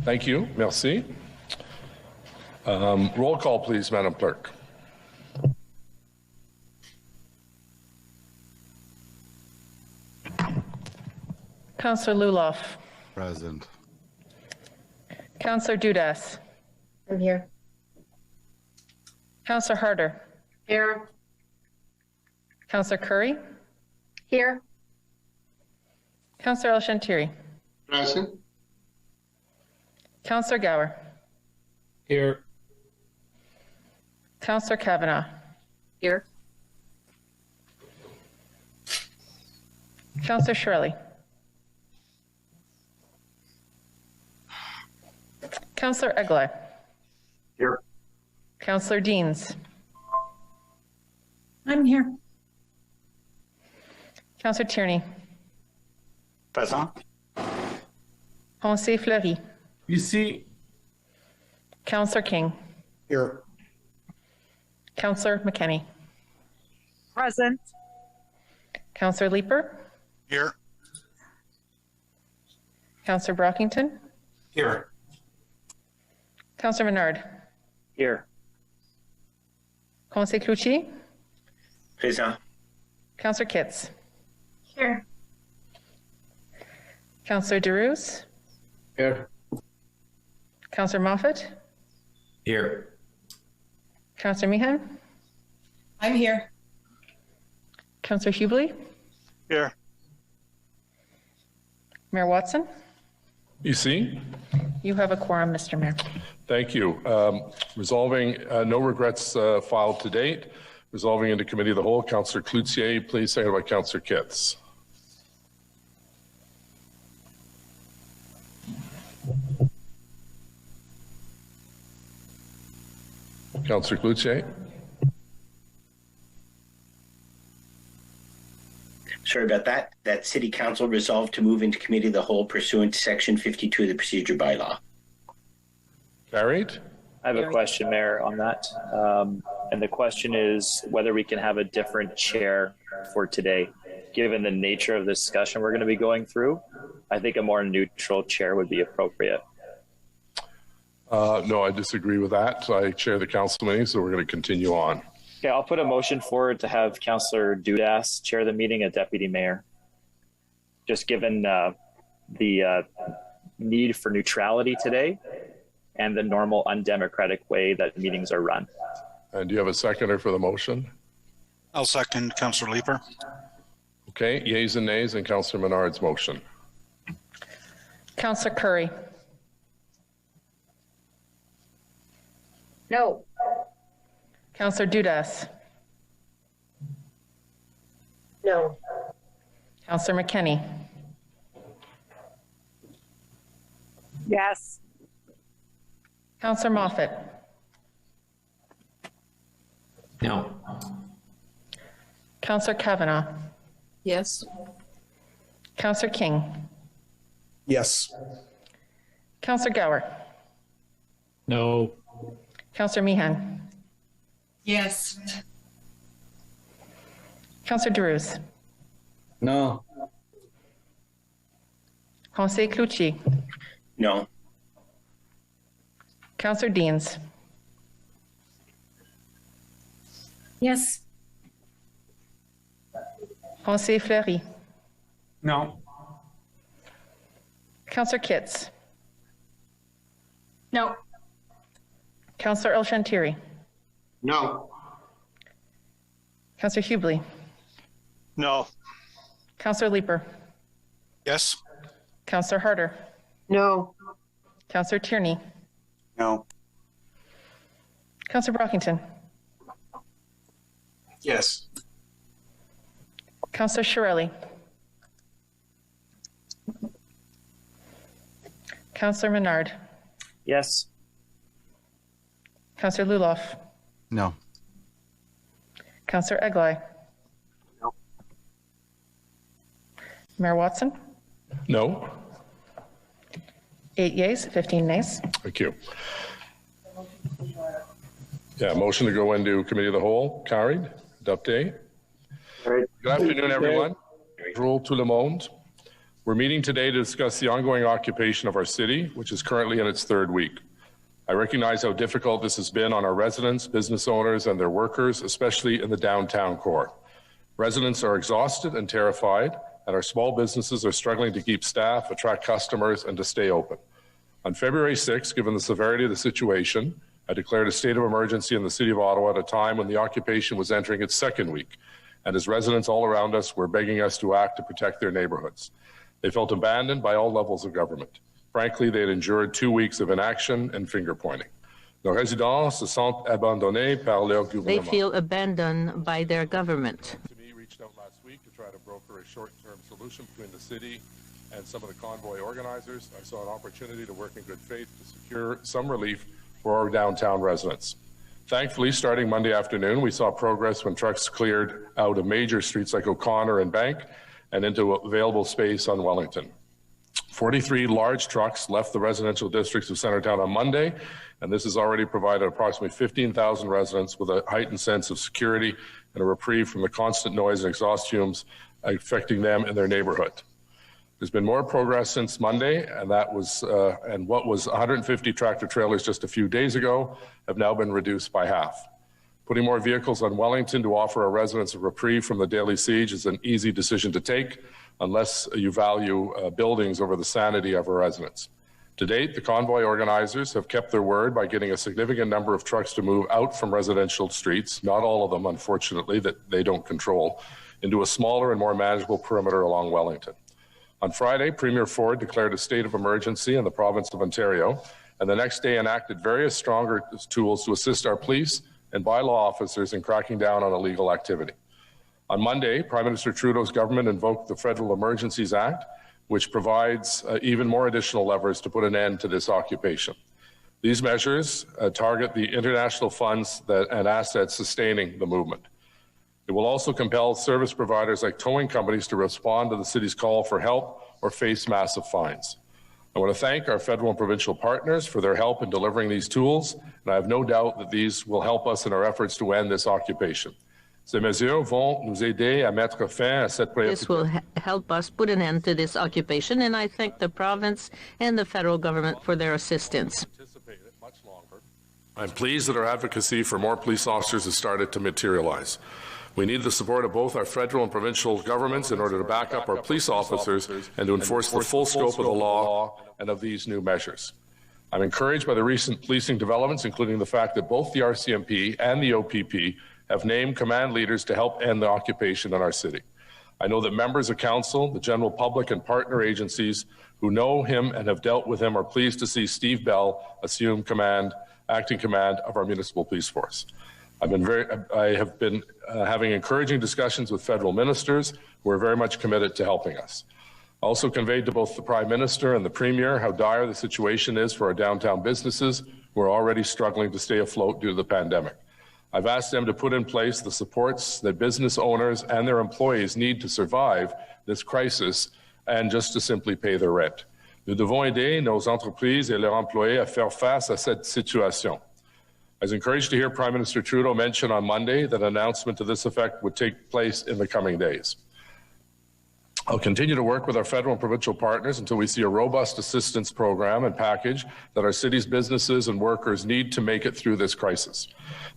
Thank you. Merci. Roll call, please, Madam Clerk. Councillor Luloff. Present. Councillor Dudas. I'm here. Councillor Harder. Here. Councillor Curry. Here. Councillor El-Shantiri. Present. Councillor Gower. Here. Councillor Kavanagh. Here. Councillor Shirley. Councillor Egley. Here. Councillor Deans. I'm here. Councillor Tierney. Present. José Fleury. Ici. Councillor King. Here. Councillor McKenney. Present. Councillor Leeper. Here. Councillor Brockington. Here. Councillor Menard. Here. Conseil Cloutier. Present. Councillor Kitts. Here. Councillor DeRuse. Here. Councillor Moffat. Here. Councillor Meehan. I'm here. Councillor Hubley. Here. Mayor Watson. Ici. You have a quorum, Mr. Mayor. Thank you. Resolving no regrets filed to date. Resolving into committee of the whole. Councillor Cloutier, please, seconded by Councillor Kitts. Councillor Cloutier. Sorry about that. That City Council resolved to move into committee of the whole pursuant to Section 52 of the Procedure Bylaw. Carried. I have a question, Mayor, on that. And the question is whether we can have a different chair for today. Given the nature of the discussion we're going to be going through, I think a more neutral chair would be appropriate. No, I disagree with that. I chair the council meeting, so we're going to continue on. Okay, I'll put a motion forward to have Councillor Dudas chair the meeting as Deputy Mayor. Just given the need for neutrality today and the normal undemocratic way that meetings are run. And do you have a seconder for the motion? I'll second Councillor Leeper. Okay, yeas and nays, and Councillor Menard's motion. Councillor Curry. No. Councillor Dudas. No. Councillor McKenney. Yes. Councillor Moffat. No. Councillor Kavanagh. Yes. Councillor King. Yes. Councillor Gower. No. Councillor Meehan. Yes. Councillor DeRuse. No. Conseil Cloutier. No. Councillor Deans. Yes. Conseil Fleury. No. Councillor Kitts. No. Councillor El-Shantiri. No. Councillor Hubley. No. Councillor Leeper. Yes. Councillor Harder. No. Councillor Tierney. No. Councillor Brockington. Yes. Councillor Shirley. Councillor Menard. Yes. Councillor Luloff. No. Councillor Egley. No. Mayor Watson. No. 8 yeas, 15 nays. Thank you. Yeah, motion to go into committee of the whole. Carried. Update. Good afternoon, everyone. Bonjour tout le monde. We're meeting today to discuss the ongoing occupation of our city, which is currently in its third week. I recognize how difficult this has been on our residents, business owners, and their workers, especially in the downtown core. Residents are exhausted and terrified, and our small businesses are struggling to keep staff, attract customers, and to stay open. On February 6th, given the severity of the situation, I declared a state of emergency in the City of Ottawa at a time when the occupation was entering its second week, and as residents all around us were begging us to act to protect their neighborhoods. They felt abandoned by all levels of government. Frankly, they had endured 2 weeks of inaction and finger-pointing. Nos résidents se sentent abandonnés par leur gouvernement. They feel abandoned by their government. To me, reached out last week to try to broker a short-term solution between the city and some of the convoy organizers. I saw an opportunity to work in good faith to secure some relief for our downtown residents. Thankfully, starting Monday afternoon, we saw progress when trucks cleared out of major streets like O'Connor and Bank and into available space on Wellington. 43 large trucks left the residential districts of Centertown on Monday, and this has already provided approximately 15,000 residents with a heightened sense of security and a reprieve from the constant noise and exhaust fumes affecting them in their neighborhood. There's been more progress since Monday, and what was 150 tractor trailers just a few days ago have now been reduced by half. Putting more vehicles on Wellington to offer our residents a reprieve from the daily siege is an easy decision to take unless you value buildings over the sanity of our residents. To date, the convoy organizers have kept their word by getting a significant number of trucks to move out from residential streets, not all of them, unfortunately, that they don't control, into a smaller and more manageable perimeter along Wellington. On Friday, Premier Ford declared a state of emergency in the province of Ontario, and the next day enacted various stronger tools to assist our police and bylaw officers in cracking down on illegal activity. On Monday, Prime Minister Trudeau's government invoked the Federal Emergencies Act, which provides even more additional levers to put an end to this occupation. These measures target the international funds and assets sustaining the movement. It will also compel service providers like towing companies to respond to the city's call for help or face massive fines. I want to thank our federal and provincial partners for their help in delivering these tools, and I have no doubt that these will help us in our efforts to end this occupation. Ces mesures vont nous aider à mettre fin à cette This will help us put an end to this occupation, and I thank the province and the federal government for their assistance. I'm pleased that our advocacy for more police officers has started to materialize. We need the support of both our federal and provincial governments in order to back up our police officers and to enforce the full scope of the law and of these new measures. I'm encouraged by the recent policing developments, including the fact that both the RCMP and the OPP have named command leaders to help end the occupation in our city. I know that members of council, the general public, and partner agencies who know him and have dealt with him are pleased to see Steve Bell assume acting command of our municipal police force. I have been having encouraging discussions with federal ministers who are very much committed to helping us. I also conveyed to both the Prime Minister and the Premier how dire the situation is for our downtown businesses who are already struggling to stay afloat due to the pandemic. I've asked them to put in place the supports that business owners and their employees need to survive this crisis and just to simply pay their rent. Nous devons aider nos entreprises et leurs employés à faire face à cette situation. I was encouraged to hear Prime Minister Trudeau mention on Monday that an announcement to this effect would take place in the coming days. I'll continue to work with our federal and provincial partners until we see a robust assistance program and package that our city's businesses and workers need to make it through this crisis.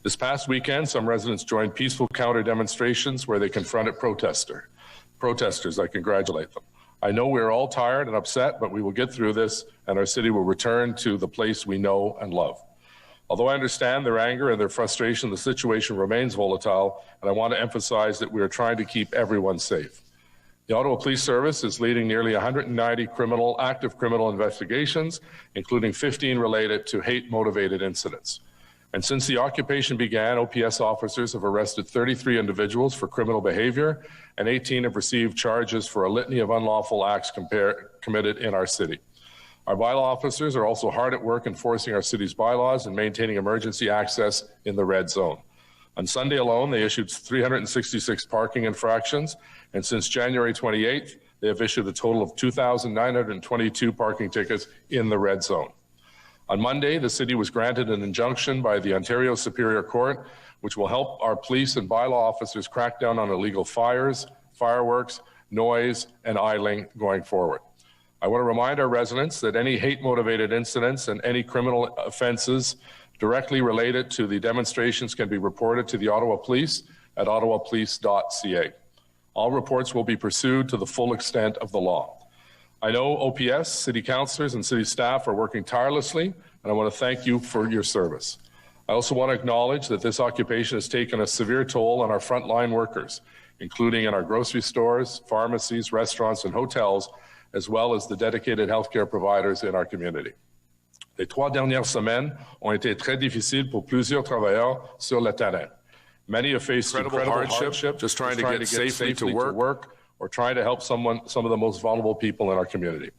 This past weekend, some residents joined peaceful counter demonstrations where they confronted protesters. I congratulate them. I know we're all tired and upset, but we will get through this and our city will return to the place we know and love. Although I understand their anger and their frustration, the situation remains volatile, and I want to emphasize that we are trying to keep everyone safe. The Ottawa Police Service is leading nearly 190 active criminal investigations, including 15 related to hate-motivated incidents. And since the occupation began, OPS officers have arrested 33 individuals for criminal behavior, and 18 have received charges for a litany of unlawful acts committed in our city. Our bylaw officers are also hard at work enforcing our city's bylaws and maintaining emergency access in the red zone. On Sunday alone, they issued 366 parking infractions, and since January 28th, they have issued a total of 2,922 parking tickets in the red zone. On Monday, the city was granted an injunction by the Ontario Superior Court, which will help our police and bylaw officers crack down on illegal fires, fireworks, noise, and idling going forward. I want to remind our residents that any hate-motivated incidents and any criminal offences directly related to the demonstrations can be reported to the Ottawa Police at ottawapolice.ca. All reports will be pursued to the full extent of the law. I know OPS, city councillors, and city staff are working tirelessly, and I want to thank you for your service. I also want to acknowledge that this occupation has taken a severe toll on our frontline workers, including in our grocery stores, pharmacies, restaurants, and hotels, as well as the dedicated healthcare providers in our community. Les 3 dernières semaines ont été très difficiles pour plusieurs travailleurs sur le terrain. Many have faced incredible hardship just trying to get safely to work or trying to help some of the most vulnerable people in our community.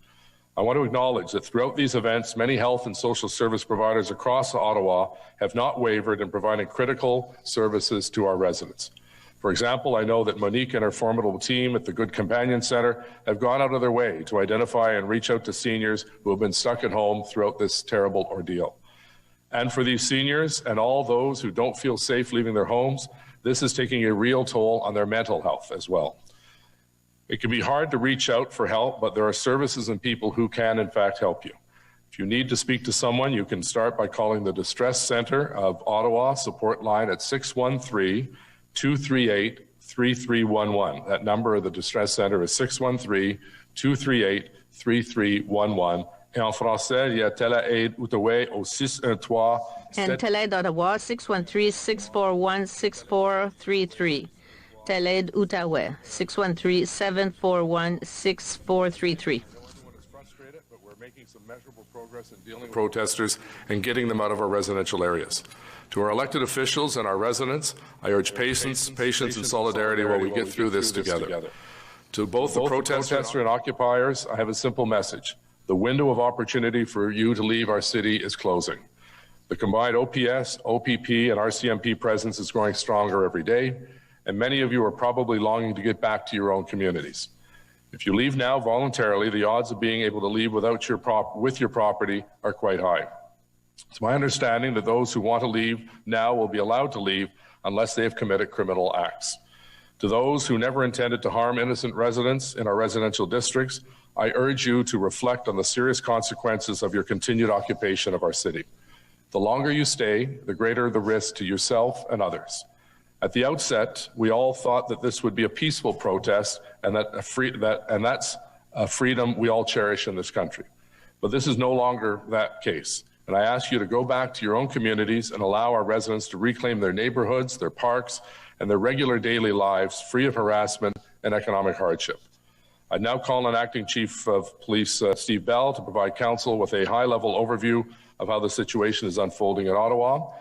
I want to acknowledge that throughout these events, many health and social service providers across Ottawa have not wavered in providing critical services to our residents. For example, I know that Monique and her formidable team at the Good Companion Centre have gone out of their way to identify and reach out to seniors who have been stuck at home throughout this terrible ordeal. And for these seniors and all those who don't feel safe leaving their homes, this is taking a real toll on their mental health as well. It can be hard to reach out for help, but there are services and people who can, in fact, help you. If you need to speak to someone, you can start by calling the Distress Centre of Ottawa support line at 613-238-3311. That number of the Distress Centre is 613-238-3311. Et en français, il y a Tele-Aide Outaouais au 613. And Tele-Aide Ottawa, 613-641-6433. Tele-Aide Outaouais, 613-741-6433. But we're making some measurable progress in dealing with protesters and getting them out of our residential areas. To our elected officials and our residents, I urge patience and solidarity while we get through this together. To both the protester and occupiers, I have a simple message. The window of opportunity for you to leave our city is closing. The combined OPS, OPP, and RCMP presence is growing stronger every day, and many of you are probably longing to get back to your own communities. If you leave now voluntarily, the odds of being able to leave with your property are quite high. It's my understanding that those who want to leave now will be allowed to leave unless they have committed criminal acts. To those who never intended to harm innocent residents in our residential districts, I urge you to reflect on the serious consequences of your continued occupation of our city. The longer you stay, the greater the risk to yourself and others. At the outset, we all thought that this would be a peaceful protest and that's a freedom we all cherish in this country. But this is no longer that case. And I ask you to go back to your own communities and allow our residents to reclaim their neighborhoods, their parks, and their regular daily lives free of harassment and economic hardship. I now call on Acting Chief of Police Steve Bell to provide council with a high-level overview of how the situation is unfolding in Ottawa.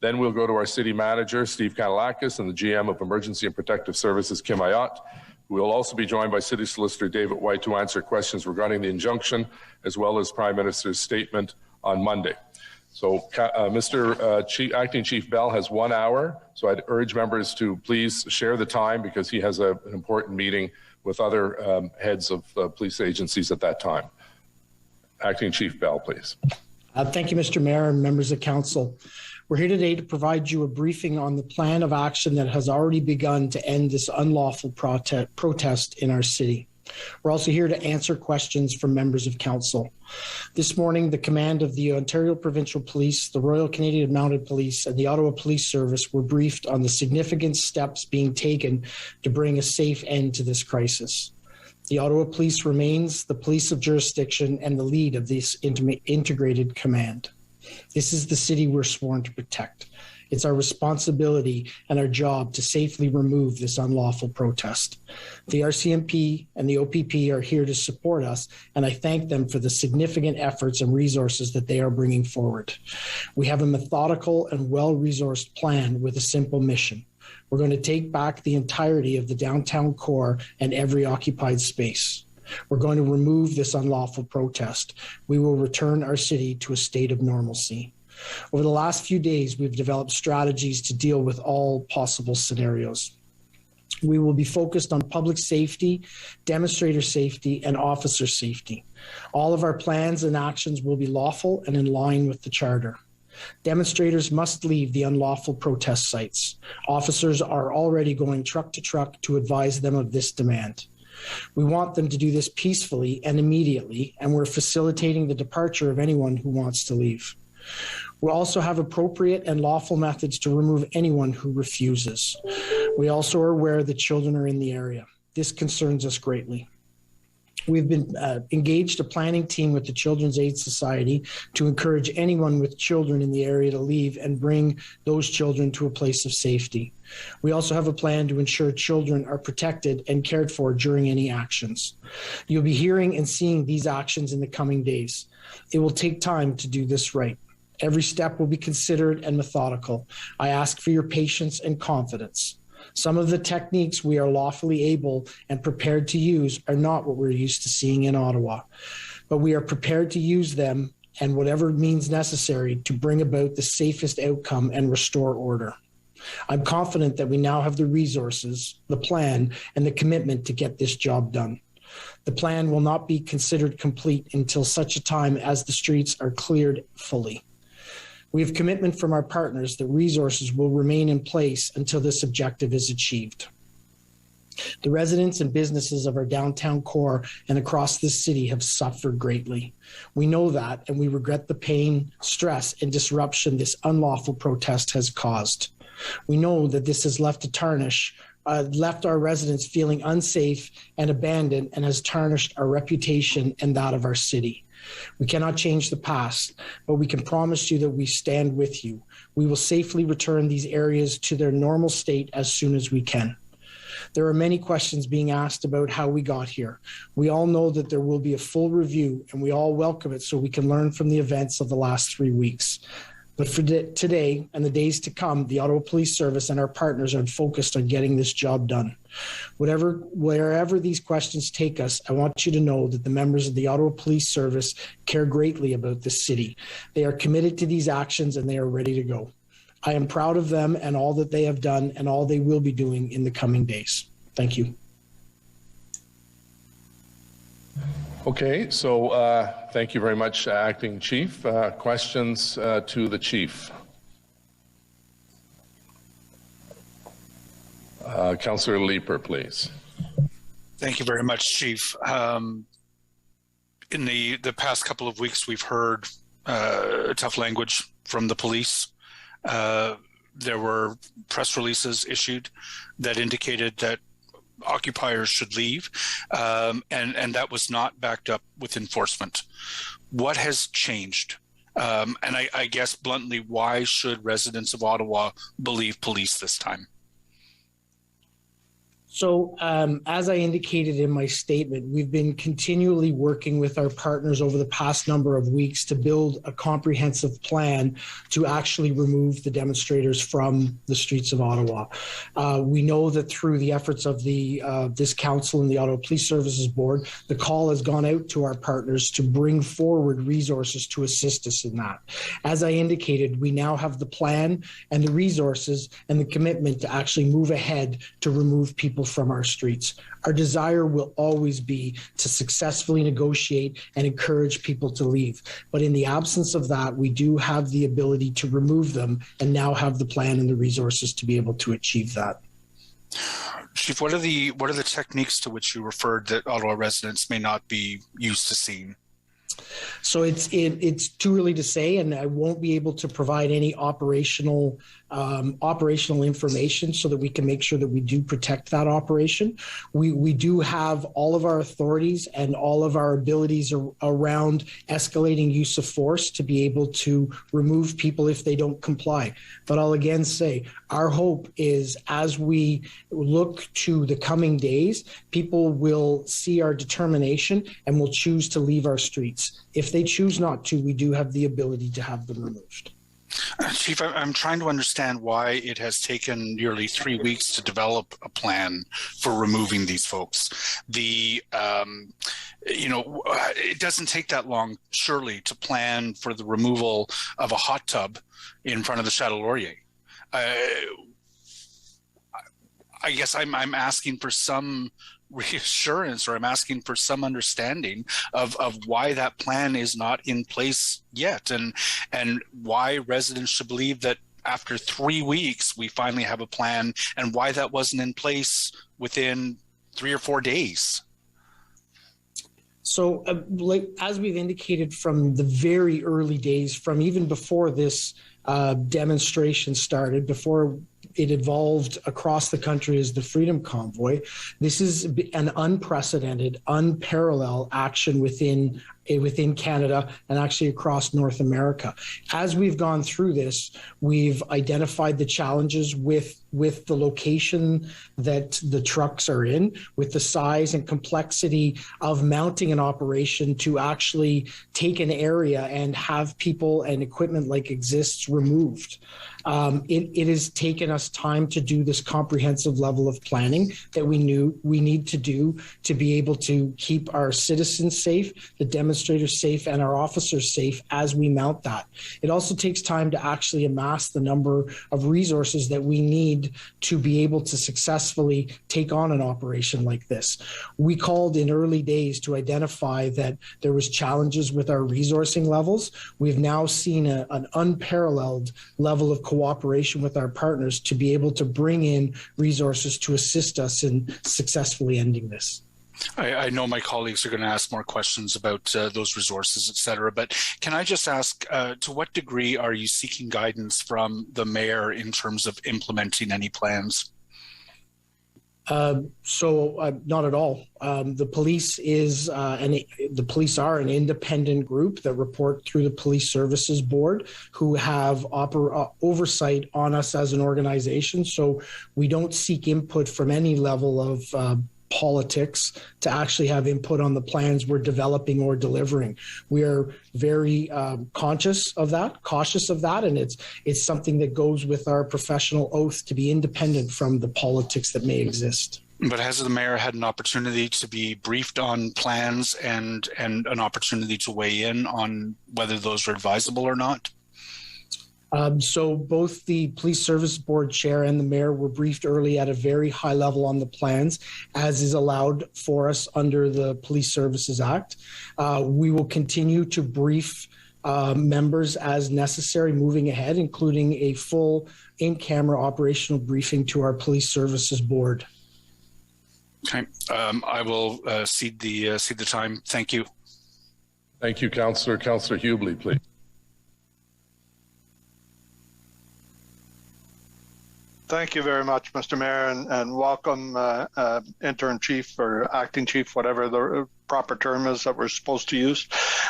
Then we'll go to our City Manager, Steve Kanalakis, and the GM of Emergency and Protective Services, Kim Ayotte. We will also be joined by City Solicitor David White to answer questions regarding the injunction, as well as Prime Minister's statement on Monday. So Acting Chief Bell has 1 hour, so I'd urge members to please share the time because he has an important meeting with other heads of police agencies at that time. Acting Chief Bell, please. Thank you, Mr. Mayor and members of council. We're here today to provide you a briefing on the plan of action that has already begun to end this unlawful protest in our city. We're also here to answer questions from members of council. This morning, the command of the Ontario Provincial Police, the Royal Canadian Mounted Police, and the Ottawa Police Service were briefed on the significant steps being taken to bring a safe end to this crisis. The Ottawa Police remains the police of jurisdiction and the lead of this integrated command. This is the city we're sworn to protect. It's our responsibility and our job to safely remove this unlawful protest. The RCMP and the OPP are here to support us, and I thank them for the significant efforts and resources that they are bringing forward. We have a methodical and well-resourced plan with a simple mission. We're going to take back the entirety of the downtown core and every occupied space. We're going to remove this unlawful protest. We will return our city to a state of normalcy. Over the last few days, we've developed strategies to deal with all possible scenarios. We will be focused on public safety, demonstrator safety, and officer safety. All of our plans and actions will be lawful and in line with the Charter. Demonstrators must leave the unlawful protest sites. Officers are already going truck to truck to advise them of this demand. We want them to do this peacefully and immediately, and we're facilitating the departure of anyone who wants to leave. We also have appropriate and lawful methods to remove anyone who refuses. We also are aware that children are in the area. This concerns us greatly. We've been engaged a planning team with the Children's Aid Society to encourage anyone with children in the area to leave and bring those children to a place of safety. We also have a plan to ensure children are protected and cared for during any actions. You'll be hearing and seeing these actions in the coming days. It will take time to do this right. Every step will be considered and methodical. I ask for your patience and confidence. Some of the techniques we are lawfully able and prepared to use are not what we're used to seeing in Ottawa, but we are prepared to use them and whatever means necessary to bring about the safest outcome and restore order. I'm confident that we now have the resources, the plan, and the commitment to get this job done. The plan will not be considered complete until such a time as the streets are cleared fully. We have commitment from our partners that resources will remain in place until this objective is achieved. The residents and businesses of our downtown core and across this city have suffered greatly. We know that, and we regret the pain, stress, and disruption this unlawful protest has caused. We know that this has left our residents feeling unsafe and abandoned and has tarnished our reputation and that of our city. We cannot change the past, but we can promise you that we stand with you. We will safely return these areas to their normal state as soon as we can. There are many questions being asked about how we got here. We all know that there will be a full review, and we all welcome it so we can learn from the events of the last 3 weeks. But for today and the days to come, the Ottawa Police Service and our partners are focused on getting this job done. Wherever these questions take us, I want you to know that the members of the Ottawa Police Service care greatly about this city. They are committed to these actions and they are ready to go. I am proud of them and all that they have done and all they will be doing in the coming days. Thank you. Okay, so thank you very much, Acting Chief. Questions to the Chief? Councillor Leeper, please. Thank you very much, Chief. In the past couple of weeks, we've heard tough language from the police. There were press releases issued that indicated that occupiers should leave, and that was not backed up with enforcement. What has changed? And I guess bluntly, why should residents of Ottawa believe police this time? So as I indicated in my statement, we've been continually working with our partners over the past number of weeks to build a comprehensive plan to actually remove the demonstrators from the streets of Ottawa. We know that through the efforts of this council and the Ottawa Police Services Board, the call has gone out to our partners to bring forward resources to assist us in that. As I indicated, we now have the plan and the resources and the commitment to actually move ahead to remove people from our streets. Our desire will always be to successfully negotiate and encourage people to leave. But in the absence of that, we do have the ability to remove them and now have the plan and the resources to be able to achieve that. Chief, what are the techniques to which you referred that Ottawa residents may not be used to seeing? So it's too early to say, and I won't be able to provide any operational information so that we can make sure that we do protect that operation. We do have all of our authorities and all of our abilities around escalating use of force to be able to remove people if they don't comply. But I'll again say, our hope is as we look to the coming days, people will see our determination and will choose to leave our streets. If they choose not to, we do have the ability to have them removed. Chief, I'm trying to understand why it has taken nearly 3 weeks to develop a plan for removing these folks. It doesn't take that long, surely, to plan for the removal of a hot tub in front of the Chateau Laurier. I guess I'm asking for some reassurance, or I'm asking for some understanding of why that plan is not in place yet, and why residents should believe that after 3 weeks we finally have a plan, and why that wasn't in place within 3 or 4 days. So, like as we've indicated from the very early days, from even before this demonstration started, before it evolved across the country as the Freedom Convoy, this is an unprecedented, unparalleled action within Canada and actually across North America. As we've gone through this, we've identified the challenges with the location that the trucks are in, with the size and complexity of mounting an operation to actually take an area and have people and equipment like exists removed. It has taken us time to do this comprehensive level of planning that we knew we need to do to be able to keep our citizens safe, the demonstrators safe, and our officers safe as we mount that. It also takes time to actually amass the number of resources that we need to be able to successfully take on an operation like this. We called in early days to identify that there was challenges with our resourcing levels. We've now seen an unparalleled level of cooperation with our partners to be able to bring in resources to assist us in successfully ending this. I know my colleagues are going to ask more questions about those resources, et cetera, but can I just ask, to what degree are you seeking guidance from the mayor in terms of implementing any plans? Not at all. The police the police are an independent group that report through the Police Services Board, who have oversight on us as an organization. So we don't seek input from any level of politics to actually have input on the plans we're developing or delivering. We are very cautious of that, and it's something that goes with our professional oath to be independent from the politics that may exist. But has the mayor had an opportunity to be briefed on plans and an opportunity to weigh in on whether those are advisable or not? So both the Police Service Board Chair and the Mayor were briefed early at a very high level on the plans, as is allowed for us under the Police Services Act. We will continue to brief members as necessary moving ahead, including a full in-camera operational briefing to our Police Services Board. Okay, I will cede the time. Thank you. Thank you, Councillor. Councillor Hubely, please. Thank you very much, Mr. Mayor, and welcome, Interim Chief or Acting Chief, whatever the proper term is that we're supposed to use.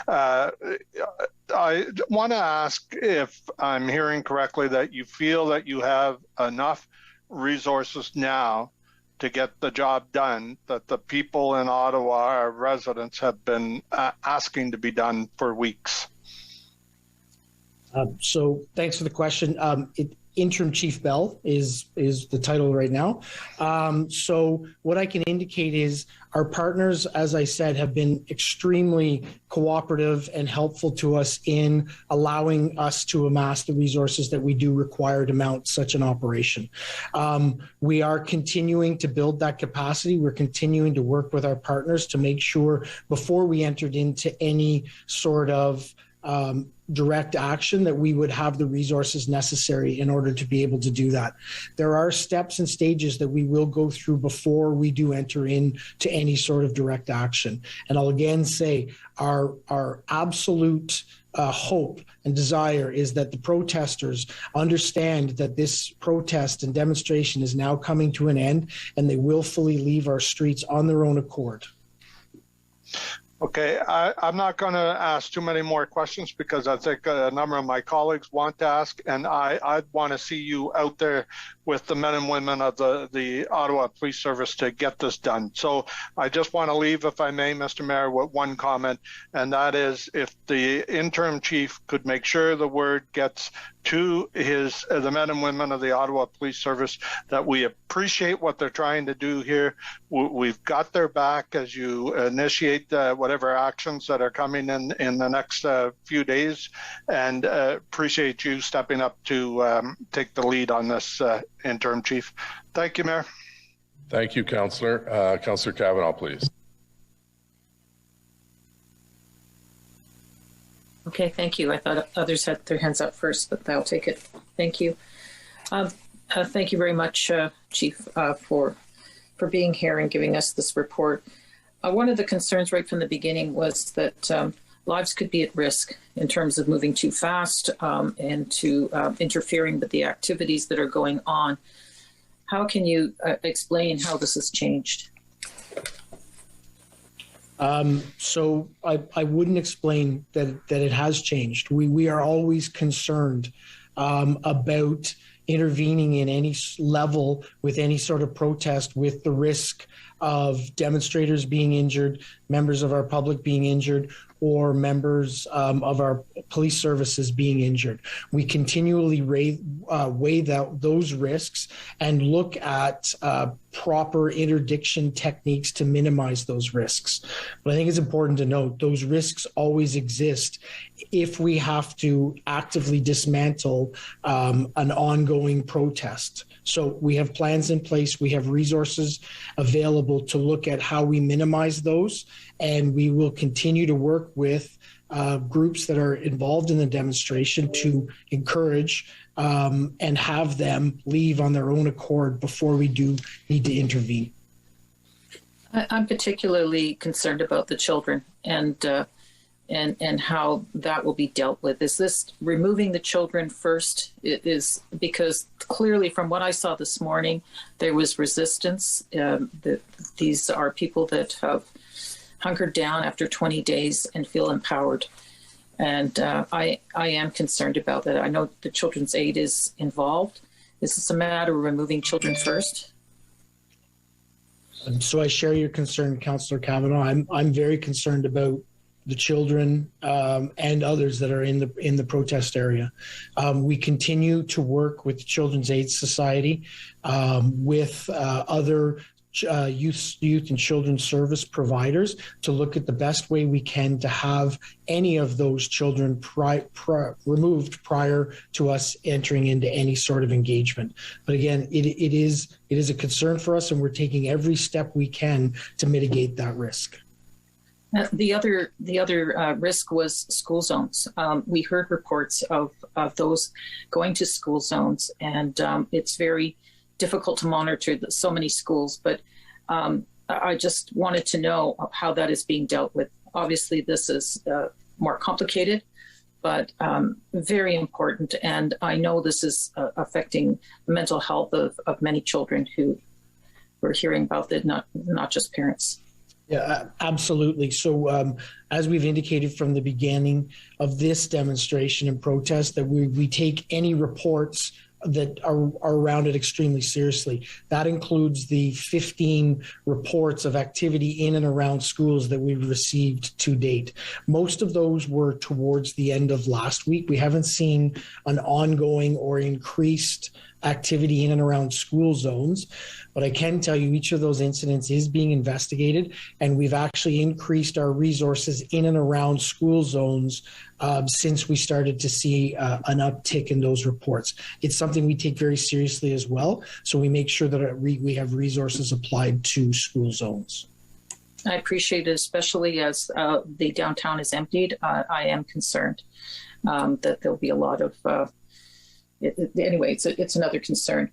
I want to ask if I'm hearing correctly that you feel that you have enough resources now to get the job done that the people in Ottawa, our residents, have been asking to be done for weeks. So thanks for the question. Interim Chief Bell is the title right now. So what I can indicate is our partners, as I said, have been extremely cooperative and helpful to us in allowing us to amass the resources that we do require to mount such an operation. We are continuing to build that capacity. We're continuing to work with our partners to make sure before we entered into any sort of direct action that we would have the resources necessary in order to be able to do that. There are steps and stages that we will go through before we do enter into any sort of direct action. And I'll again say our absolute hope and desire is that the protesters understand that this protest and demonstration is now coming to an end, and they willfully leave our streets on their own accord. Okay, I'm not going to ask too many more questions because I think a number of my colleagues want to ask, and I want to see you out there with the men and women of the Ottawa Police Service to get this done. So I just want to leave, if I may, Mr. Mayor, with one comment, and that is if the interim chief could make sure the word gets to the men and women of the Ottawa Police Service that we appreciate what they're trying to do here. We've got their back as you initiate whatever actions that are coming in the next few days, and appreciate you stepping up to take the lead on this, interim chief. Thank you, Mayor. Thank you, Councillor. Councillor Kavanaugh, please. Okay, thank you. I thought others had their hands up first, but I'll take it. Thank you. Thank you very much, Chief, for for being here and giving us this report. One of the concerns right from the beginning was that lives could be at risk in terms of moving too fast and to interfering with the activities that are going on. How can you explain how this has changed? So I wouldn't explain that it has changed. We are always concerned about intervening in any level with any sort of protest with the risk of demonstrators being injured, members of our public being injured, or members of our police services being injured. We continually weigh those risks and look at proper interdiction techniques to minimize those risks. But I think it's important to note those risks always exist if we have to actively dismantle an ongoing protest. So we have plans in place, we have resources available to look at how we minimize those, and we will continue to work with groups that are involved in the demonstration to encourage and have them leave on their own accord before we do need to intervene. I'm particularly concerned about the children and how that will be dealt with. Is this removing the children first? It is, because clearly from what I saw this morning, there was resistance. These are people that have hunkered down after 20 days and feel empowered. And I am concerned about that. I know the Children's Aid is involved. Is this a matter of removing children first? So I share your concern, Councillor Kavanaugh. I'm very concerned about the children and others that are in the protest area. We continue to work with the Children's Aid Society, with other youth and children's service providers to look at the best way we can to have any of those children removed prior to us entering into any sort of engagement. But again, it is a concern for us, and we're taking every step we can to mitigate that risk. The other risk was school zones. We heard reports of those going to school zones, and it's very difficult to monitor so many schools. But I just wanted to know how that is being dealt with. Obviously, this is more complicated, but very important. And I know this is affecting the mental health of many children who we're hearing about, that not just parents. Yeah, absolutely. So as we've indicated from the beginning of this demonstration and protest, that we take any reports that are around it extremely seriously. That includes the 15 reports of activity in and around schools that we've received to date. Most of those were towards the end of last week. We haven't seen an ongoing or increased activity in and around school zones, but I can tell you each of those incidents is being investigated, and we've actually increased our resources in and around school zones since we started to see an uptick in those reports. It's something we take very seriously as well, so we make sure that we have resources applied to school zones. I appreciate it, especially as the downtown is emptied. I am concerned that there'll be a lot of anyway, it's another concern.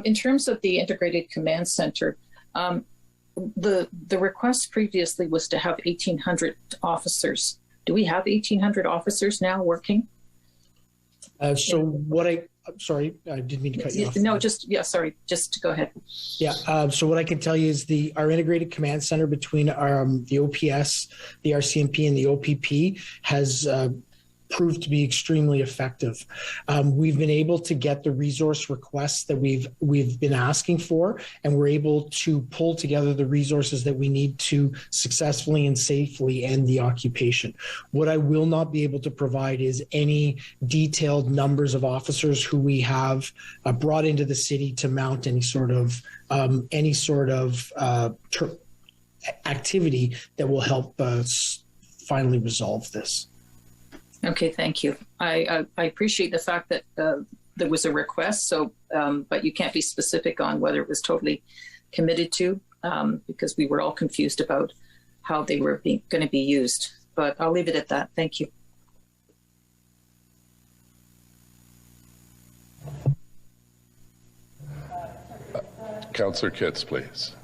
In terms of the Integrated Command Center, the request previously was to have 1,800 officers. Do we have 1,800 officers now working? Sorry, I didn't mean to cut you off. No, just go ahead. Yeah, so what I can tell you is our Integrated Command Center between the OPS, the RCMP, and the OPP has proved to be extremely effective. We've been able to get the resource requests that we've been asking for, and we're able to pull together the resources that we need to successfully and safely end the occupation. What I will not be able to provide is any detailed numbers of officers who we have brought into the city to mount any sort of activity that will help us finally resolve this. Okay, thank you. I appreciate the fact that there was a request, so but you can't be specific on whether it was totally committed to, because we were all confused about how they were going to be used. But I'll leave it at that. Thank you. Councillor Kitts, please.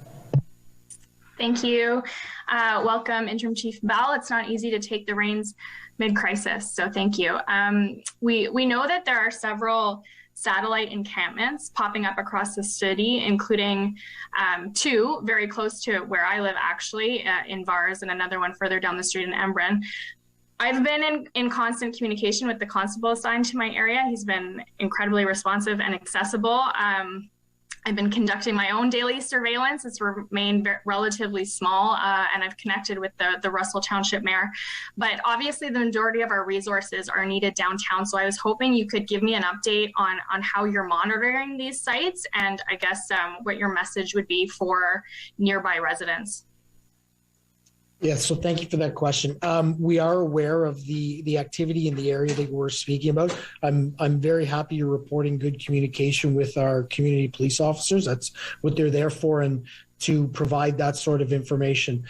Thank you. Welcome, Interim Chief Bell. It's not easy to take the reins mid-crisis, so thank you. We know that there are several satellite encampments popping up across the city, including two very close to where I live, actually, in Vars, and another one further down the street in Embrun. I've been in constant communication with the constable assigned to my area. He's been incredibly responsive and accessible. I've been conducting my own daily surveillance. It's remained relatively small, and I've connected with the Russell Township Mayor. But obviously, the majority of our resources are needed downtown. So I was hoping you could give me an update on how you're monitoring these sites, and I guess what your message would be for nearby residents. Yeah, so thank you for that question. We are aware of the activity in the area that we're speaking about. I'm very happy you're reporting good communication with our community police officers. That's what they're there for, and to provide that sort of information.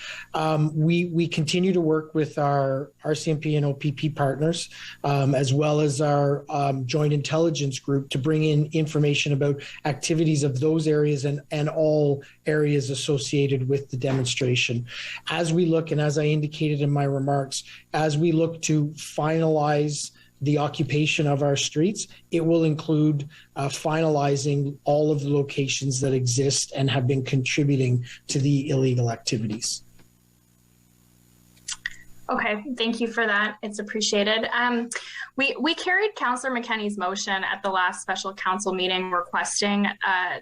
We continue to work with our RCMP and OPP partners, as well as our joint intelligence group, to bring in information about activities of those areas and all areas associated with the demonstration. As we look, and as I indicated in my remarks, as we look to finalize the occupation of our streets, it will include finalizing all of the locations that exist and have been contributing to the illegal activities. Okay, thank you for that. It's appreciated. We carried Councillor McKenney's motion at the last special council meeting requesting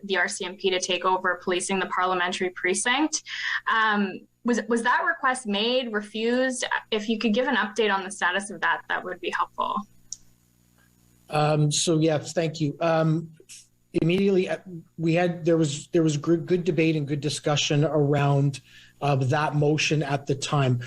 the RCMP to take over policing the parliamentary precinct. Was that request made, refused? If you could give an update on the status of that, that would be helpful. So yes, thank you. Immediately, there was good debate and good discussion around that motion at the time.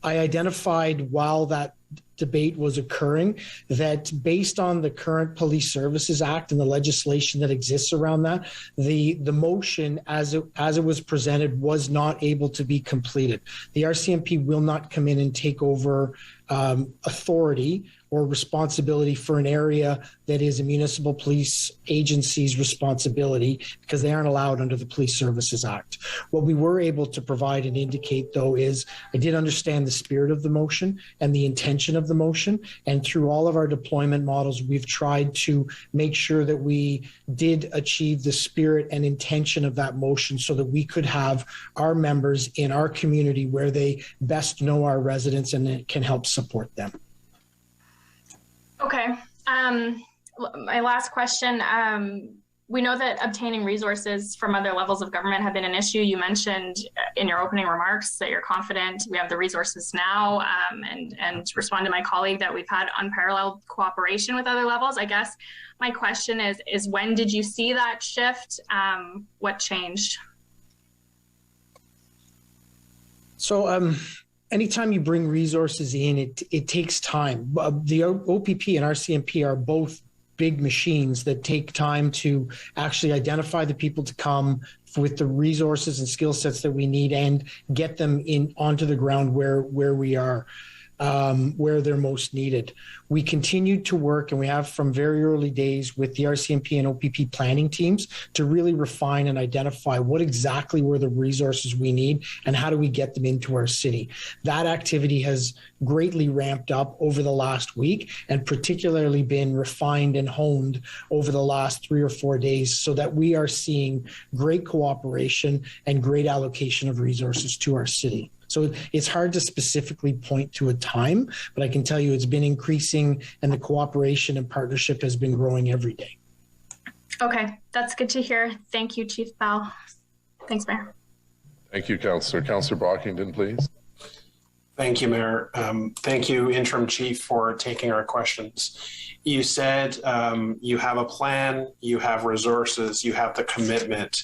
I identified while that debate was occurring that based on the current Police Services Act and the legislation that exists around that, the motion as it was presented was not able to be completed. The RCMP will not come in and take over authority or responsibility for an area that is a municipal police agency's responsibility, because they aren't allowed under the Police Services Act. What we were able to provide and indicate, though, is I did understand the spirit of the motion and the intention of the motion, and through all of our deployment models, we've tried to make sure that we did achieve the spirit and intention of that motion so that we could have our members in our community where they best know our residents and it can help support them. Okay. My last question. We know that obtaining resources from other levels of government have been an issue. You mentioned in your opening remarks that you're confident we have the resources now, and to respond to my colleague that we've had unparalleled cooperation with other levels. I guess my question is when did you see that shift? What changed? So anytime you bring resources in, it takes time. The OPP and RCMP are both big machines that take time to actually identify the people to come with the resources and skill sets that we need and get them in onto the ground where we are, where they're most needed. We continued to work, and we have from very early days with the RCMP and OPP planning teams to really refine and identify what exactly were the resources we need and how do we get them into our city. That activity has greatly ramped up over the last week and particularly been refined and honed over the last 3 or 4 days so that we are seeing great cooperation and great allocation of resources to our city. So it's hard to specifically point to a time, but I can tell you it's been increasing and the cooperation and partnership has been growing every day. Okay, that's good to hear. Thank you, Chief Bell. Thanks, Mayor. Thank you, Councillor. Councillor Brockington, please. Thank you, Mayor. Thank you, Interim Chief, for taking our questions. You said you have a plan, you have resources, you have the commitment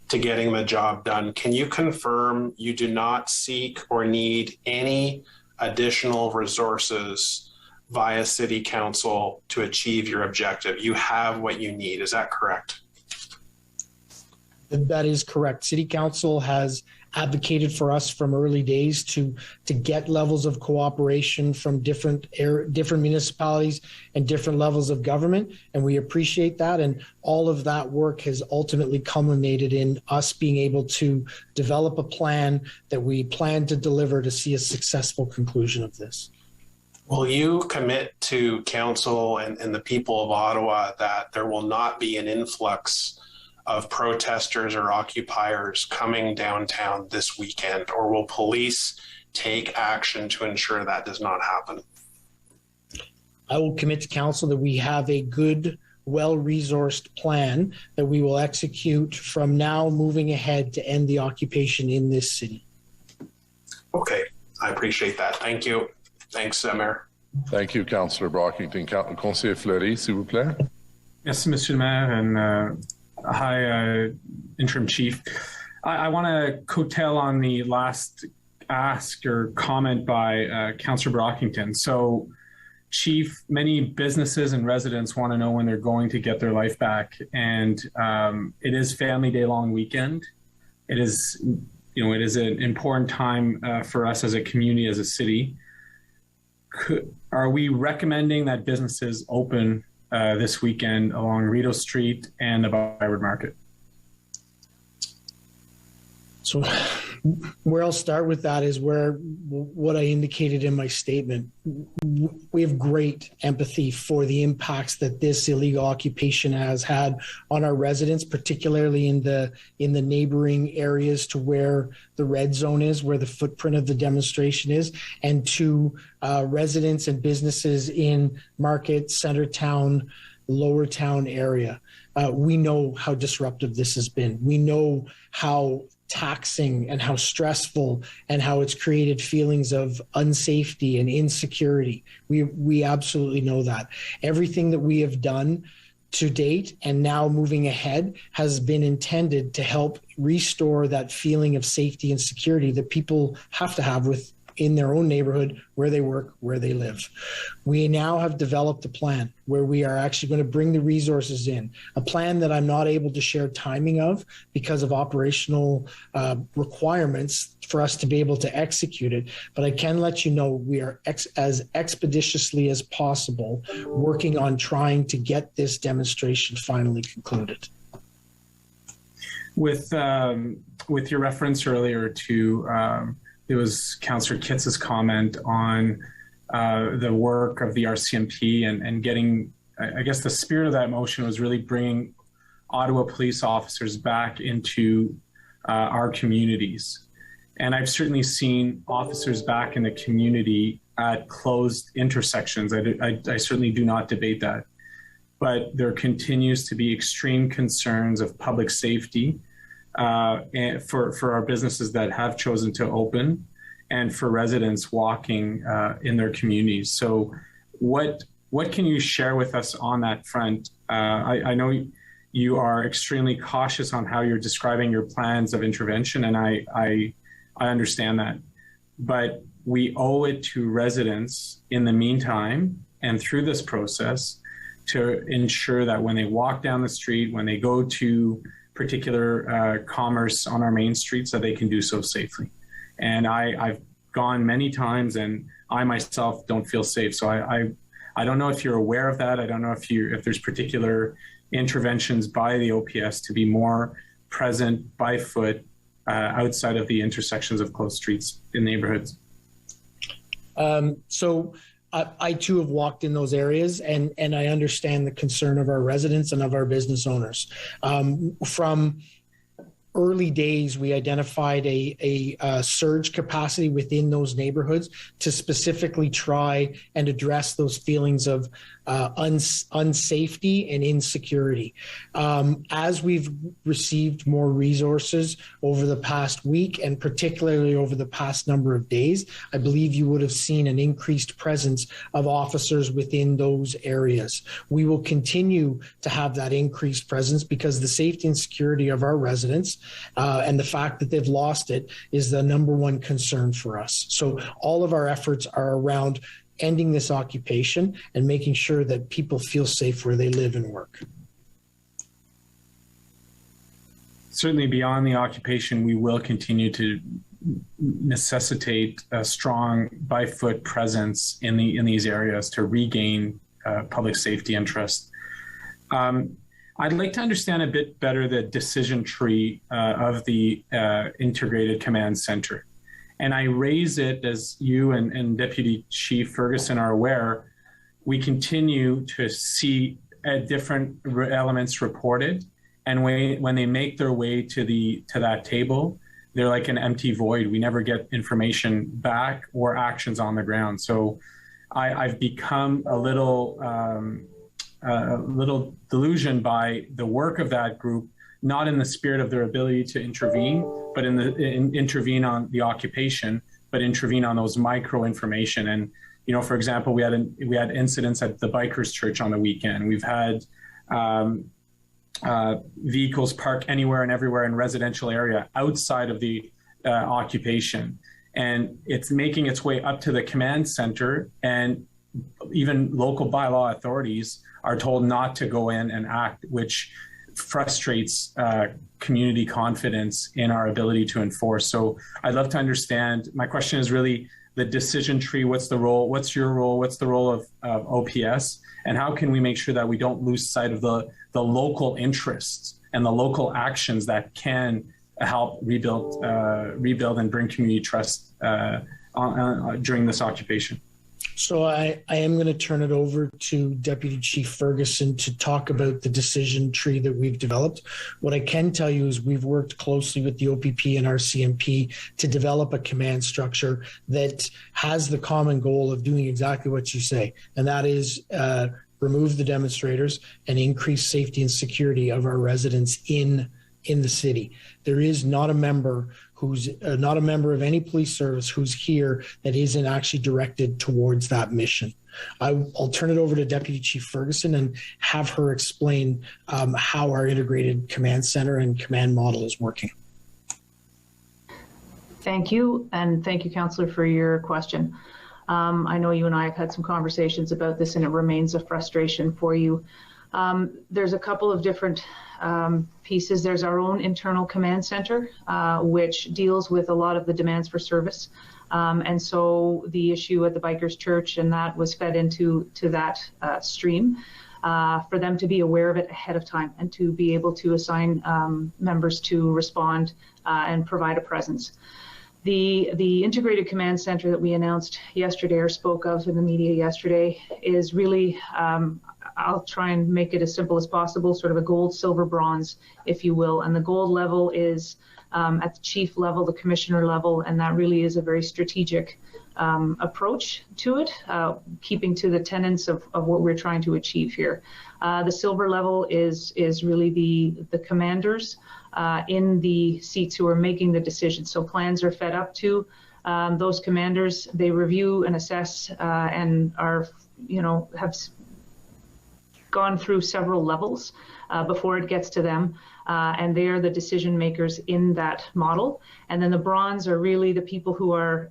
to getting the job done. Can you confirm you do not seek or need any additional resources via City Council to achieve your objective? You have what you need. Is that correct? That is correct. City Council has advocated for us from early days to get levels of cooperation from different municipalities and different levels of government, and we appreciate that. And all of that work has ultimately culminated in us being able to develop a plan that we plan to deliver to see a successful conclusion of this. Will you commit to council and the people of Ottawa that there will not be an influx of protesters or occupiers coming downtown this weekend, or will police take action to ensure that does not happen? I will commit to council that we have a good, well-resourced plan that we will execute from now moving ahead to end the occupation in this city. Okay, I appreciate that. Thank you. Thanks, Mayor. Thank you, Councillor Brockington. Conseiller Fleury, s'il vous plaît. Merci, Monsieur le Maire, and hi, Interim Chief. I want to coattail on the last ask or comment by Councillor Brockington. So, Chief, many businesses and residents want to know when they're going to get their life back, and it is Family Day long weekend. It is, it is an important time for us as a community, as a city. Are we recommending that businesses open this weekend along Rideau Street and the Byward Market? So where I'll start with that is what I indicated in my statement. We have great empathy for the impacts that this illegal occupation has had on our residents, particularly in the neighboring areas to where the red zone is, where the footprint of the demonstration is, and to residents and businesses in Market, Centertown, Lower Town area. We know how disruptive this has been. We know how taxing and how stressful and how it's created feelings of unsafety and insecurity. We absolutely know that. Everything that we have done to date and now moving ahead has been intended to help restore that feeling of safety and security that people have to have in their own neighborhood, where they work, where they live. We now have developed a plan where we are actually going to bring the resources in, a plan that I'm not able to share timing of because of operational requirements for us to be able to execute it. But I can let you know we are as expeditiously as possible working on trying to get this demonstration finally concluded. With your reference earlier to it was Councillor Kitz's comment on the work of the RCMP and getting, I guess the spirit of that motion was really bringing Ottawa police officers back into our communities. And I've certainly seen officers back in the community at closed intersections. I certainly do not debate that. But there continues to be extreme concerns of public safety and for our businesses that have chosen to open, and for residents walking in their communities. So what can you share with us on that front? I know you are extremely cautious on how you're describing your plans of intervention, and I understand that. But we owe it to residents in the meantime and through this process to ensure that when they walk down the street, when they go to particular commerce on our main streets, that they can do so safely. And I've gone many times, and I myself don't feel safe. So I don't know if you're aware of that. I don't know if there's particular interventions by the OPS to be more present by foot outside of the intersections of closed streets in neighborhoods. So I too have walked in those areas, and I understand the concern of our residents and of our business owners. From early days, we identified a surge capacity within those neighborhoods to specifically try and address those feelings of unsafety and insecurity. As we've received more resources over the past week, and particularly over the past number of days, I believe you would have seen an increased presence of officers within those areas. We will continue to have that increased presence because the safety and security of our residents and the fact that they've lost it is the number one concern for us. So all of our efforts are around ending this occupation and making sure that people feel safe where they live and work. certainly beyond the occupation, we will continue to necessitate a strong by-foot presence in these areas to regain public safety interest. I'd like to understand a bit better the decision tree of the Integrated Command Center. And I raise it, as you and Deputy Chief Ferguson are aware, we continue to see different elements reported. And when they make their way to that table, they're like an empty void. We never get information back or actions on the ground. So I've become a little delusioned by the work of that group, not in the spirit of their ability to intervene, but intervene on the occupation, but intervene on those micro information. And, you know, for example, we had incidents at the Bikers Church on the weekend. We've had vehicles park anywhere and everywhere in residential area outside of the occupation. And it's making its way up to the command center, and even local bylaw authorities are told not to go in and act, which frustrates community confidence in our ability to enforce. So I'd love to understand, my question is really the decision tree. What's the role? What's your role? What's the role of OPS? And how can we make sure that we don't lose sight of the local interests and the local actions that can help rebuild and bring community trust during this occupation? So I am going to turn it over to Deputy Chief Ferguson to talk about the decision tree that we've developed. What I can tell you is we've worked closely with the OPP and RCMP to develop a command structure that has the common goal of doing exactly what you say, and that is remove the demonstrators and increase safety and security of our residents in the city. There is not a member who's not a member of any police service who's here that isn't actually directed towards that mission. I'll turn it over to Deputy Chief Ferguson and have her explain how our integrated command center and command model is working. Thank you, and thank you, Councillor, for your question. I know you and I have had some conversations about this, and it remains a frustration for you. There's a couple of different pieces. There's our own internal command center, which deals with a lot of the demands for service. And so the issue at the Bikers Church, and that was fed into that stream for them to be aware of it ahead of time and to be able to assign members to respond and provide a presence. The integrated command center that we announced yesterday or spoke of in the media yesterday is really, I'll try and make it as simple as possible, sort of a gold, silver, bronze, if you will. And the gold level is at the chief level, the commissioner level, and that really is a very strategic approach to it, keeping to the tenets of what we're trying to achieve here. The silver level is really the commanders in the seats who are making the decisions. So plans are fed up to those commanders. They review and assess and are, have gone through several levels before it gets to them, and they are the decision makers in that model. And then the bronze are really the people who are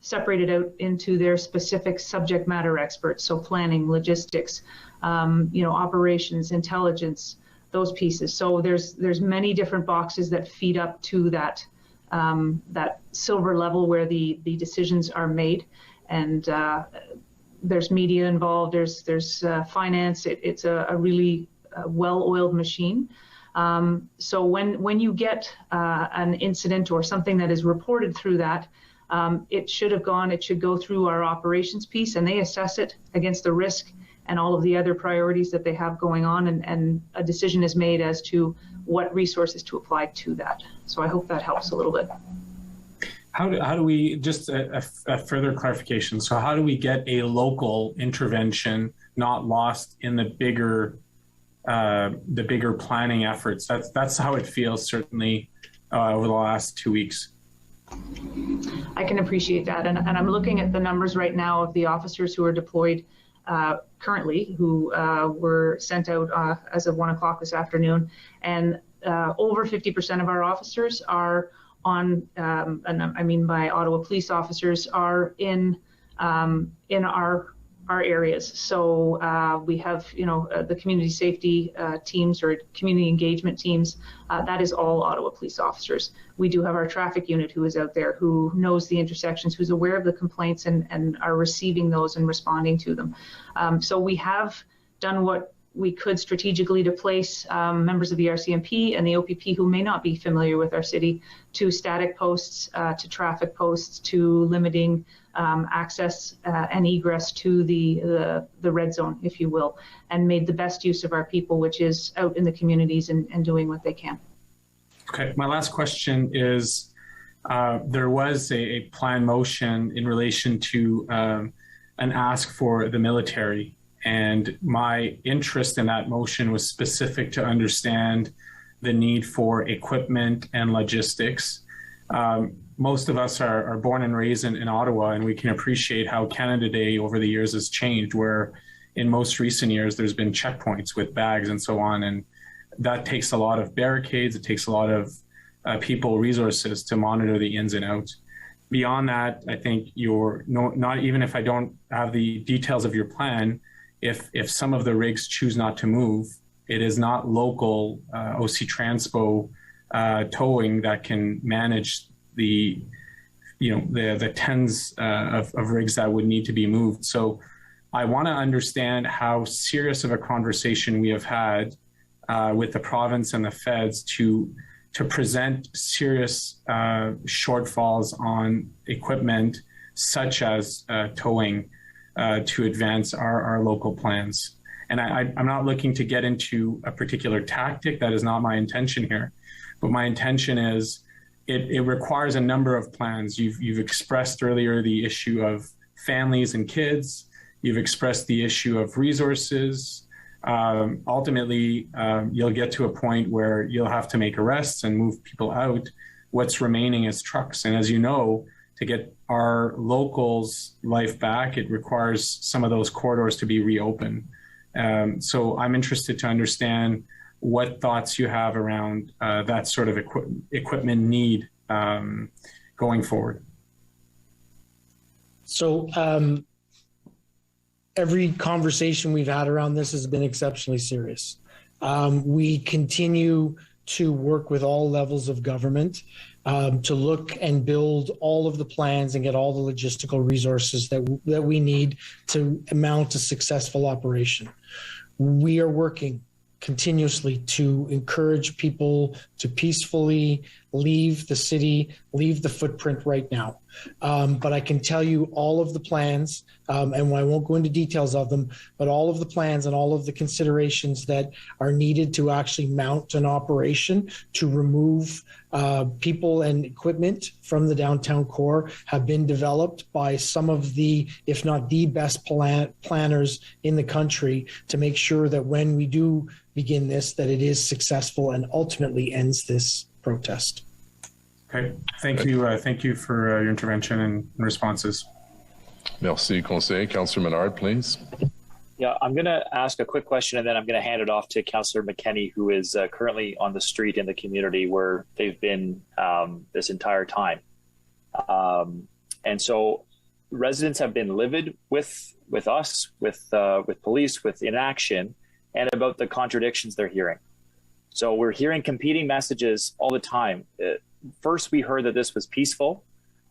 separated out into their specific subject matter experts, so planning, logistics, operations, intelligence, those pieces. So there's many different boxes that feed up to that that silver level where the decisions are made, and there's media involved, there's finance. It's a really well-oiled machine. So when you get an incident or something that is reported through that, it should go through our operations piece, and they assess it against the risk and all of the other priorities that they have going on, and a decision is made as to what resources to apply to that. So I hope that helps a little bit. How do we, just a further clarification, so how do we get a local intervention not lost in the bigger planning efforts? That's how it feels, certainly, over the last 2 weeks. I can appreciate that, and I'm looking at the numbers right now of the officers who are deployed currently, who were sent out as of 1 o'clock this afternoon, and over 50% of our officers are on, and I mean by Ottawa police officers, are in our our areas. So we have, the community safety teams or community engagement teams. That is all Ottawa police officers. We do have our traffic unit who is out there, who knows the intersections, who's aware of the complaints and are receiving those and responding to them. So we have done what we could strategically to place members of the RCMP and the OPP who may not be familiar with our city to static posts, to traffic posts, to limiting access and egress to the red zone, if you will, and made the best use of our people, which is out in the communities and doing what they can. Okay, my last question is, there was a planned motion in relation to an ask for the military. And my interest in that motion was specific to understand the need for equipment and logistics. Most of us are born and raised in Ottawa, and we can appreciate how Canada Day over the years has changed, where in most recent years there's been checkpoints with bags and so on. And that takes a lot of barricades, it takes a lot of people, resources to monitor the ins and outs. Beyond that, I think not even if I don't have the details of your plan, if some of the rigs choose not to move, it is not local OC Transpo towing that can manage the tens of rigs that would need to be moved. So I want to understand how serious of a conversation we have had with the province and the feds to present serious shortfalls on equipment such as towing to advance our local plans. And I'm not looking to get into a particular tactic. That is not my intention here. But my intention is it requires a number of plans. You've expressed earlier the issue of families and kids. You've expressed the issue of resources. Ultimately, you'll get to a point where you'll have to make arrests and move people out. What's remaining is trucks. And as you know, to get our locals' life back, it requires some of those corridors to be reopened. So I'm interested to understand what thoughts you have around that sort of equipment need going forward. So every conversation we've had around this has been exceptionally serious. We continue to work with all levels of government to look and build all of the plans and get all the logistical resources that we need to mount a successful operation. We are working continuously to encourage people to peacefully leave the city, leave the footprint right now. But I can tell you all of the plans, and I won't go into details of them, but all of the plans and all of the considerations that are needed to actually mount an operation to remove people and equipment from the downtown core have been developed by some of the, if not the best planners in the country to make sure that when we do begin this, that it is successful and ultimately ends this protest. Okay, thank you. Thank you for your intervention and responses. Merci, Conseiller. Councillor Menard, please. Yeah, I'm going to ask a quick question and then I'm going to hand it off to Councillor McKenney, who is currently on the street in the community where they've been this entire time. And so residents have been livid with us, with police, with inaction, and about the contradictions they're hearing. So we're hearing competing messages all the time. First, we heard that this was peaceful,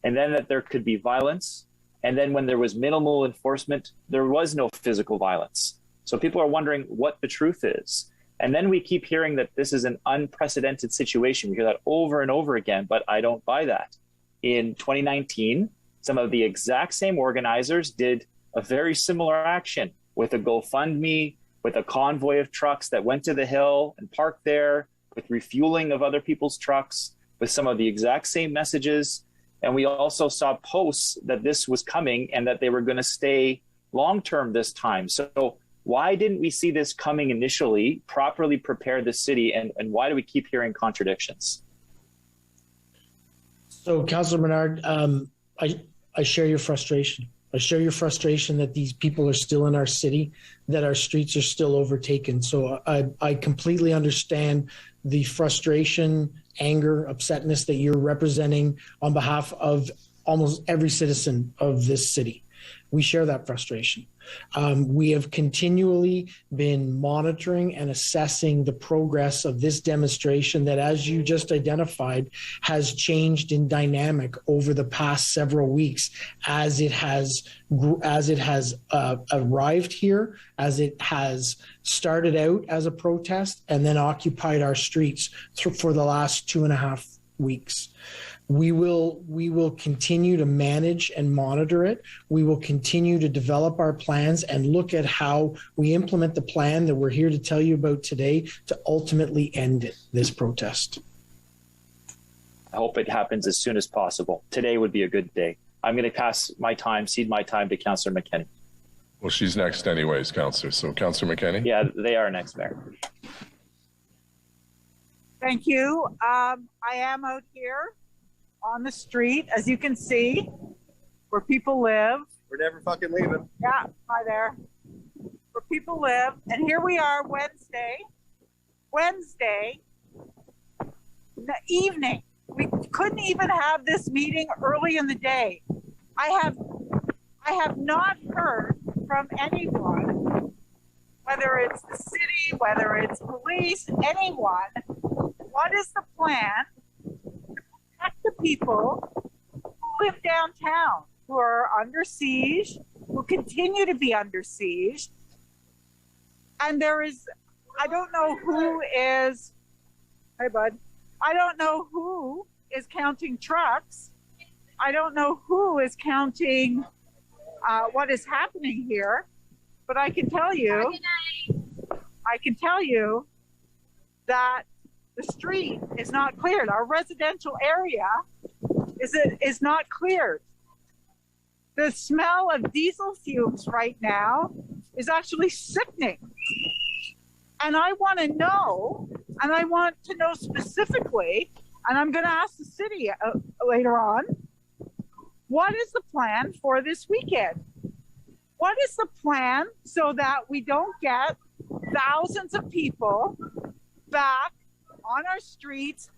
and then that there could be violence. And then when there was minimal enforcement, there was no physical violence. So people are wondering what the truth is. And then we keep hearing that this is an unprecedented situation. We hear that over and over again, but I don't buy that. In 2019, some of the exact same organizers did a very similar action with a GoFundMe, with a convoy of trucks that went to the Hill and parked there, with refueling of other people's trucks, with some of the exact same messages. And we also saw posts that this was coming and that they were going to stay long-term this time. So why didn't we see this coming initially, properly prepare the city, and why do we keep hearing contradictions? So, Councillor Menard, I share your frustration. I share your frustration that these people are still in our city, that our streets are still overtaken. So I completely understand the frustration, anger, upsetness that you're representing on behalf of almost every citizen of this city. We share that frustration. We have continually been monitoring and assessing the progress of this demonstration that, as you just identified, has changed in dynamic over the past several weeks as it has arrived here, as it has started out as a protest and then occupied our streets for the last 2.5 weeks. We will continue to manage and monitor it. We will continue to develop our plans and look at how we implement the plan that we're here to tell you about today to ultimately end this protest. I hope it happens as soon as possible. Today would be a good day. I'm going to cede my time to Councillor McKenney. Well, she's next anyways, Councillor. So Councillor McKenney? Yeah, they are next, Mayor. Thank you. I am out here on the street, as you can see, where people live. We're never fucking leaving. Yeah, hi there. Where people live. And here we are Wednesday in the evening. We couldn't even have this meeting early in the day. I have not heard from anyone, whether it's the city, whether it's police, anyone, what is the plan the people who live downtown, who are under siege, who continue to be under siege. And I don't know who is, hi bud, I don't know who is counting trucks. I don't know who is counting what is happening here, but I can tell you that the street is not cleared. Our residential area is not cleared. The smell of diesel fumes right now is actually sickening. And I want to know, and I want to know specifically, and I'm going to ask the city later on, what is the plan for this weekend? What is the plan so that we don't get thousands of people back on our streets,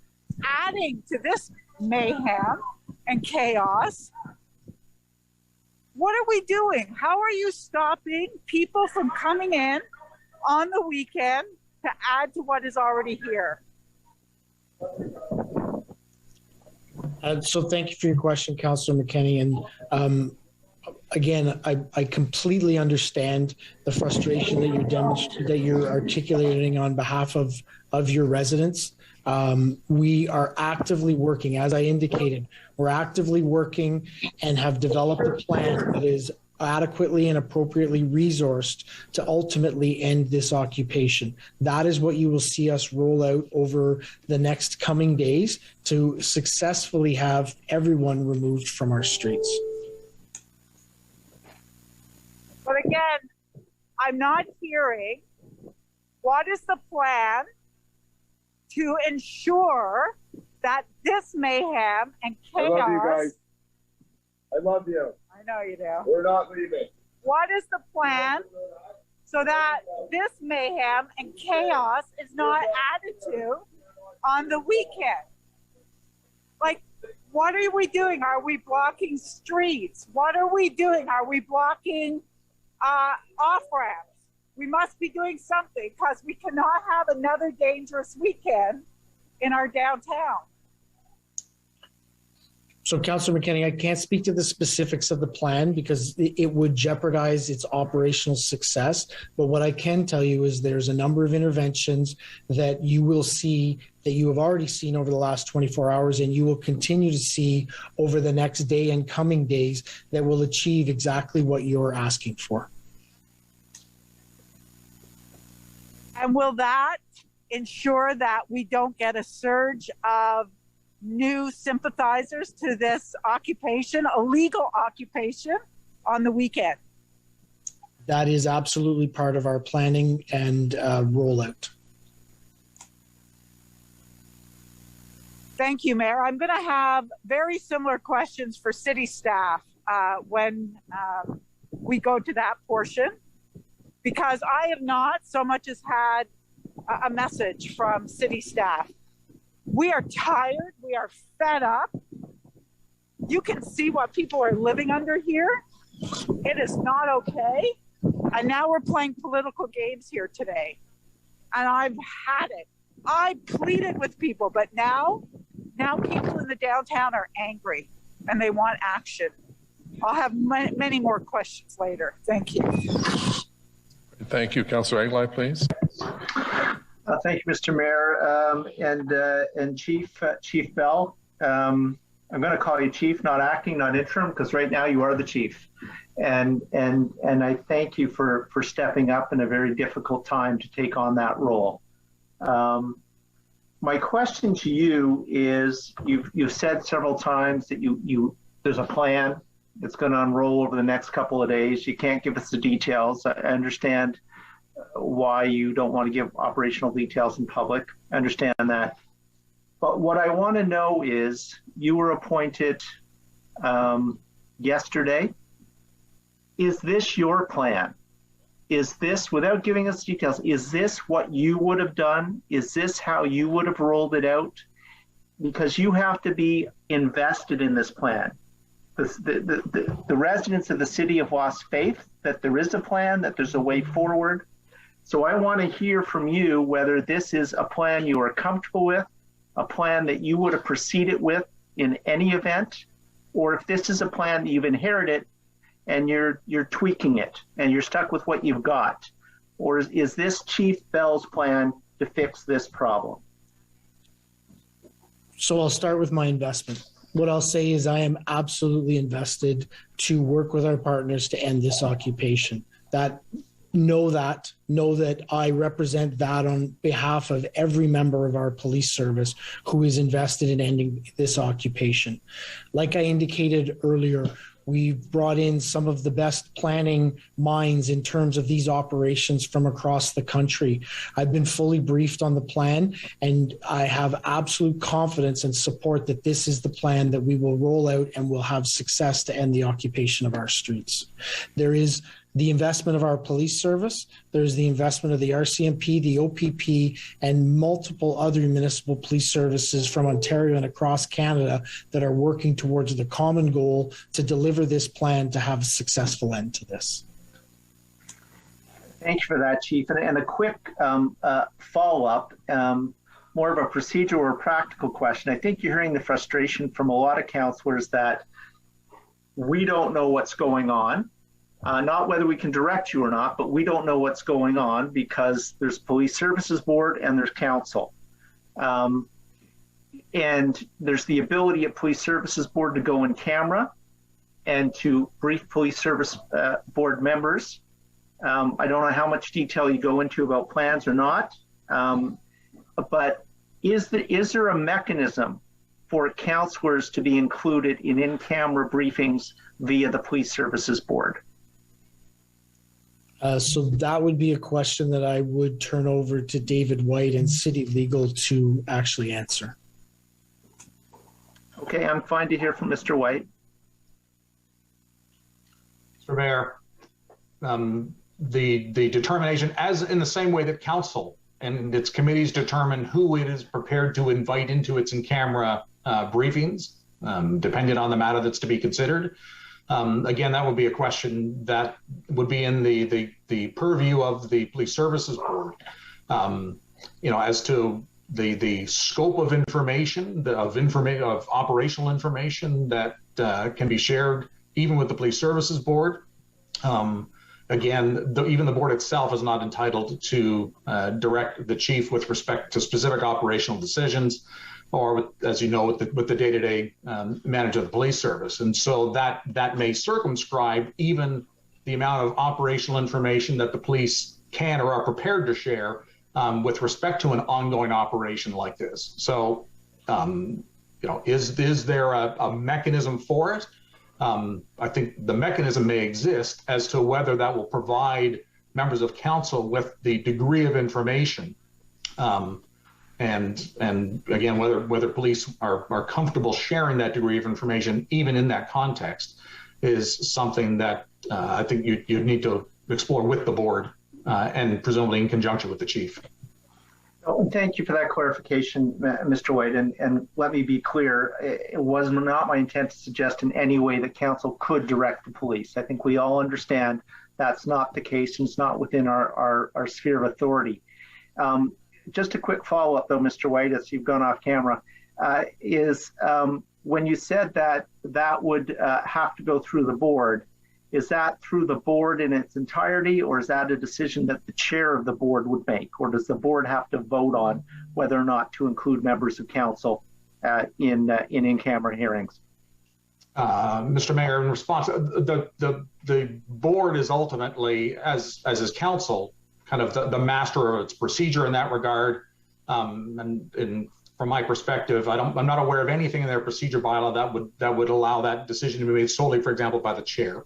adding to this mayhem and chaos? What are we doing? How are you stopping people from coming in on the weekend to add to what is already here? So thank you for your question, Councillor McKenney. And again, I completely understand the frustration that you're articulating on behalf of your residents. We are actively working, as I indicated, we're actively working and have developed a plan that is adequately and appropriately resourced to ultimately end this occupation. That is what you will see us roll out over the next coming days to successfully have everyone removed from our streets. But again, I'm not hearing what is the plan to ensure that this mayhem and chaos. I love you guys. I love you. I know you do. We're not leaving. What is the plan so that this mayhem and chaos is not added to on the weekend? Like, what are we doing? Are we blocking streets? What are we doing? Are we blocking off-ramps? We must be doing something because we cannot have another dangerous weekend in our downtown. So, Councillor McKenney, I can't speak to the specifics of the plan because it would jeopardize its operational success. But what I can tell you is there's a number of interventions that you will see, that you have already seen over the last 24 hours, and you will continue to see over the next day and coming days that will achieve exactly what you're asking for. And will that ensure that we don't get a surge of new sympathizers to this occupation, illegal occupation, on the weekend? That is absolutely part of our planning and rollout. Thank you, Mayor. I'm going to have very similar questions for city staff when we go to that portion, because I have not so much as had a message from city staff. We are tired. We are fed up. You can see what people are living under here. It is not okay. And now we're playing political games here today. And I've had it. I pleaded with people, but now people in the downtown are angry and they want action. I'll have many more questions later. Thank you. Thank you. Councillor Aguilar, please. Thank you, Mr. Mayor, and Chief Bell. I'm going to call you Chief, not acting, not interim, because right now you are the Chief. And I thank you for stepping up in a very difficult time to take on that role. My question to you is, you've said several times that there's a plan that's going to unroll over the next couple of days. You can't give us the details. I understand why you don't want to give operational details in public. I understand that. But what I want to know is, you were appointed yesterday. Is this your plan? Is this, without giving us details, is this what you would have done? Is this how you would have rolled it out? Because you have to be invested in this plan. The residents of the city have lost faith that there is a plan, that there's a way forward. So I want to hear from you whether this is a plan you are comfortable with, a plan that you would have proceeded with in any event, or if this is a plan that you've inherited and you're tweaking it and you're stuck with what you've got. Or is this Chief Bell's plan to fix this problem? So I'll start with my investment. What I'll say is I am absolutely invested to work with our partners to end this occupation. Know that I represent that on behalf of every member of our police service who is invested in ending this occupation. Like I indicated earlier, we've brought in some of the best planning minds in terms of these operations from across the country. I've been fully briefed on the plan, and I have absolute confidence and support that this is the plan that we will roll out and will have success to end the occupation of our streets. There is the investment of our police service, there's the investment of the RCMP, the OPP, and multiple other municipal police services from Ontario and across Canada that are working towards the common goal to deliver this plan to have a successful end to this. Thank you for that, Chief. And a quick follow-up, more of a procedural or practical question. I think you're hearing the frustration from a lot of councillors that we don't know what's going on. Not whether we can direct you or not, but we don't know what's going on because there's Police Services Board and there's Council. And there's the ability at Police Services Board to go in camera and to brief Police Service Board members. I don't know how much detail you go into about plans or not, but is there a mechanism for councillors to be included in in-camera briefings via the Police Services Board? So that would be a question that I would turn over to David White and City Legal to actually answer. Okay, I'm fine to hear from Mr. White. Mr. Mayor, the determination, as in the same way that council and its committees determine who it is prepared to invite into its in-camera briefings, depending on the matter that's to be considered. Again, that would be a question that would be in the purview of the Police Services Board. As to the scope of information, of operational information that can be shared even with the Police Services Board. Again, even the board itself is not entitled to direct the chief with respect to specific operational decisions, or as you know, with the day-to-day management of the police service. And so that may circumscribe even the amount of operational information that the police can or are prepared to share with respect to an ongoing operation like this. So, is there a mechanism for it? I think the mechanism may exist as to whether that will provide members of council with the degree of information. And again, whether police are comfortable sharing that degree of information, even in that context, is something that I think you'd need to explore with the board and presumably in conjunction with the chief. Oh, and thank you for that clarification, Mr. White. And let me be clear, it was not my intent to suggest in any way that council could direct the police. I think we all understand that's not the case, and it's not within our sphere of authority. Just a quick follow-up, though, Mr. White, as you've gone off camera, is when you said that would have to go through the board, is that through the board in its entirety, or is that a decision that the chair of the board would make? Or does the board have to vote on whether or not to include members of council in-camera hearings? Mr. Mayor, in response, the board is ultimately, as is council, kind of the master of its procedure in that regard. And from my perspective, I'm not aware of anything in their procedure bylaw that would allow that decision to be made solely, for example, by the chair.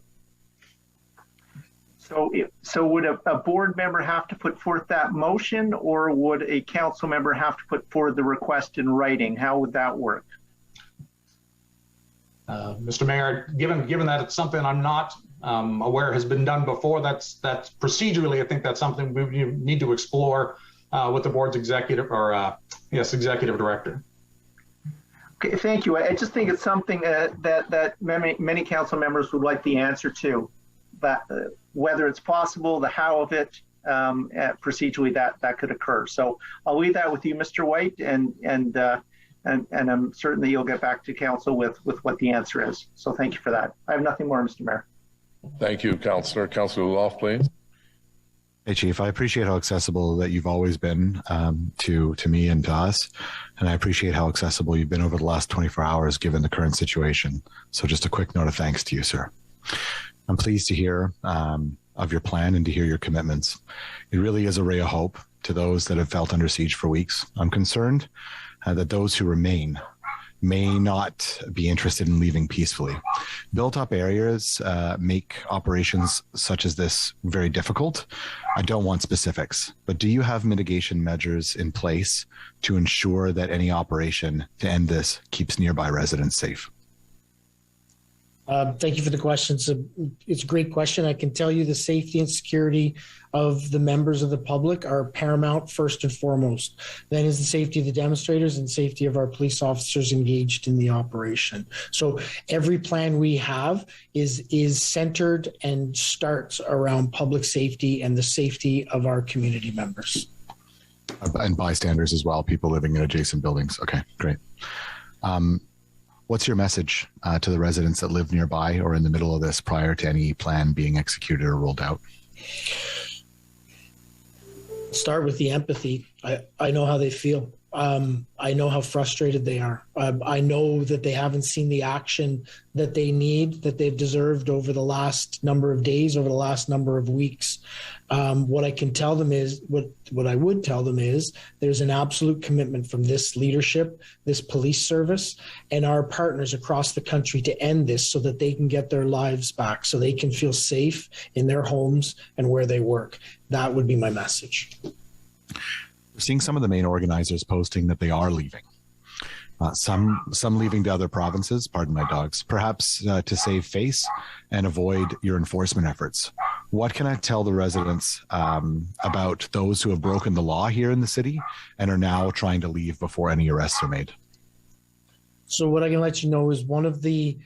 So would a board member have to put forth that motion, or would a council member have to put forward the request in writing? How would that work? Mr. Mayor, given that it's something I'm not aware has been done before, that's procedurally, I think that's something we need to explore with the board's executive executive director. Okay, thank you. I just think it's something that many council members would like the answer to. That whether it's possible, the how of it, procedurally that could occur. So I'll leave that with you, Mr. White, and I'm certain that you'll get back to council with what the answer is. So thank you for that. I have nothing more, Mr. Mayor. Thank you, Councillor. Councillor Luloff, please. Hey, Chief, I appreciate how accessible that you've always been to me and to us. And I appreciate how accessible you've been over the last 24 hours, given the current situation. So just a quick note of thanks to you, sir. I'm pleased to hear of your plan and to hear your commitments. It really is a ray of hope to those that have felt under siege for weeks. I'm concerned that those who remain may not be interested in leaving peacefully. Built up areas make operations such as this very difficult. I don't want specifics, but do you have mitigation measures in place to ensure that any operation to end this keeps nearby residents safe? Thank you for the question. It's a great question. I can tell you the safety and security of the members of the public are paramount first and foremost. Then is the safety of the demonstrators and safety of our police officers engaged in the operation. So every plan we have is centered and starts around public safety and the safety of our community members. And bystanders as well, people living in adjacent buildings. Okay, great. What's your message to the residents that live nearby or in the middle of this prior to any plan being executed or rolled out? Start with the empathy. I know how they feel. I know how frustrated they are. I know that they haven't seen the action that they need, that they've deserved over the last number of days, over the last number of weeks. What I can tell them is, what I would tell them is, there's an absolute commitment from this leadership, this police service, and our partners across the country to end this so that they can get their lives back, so they can feel safe in their homes and where they work. That would be my message. We're seeing some of the main organizers posting that they are leaving. Some leaving to other provinces, pardon my dogs, perhaps to save face and avoid your enforcement efforts. What can I tell the residents about those who have broken the law here in the city and are now trying to leave before any arrests are made? So what I can let you know is one of the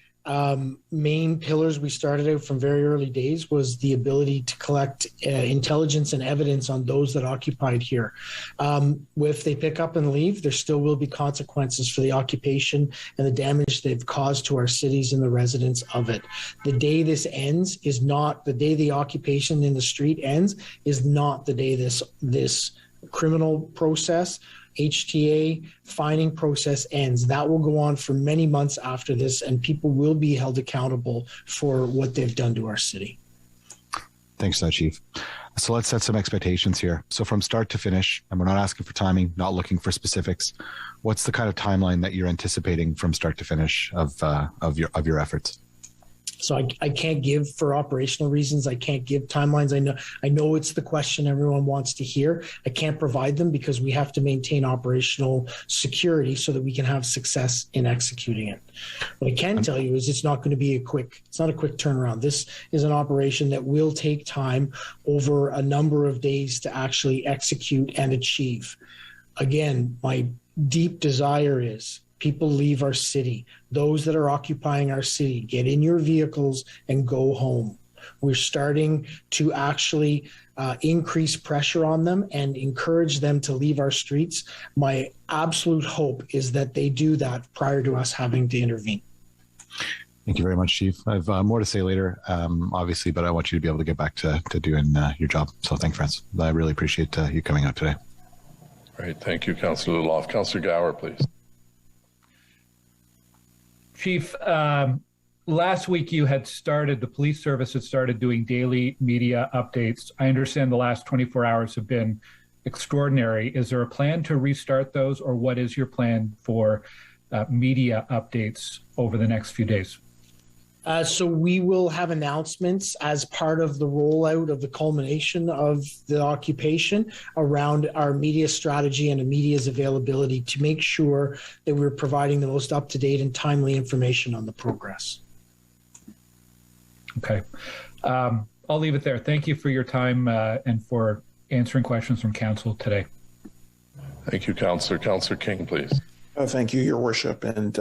main pillars we started out from very early days was the ability to collect intelligence and evidence on those that occupied here. If they pick up and leave, there still will be consequences for the occupation and the damage they've caused to our cities and the residents of it. The day this ends is not the day the occupation in the street ends, is not the day this criminal process, HTA fining process ends. That will go on for many months after this, and people will be held accountable for what they've done to our city. Thanks, Chief. So let's set some expectations here. So from start to finish, and we're not asking for timing, not looking for specifics, what's the kind of timeline that you're anticipating from start to finish of your efforts? So I can't give, for operational reasons, I can't give timelines. I know it's the question everyone wants to hear. I can't provide them because we have to maintain operational security so that we can have success in executing it. What I can tell you is it's not going to be it's not a quick turnaround. This is an operation that will take time over a number of days to actually execute and achieve. again, my deep desire is people leave our city. Those that are occupying our city, get in your vehicles and go home. We're starting to actually increase pressure on them and encourage them to leave our streets. My absolute hope is that they do that prior to us having to intervene. Thank you very much, Chief. I have more to say later, obviously, but I want you to be able to get back to doing your job. So thank you, friends. I really appreciate you coming out today. Great. Thank you, Councillor Luloff. Councillor Gower, please. Chief, last week the police service had started doing daily media updates. I understand the last 24 hours have been extraordinary. Is there a plan to restart those, or what is your plan for media updates over the next few days? So we will have announcements as part of the rollout of the culmination of the occupation around our media strategy and the media's availability to make sure that we're providing the most up-to-date and timely information on the progress. Okay. I'll leave it there. Thank you for your time and for answering questions from council today. Thank you, Councillor. Councillor King, please. Thank you, Your Worship, and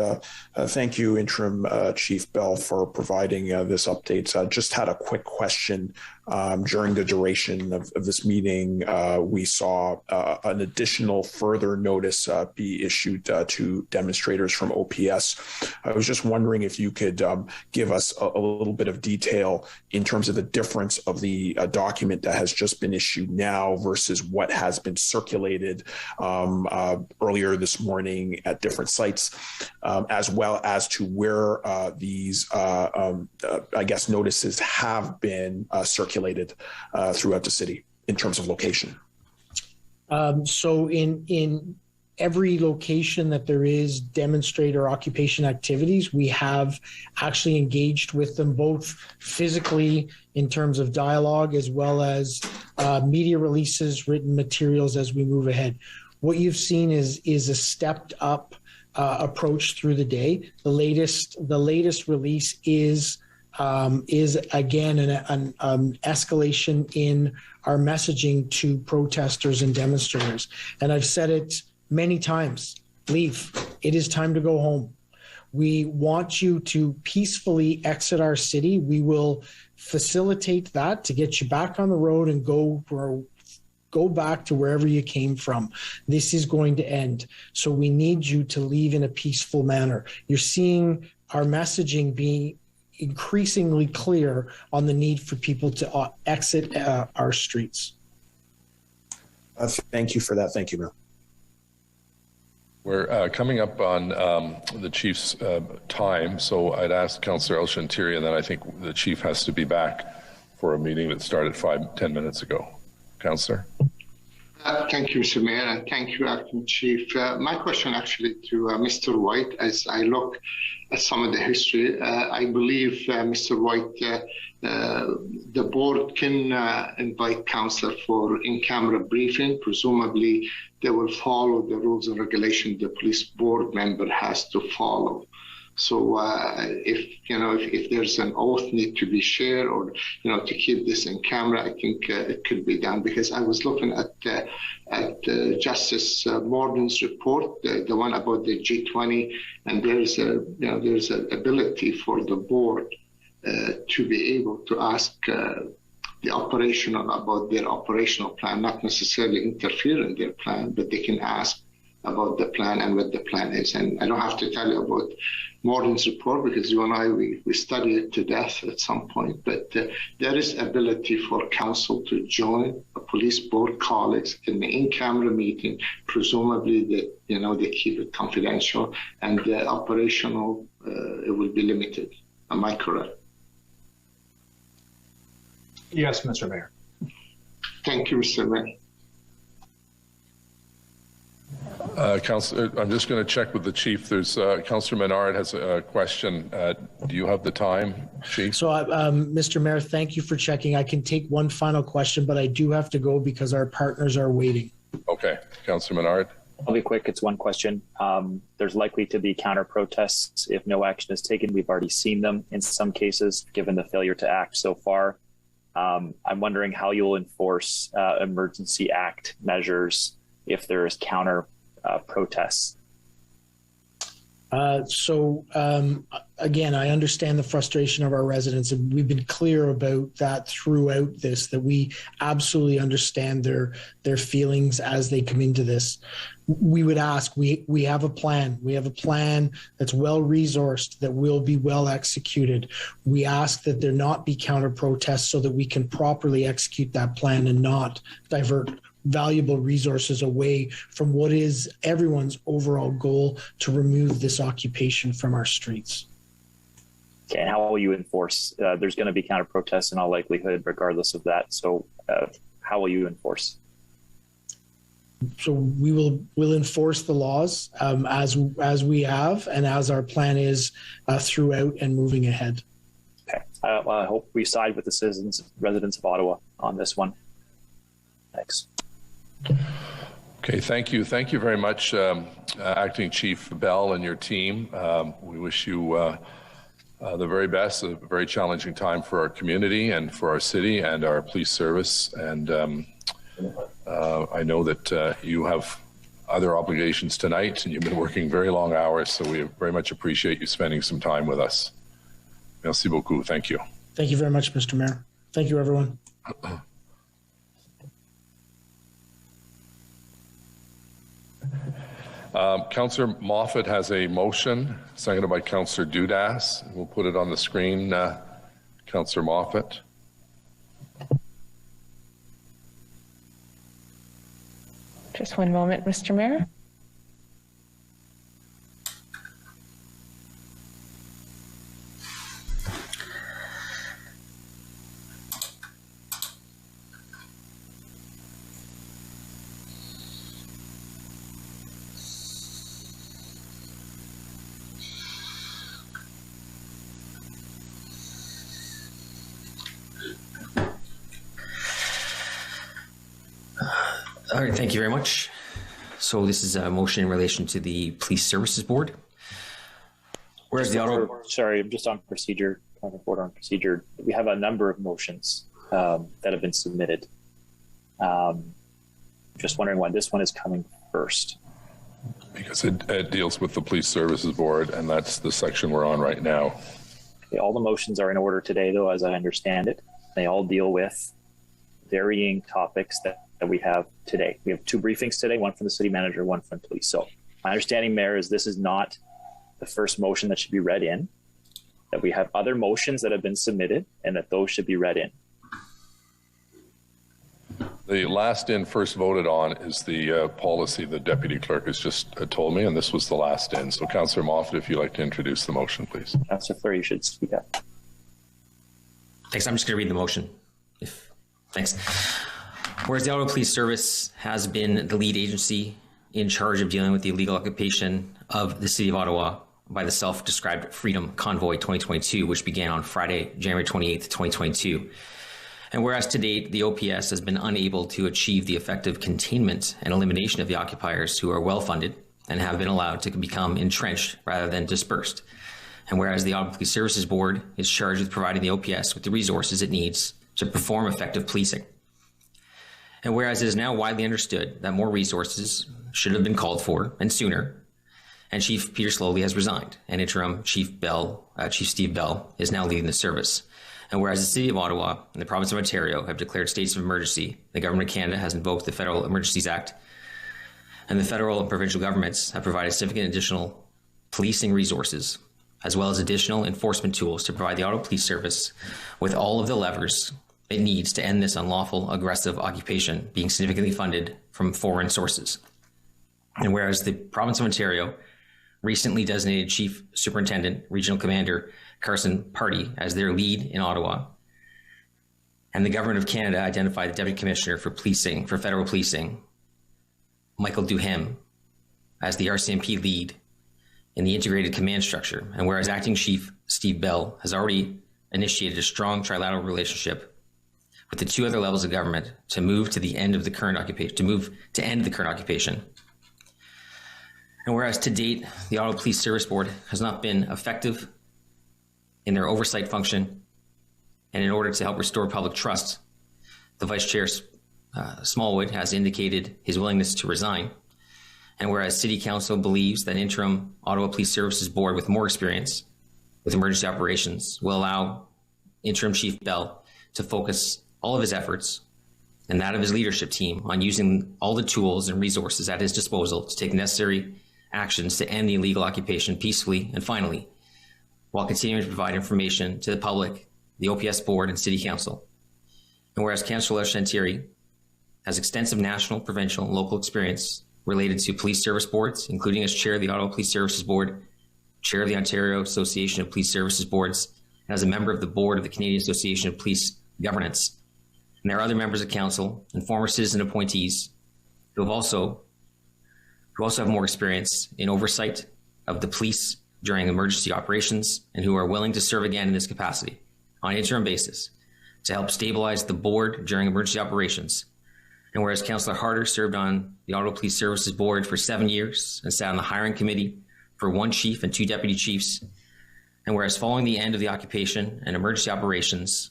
thank you, Interim Chief Bell, for providing this update. I just had a quick question. During the duration of this meeting, we saw an additional further notice be issued to demonstrators from OPS. I was just wondering if you could give us a little bit of detail in terms of the difference of the document that has just been issued now versus what has been circulated earlier this morning at different sites, as well as to where these, I guess, notices have been circulated throughout the city in terms of location. So in every location that there is demonstrator occupation activities, we have actually engaged with them both physically in terms of dialogue as well as media releases, written materials as we move ahead. What you've seen is a stepped up approach through the day. The latest release is again an escalation in our messaging to protesters and demonstrators. And I've said it many times, leave. It is time to go home. We want you to peacefully exit our city. We will facilitate that to get you back on the road and go back to wherever you came from. This is going to end. So we need you to leave in a peaceful manner. You're seeing our messaging being increasingly clear on the need for people to exit our streets. Thank you for that. Thank you, Mayor. We're coming up on the Chief's time, so I'd ask Councillor El-Shantiri, and then I think the Chief has to be back for a meeting that started 5-10 minutes ago. Councillor. Thank you, Mr. Mayor, and thank you, Acting Chief. My question actually to Mr. White, as I look at some of the history, I believe, Mr. White, the board can invite councillor for in-camera briefing. Presumably, they will follow the rules and regulations the police board member has to follow. So if there's an oath need to be shared or, to keep this in camera, I think it could be done, because I was looking at Justice Morden's report, the one about the G20, and there's an ability for the board to be able to ask the operational about their operational plan, not necessarily interfere in their plan, but they can ask about the plan and what the plan is. And I don't have to tell you about Morden's report, because you and I, we study it to death at some point, but there is ability for council to join a police board colleagues in the in-camera meeting, presumably that, they keep it confidential, and the operational, it will be limited. Am I correct? Yes, Mr. Mayor. Thank you, Mr. Mayor. Councillor, I'm just going to check with the Chief. There's Councillor Menard has a question. Do you have the time, Chief? So, Mr. Mayor, thank you for checking. I can take one final question, but I do have to go because our partners are waiting. Okay. Councillor Menard. I'll be quick. It's one question. There's likely to be counter protests if no action is taken. We've already seen them in some cases, given the failure to act so far. I'm wondering how you'll enforce Emergency Act measures if there's counter protests? Again, I understand the frustration of our residents, and we've been clear about that throughout this, that we absolutely understand their feelings as they come into this. We would ask, we have a plan. We have a plan that's well resourced, that will be well executed. We ask that there not be counter protests so that we can properly execute that plan and not divert valuable resources away from what is everyone's overall goal, to remove this occupation from our streets. Okay, and how will you enforce? There's going to be counter protests in all likelihood, regardless of that. So how will you enforce? So we'll enforce the laws as we have, and as our plan is throughout and moving ahead. Okay, I hope we side with the residents of Ottawa on this one. Thanks. Okay, thank you. Thank you very much, Acting Chief Bell and your team. We wish you the very best, a very challenging time for our community and for our city and our police service. And I know that you have other obligations tonight, and you've been working very long hours, so we very much appreciate you spending some time with us. Merci beaucoup. Thank you. Thank you very much, Mr. Mayor. Thank you, everyone. Councillor Moffat has a motion, seconded by Councillor Dudas. We'll put it on the screen. Councillor Moffat. Just one moment, Mr. Mayor. All right, thank you very much. So this is a motion in relation to the Police Services Board. Whereas the Ottawa... Sorry, I'm just on procedure, point of order on procedure. We have a number of motions that have been submitted. Just wondering why this one is coming first. Because it deals with the Police Services Board, and that's the section we're on right now. Okay, all the motions are in order today, though, as I understand it. They all deal with varying topics that we have today. We have two briefings today, one from the city manager, one from police. So my understanding, Mayor, is this is not the first motion that should be read in, that we have other motions that have been submitted and that those should be read in. The last in, first voted on is the policy the deputy clerk has just told me, and this was the last in. So Councillor Moffat, if you'd like to introduce the motion, please. Councillor Fleury, you should speak up. Thanks. I'm just going to read the motion. Thanks. Whereas the Ottawa Police Service has been the lead agency in charge of dealing with the illegal occupation of the City of Ottawa by the self-described Freedom Convoy 2022, which began on Friday, January 28th, 2022. And whereas to date, the OPS has been unable to achieve the effective containment and elimination of the occupiers who are well-funded and have been allowed to become entrenched rather than dispersed. And whereas the Ottawa Police Services Board is charged with providing the OPS with the resources it needs to perform effective policing. And whereas it is now widely understood that more resources should have been called for and sooner, and Chief Peter Slowly has resigned, and interim Chief Steve Bell is now leading the service. And whereas the City of Ottawa and the Province of Ontario have declared states of emergency, the Government of Canada has invoked the Federal Emergencies Act, and the federal and provincial governments have provided significant additional policing resources, as well as additional enforcement tools to provide the Ottawa Police Service with all of the levers it needs to end this unlawful, aggressive occupation being significantly funded from foreign sources. And whereas the Province of Ontario recently designated Chief Superintendent, Regional Commander Carson Party as their lead in Ottawa, and the Government of Canada identified the Deputy Commissioner for Policing, for Federal Policing, Michael Duhem, as the RCMP lead in the integrated command structure. And whereas Acting Chief Steve Bell has already initiated a strong trilateral relationship with the two other levels of government to move to the end of the current occupation, And whereas to date, the Ottawa Police Service Board has not been effective in their oversight function, and in order to help restore public trust, the Vice Chair Smallwood has indicated his willingness to resign, and whereas City Council believes that interim Ottawa Police Services Board with more experience with emergency operations will allow interim Chief Bell to focus all of his efforts and that of his leadership team on using all the tools and resources at his disposal to take necessary actions to end the illegal occupation peacefully and finally, while continuing to provide information to the public, the OPS Board, and City Council. And whereas Councillor Chantieri has extensive national, provincial, and local experience related to police service boards, including as chair of the Ottawa Police Services Board, chair of the Ontario Association of Police Services Boards, and as a member of the board of the Canadian Association of Police Governance. And there are other members of council and former citizen appointees who also have more experience in oversight of the police during emergency operations and who are willing to serve again in this capacity on an interim basis to help stabilize the board during emergency operations. And whereas Councillor Harder served on the Ottawa Police Services Board for 7 years and sat on the hiring committee for 1 chief and 2 deputy chiefs, and whereas following the end of the occupation and emergency operations,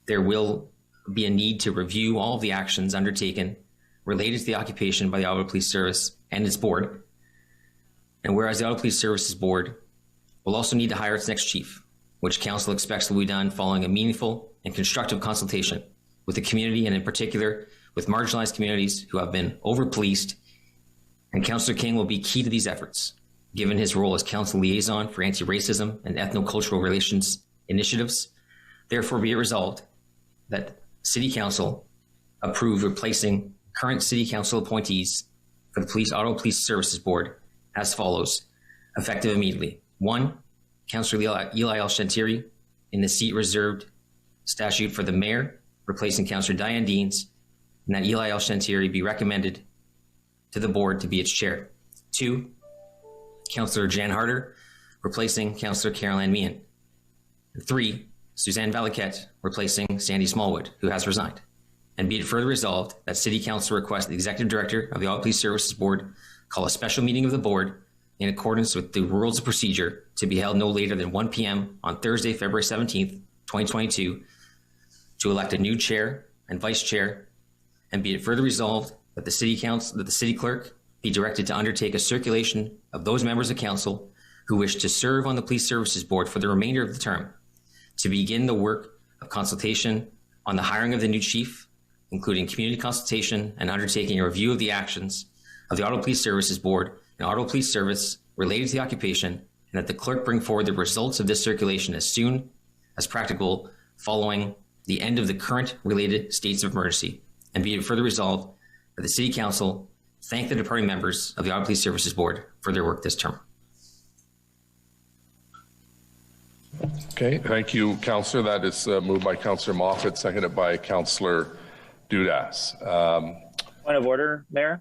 there will be a need to review all of the actions undertaken related to the occupation by the Ottawa Police Service and its board. And whereas the Ottawa Police Services Board will also need to hire its next chief, which Council expects will be done following a meaningful and constructive consultation with the community, and in particular with marginalized communities who have been over-policed. And Councillor King will be key to these efforts, given his role as Council Liaison for Anti-Racism and Ethno-Cultural Relations Initiatives. Therefore, be it resolved that City Council approve replacing current City Council appointees for the Ottawa Police Services Board as follows, effective immediately. 1, Councillor Eli L. Chantieri in the seat reserved statute for the mayor, replacing Councillor Diane Deans, and that Eli L. Chantieri be recommended to the board to be its chair. 2, Councillor Jan Harder, replacing Councillor Caroline Meehan. 3, Suzanne Valaquette, replacing Sandy Smallwood, who has resigned. And be it further resolved that City Council request the Executive Director of the Ottawa Police Services Board call a special meeting of the board in accordance with the rules of procedure to be held no later than 1 p.m. on Thursday, February 17th, 2022, to elect a new chair and vice chair. And be it further resolved that the City Clerk be directed to undertake a circulation of those members of council who wish to serve on the Police Services Board for the remainder of the term, to begin the work of consultation on the hiring of the new chief, including community consultation and undertaking a review of the actions of the Ottawa Police Services Board and Ottawa Police Service related to the occupation, and that the clerk bring forward the results of this circulation as soon as practicable following the end of the current related states of emergency. And be it further resolved that the City Council thank the departing members of the Ottawa Police Services Board for their work this term. Okay, thank you, Councillor. That is moved by Councillor Moffat, seconded by Councillor Dudas. Point of order, Mayor.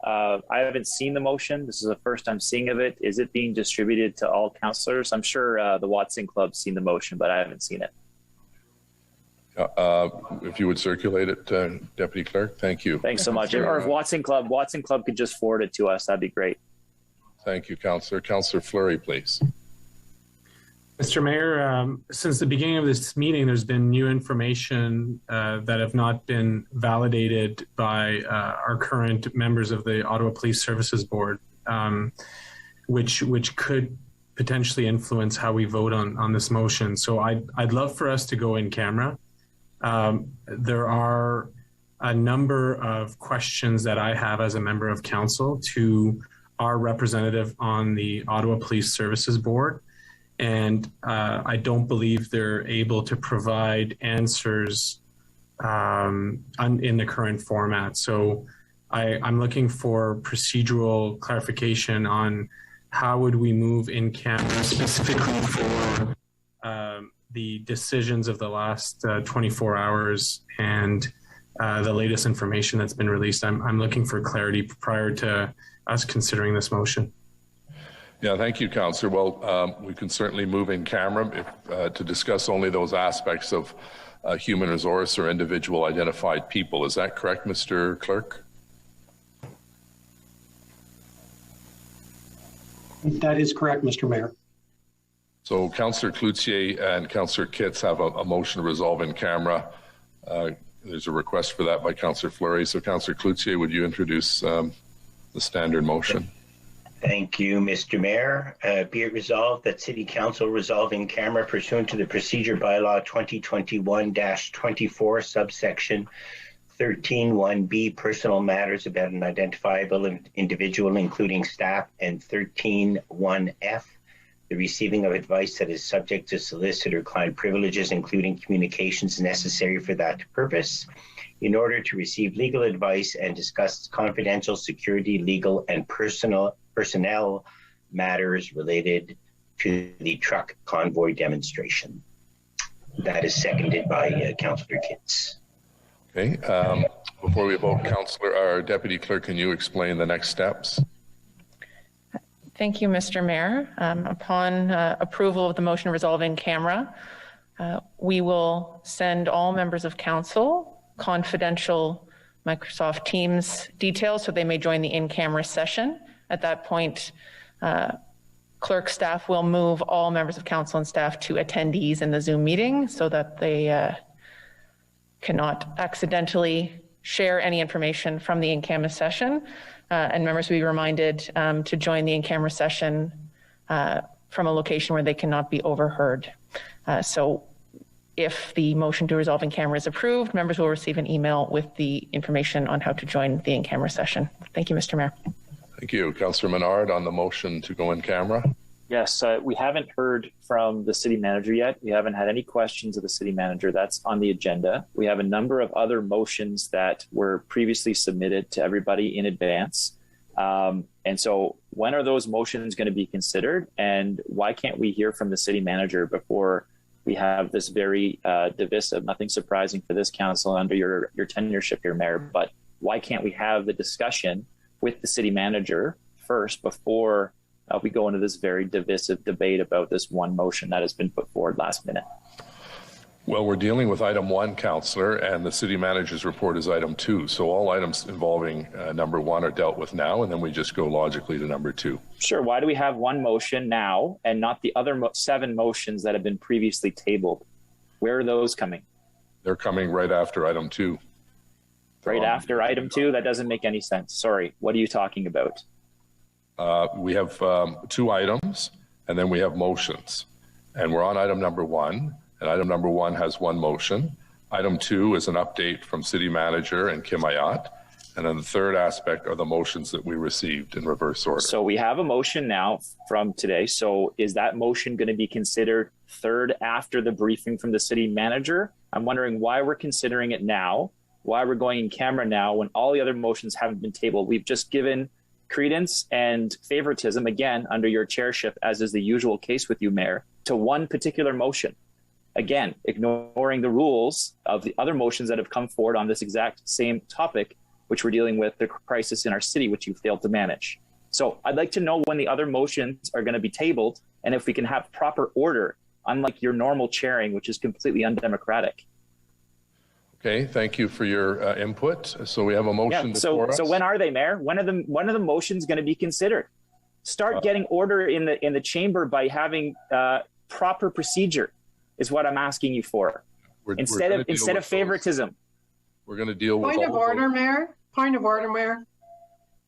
I haven't seen the motion. This is the first I'm seeing of it. Is it being distributed to all councillors? I'm sure the Watson Club's seen the motion, but I haven't seen it. If you would circulate it, Deputy Clerk, thank you. Thanks so much. Or if Watson Club could just forward it to us, that'd be great. Thank you, Councillor. Councillor Fleury, please. Mr. Mayor, since the beginning of this meeting, there's been new information that have not been validated by our current members of the Ottawa Police Services Board, which could potentially influence how we vote on this motion. So I'd love for us to go in camera. There are a number of questions that I have as a member of council to our representative on the Ottawa Police Services Board. And I don't believe they're able to provide answers in the current format. So I'm looking for procedural clarification on how would we move in camera specifically for the decisions of the last 24 hours and the latest information that's been released. I'm looking for clarity prior to us considering this motion. Yeah, thank you, Councillor. Well, we can certainly move in camera to discuss only those aspects of human resource or individual identified people. Is that correct, Mr. Clerk? That is correct, Mr. Mayor. So Councillor Cloutier and Councillor Kitts have a motion to resolve in camera. There's a request for that by Councillor Fleury. So Councillor Cloutier, would you introduce the standard motion? Thank you, Mr. Mayor. Be it resolved that City Council resolve in camera pursuant to the Procedure Bylaw 2021-24 subsection 13(1)B, personal matters about an identifiable individual, including staff, and 13(1)F, the receiving of advice that is subject to solicitor-client privileges, including communications necessary for that purpose, in order to receive legal advice and discuss confidential security, legal, and personnel matters related to the truck convoy demonstration. That is seconded by Councillor Kitts. Okay. Before we vote, our Deputy Clerk, can you explain the next steps? Thank you, Mr. Mayor. Upon approval of the motion to resolve in camera, we will send all members of council confidential Microsoft Teams details so they may join the in-camera session. At that point, clerk staff will move all members of council and staff to attendees in the Zoom meeting so that they cannot accidentally share any information from the in-camera session. And members will be reminded to join the in-camera session from a location where they cannot be overheard. So if the motion to resolve in camera is approved, members will receive an email with the information on how to join the in-camera session. Thank you, Mr. Mayor. Thank you. Councillor Menard on the motion to go in camera. Yes, we haven't heard from the city manager yet. We haven't had any questions of the city manager. That's on the agenda. We have a number of other motions that were previously submitted to everybody in advance. And so when are those motions going to be considered? And why can't we hear from the city manager before we have this very divisive, nothing surprising for this council under your tenureship here, Mayor, but why can't we have the discussion with the city manager first before we go into this very divisive debate about this one motion that has been put forward last minute? Well, we're dealing with item 1, Councillor, and the city manager's report is item 2. So all items involving number 1 are dealt with now, and then we just go logically to number 2. Sure. Why do we have one motion now and not the other 7 motions that have been previously tabled? Where are those coming? They're coming right after item 2. Right after item 2? That doesn't make any sense. Sorry. What are you talking about? We have 2 items, and then we have motions. And we're on item number 1, and item number 1 has 1 motion. Item 2 is an update from City Manager and Kim Ayat. And then the third aspect are the motions that we received in reverse order. So we have a motion now from today. So is that motion going to be considered third after the briefing from the City Manager? I'm wondering why we're considering it now, why we're going in camera now when all the other motions haven't been tabled. We've just given credence and favoritism, again, under your chairship, as is the usual case with you, Mayor, to one particular motion. Again, ignoring the rules of the other motions that have come forward on this exact same topic, which we're dealing with the crisis in our city, which you failed to manage. So I'd like to know when the other motions are going to be tabled and if we can have proper order, unlike your normal chairing, which is completely undemocratic. Okay, thank you for your input. So we have a motion before us. So when are they, Mayor? When are the motions going to be considered? Start getting order in the chamber by having proper procedure is what I'm asking you for. Instead of favoritism. We're going to deal with Point of order, Mayor. Point of order, Mayor.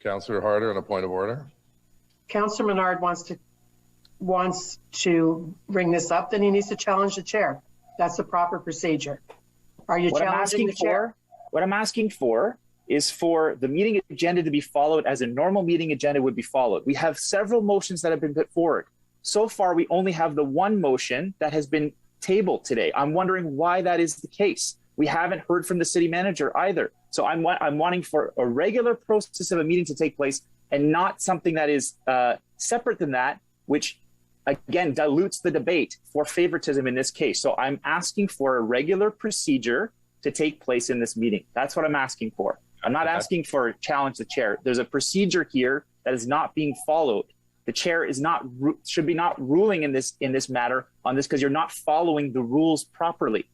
Councillor Harder on a point of order. Councillor Menard wants to bring this up, then he needs to challenge the chair. That's the proper procedure. Are you challenging the chair? What I'm asking for is for the meeting agenda to be followed as a normal meeting agenda would be followed. We have several motions that have been put forward. So far, we only have the one motion that has been tabled today. I'm wondering why that is the case. We haven't heard from the city manager either. So I'm wanting for a regular process of a meeting to take place and not something that is separate than that, which again dilutes the debate for favoritism in this case. So I'm asking for a regular procedure to take place in this meeting. That's what I'm asking for. I'm not asking for challenge the chair. There's a procedure here that is not being followed. The chair is should be not ruling in this matter on this because you're not following the rules properly.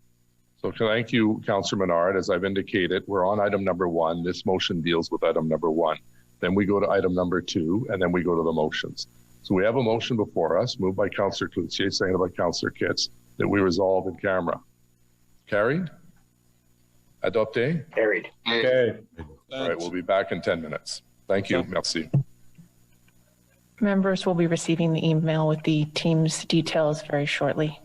So thank you, Councillor Menard. As I've indicated, we're on item number 1. This motion deals with item number 1. Then we go to item number 2, and then we go to the motions. So we have a motion before us, moved by Councillor Cloutier, seconded by Councillor Kitts, that we resolve in camera. Carried? Adopté? Carried. Okay. All right, we'll be back in 10 minutes. Thank you. Merci. Members will be receiving the email with the team's details very shortly.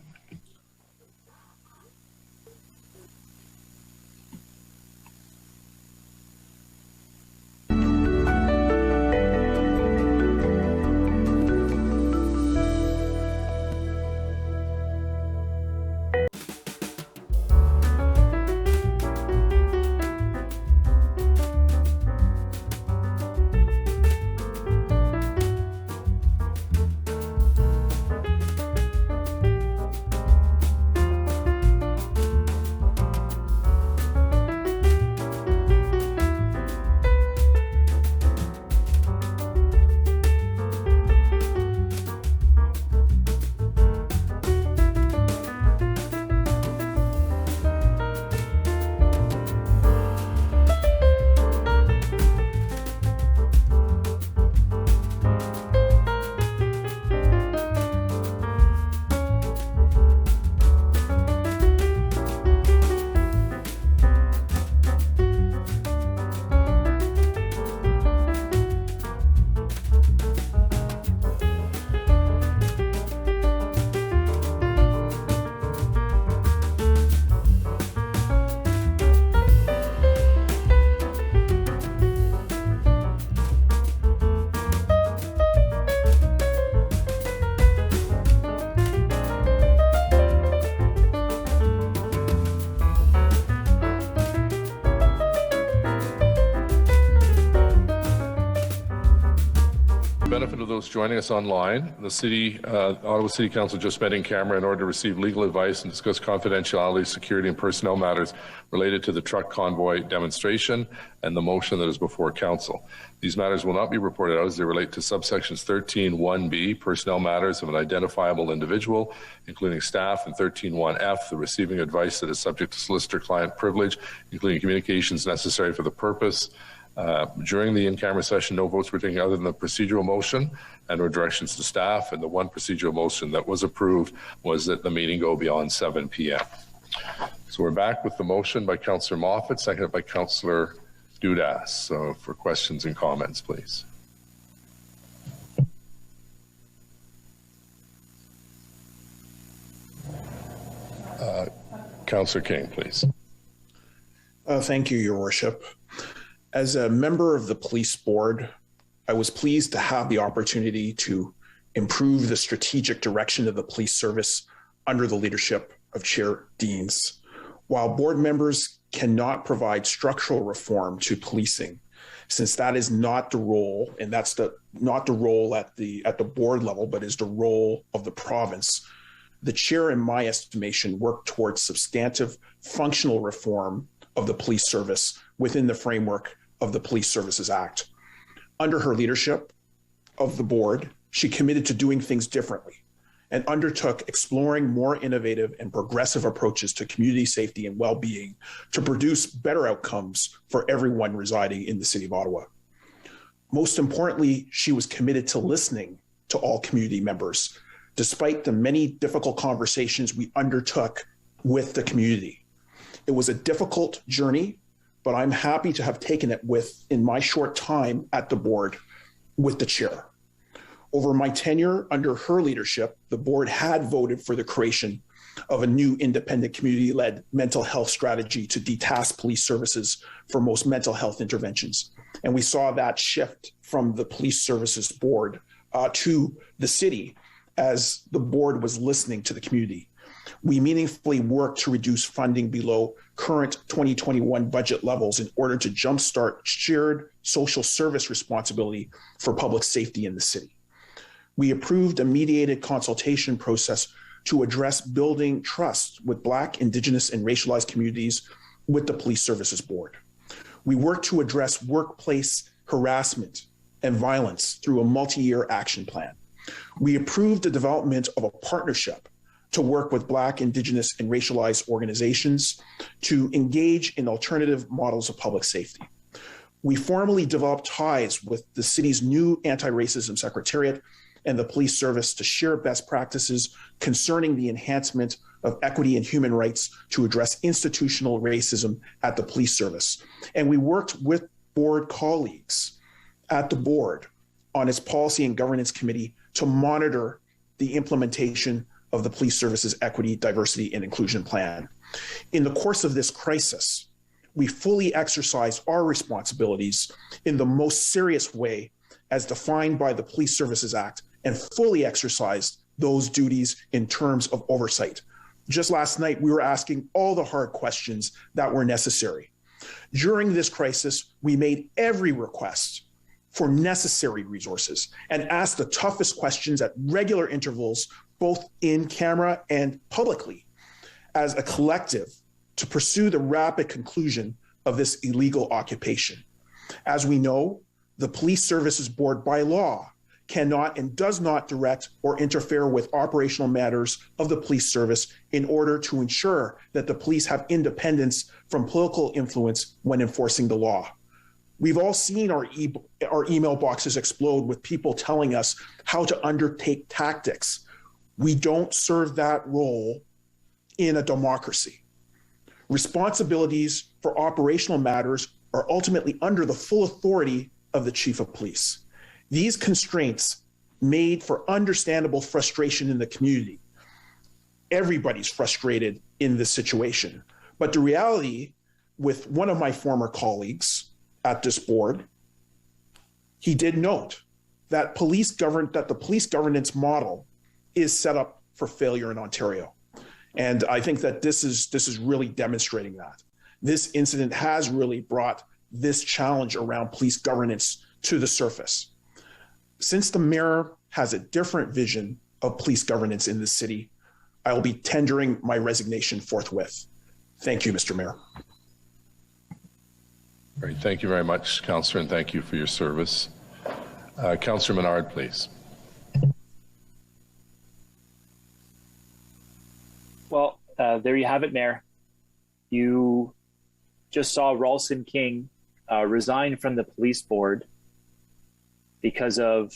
Benefit of those joining us online, the Ottawa City Council just met in camera in order to receive legal advice and discuss confidentiality, security, and personnel matters related to the truck convoy demonstration and the motion that is before Council. These matters will not be reported out as they relate to subsections 13(1)(b), personnel matters of an identifiable individual, including staff, and 13(1)(f), the receiving advice that is subject to solicitor-client privilege, including communications necessary for the purpose. During the in-camera session, no votes were taken other than the procedural motion and or directions to staff, and the one procedural motion that was approved was that the meeting go beyond 7 p.m. So we're back with the motion by Councillor Moffat, seconded by Councillor Dudas. So for questions and comments, please. Councillor King, please. Thank you, Your Worship. As a member of the police board, I was pleased to have the opportunity to improve the strategic direction of the police service under the leadership of Chair Deans. While board members cannot provide structural reform to policing, since that is not the role, and that's not the role at the board level, but is the role of the province, the chair, in my estimation, worked towards substantive functional reform of the police service within the framework of the Police Services Act. Under her leadership of the board, she committed to doing things differently and undertook exploring more innovative and progressive approaches to community safety and well-being to produce better outcomes for everyone residing in the City of Ottawa. Most importantly, she was committed to listening to all community members, despite the many difficult conversations we undertook with the community. It was a difficult journey, but I'm happy to have taken it in my short time at the board with the chair. Over my tenure under her leadership, the board had voted for the creation of a new independent community-led mental health strategy to detask police services for most mental health interventions. And we saw that shift from the police services board to the city as the board was listening to the community. We meaningfully worked to reduce funding below current 2021 budget levels in order to jumpstart shared social service responsibility for public safety in the city. We approved a mediated consultation process to address building trust with Black, Indigenous, and racialized communities with the Police Services Board. We worked to address workplace harassment and violence through a multi-year action plan. We approved the development of a partnership to work with Black, Indigenous, and racialized organizations to engage in alternative models of public safety. We formally developed ties with the city's new anti-racism secretariat and the police service to share best practices concerning the enhancement of equity and human rights to address institutional racism at the police service. And we worked with board colleagues at the board on its policy and governance committee to monitor the implementation of the police service's equity, diversity, and inclusion plan. In the course of this crisis, we fully exercised our responsibilities in the most serious way as defined by the Police Services Act and fully exercised those duties in terms of oversight. Just last night, we were asking all the hard questions that were necessary. During this crisis, we made every request for necessary resources and asked the toughest questions at regular intervals, both in camera and publicly, as a collective to pursue the rapid conclusion of this illegal occupation. As we know, the Police Services Board by law cannot and does not direct or interfere with operational matters of the police service in order to ensure that the police have independence from political influence when enforcing the law. We've all seen our email boxes explode with people telling us how to undertake tactics. We don't serve that role in a democracy. Responsibilities for operational matters are ultimately under the full authority of the Chief of Police. These constraints made for understandable frustration in the community. Everybody's frustrated in this situation. But the reality, with one of my former colleagues at this board, he did note that the police governance model is set up for failure in Ontario. And I think that this is really demonstrating that. This incident has really brought this challenge around police governance to the surface. Since the mayor has a different vision of police governance in this city, I will be tendering my resignation forthwith. Thank you, Mr. Mayor. Great. Thank you very much, Councillor, and thank you for your service. Councillor Menard, please. Well, there you have it, Mayor. You just saw Ralston King resign from the police board because of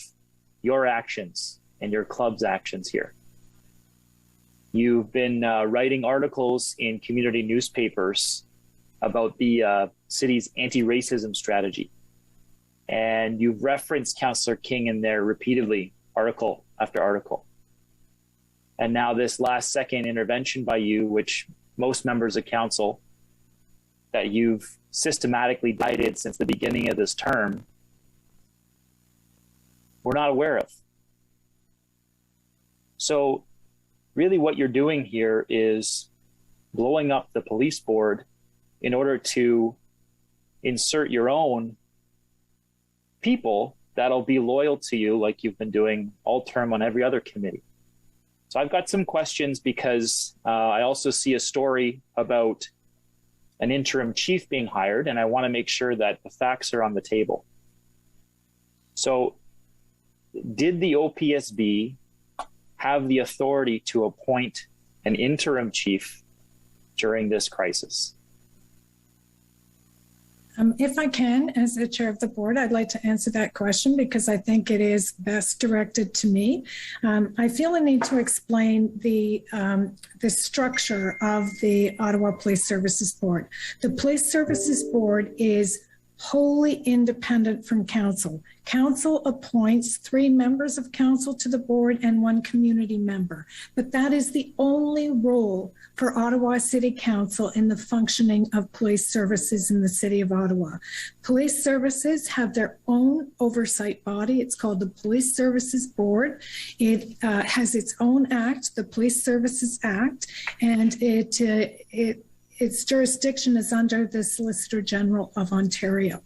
your actions and your club's actions here. You've been writing articles in community newspapers about the city's anti-racism strategy. And you've referenced Councillor King in there repeatedly, article after article. And now this last second intervention by you, which most members of council that you've systematically guided since the beginning of this term, we're not aware of. So really what you're doing here is blowing up the police board in order to insert your own people that'll be loyal to you like you've been doing all term on every other committee. So I've got some questions because I also see a story about an interim chief being hired, and I want to make sure that the facts are on the table. So did the OPSB have the authority to appoint an interim chief during this crisis? If I can, as the chair of the board, I'd like to answer that question because I think it is best directed to me. I feel a need to explain the structure of the Ottawa Police Services Board. The Police Services Board is wholly independent from council. Council appoints 3 members of council to the board and 1 community member. But that is the only role for Ottawa City Council in the functioning of police services in the city of Ottawa. Police services have their own oversight body. It's called the Police Services Board. It has its own act, the Police Services Act, and its jurisdiction is under the Solicitor General of Ontario.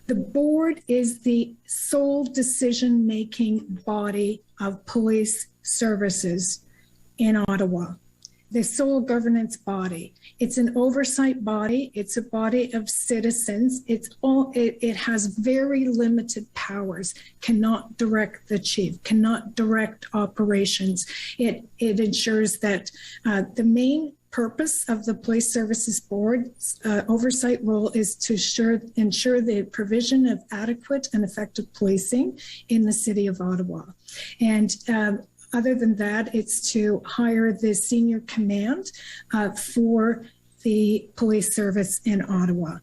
The board is the sole decision-making body of police services in Ottawa, the sole governance body. It's an oversight body. It's a body of citizens. It has very limited powers, cannot direct the chief, cannot direct operations. It ensures that the main purpose of the Police Services Board's oversight role is to ensure the provision of adequate and effective policing in the City of Ottawa. And other than that, it's to hire the senior command for the police service in Ottawa.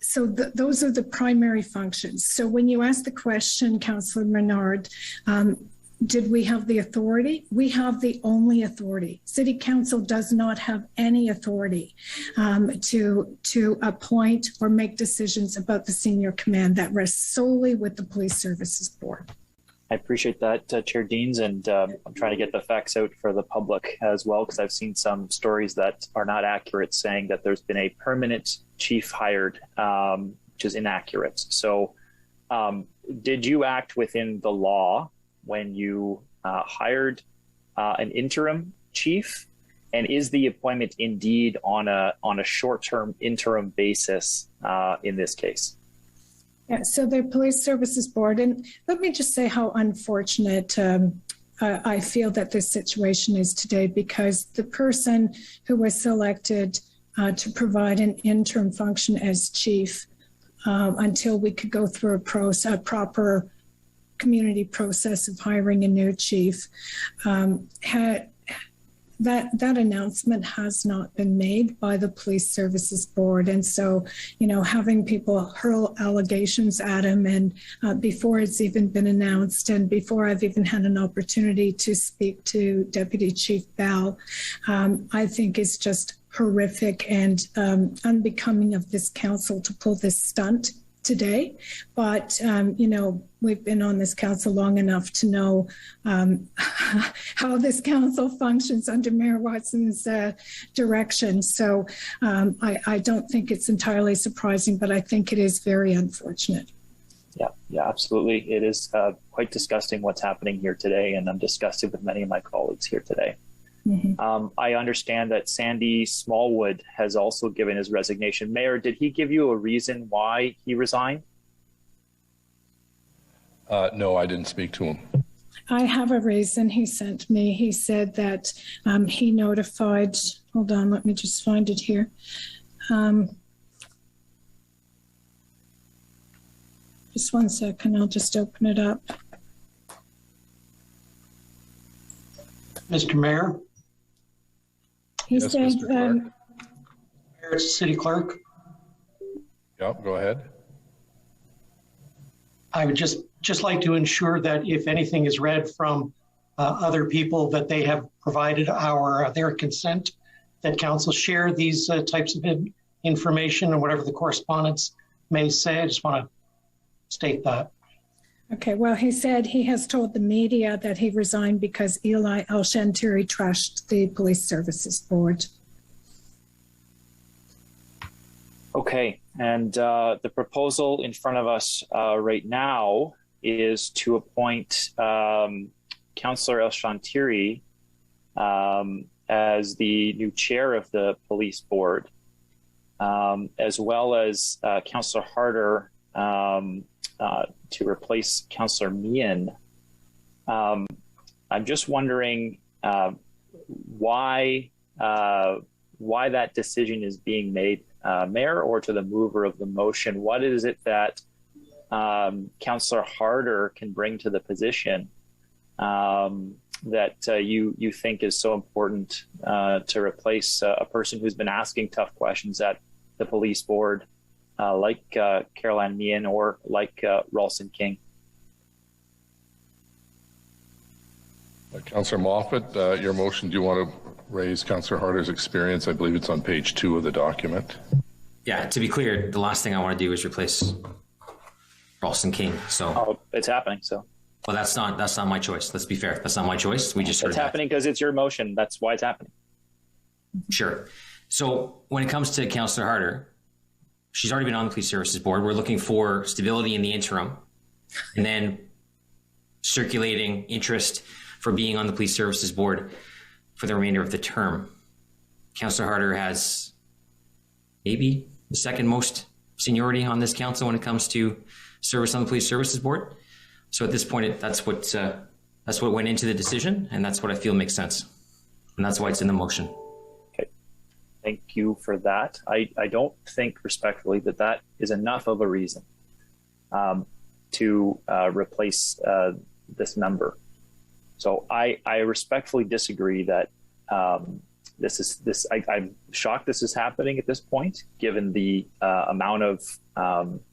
So those are the primary functions. So when you ask the question, Councillor Menard, did we have the authority? We have the only authority. City Council does not have any authority to appoint or make decisions about the senior command. That rests solely with the Police Services Board. I appreciate that, Chair Deans, and I'm trying to get the facts out for the public as well, because I've seen some stories that are not accurate, saying that there's been a permanent chief hired, which is inaccurate. So did you act within the law when you hired an interim chief? And is the appointment indeed on a short-term interim basis in this case? Yeah, so the Police Services Board, and let me just say how unfortunate I feel that this situation is today, because the person who was selected to provide an interim function as chief until we could go through a proper community process of hiring a new chief, that announcement has not been made by the Police Services Board. And so, having people hurl allegations at him and before it's even been announced and before I've even had an opportunity to speak to Deputy Chief Bell, I think is just horrific and unbecoming of this council to pull this stunt today. But, we've been on this council long enough to know how this council functions under Mayor Watson's direction. So I don't think it's entirely surprising, but I think it is very unfortunate. Yeah, absolutely. It is quite disgusting what's happening here today, and I'm disgusted with many of my colleagues here today. Mm-hmm. I understand that Sandy Smallwood has also given his resignation. Mayor, did he give you a reason why he resigned? No, I didn't speak to him. I have a reason he sent me. He said that he notified, hold on, let me just find it here. Just one second, I'll just open it up. Mr. Mayor? He said, Mayor, it's City Clerk. Yep, go ahead. I would just like to ensure that if anything is read from other people, that they have provided their consent, that council share these types of information and whatever the correspondence may say. I just want to state that. Okay, well, he said he has told the media that he resigned because Eli El-Shantiri trashed the Police Services Board. Okay, and the proposal in front of us right now is to appoint Councillor El-Shantiri as the new chair of the police board, as well as Councillor Harder to replace Councillor Meehan. I'm just wondering why that decision is being made, Mayor, or to the mover of the motion. What is it that Councillor Harder can bring to the position that you think is so important to replace a person who's been asking tough questions at the police board, like Caroline Meehan or like Ralston King? Councillor Moffat, your motion, do you want to raise Councillor Harder's experience? I believe it's on page 2 of the document. Yeah, to be clear, the last thing I want to do is replace Ralston King. So it's happening. So well, that's not my choice. Let's be fair. That's not my choice. We just it's happening because it's your motion. That's why it's happening. Sure. So when it comes to Councillor Harder, she's already been on the Police Services Board. We're looking for stability in the interim, and then circulating interest for being on the Police Services Board for the remainder of the term. Councillor Harder has maybe the second most seniority on this council when it comes to service on the Police Services Board. So at this point, that's what That's what went into the decision, and that's what I feel makes sense. And that's why it's in the motion. Okay. Thank you for that. I don't think respectfully that is enough of a reason to replace this member. So I respectfully disagree that I'm shocked this is happening at this point, given the amount of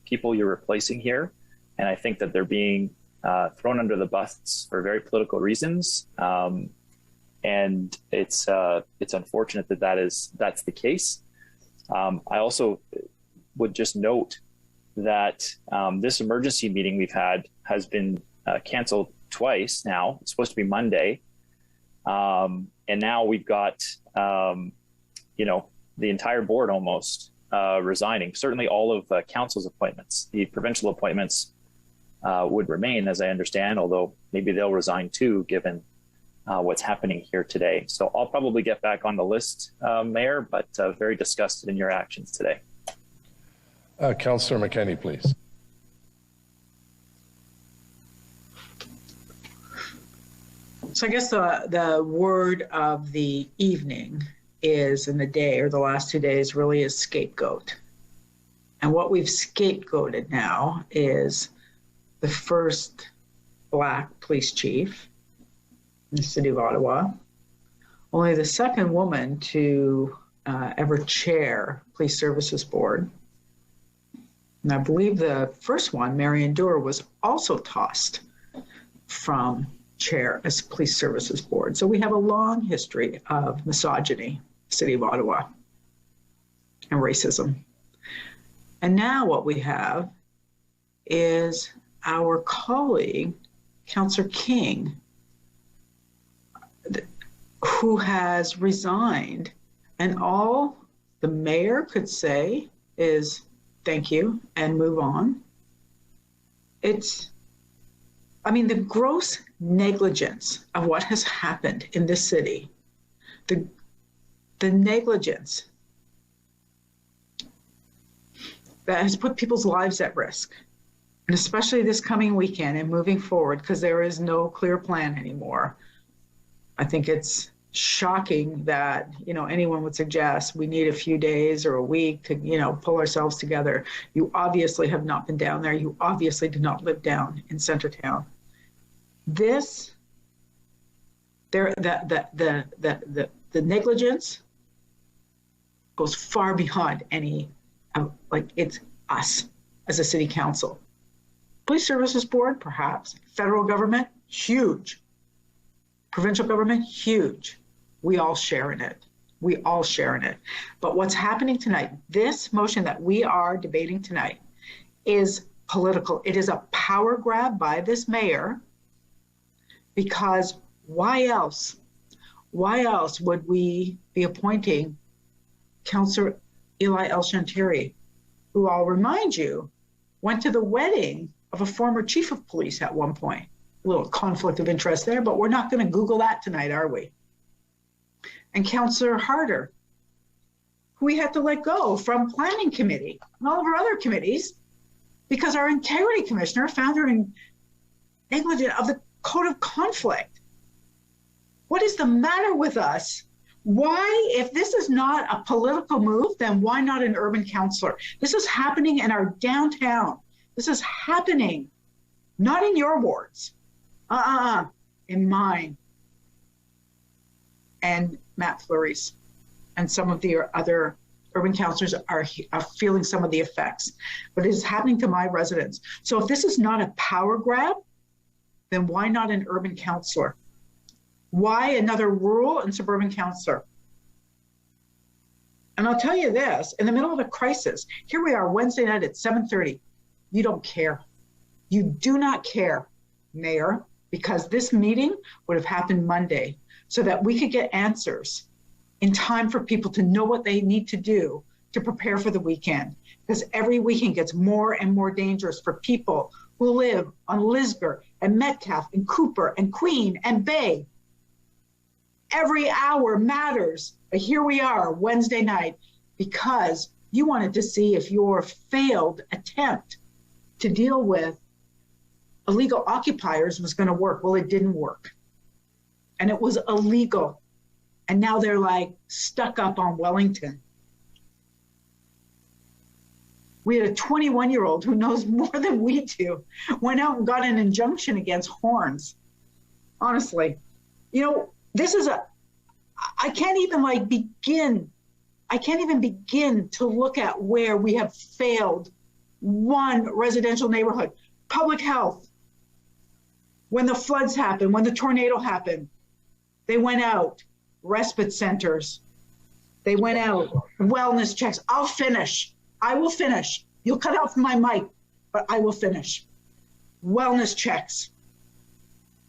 people you're replacing here. And I think that they're being thrown under the bus for very political reasons. And it's unfortunate that's the case. I also would just note that this emergency meeting we've had has been canceled twice now. It's supposed to be Monday. And now we've got, the entire board almost resigning. Certainly all of council's appointments. The provincial appointments would remain, as I understand, although maybe they'll resign too, given what's happening here today. So I'll probably get back on the list, Mayor, but very disgusted in your actions today. Councillor McKenney, please. So I guess the word of the evening is, in the day or the last 2 days, really is scapegoat. And what we've scapegoated now is the first Black police chief in the city of Ottawa, only the second woman to ever chair Police Services Board. And I believe the first one, Marion Dewar, was also tossed from chair as Police Services Board. So we have a long history of misogyny, city of Ottawa, and racism. And now what we have is our colleague, Councillor King, who has resigned, and all the mayor could say is thank you and move on. The gross negligence of what has happened in this city, the negligence that has put people's lives at risk, and especially this coming weekend and moving forward, because there is no clear plan anymore. I think it's shocking that, anyone would suggest we need a few days or a week to, pull ourselves together. You obviously have not been down there. You obviously do not live down in Centertown. The negligence goes far beyond any, it's us as a city council. Police Services Board, perhaps. Federal government, huge. Provincial government, huge. We all share in it. But what's happening tonight, this motion that we are debating tonight, is political. It is a power grab by this mayor, because why else would we be appointing Councillor Eli El-Shantiri, who I'll remind you, went to the wedding of a former chief of police at one point. A little conflict of interest there, but we're not going to Google that tonight, are we? And Councillor Harder, who we had to let go from Planning Committee and all of our other committees because our Integrity Commissioner found her negligent of the Code of Conflict. What is the matter with us? Why, if this is not a political move, then why not an urban councillor? This is happening in our downtown. This is happening, not in your wards, in mine. And Matt Fleury's and some of the other urban councillors are feeling some of the effects, but it is happening to my residents. So if this is not a power grab, then why not an urban councillor? Why another rural and suburban councillor? And I'll tell you this, in the middle of a crisis, here we are Wednesday night at 7:30. You don't care. You do not care, Mayor, because this meeting would have happened Monday so that we could get answers in time for people to know what they need to do to prepare for the weekend. Because every weekend gets more and more dangerous for people who live on Lisgar and Metcalfe and Cooper and Queen and Bay. Every hour matters. But here we are Wednesday night because you wanted to see if your failed attempt to deal with illegal occupiers was going to work. Well, it didn't work. And it was illegal. And now they're like stuck up on Wellington. We had a 21-year-old who knows more than we do, went out and got an injunction against horns. Honestly, you know, this is I can't even begin to look at where we have failed one residential neighborhood. Public health. When the floods happened, when the tornado happened, they went out. Respite centers. They went out. Wellness checks. I'll finish. I will finish. You'll cut off my mic, but I will finish. Wellness checks.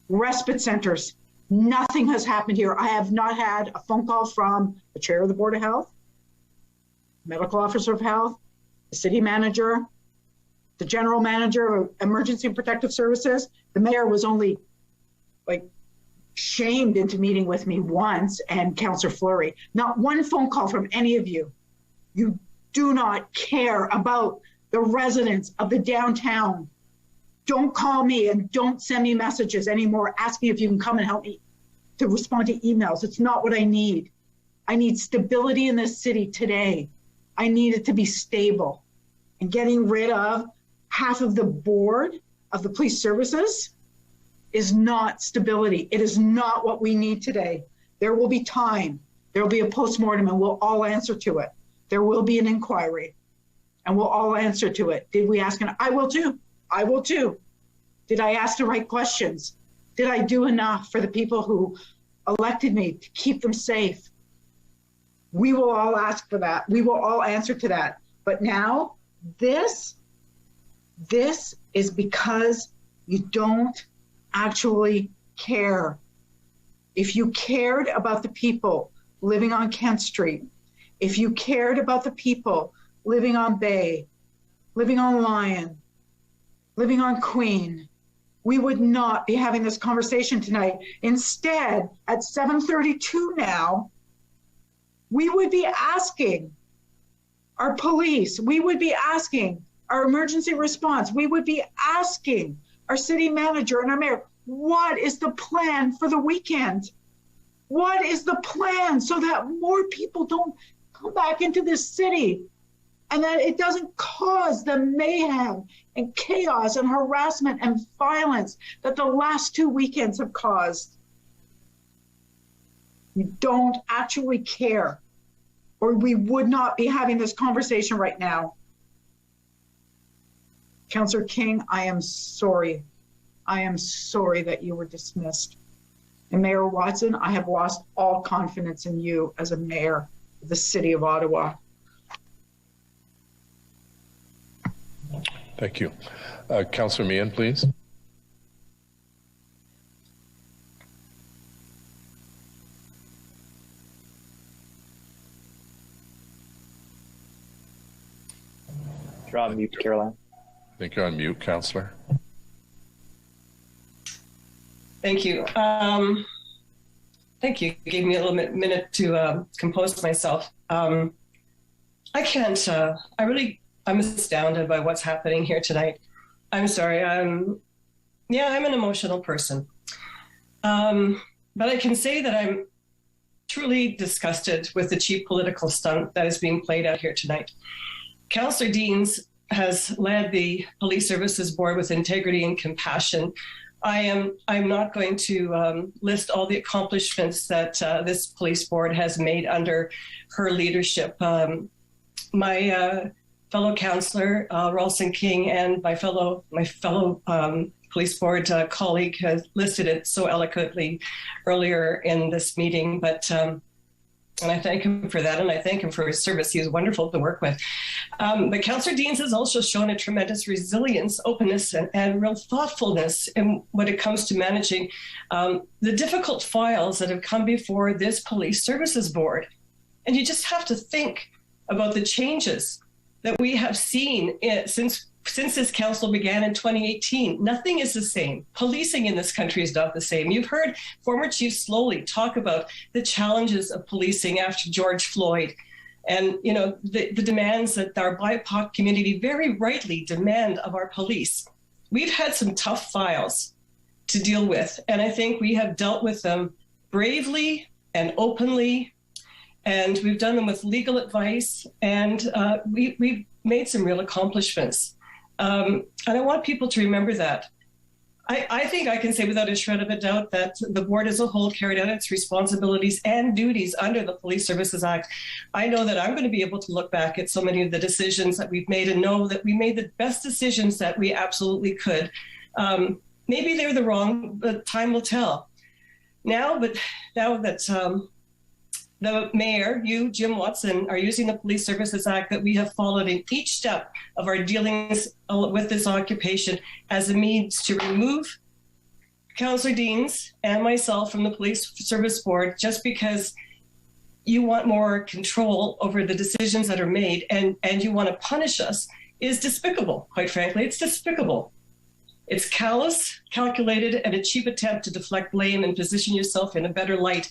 Respite centers. Nothing has happened here. I have not had a phone call from the chair of the Board of Health, medical officer of health, the city manager, the general manager of emergency and protective services. The mayor was only like shamed into meeting with me once, and Councillor Fleury. Not one phone call from any of you. You do not care about the residents of the downtown. Don't call me and don't send me messages anymore asking if you can come and help me to respond to emails. It's not what I need. I need stability in this city today. I need it to be stable. And getting rid of half of the board of the police services is not stability. It is not what we need today. There will be time. There will be a postmortem and we'll all answer to it. There will be an inquiry and we'll all answer to it. Did we ask? I will too. I will too. Did I ask the right questions? Did I do enough for the people who elected me to keep them safe? We will all ask for that. We will all answer to that. But now this is because you don't actually care. If you cared about the people living on Kent Street, if you cared about the people living on Bay, living on Lion, living on Queen, we would not be having this conversation tonight. Instead, at 7:32 now, we would be asking our police, we would be asking our emergency response, we would be asking our city manager and our mayor, what is the plan for the weekend? What is the plan so that more people don't come back into this city and that it doesn't cause the mayhem and chaos and harassment and violence that the last 2 weekends have caused? You don't actually care, or we would not be having this conversation right now. Councillor King, I am sorry. I am sorry that you were dismissed. And Mayor Watson, I have lost all confidence in you as a mayor of the city of Ottawa. Thank you. Councillor Meehan, please. You're on mute, Caroline. I think you're on mute, Councillor. Thank you. Thank you. You gave me a little minute to compose myself. I can't, I'm astounded by what's happening here tonight. I'm sorry. I'm an emotional person. But I can say that I'm truly disgusted with the cheap political stunt that is being played out here tonight. Councillor Deans has led the Police Services Board with integrity and compassion. I'm not going to list all the accomplishments that this police board has made under her leadership. My fellow councillor, Ralston King, and my fellow police board colleague has listed it so eloquently earlier in this meeting, and I thank him for that, and I thank him for his service. He is wonderful to work with. But Councillor Deans has also shown a tremendous resilience, openness, and real thoughtfulness when it comes to managing the difficult files that have come before this Police Services Board. And you just have to think about the changes that we have seen since this council began in 2018. Nothing is the same. Policing in this country is not the same. You've heard former Chief Slowly talk about the challenges of policing after George Floyd, and the demands that our BIPOC community very rightly demand of our police. we've had some tough files to deal with, and I think we have dealt with them bravely and openly, and we've done them with legal advice, and we've made some real accomplishments. And I want people to remember that. I think I can say without a shred of a doubt that the board as a whole carried out its responsibilities and duties under the Police Services Act. I know that I'm going to be able to look back at so many of the decisions that we've made and know that we made the best decisions that we absolutely could. Maybe they're the wrong, but time will tell. Now that the mayor, you, Jim Watson, are using the Police Services Act that we have followed in each step of our dealings with this occupation as a means to remove Councillor Deans and myself from the Police Service Board just because you want more control over the decisions that are made and you want to punish us is despicable, quite frankly. It's despicable. It's callous, calculated, and a cheap attempt to deflect blame and position yourself in a better light.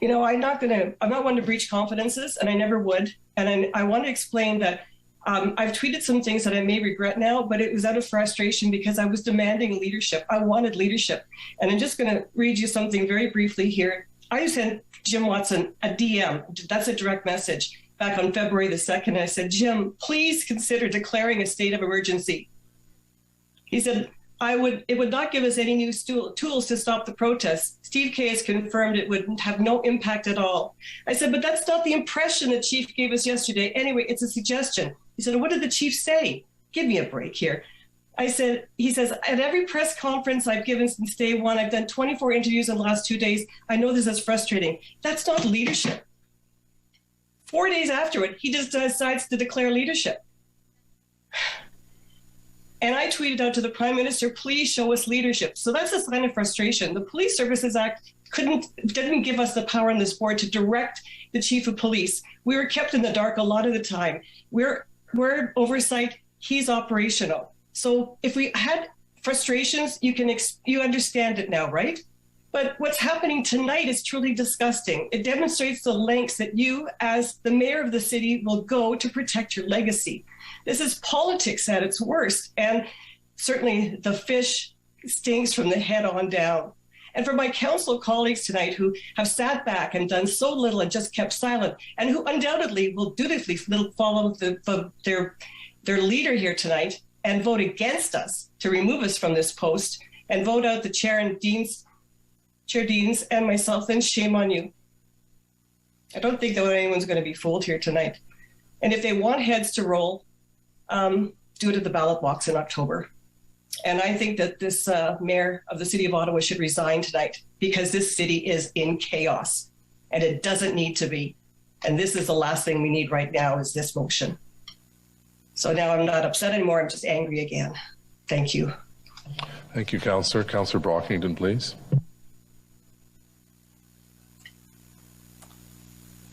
You know, I'm not one to breach confidences, and I never would. And I want to explain that I've tweeted some things that I may regret now, but it was out of frustration because I was demanding leadership. I wanted leadership. And I'm just going to read you something very briefly here. I sent Jim Watson a DM. That's a direct message. Back on February the 2nd, I said, Jim, please consider declaring a state of emergency. He said, it would not give us any new tools to stop the protests. Steve Kay has confirmed it would have no impact at all. I said, but that's not the impression the chief gave us yesterday. Anyway, it's a suggestion. He said, what did the chief say? Give me a break here. He says, at every press conference I've given since day one, I've done 24 interviews in the last 2 days. I know this is frustrating. That's not leadership. 4 days afterward, he just decides to declare leadership. And I tweeted out to the Prime Minister, please show us leadership. So that's a sign of frustration. The Police Services Act didn't give us the power on this board to direct the Chief of Police. We were kept in the dark a lot of the time. We're oversight, he's operational. So if we had frustrations, you understand it now, right? But what's happening tonight is truly disgusting. It demonstrates the lengths that you, as the mayor of the city, will go to protect your legacy. This is politics at its worst. And certainly the fish stinks from the head on down. And for my council colleagues tonight who have sat back and done so little and just kept silent, and who undoubtedly will dutifully follow their leader here tonight and vote against us to remove us from this post and vote out the chair and Chair Deans and myself, then shame on you. I don't think that anyone's going to be fooled here tonight. And if they want heads to roll, do it at the ballot box in October. And I think that this mayor of the city of Ottawa should resign tonight because this city is in chaos and it doesn't need to be. And this is the last thing we need right now is this motion. So now I'm not upset anymore. I'm just angry again. Thank you. Thank you, Councillor. Councillor Brockington, please.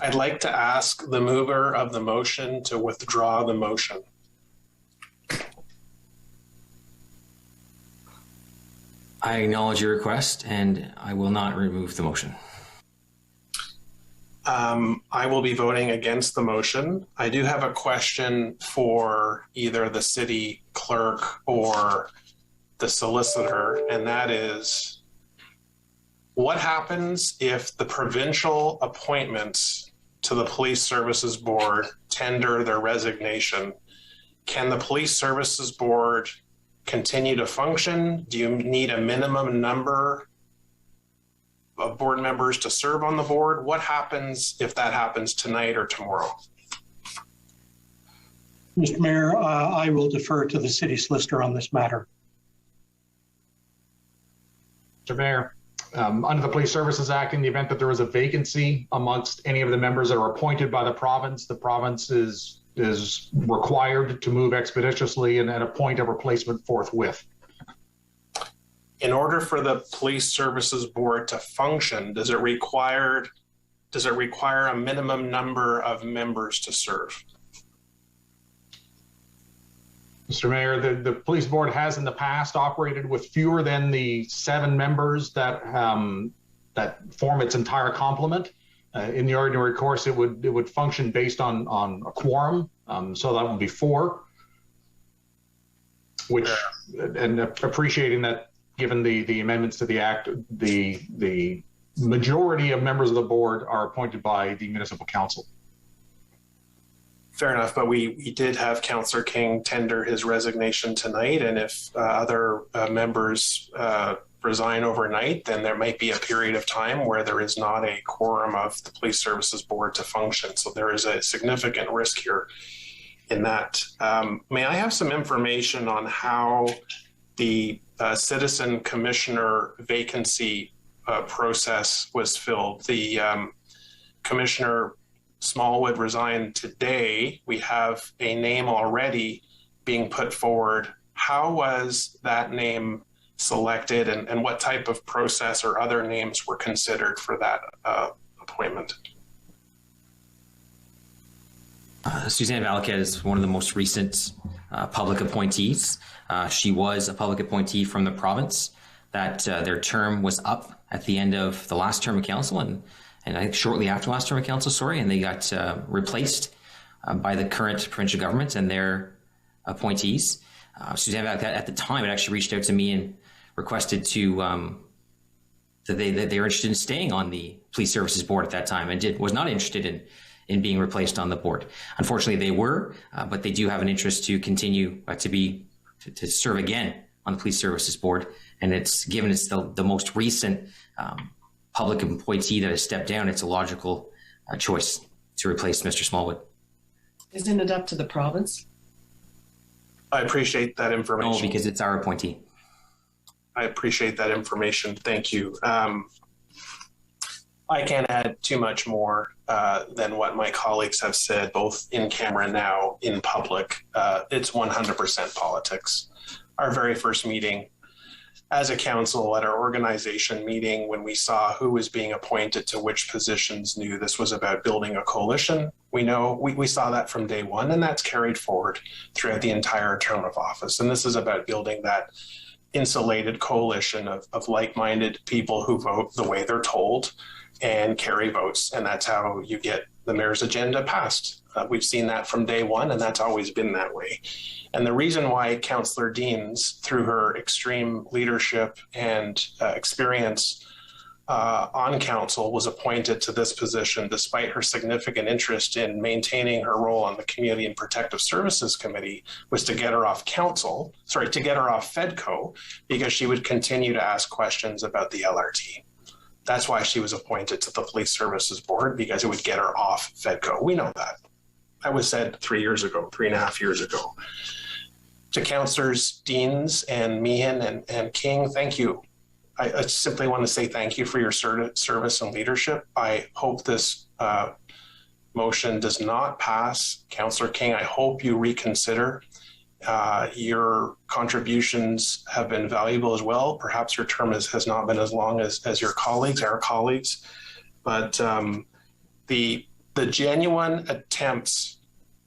I'd like to ask the mover of the motion to withdraw the motion. I acknowledge your request and I will not remove the motion. I will be voting against the motion. I do have a question for either the city clerk or the solicitor, and that is, what happens if the provincial appointments to the Police Services Board tender their resignation? Can the Police Services Board continue to function? Do you need a minimum number of board members to serve on the board? What happens if that happens tonight or tomorrow? Mr. Mayor, I will defer to the city solicitor on this matter. Mr. Mayor, under the Police Services Act, in the event that there is a vacancy amongst any of the members that are appointed by the province is required to move expeditiously and appoint a replacement forthwith. In order for the Police Services Board to function, does it require a minimum number of members to serve? Mr. Mayor, the police board has in the past operated with fewer than the 7 members that form its entire complement. In the ordinary course, it would function based on a quorum, so that would be 4. Which, and appreciating that, given the amendments to the act, the majority of members of the board are appointed by the municipal council. Fair enough, but we did have Councillor King tender his resignation tonight, and if other members resign overnight, then there might be a period of time where there is not a quorum of the Police Services Board to function. So there is a significant risk here in that. May I have some information on how the citizen commissioner vacancy process was filled? The Commissioner Smallwood resigned today. We have a name already being put forward. How was that name selected, and what type of process or other names were considered for that appointment? Suzanne Valaket is one of the most recent public appointees. She was a public appointee from the province. That their term was up at the end of the last term of council, and I think shortly after last term of council, and they got replaced by the current provincial government and their appointees. Suzanne Valaket at the time had actually reached out to me and requested that they were interested in staying on the Police Services Board at that time, and was not interested in being replaced on the board. Unfortunately, they were, but they do have an interest to continue to serve again on the Police Services Board. And it's given it's the most recent public appointee that has stepped down, it's a logical choice to replace Mr. Smallwood. Isn't it up to the province? I appreciate that information. No, because it's our appointee. I appreciate that information. Thank you. I can't add too much more than what my colleagues have said, both in camera and now in public. It's 100% politics. Our very first meeting as a council at our organization meeting, when we saw who was being appointed to which positions, knew this was about building a coalition. We saw that from day one, and that's carried forward throughout the entire term of office. And this is about building that insulated coalition of like-minded people who vote the way they're told and carry votes. And that's how you get the mayor's agenda passed. We've seen that from day one, and that's always been that way. And the reason why Councillor Deans, through her extreme leadership and experience on council, was appointed to this position despite her significant interest in maintaining her role on the Community and Protective Services Committee, was to get her off FEDCO, because she would continue to ask questions about the LRT. That's why she was appointed to the Police Services Board, because it would get her off FEDCO. We know that. That was said 3.5 years ago. To Councillors Deans and Meehan and King, thank you. I simply want to say thank you for your service and leadership. I hope this motion does not pass. Councillor King, I hope you reconsider. Your contributions have been valuable as well. Perhaps your term has not been as long as our colleagues, but the genuine attempts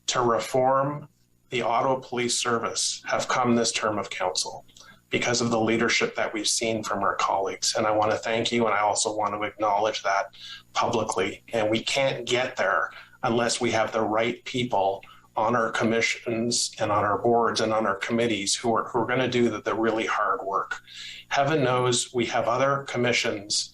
to reform the Ottawa Police Service have come this term of council because of the leadership that we've seen from our colleagues. And I want to thank you, and I also want to acknowledge that publicly. And we can't get there unless we have the right people on our commissions and on our boards and on our committees who are going to do the really hard work. Heaven knows we have other commissions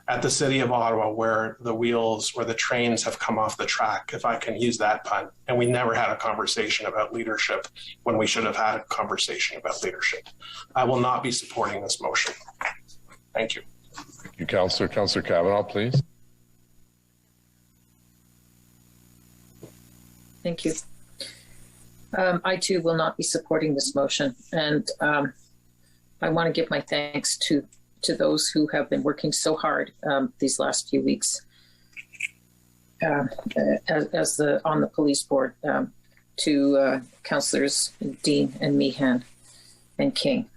at the City of Ottawa where the trains have come off the track, if I can use that pun, and we never had a conversation about leadership when we should have had a conversation about leadership. I will not be supporting this motion. Thank you. Thank you, Councillor. Councillor Kavanaugh, please. Thank you. I too will not be supporting this motion, and I want to give my thanks to those who have been working so hard these last few weeks on the police board, to Councillors Dean and Meehan and King.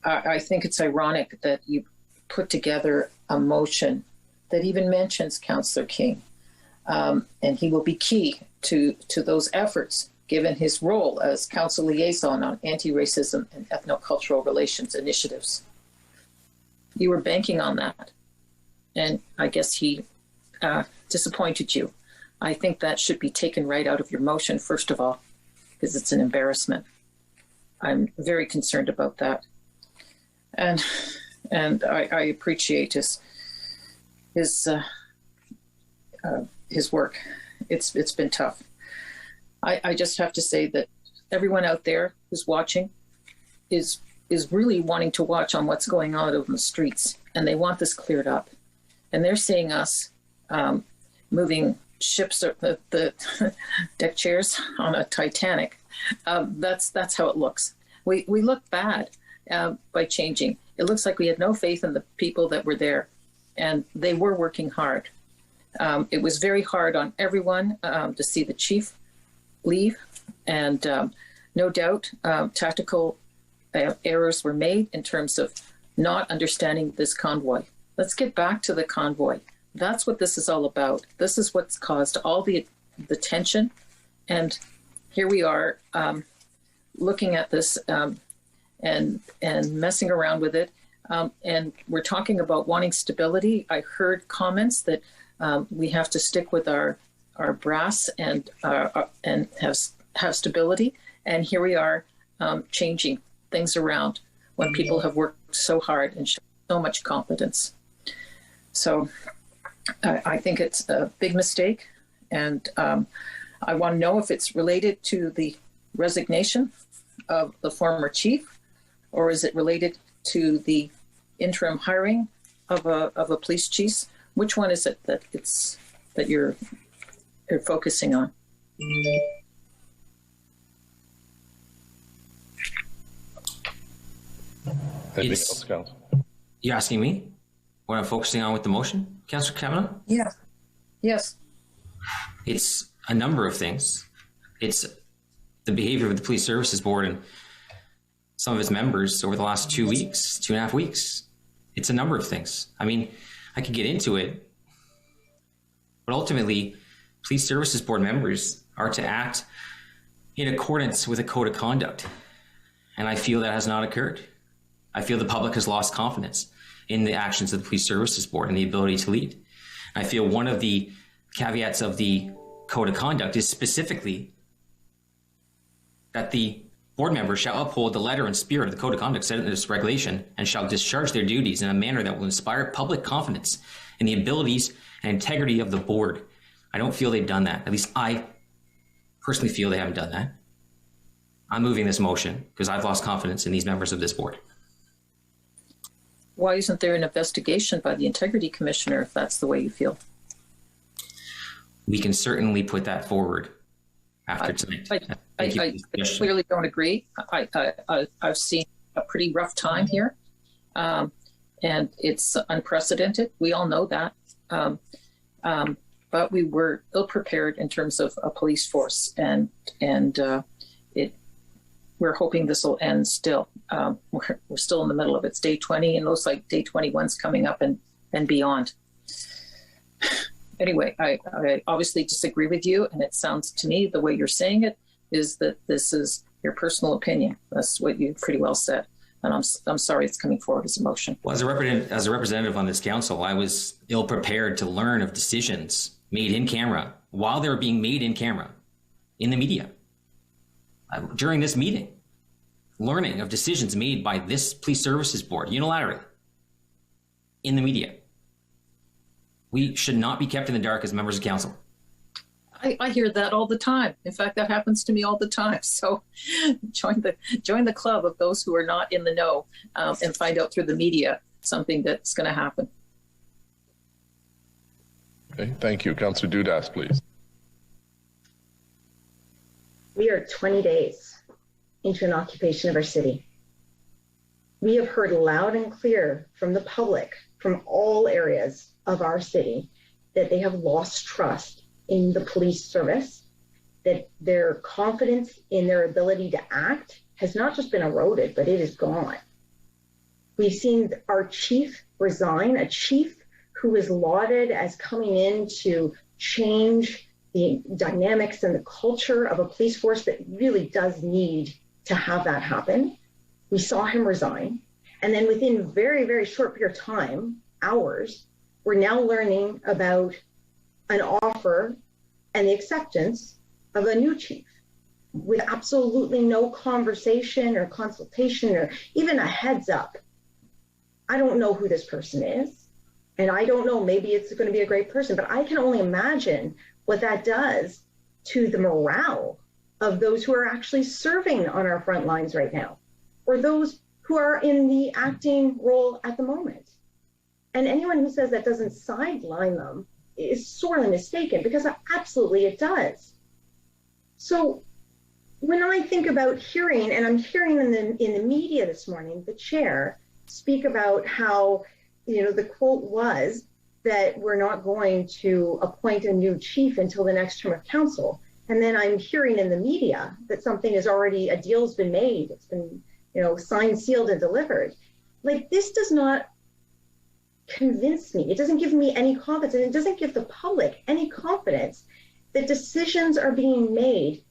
I think it's ironic that you put together a motion that even mentions Councillor King, and he will be key to those efforts, given his role as council liaison on anti-racism and ethnocultural relations initiatives. You were banking on that, and I guess he disappointed you. I think that should be taken right out of your motion, first of all, because it's an embarrassment. I'm very concerned about that. And I appreciate his work. It's been tough. I just have to say that everyone out there who's watching is really wanting to watch on what's going on over the streets, and they want this cleared up. And they're seeing us moving ships, the deck chairs on a Titanic. That's how it looks. We look bad by changing. It looks like we had no faith in the people that were there, and they were working hard. It was very hard on everyone to see the chief leave, and no doubt tactical errors were made in terms of not understanding this convoy. Let's get back to the convoy. That's what this is all about. This is what's caused all the tension, and here we are looking at this and messing around with it, and we're talking about wanting stability. I heard comments that we have to stick with our brass and have stability, and here we are changing things around when people have worked so hard and shown so much competence. So I think it's a big mistake, and I want to know if it's related to the resignation of the former chief, or is it related to the interim hiring of a police chief? Which one is it that you're focusing on? Anything else, Council? You're asking me what I'm focusing on with the motion, Councillor Kavanaugh? Yes. Yes. It's a number of things. It's the behavior of the Police Services Board and some of its members over the last 2.5 weeks. It's a number of things. I mean, I could get into it, but ultimately, Police Services Board members are to act in accordance with a code of conduct. And I feel that has not occurred. I feel the public has lost confidence in the actions of the Police Services Board and the ability to lead. I feel one of the caveats of the code of conduct is specifically that the board members shall uphold the letter and spirit of the code of conduct set in this regulation and shall discharge their duties in a manner that will inspire public confidence in the abilities and integrity of the board. I don't feel they've done that. At least I personally feel they haven't done that. I'm moving this motion because I've lost confidence in these members of this board. Why isn't there an investigation by the Integrity Commissioner if that's the way you feel? We can certainly put that forward after tonight. I clearly don't agree. I've seen a pretty rough time here, and it's unprecedented. We all know that. But we were ill-prepared in terms of a police force, and we're hoping this will end still. We're still in the middle of it. It's day 20, and looks like day 21's coming up and beyond. Anyway, I obviously disagree with you, and it sounds to me the way you're saying it is that this is your personal opinion. That's what you pretty well said, and I'm sorry it's coming forward as a motion. Well, as a representative on this council, I was ill-prepared to learn of decisions made in camera while they were being made in camera in the media. During this meeting, learning of decisions made by this Police Services Board unilaterally in the media. We should not be kept in the dark as members of council. I hear that all the time. In fact, that happens to me all the time. So join the club of those who are not in the know and find out through the media something that's going to happen. Okay, thank you. Councillor Dudas, please. We are 20 days into an occupation of our city. We have heard loud and clear from the public, from all areas of our city, that they have lost trust in the police service, that their confidence in their ability to act has not just been eroded, but it is gone. We've seen our chief resign, a chief who is lauded as coming in to change the dynamics and the culture of a police force that really does need to have that happen. We saw him resign. And then within a very, very short period of time, hours, we're now learning about an offer and the acceptance of a new chief. with absolutely no conversation or consultation or even a heads up. I don't know who this person is, and I don't know, maybe it's going to be a great person, but I can only imagine what that does to the morale of those who are actually serving on our front lines right now, or those who are in the acting role at the moment. And anyone who says that doesn't sideline them is sorely mistaken, because absolutely it does. So when I think about hearing, and I'm hearing in the media this morning, the chair speak about how, the quote was that we're not going to appoint a new chief until the next term of council. And then I'm hearing in the media that something is already, a deal's been made, it's been, signed, sealed, and delivered. Like, this does not convince me. It doesn't give me any confidence, and it doesn't give the public any confidence that decisions are being made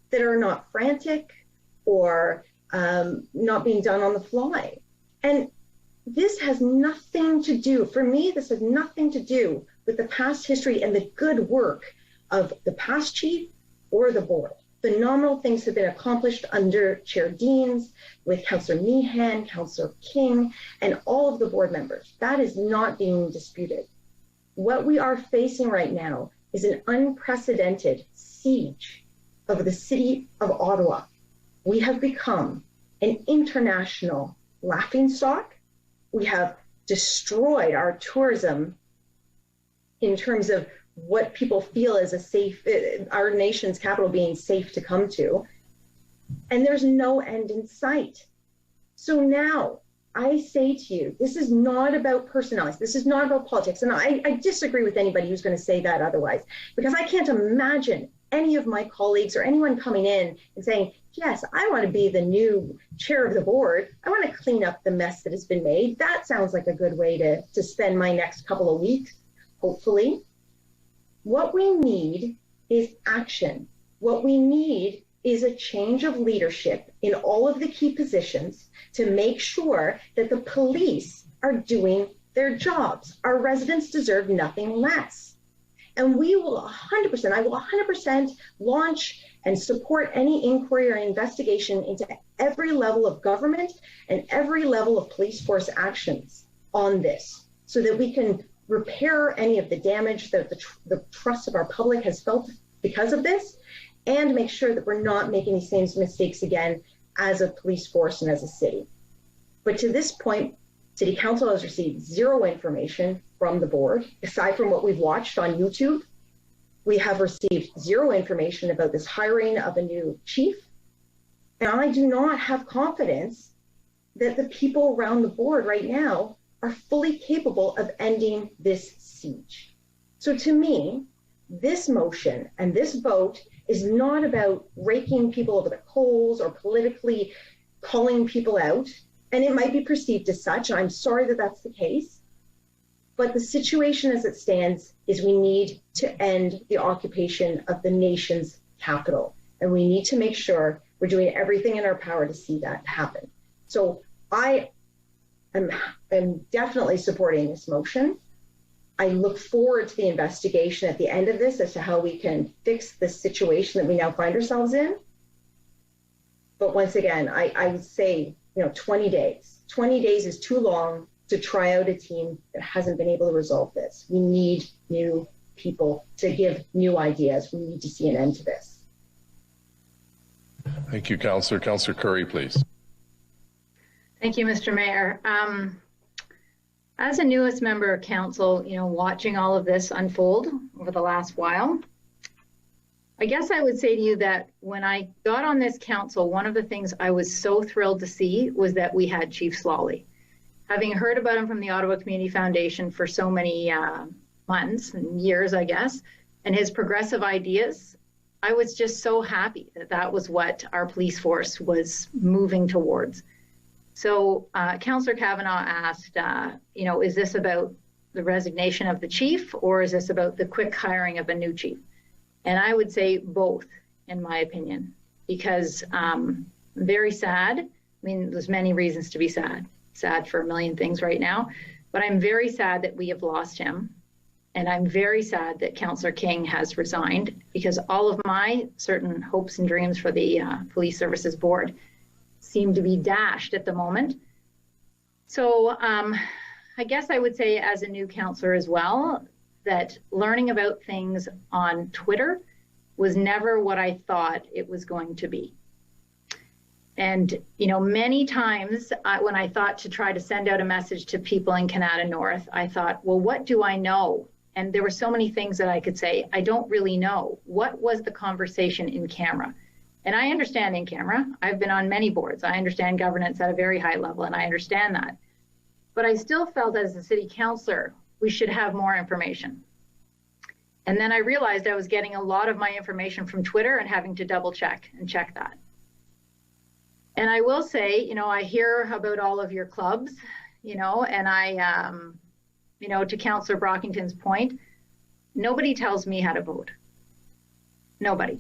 that are not frantic or not being done on the fly. And this has nothing to do, for me, this has nothing to do with the past history and the good work of the past chief or the board. Phenomenal things have been accomplished under Chair Deans, with Councillor Meehan, Councillor King, and all of the board members. That is not being disputed. What we are facing right now is an unprecedented siege of the city of Ottawa. We have become an international laughingstock. We have destroyed our tourism in terms of what people feel is a safe, our nation's capital being safe to come to. And there's no end in sight. So now I say to you, this is not about personalities. This is not about politics. And I disagree with anybody who's going to say that otherwise, because I can't imagine any of my colleagues or anyone coming in and saying, yes, I want to be the new chair of the board. I want to clean up the mess that has been made. That sounds like a good way to spend my next couple of weeks, hopefully. What we need is action. What we need is a change of leadership in all of the key positions to make sure that the police are doing their jobs. Our residents deserve nothing less. And we will 100%, I will 100% launch and support any inquiry or investigation into every level of government and every level of police force actions on this, so that we can repair any of the damage that the trust of our public has felt because of this, and make sure that we're not making these same mistakes again as a police force and as a city. But to this point, City Council has received zero information from the board, aside from what we've watched on YouTube. We have received zero information about this hiring of a new chief. And I do not have confidence that the people around the board right now are fully capable of ending this siege. So to me, this motion and this vote is not about raking people over the coals or politically calling people out. And it might be perceived as such, and I'm sorry that that's the case. But the situation as it stands is we need to end the occupation of the nation's capital. And we need to make sure we're doing everything in our power to see that happen. So I am definitely supporting this motion. I look forward to the investigation at the end of this as to how we can fix the situation that we now find ourselves in. But once again, I would say, 20 days. 20 days is too long to try out a team that hasn't been able to resolve this. We need new people to give new ideas. We need to see an end to this. Thank you, Councillor. Councillor Curry, please. Thank you, Mr. Mayor. As a newest member of council, watching all of this unfold over the last while, I guess I would say to you that when I got on this council, one of the things I was so thrilled to see was that we had Chief Slawley. Having heard about him from the Ottawa Community Foundation for so many months and years, I guess, and his progressive ideas, I was just so happy that that was what our police force was moving towards. So Councillor Kavanagh asked, is this about the resignation of the chief, or is this about the quick hiring of a new chief? And I would say both, in my opinion, because I'm very sad. I mean, there's many reasons to be sad for a million things right now, but I'm very sad that we have lost him. And I'm very sad that Councillor King has resigned, because all of my certain hopes and dreams for the Police Services Board seem to be dashed at the moment. So I guess I would say, as a new councillor as well, that learning about things on Twitter was never what I thought it was going to be. And, you know, many times when I thought to try to send out a message to people in Canada North, I thought, well, what do I know? And there were so many things that I could say, I don't really know. What was the conversation in camera? And I understand in camera. I've been on many boards. I understand governance at a very high level, and I understand that. But I still felt, as a city councillor, we should have more information. And then I realized I was getting a lot of my information from Twitter and having to double check and check that. And I will say, you know, I hear about all of your clubs, you know, and I, you know, to Councillor Brockington's point, nobody tells me how to vote. Nobody.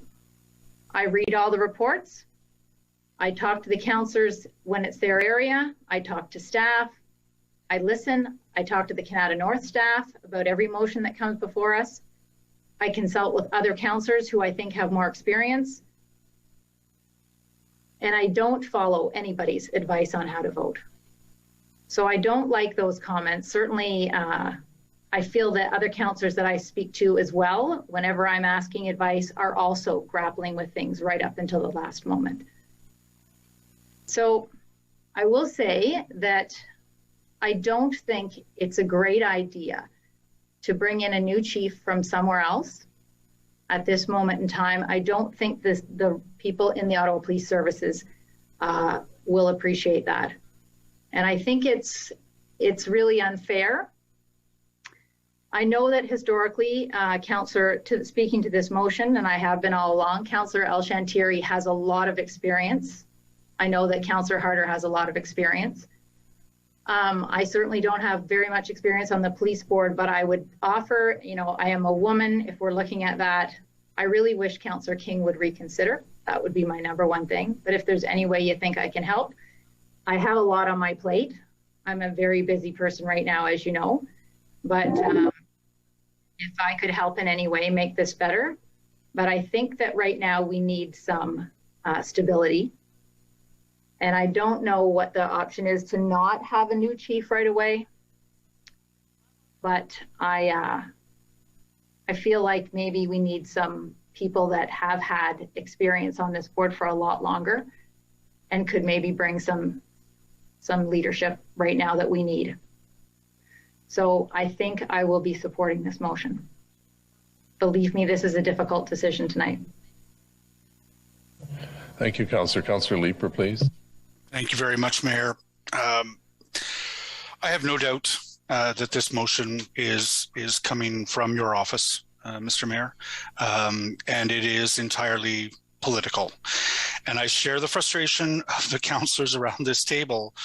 I read all the reports. I talk to the councillors when it's their area. I talk to staff. I listen. I talk to the Canada North staff about every motion that comes before us. I consult with other councillors who I think have more experience. And I don't follow anybody's advice on how to vote. So I don't like those comments. Certainly, I feel that other councillors that I speak to as well, whenever I'm asking advice, are also grappling with things right up until the last moment. So I will say that I don't think it's a great idea to bring in a new chief from somewhere else at this moment in time. I don't think the people in the Ottawa Police Services will appreciate that. And I think it's really unfair. I know that historically, speaking to this motion, and I have been all along, Councillor El-Shantiri has a lot of experience. I know that Councillor Harder has a lot of experience. I certainly don't have very much experience on the police board, but I would offer, you know, I am a woman. If we're looking at that, I really wish Councillor King would reconsider. That would be my number one thing. But if there's any way you think I can help, I have a lot on my plate. I'm a very busy person right now, as you know. But if I could help in any way make this better. But I think that right now we need some stability. And I don't know what the option is to not have a new chief right away. But I feel like maybe we need some people that have had experience on this board for a lot longer and could maybe bring some leadership right now that we need. So I think I will be supporting this motion. Believe me, this is a difficult decision tonight. Thank you, Councillor. Councillor Leeper, please. Thank you very much, Mayor. I have no doubt that this motion is coming from your office, Mr. Mayor, and it is entirely political. And I share the frustration of the councillors around this table,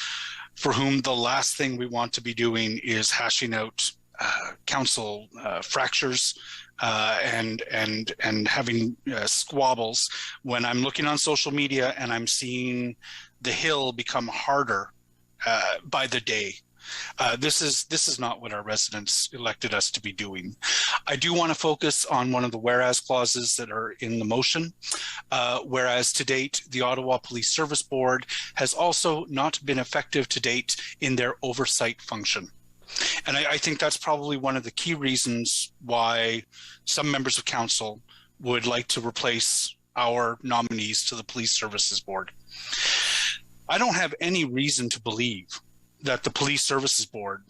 for whom the last thing we want to be doing is hashing out council fractures and having squabbles, when I'm looking on social media and I'm seeing the hill become harder by the day. This is not what our residents elected us to be doing. I do want to focus on one of the whereas clauses that are in the motion. Whereas to date, the Ottawa Police Service Board has also not been effective to date in their oversight function. And I think that's probably one of the key reasons why some members of council would like to replace our nominees to the Police Services Board. I don't have any reason to believe that the Police Services Board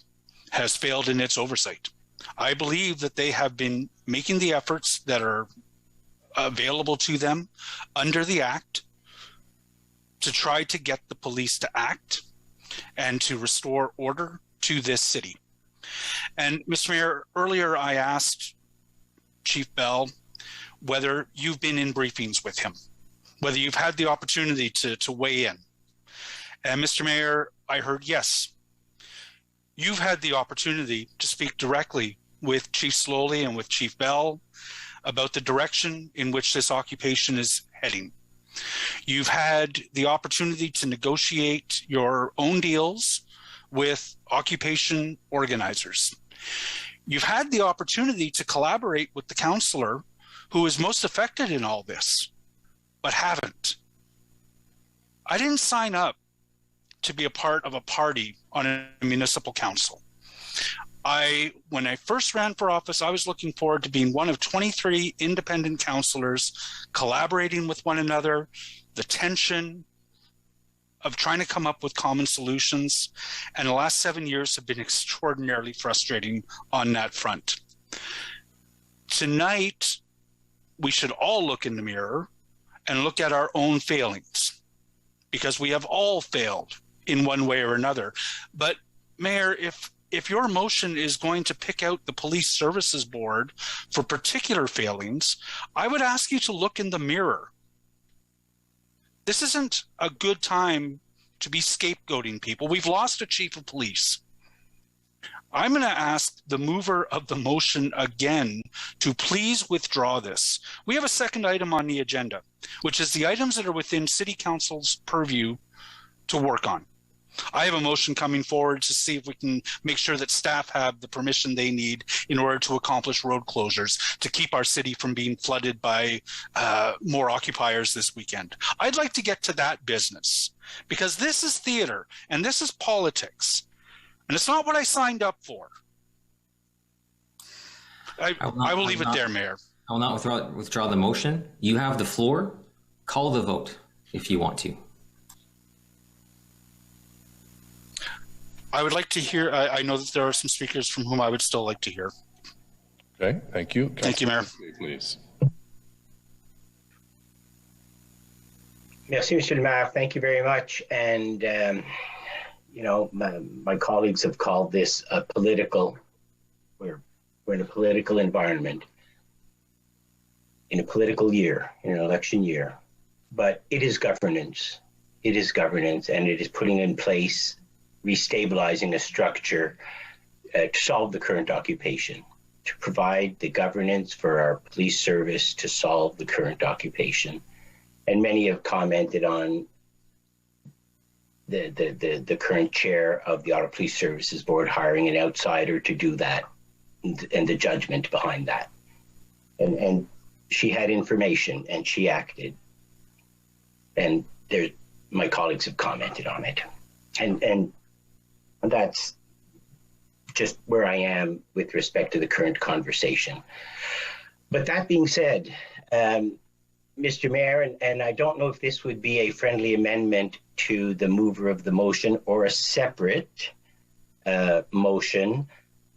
has failed in its oversight. I believe that they have been making the efforts that are available to them under the Act to try to get the police to act and to restore order to this city. And Mr. Mayor, earlier I asked Chief Bell whether you've been in briefings with him, whether you've had the opportunity to weigh in. And Mr. Mayor, I heard yes. You've had the opportunity to speak directly with Chief Slowly and with Chief Bell about the direction in which this occupation is heading. You've had the opportunity to negotiate your own deals with occupation organizers. You've had the opportunity to collaborate with the councillor who is most affected in all this, but haven't. I didn't sign up to be a part of a party on a municipal council. When I first ran for office, I was looking forward to being one of 23 independent councillors, collaborating with one another, the tension of trying to come up with common solutions. And the last 7 years have been extraordinarily frustrating on that front. Tonight, we should all look in the mirror and look at our own failings, because we have all failed in one way or another. But Mayor, if your motion is going to pick out the Police Services Board for particular failings, I would ask you to look in the mirror. This isn't a good time to be scapegoating people. We've lost a chief of police. I'm going to ask the mover of the motion again to please withdraw this. We have a second item on the agenda, which is the items that are within City Council's purview to work on. I have a motion coming forward to see if we can make sure that staff have the permission they need in order to accomplish road closures, to keep our city from being flooded by more occupiers this weekend. I'd like to get to that business, because this is theater and this is politics, and it's not what I signed up for. I will leave it there, Mayor. I will not withdraw the motion. You have the floor. Call the vote if you want to. I would like to hear, I know that there are some speakers from whom I would still like to hear. Okay, thank you. Thank you, Mayor. Please. Merci, Monsieur le Maire. Thank you very much. And, you know, my colleagues have called this a political, we're in a political environment, in a political year, in an election year. But it is governance. It is governance, and it is putting in place, restabilizing a structure to solve the current occupation, to provide the governance for our police service to solve the current occupation. And many have commented on the current chair of the Ottawa Police Services Board hiring an outsider to do that, and the judgment behind that. And she had information and she acted. And my colleagues have commented on it. And that's just where I am with respect to the current conversation. But that being said, Mr. Mayor, and I don't know if this would be a friendly amendment to the mover of the motion or a separate motion,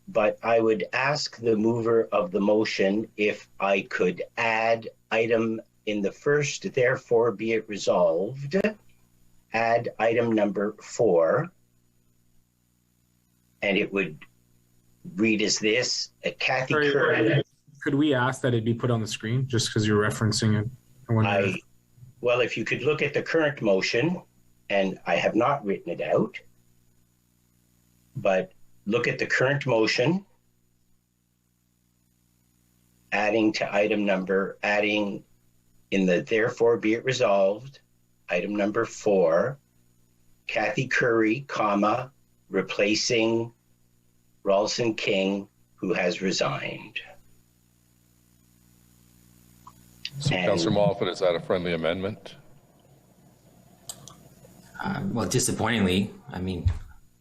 but I would ask the mover of the motion if I could add item in the first, therefore be it resolved, add item number 4, and it would read as this: Kathy Curran. Could we ask that it be put on the screen just because you're referencing it? Well, if you could look at the current motion, and I have not written it out, but look at the current motion, adding in the therefore be it resolved, item number 4, Kathy Curry, comma, replacing Ralston King, who has resigned. So, Councillor Moffat, is that a friendly amendment? Well, disappointingly, I mean,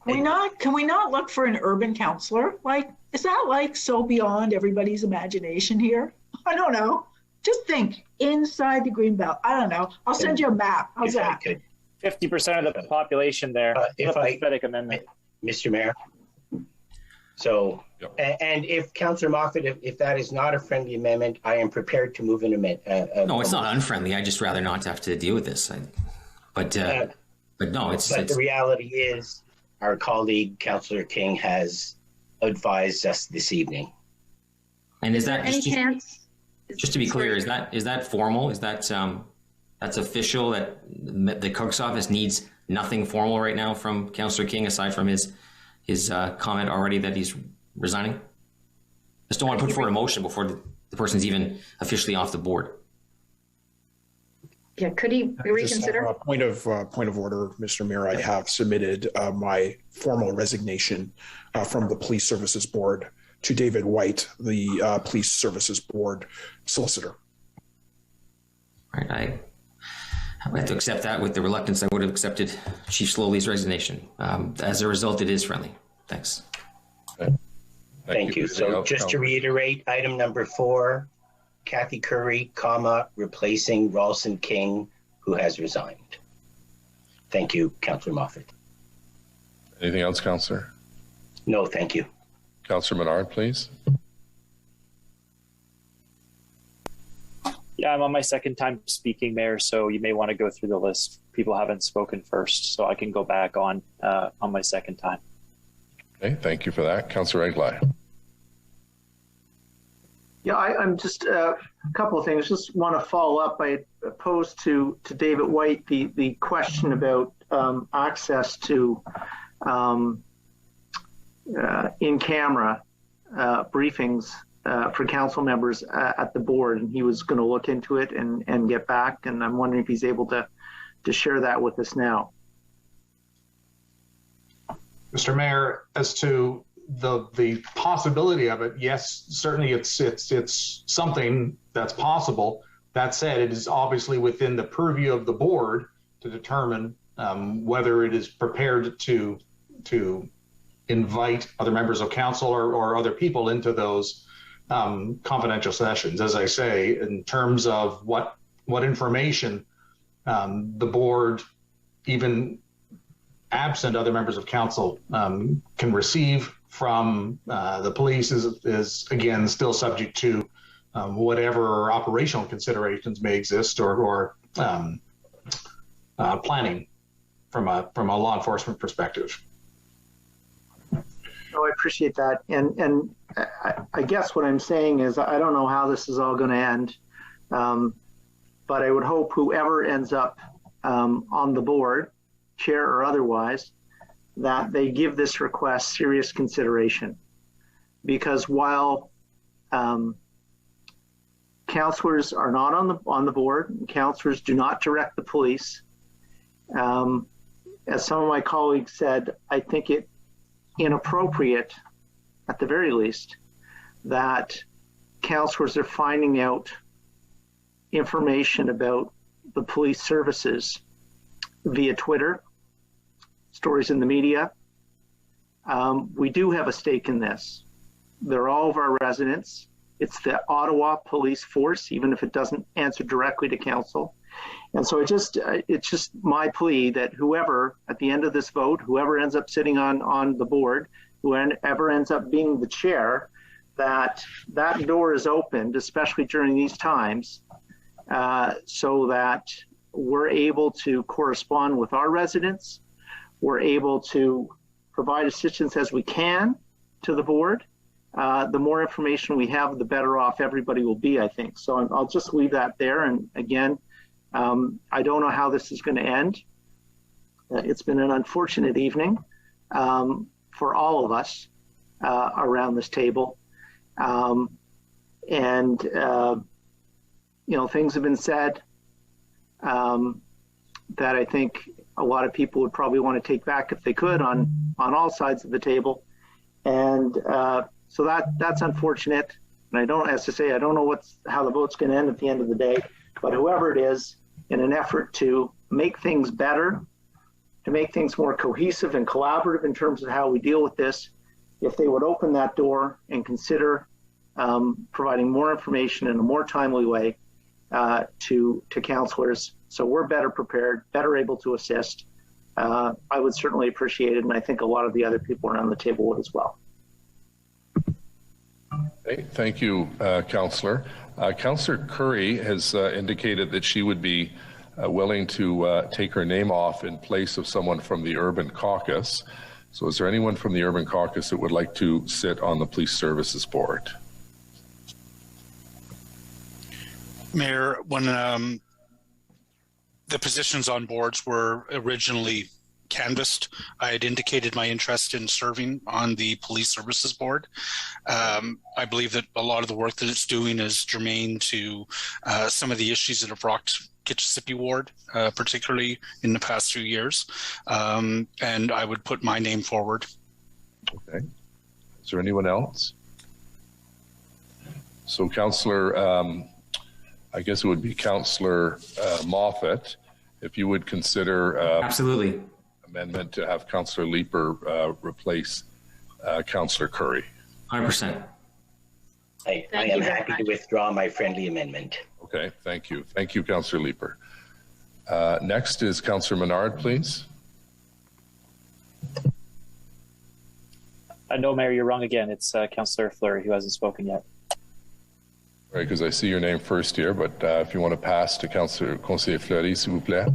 Can we not look for an urban councillor? Like, is that like so beyond everybody's imagination here? I don't know. Just think inside the Greenbelt. I don't know. I'll send you a map. How's that? 50% of the population there. Pathetic amendment. Mr. Mayor. So, and if Councillor Moffat, if that is not a friendly amendment, I am prepared to move an amendment. No, it's not unfriendly. I just rather not have to deal with this. But no, it's. But the reality is, our colleague Councillor King has advised us this evening. And is that any chance? Just to be clear, is that formal? Is that that's official? That the clerk's office needs nothing formal right now from Councillor King aside from his comment already that he's resigning? Just don't want to put forward a motion before the person's even officially off the board. Yeah, could he reconsider? Point of order, Mr. Mayor. I have submitted my formal resignation from the Police Services Board to David White, the Police Services Board solicitor. All right, I have to accept that with the reluctance. I would have accepted Chief Slowly's resignation. As a result, it is friendly. Thanks. Okay. Thank you. So just to reiterate, item number 4, Kathy Curry, replacing Ralston King, who has resigned. Thank you, Councillor Moffat. Anything else, Councillor? No, thank you. Councillor Menard, please. Yeah, I'm on my second time speaking, Mayor, so you may want to go through the list. People haven't spoken first, so I can go back on my second time. Okay, thank you for that. Councillor Eglai. Yeah, I'm just a couple of things. Just want to follow up. I posed to David White the question about access to in-camera briefings for council members at the board, and he was going to look into it and get back. And I'm wondering if he's able to share that with us now. Mr. Mayor, as to the possibility of it, yes, certainly it's something that's possible. That said, it is obviously within the purview of the board to determine whether it is prepared to invite other members of council or other people into those confidential sessions. As I say, in terms of what information the board, even absent other members of council, can receive from the police is again still subject to whatever operational considerations may exist or planning from a law enforcement perspective. No, I appreciate that, and I guess what I'm saying is I don't know how this is all going to end, but I would hope whoever ends up on the board, chair or otherwise, that they give this request serious consideration, because while councillors are not on the board, councillors do not direct the police. As some of my colleagues said, I think it inappropriate, at the very least, that councillors are finding out information about the police services via Twitter, stories in the media. We do have a stake in this. They're all of our residents. It's the Ottawa police force, even if it doesn't answer directly to council. And so it's just my plea that whoever, at the end of this vote, whoever ends up sitting on the board, whoever ends up being the chair, that door is opened, especially during these times, so that we're able to correspond with our residents. We're able to provide assistance as we can to the board. The more information we have, the better off everybody will be, I think. So I'll just leave that there. And again, I don't know how this is going to end. It's been an unfortunate evening for all of us around this table. And things have been said that I think a lot of people would probably want to take back if they could on all sides of the table. And so that's unfortunate. And I don't, as to say, I don't know how the vote's going to end at the end of the day, but whoever it is, in an effort to make things better, to make things more cohesive and collaborative in terms of how we deal with this, if they would open that door and consider providing more information in a more timely way to councillors, so we're better prepared, better able to assist, I would certainly appreciate it, and I think a lot of the other people around the table would as well. Okay, thank you, Councillor. Councillor Curry has indicated that she would be willing to take her name off in place of someone from the Urban Caucus. So is there anyone from the Urban Caucus that would like to sit on the Police Services Board? Mayor, when the positions on boards were originally canvassed, I had indicated my interest in serving on the Police Services Board. I believe that a lot of the work that it's doing is germane to some of the issues that have rocked Kitchissippi Ward, particularly in the past few years. And I would put my name forward. Okay. Is there anyone else? So Councillor, I guess it would be Councillor Moffat, if you would consider absolutely amendment to have Councillor Leeper replace Councillor Curry. 100%. I am happy to withdraw my friendly amendment. Okay, thank you. Thank you, Councillor Leeper. Next is Councillor Menard, please. No, Mayor, you're wrong again. It's Councillor Fleury who hasn't spoken yet. Right, because I see your name first here, but if you want to pass to Conseiller Fleury, s'il vous plaît.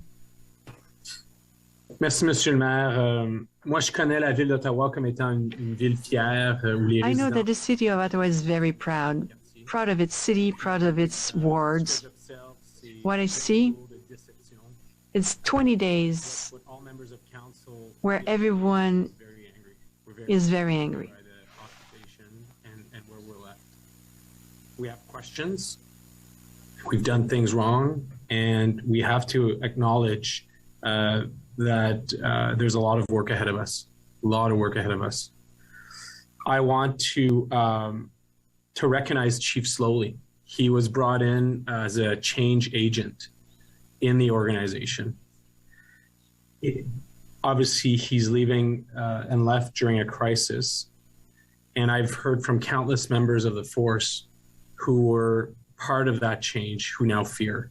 Merci, Monsieur le Maire. Moi, je connais la ville d'Ottawa comme étant une ville fière où les I know résidents... that the city of Ottawa is very proud of its city, proud of its wards. What I see, it's 20 days where everyone is very angry. And where we're left. We have questions. We've done things wrong, and we have to acknowledge that there's a lot of work ahead of us. I want to recognize Chief Slowly. He was brought in as a change agent in the organization. Obviously, he's leaving and left during a crisis. And I've heard from countless members of the force who were part of that change, who now fear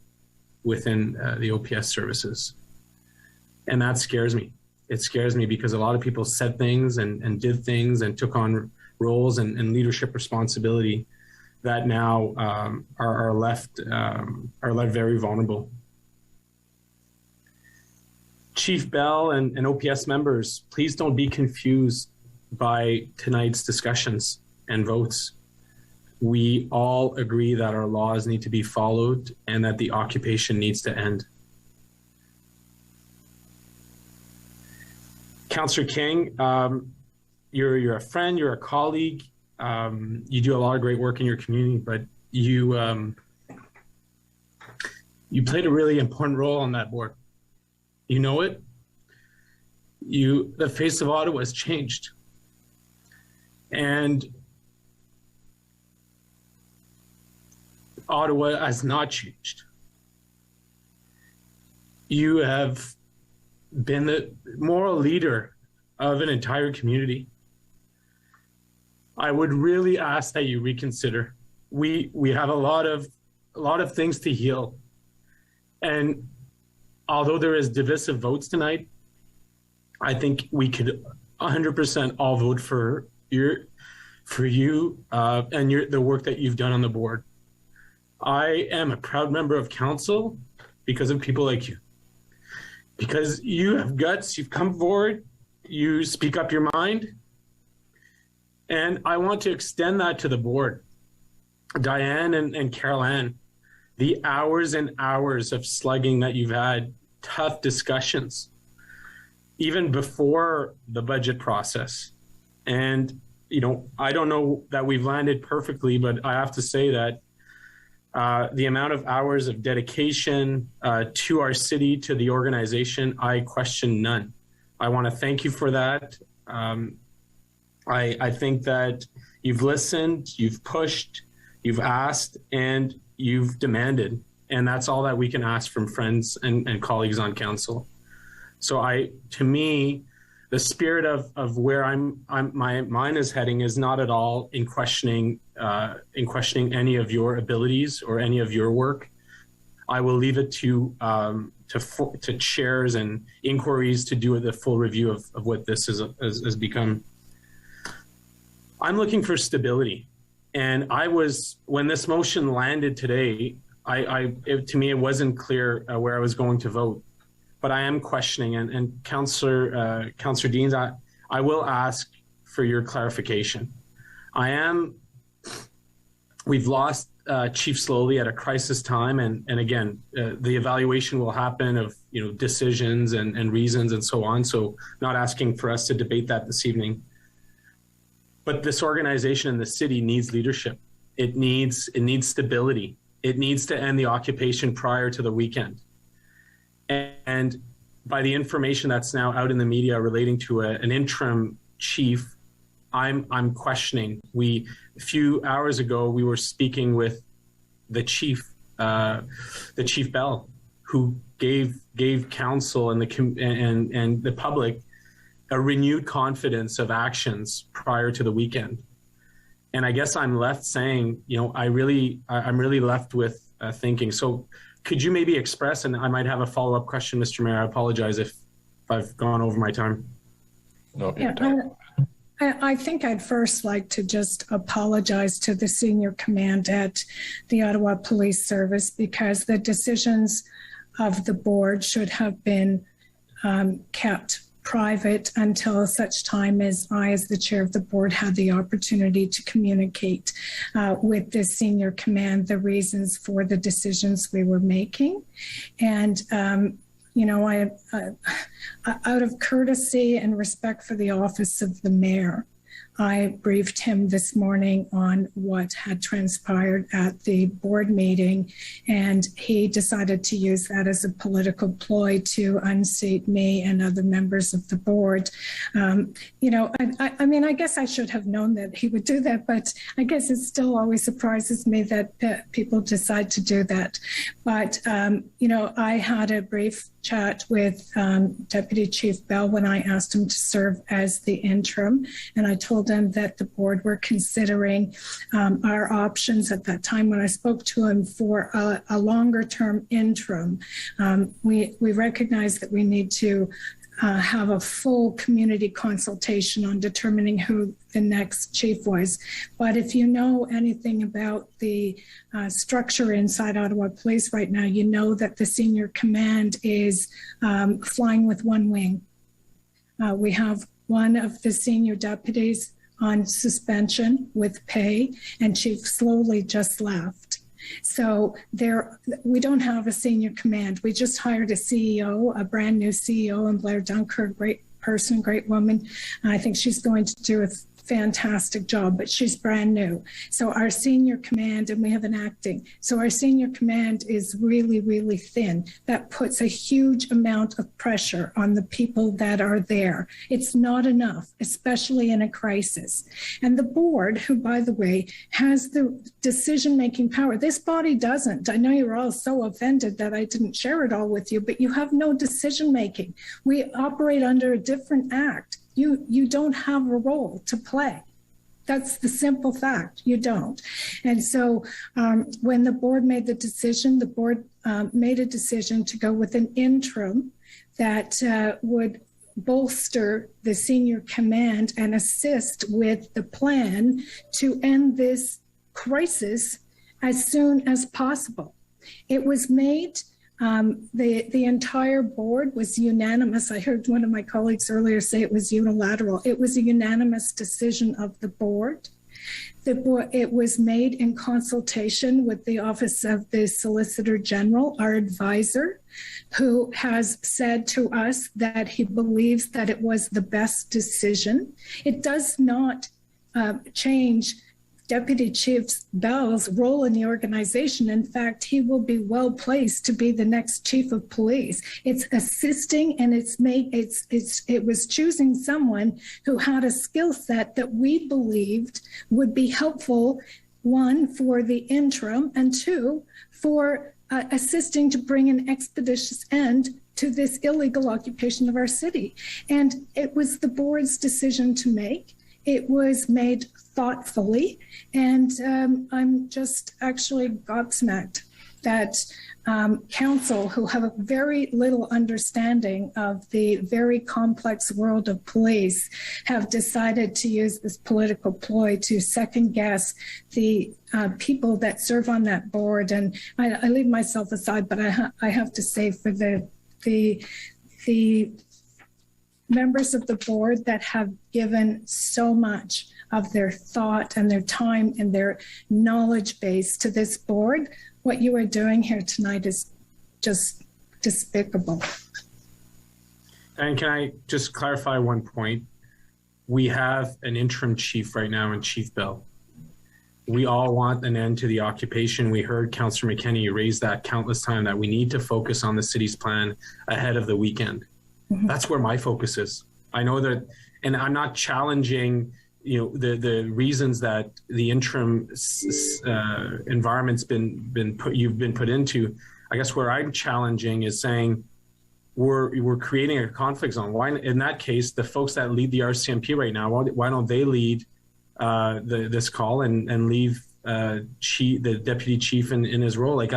within the OPS services. And that scares me. It scares me because a lot of people said things and did things and took on roles and leadership responsibility that now are left very vulnerable. Chief Bell and OPS members, please don't be confused by tonight's discussions and votes. We all agree that our laws need to be followed and that the occupation needs to end. Councillor King, you're a friend, you're a colleague. You do a lot of great work in your community, but you played a really important role on that board. You know it. The face of Ottawa has changed. And Ottawa has not changed. You have been the moral leader of an entire community. I would really ask that you reconsider. We have a lot of things to heal. And although there is divisive votes tonight, I think we could 100% all vote for you and the work that you've done on the board. I am a proud member of council because of people like you. Because you have guts, you've come forward, you speak up your mind. And I want to extend that to the board. Diane and Carol Ann, the hours and hours of slugging that you've had, tough discussions, even before the budget process. And, I don't know that we've landed perfectly, but I have to say that the amount of hours of dedication to our city, to the organization, I question none. I want to thank you for that. I think that you've listened, you've pushed, you've asked, and you've demanded. And that's all that we can ask from friends and colleagues on council. So to me, the spirit of where my mind is heading is not at all in questioning any of your abilities or any of your work. I will leave it to chairs and inquiries to do the full review of what this has become. I'm looking for stability, and when this motion landed today, to me it wasn't clear where I was going to vote. But I am questioning, and Councillor Deans, I will ask for your clarification. We've lost Chief Slowly at a crisis time, and again, the evaluation will happen of decisions and reasons and so on. So not asking for us to debate that this evening. But this organization in the city needs leadership. It needs stability. It needs to end the occupation prior to the weekend. And by the information that's now out in the media relating to an interim chief I'm questioning. A few hours ago, we were speaking with the chief Bell, who gave council and the public a renewed confidence of actions prior to the weekend. And I guess I'm left saying, I'm really left with thinking. So could you maybe express, and I might have a follow-up question, Mr. Mayor, I apologize if I've gone over my time. No, I think I'd first like to just apologize to the senior command at the Ottawa Police Service, because the decisions of the board should have been kept private until such time as I, as the chair of the board, had the opportunity to communicate with the senior command the reasons for the decisions we were making. And I out of courtesy and respect for the office of the mayor, I briefed him this morning on what had transpired at the board meeting, and he decided to use that as a political ploy to unseat me and other members of the board. I mean, I guess I should have known that he would do that, but I guess it still always surprises me that people decide to do that. But, I had a brief chat with Deputy Chief Bell when I asked him to serve as the interim, and I told him that the board were considering our options at that time when I spoke to him for a longer term interim. We recognize that we need to have a full community consultation on determining who the next chief was. But if you know anything about the structure inside Ottawa Police right now, you know that the senior command is flying with one wing. We have one of the senior deputies on suspension with pay, and Chief Slowly just left. So we don't have a senior command. We just hired a CEO, a brand new CEO, and Blair Dunker, great person, great woman. I think she's going to do a fantastic job, but she's brand new. So our senior command, and we have an acting, so our senior command is really, really thin. That puts a huge amount of pressure on the people that are there. It's not enough, especially in a crisis. And the board, who, by the way, has the decision-making power. This body doesn't. I know you're all so offended that I didn't share it all with you, but you have no decision-making. We operate under a different act. You don't have a role to play. That's the simple fact. You don't. And so when the board made the decision, the board made a decision to go with an interim that would bolster the senior command and assist with the plan to end this crisis as soon as possible. It was made the entire board was unanimous. I heard one of my colleagues earlier say it was unilateral. It was a unanimous decision of the board. It was made in consultation with the Office of the Solicitor General, our advisor, who has said to us that he believes that it was the best decision. It does not change Deputy Chief Bell's role in the organization. In fact, he will be well placed to be the next chief of police. It's assisting, and it was choosing someone who had a skill set that we believed would be helpful, one, for the interim, and two, for assisting to bring an expeditious end to this illegal occupation of our city. And it was the board's decision to make. It was made thoughtfully, and I'm just actually gobsmacked that council, who have very little understanding of the very complex world of police, have decided to use this political ploy to second guess the people that serve on that board. And I leave myself aside, but I have to say, for the members of the board that have given so much of their thought and their time and their knowledge base to this board, what you are doing here tonight is just despicable. And can I just clarify one point? We have an interim chief right now in Chief Bell. We all want an end to the occupation. We heard Councillor McKenney raise that countless times, that we need to focus on the city's plan ahead of the weekend. Mm-hmm. That's where my focus is. I know that, and I'm not challenging the reasons that the interim environment's you've been put into. I guess where I'm challenging is saying we're creating a conflict zone. Why, in that case, the folks that lead the RCMP right now, why don't they lead this call and leave the deputy chief in his role? Like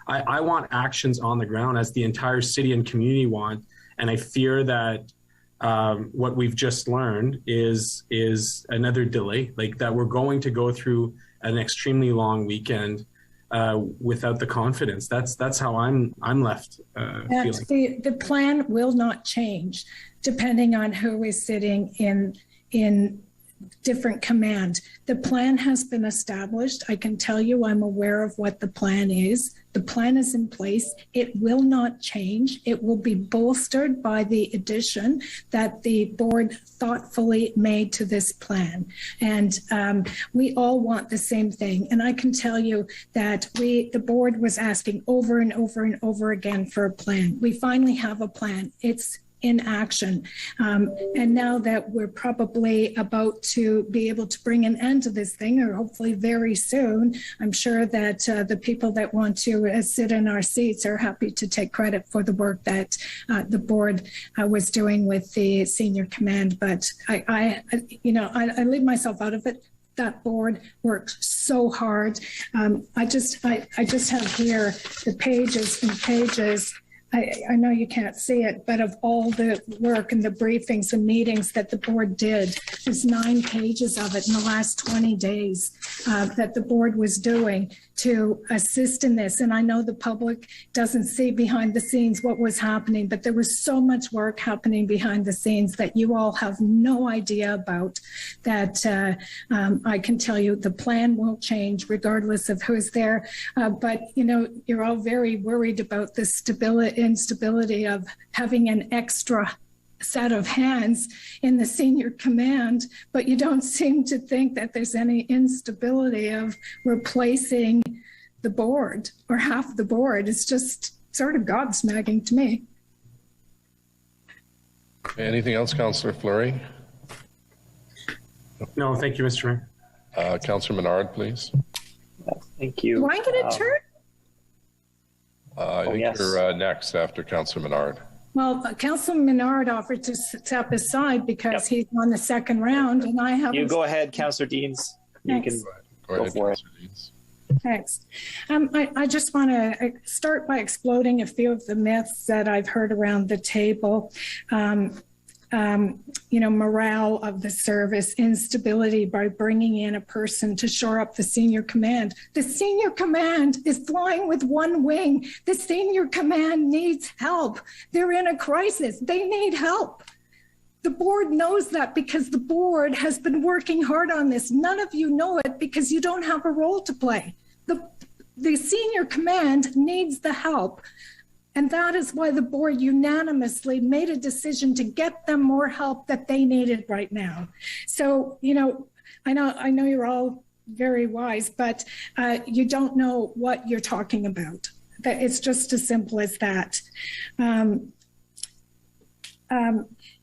I want actions on the ground, as the entire city and community want, and I fear that what we've just learned is another delay, like that we're going to go through an extremely long weekend without the confidence. That's how I'm left feeling. The plan will not change depending on who is sitting in different command. The plan has been established. I can tell you I'm aware of what the plan is. The plan is in place. It will not change. It will be bolstered by the addition that the board thoughtfully made to this plan. And we all want the same thing. And I can tell you that the board was asking over and over and over again for a plan. We finally have a plan. It's in action. And now that we're probably about to be able to bring an end to this thing, or hopefully very soon, I'm sure that the people that want to sit in our seats are happy to take credit for the work that the board was doing with the senior command. But I leave myself out of it. That board worked so hard. I just have here the pages and pages. I know you can't see it, but of all the work and the briefings and meetings that the board did, there's 9 pages of it in the last 20 days that the board was doing to assist in this. And I know the public doesn't see behind the scenes what was happening, but there was so much work happening behind the scenes that you all have no idea about, that I can tell you the plan won't change regardless of who's there. But, you're all very worried about the instability of having an extra set of hands in the senior command, but you don't seem to think that there's any instability of replacing the board or half the board. It's just sort of gobsmacking to me. Anything else, Councillor Fleury? No, thank you, Mr. Mayor. Councillor Menard, please. Thank you. Do I get a turn? I think yes. you're next after Councillor Menard. Well, Councillor Menard offered to step aside because he's on the second round, and I haven't. You go ahead, Councillor Deans. Thanks. You can go for it. Thanks. I just want to start by exploding a few of the myths that I've heard around the table. Morale of the service, instability by bringing in a person to shore up the senior command. The senior command is flying with one wing. The senior command needs help. They're in a crisis. They need help. The board knows that because the board has been working hard on this. None of you know it because you don't have a role to play. The senior command needs the help. And that is why the board unanimously made a decision to get them more help that they needed right now. So, I know you're all very wise, but you don't know what you're talking about. It's just as simple as that. And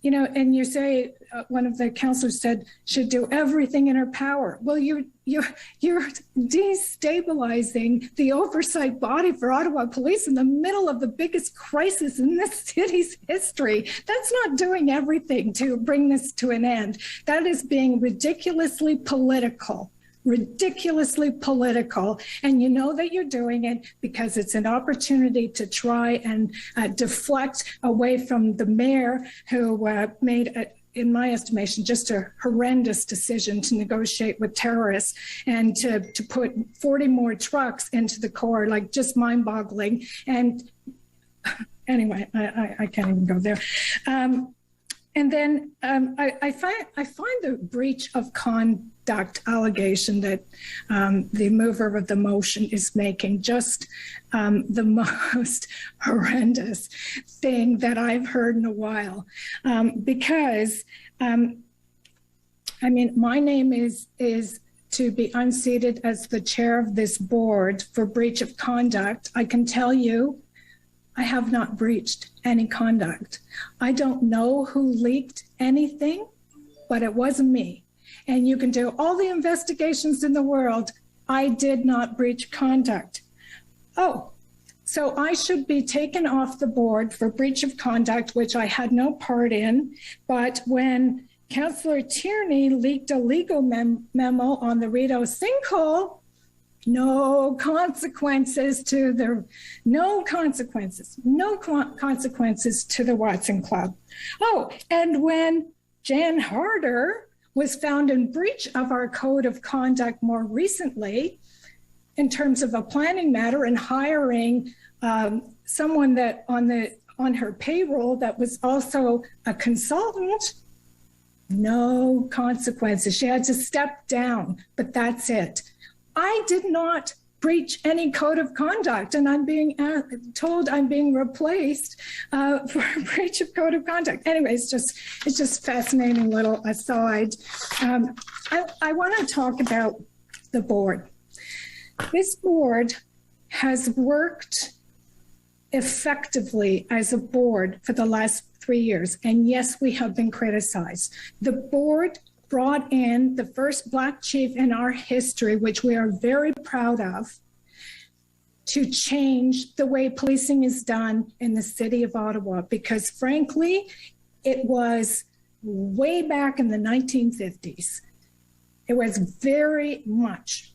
you say, one of the councillors said, should do everything in her power. Well, you're destabilizing the oversight body for Ottawa Police in the middle of the biggest crisis in this city's history. That's not doing everything to bring this to an end. That is being ridiculously political. And you know that you're doing it because it's an opportunity to try and deflect away from the mayor who made in my estimation, just a horrendous decision to negotiate with terrorists and to put 40 more trucks into the Corps, like just mind-boggling. And anyway, I can't even go there. And then I find the breach of conduct allegation that the mover of the motion is making just the most horrendous thing that I've heard in a while. Because, my name is to be unseated as the chair of this board for breach of conduct. I can tell you, I have not breached any conduct. I don't know who leaked anything, but it wasn't me. and you can do all the investigations in the world. I did not breach conduct. Oh, so I should be taken off the board for breach of conduct, which I had no part in. But when Councillor Tierney leaked a legal memo on the Rideau sinkhole, no consequences to the Watson Club. Oh, and when Jan Harder was found in breach of our code of conduct more recently, in terms of a planning matter and hiring someone that on her payroll that was also a consultant, no consequences. She had to step down, but that's it. I did not breach any code of conduct, and I'm being told I'm being replaced for a breach of code of conduct. Anyway, it's just fascinating little aside. I want to talk about the board. This board has worked effectively as a board for the last 3 years, and yes, we have been criticized. The board brought in the first Black chief in our history, which we are very proud of, to change the way policing is done in the city of Ottawa, because frankly, it was way back in the 1950s. It was very much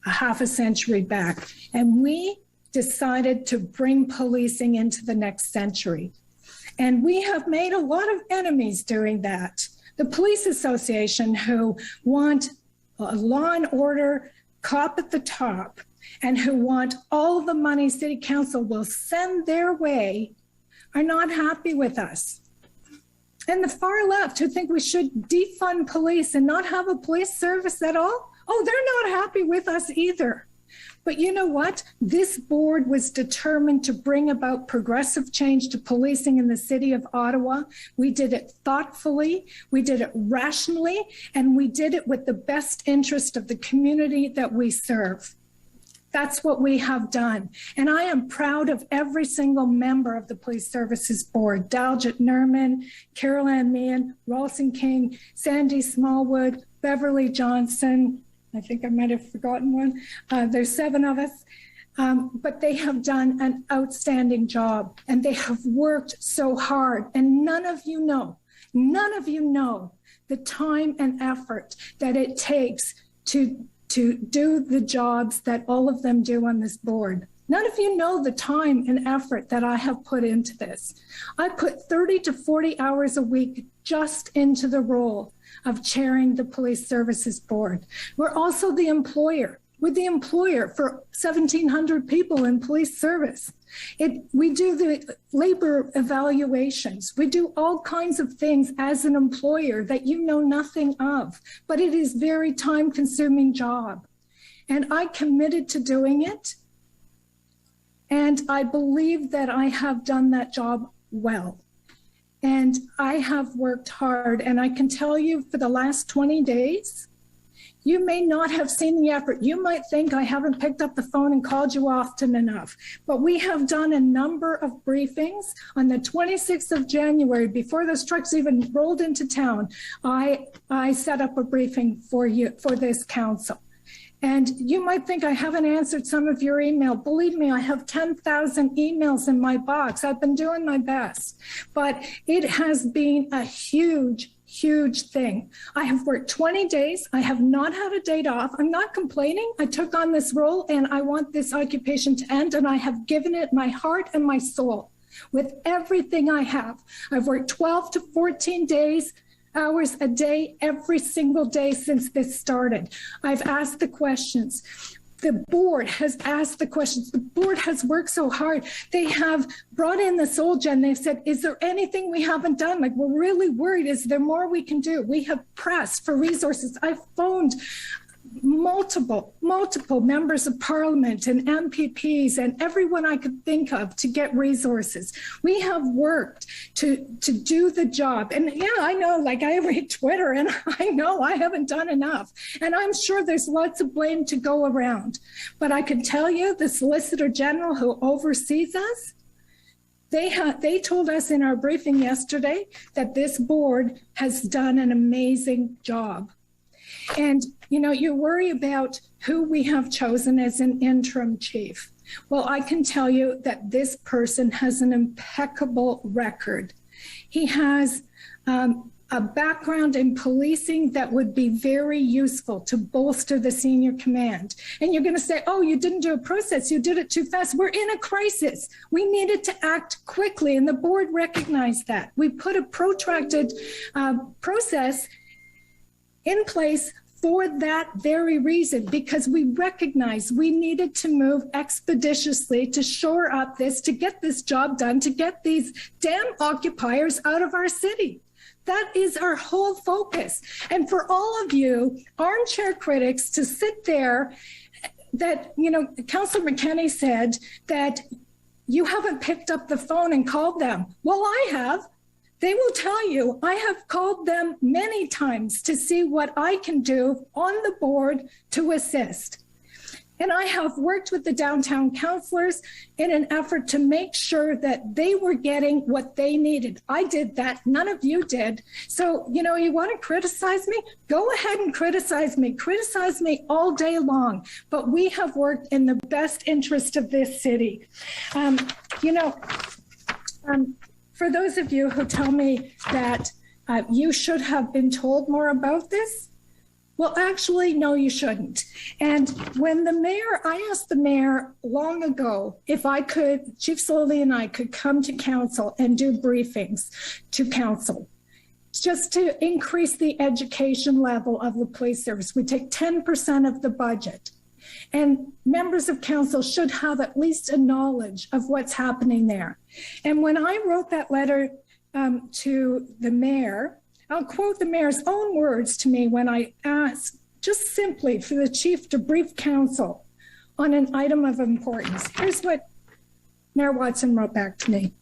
a half a century back, and we decided to bring policing into the next century. And we have made a lot of enemies doing that. The Police Association, who want a law and order cop at the top and who want all the money City Council will send their way, are not happy with us. And the far left, who think we should defund police and not have a police service at all, oh, they're not happy with us either. But you know what? This board was determined to bring about progressive change to policing in the city of Ottawa. We did it thoughtfully, we did it rationally, and we did it with the best interest of the community that we serve. That's what we have done. And I am proud of every single member of the Police Services Board: Daljit Nerman, Carol Ann Meehan, Ralston King, Sandy Smallwood, Beverly Johnson. I think I might have forgotten one. There's 7 of us, but they have done an outstanding job, and they have worked so hard. And none of you know the time and effort that it takes to do the jobs that all of them do on this board. None of you know the time and effort that I have put into this. I put 30 to 40 hours a week just into the role of chairing the Police Services Board. We're also the employer. We're the employer for 1,700 people in police service. We do the labor evaluations. We do all kinds of things as an employer that you know nothing of, but it is a very time-consuming job. And I committed to doing it, and I believe that I have done that job well. And I have worked hard, and I can tell you for the last 20 days, you may not have seen the effort. You might think I haven't picked up the phone and called you often enough, but we have done a number of briefings. On the 26th of January, before those trucks even rolled into town, I set up a briefing for you, for this council. And you might think I haven't answered some of your email. Believe me, I have 10,000 emails in my box. I've been doing my best, but it has been a huge thing. I have worked 20 days. I have not had a day off. I'm not complaining. I took on this role and I want this occupation to end, and I have given it my heart and my soul with everything I have. I've worked 12 to 14 hours a day, every single day since this started. I've asked the questions. The board has asked the questions. The board has worked so hard. They have brought in the SolGen. And they've said, is there anything we haven't done? Like, we're really worried. Is there more we can do? We have pressed for resources. I've phoned multiple members of parliament and MPPs and everyone I could think of to get resources. We have worked to do the job. And yeah, I know, like, I read Twitter and I know I haven't done enough. And I'm sure there's lots of blame to go around. But I can tell you, the Solicitor General who oversees us, they told us in our briefing yesterday that this board has done an amazing job. And, you know, you worry about who we have chosen as an interim chief. Well, I can tell you that this person has an impeccable record. He has a background in policing that would be very useful to bolster the senior command. And you're going to say, oh, you didn't do a process. You did it too fast. We're in a crisis. We needed to act quickly, and the board recognized that. We put a protracted process in place for that very reason, because we recognized we needed to move expeditiously to shore up this, to get this job done, to get these damn occupiers out of our city. That is our whole focus. And for all of you armchair critics to sit there, that, you know, Councillor McKenney said that you haven't picked up the phone and called them. Well, I have. They will tell you, I have called them many times to see what I can do on the board to assist. And I have worked with the downtown councillors in an effort to make sure that they were getting what they needed. I did that. None of you did. So, you know, you want to criticize me? Go ahead and criticize me. Criticize me all day long. But we have worked in the best interest of this city. For those of you who tell me that you should have been told more about this, well, actually, no, you shouldn't. And when I asked the mayor long ago if I could, Chief Slowly and I could come to council and do briefings to council, just to increase the education level of the police service. We take 10% of the budget. And members of council should have at least a knowledge of what's happening there. And when I wrote that letter to the mayor, I'll quote the mayor's own words to me when I asked just simply for the chief to brief council on an item of importance. Here's what Mayor Watson wrote back to me.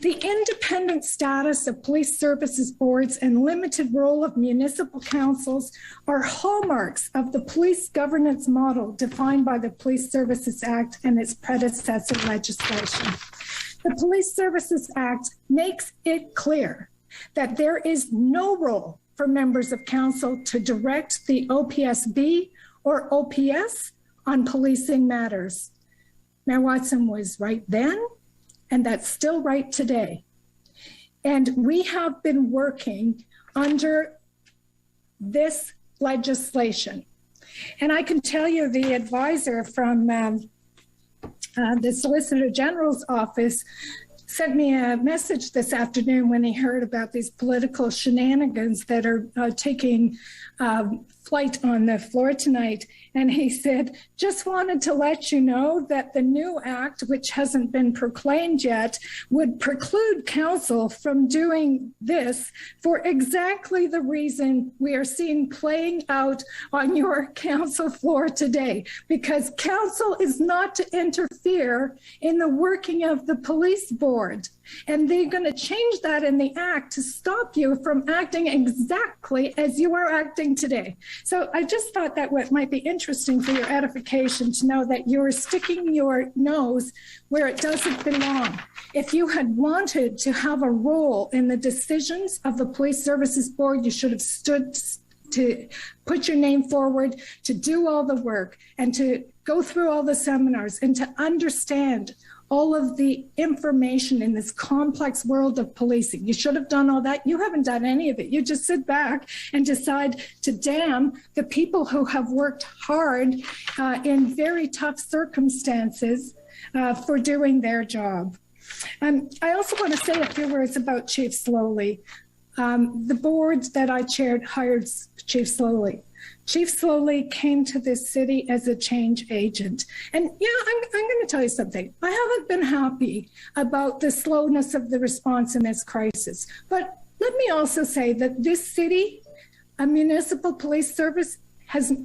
The independent status of police services boards and limited role of municipal councils are hallmarks of the police governance model defined by the Police Services Act and its predecessor legislation. The Police Services Act makes it clear that there is no role for members of council to direct the OPSB or OPS on policing matters. Mayor Watson was right then, and that's still right today. And we have been working under this legislation. And I can tell you the advisor from the Solicitor General's office sent me a message this afternoon when he heard about these political shenanigans that are taking flight on the floor tonight. And he said, just wanted to let you know that the new act, which hasn't been proclaimed yet, would preclude council from doing this for exactly the reason we are seeing playing out on your council floor today, because council is not to interfere in the working of the police board. And they're going to change that in the act to stop you from acting exactly as you are acting today. So I just thought that what might be interesting for your edification to know that you're sticking your nose where it doesn't belong. If you had wanted to have a role in the decisions of the Police Services Board, you should have stood to put your name forward, to do all the work, and to go through all the seminars, and to understand all of the information in this complex world of policing. You should have done all that. You haven't done any of it. You just sit back and decide to damn the people who have worked hard in very tough circumstances for doing their job. I also want to say a few words about Chief Slowly. The board that I chaired hired Chief Slowly. Chief Slowly came to this city as a change agent. And yeah, I'm going to tell you something. I haven't been happy about the slowness of the response in this crisis. But let me also say that this city, a municipal police service,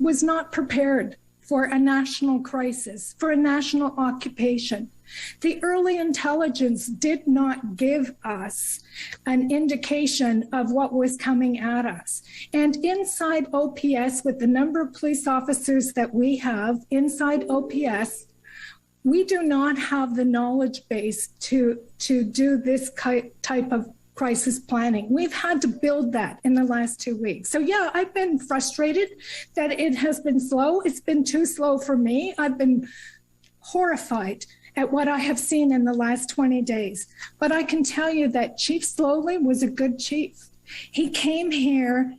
was not prepared for a national crisis, for a national occupation. The early intelligence did not give us an indication of what was coming at us. And inside OPS, with the number of police officers that we have inside OPS, we do not have the knowledge base to do this type of crisis planning. We've had to build that in the last 2 weeks. So yeah, I've been frustrated that it has been slow. It's been too slow for me. I've been horrified at what I have seen in the last 20 days. But I can tell you that Chief Slowly was a good chief. He came here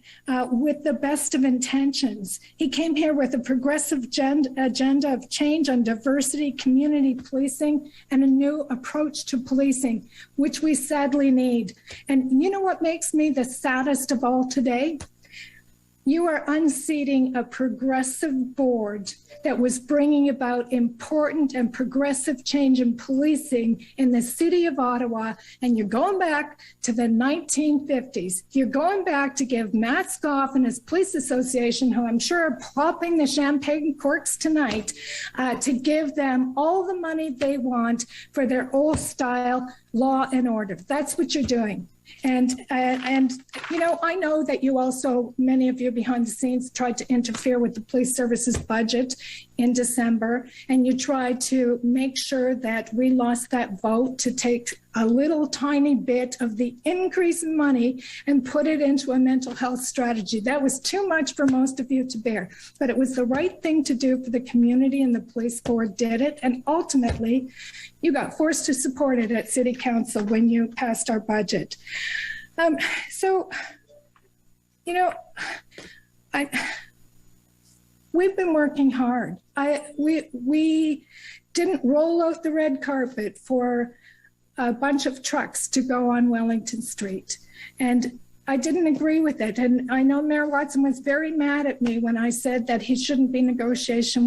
with the best of intentions. He came here with a progressive agenda of change on diversity, community policing, and a new approach to policing, which we sadly need. And you know what makes me the saddest of all today? You are unseating a progressive board that was bringing about important and progressive change in policing in the city of Ottawa, and you're going back to the 1950s. You're going back to give Matt Scoff and his police association, who I'm sure are popping the champagne corks tonight, to give them all the money they want for their old style law and order. That's what you're doing. And you know, I know that you also, many of you behind the scenes, tried to interfere with the police services budget in December, and you tried to make sure that we lost that vote to take a little tiny bit of the increase in money and put it into a mental health strategy. That was too much for most of you to bear, but it was the right thing to do for the community, and the police board did it. And ultimately, you got forced to support it at City Council when you passed our budget. So, you know, we've been working hard. We didn't roll out the red carpet for a bunch of trucks to go on Wellington Street, and I didn't agree with it. And I know Mayor Watson was very mad at me when I said that he shouldn't be negotiating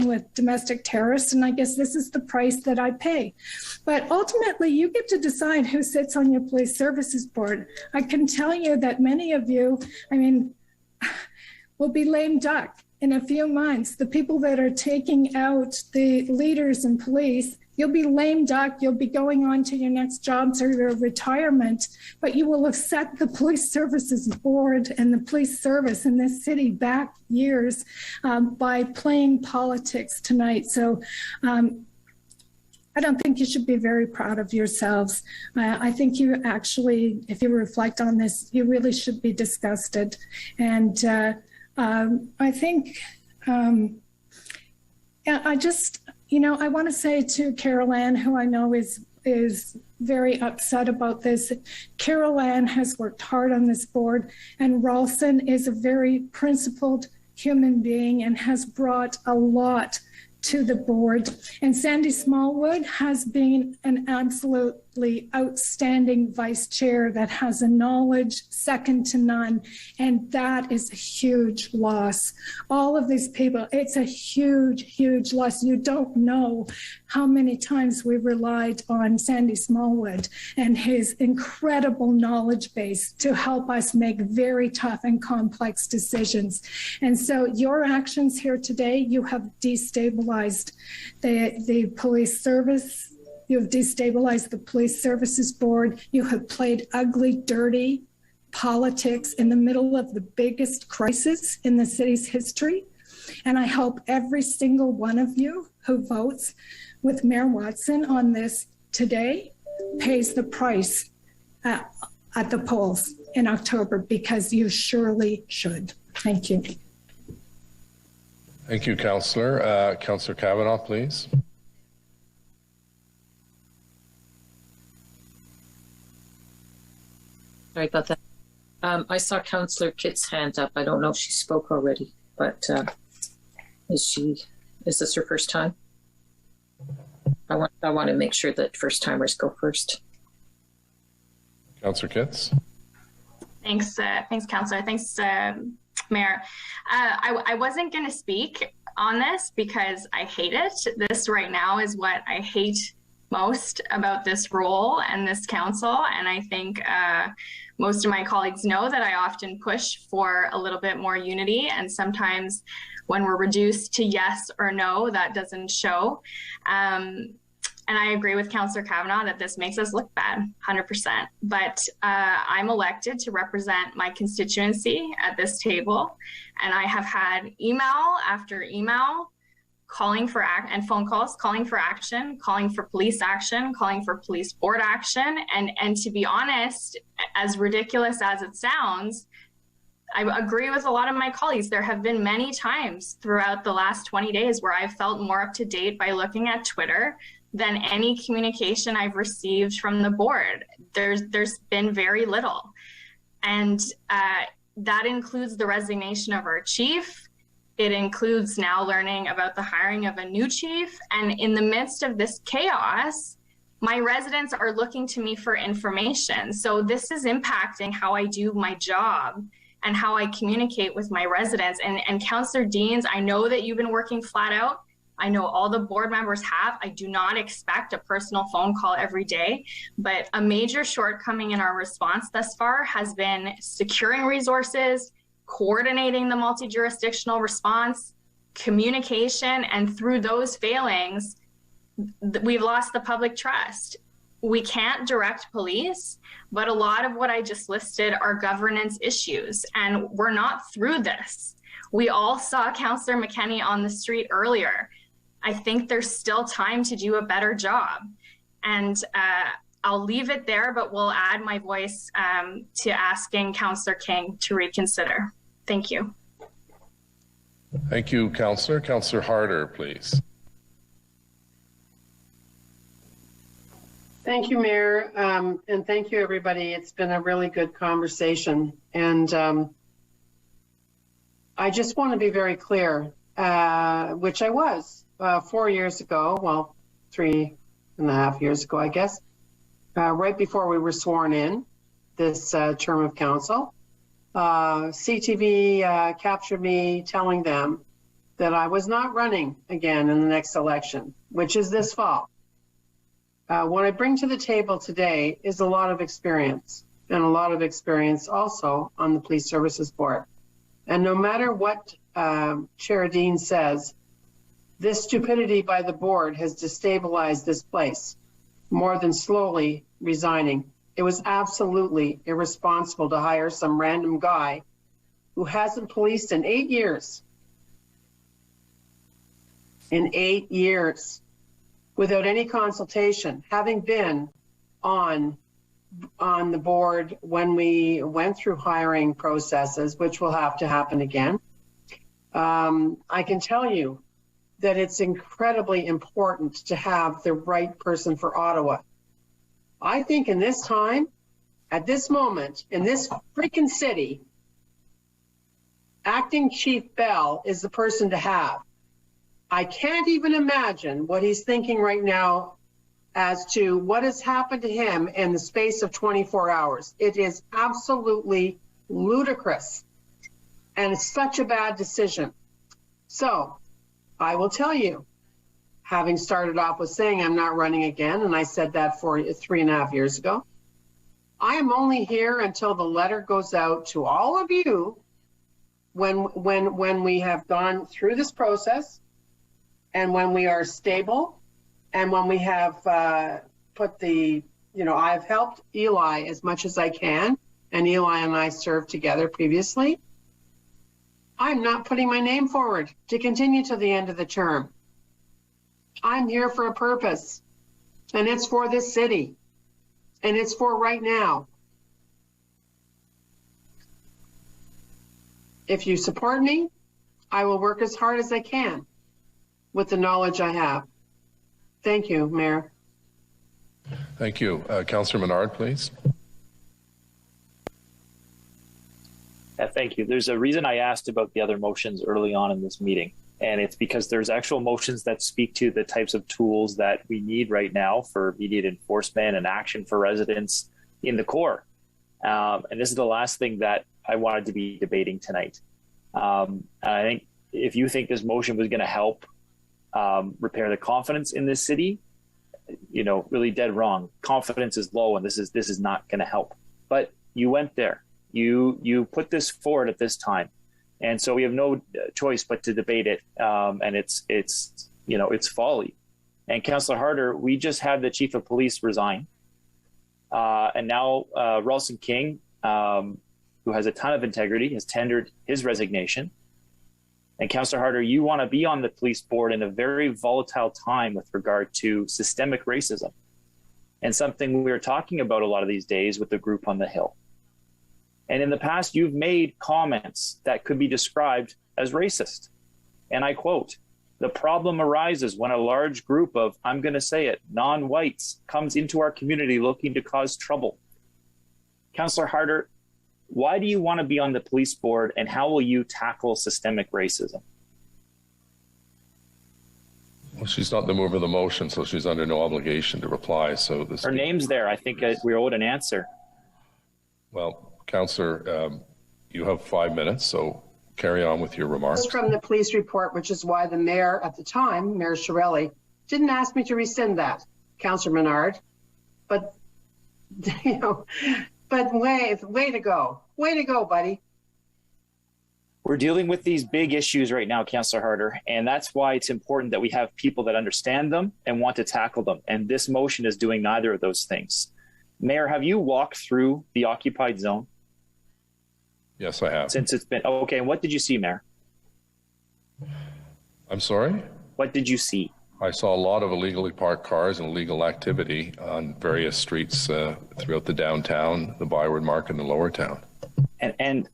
with domestic terrorists. And I guess this is the price that I pay. But ultimately, you get to decide who sits on your police services board. I can tell you that many of you, I mean, will be lame duck in a few months. The people that are taking out the leaders in police, you'll be lame duck, you'll be going on to your next jobs or your retirement, but you will have set the police services board and the police service in this city back years by playing politics tonight. So I don't think you should be very proud of yourselves. I think you actually, if you reflect on this, you really should be disgusted. And I think, I just, you know, I want to say to Carol Ann, who I know is very upset about this. Carol Ann has worked hard on this board, and Ralston is a very principled human being and has brought a lot to the board. And Sandy Smallwood has been an absolutely outstanding vice chair that has a knowledge second to none. And that is a huge loss. All of these people, it's a huge, huge loss. You don't know how many times we relied on Sandy Smallwood and his incredible knowledge base to help us make very tough and complex decisions. And so your actions here today, you have destabilized the police service. You have destabilized the police services board. You have played ugly, dirty politics in the middle of the biggest crisis in the city's history. And I hope every single one of you who votes with Mayor Watson on this today pays the price at the polls in October, because you surely should. Thank you. Thank you, Councillor. Councillor Kavanaugh, please. Sorry about that. I saw Councillor Kitt's hand up. I don't know if she spoke already, but is this her first time? I want to make sure that first timers go first. Councillor Kitts. Thanks, Councillor. Thanks, Mayor. I wasn't going to speak on this because I hate it. This right now is what I hate most about this role and this council. And I think most of my colleagues know that I often push for a little bit more unity. And sometimes when we're reduced to yes or no, that doesn't show. And I agree with Councillor Kavanaugh that this makes us look bad, 100%. But I'm elected to represent my constituency at this table. And I have had email after email calling for and phone calls, calling for action, calling for police action, calling for police board action. And to be honest, as ridiculous as it sounds, I agree with a lot of my colleagues. There have been many times throughout the last 20 days where I've felt more up to date by looking at Twitter than any communication I've received from the board. There's been very little. And that includes the resignation of our chief. It includes now learning about the hiring of a new chief. And in the midst of this chaos, my residents are looking to me for information. So this is impacting how I do my job and how I communicate with my residents. And Councillor Deans, I know that you've been working flat out. I know all the board members have. I do not expect a personal phone call every day, but a major shortcoming in our response thus far has been securing resources, coordinating the multi-jurisdictional response, communication, and through those failings, we've lost the public trust. We can't direct police, but a lot of what I just listed are governance issues, and we're not through this. We all saw Councillor McKenney on the street earlier. I think there's still time to do a better job. And I'll leave it there, but we'll add my voice to asking Councillor King to reconsider. Thank you. Thank you, Councillor. Councillor Harder, please. Thank you, Mayor, and thank you, everybody. It's been a really good conversation. And I just want to be very clear, which I was 4 years ago, well, 3.5 years ago, I guess, right before we were sworn in this term of council. CTV captured me telling them that I was not running again in the next election, which is this fall. What I bring to the table today is a lot of experience, and a lot of experience also on the Police Services Board. And no matter what Chair Dean says, this stupidity by the board has destabilized this place more than slowly resigning. It was absolutely irresponsible to hire some random guy who hasn't policed in 8 years. In 8 years. Without any consultation, having been on the board when we went through hiring processes, which will have to happen again, I can tell you that it's incredibly important to have the right person for Ottawa. I think in this time, at this moment, in this freaking city, Acting Chief Bell is the person to have. I can't even imagine what he's thinking right now as to what has happened to him in the space of 24 hours. It is absolutely ludicrous, and it's such a bad decision. So I will tell you, having started off with saying I'm not running again, and I said that for 3.5 years ago, I am only here until the letter goes out to all of you when we have gone through this process, and when we are stable, and when we have put the, I've helped Eli as much as I can, and Eli and I served together previously. I'm not putting my name forward to continue to the end of the term. I'm here for a purpose, and it's for this city, and it's for right now. If you support me, I will work as hard as I can with the knowledge I have. Thank you, Mayor. Thank you. Councillor Menard, please. Thank you. There's a reason I asked about the other motions early on in this meeting, and it's because there's actual motions that speak to the types of tools that we need right now for immediate enforcement and action for residents in the core. And this is the last thing that I wanted to be debating tonight. And I think if you think this motion was going to help repair the confidence in this city, really dead wrong. Confidence is low, and this is not going to help. But you went there. You put this forward at this time, and so we have no choice but to debate it. And it's folly. And Councillor Harder, we just had the Chief of Police resign, and now Ralston King, who has a ton of integrity, has tendered his resignation. And Councillor Harder, you want to be on the police board in a very volatile time with regard to systemic racism, and something we are talking about a lot of these days with the group on the Hill. And in the past, you've made comments that could be described as racist. And I quote, "The problem arises when a large group of, I'm going to say it, non-whites comes into our community looking to cause trouble." Councillor Harder, why do you want to be on the police board, and how will you tackle systemic racism? Well, she's not the mover of the motion, so she's under no obligation to reply. So her name's there. I think we owed an answer. Well, Councillor, you have 5 minutes, so carry on with your remarks. This is from the police report, which is why the mayor at the time, Mayor Shirelli, didn't ask me to rescind that, Councillor Menard. But, you know, but way to go. Way to go, buddy. We're dealing with these big issues right now, Councillor Harder, and that's why it's important that we have people that understand them and want to tackle them. And this motion is doing neither of those things. Mayor, have you walked through the occupied zone? Yes, I have. Since it's been, okay, and what did you see, Mayor? I'm sorry? What did you see? I saw a lot of illegally parked cars and illegal activity on various streets throughout the downtown, the Byward Market, and the Lower Town. And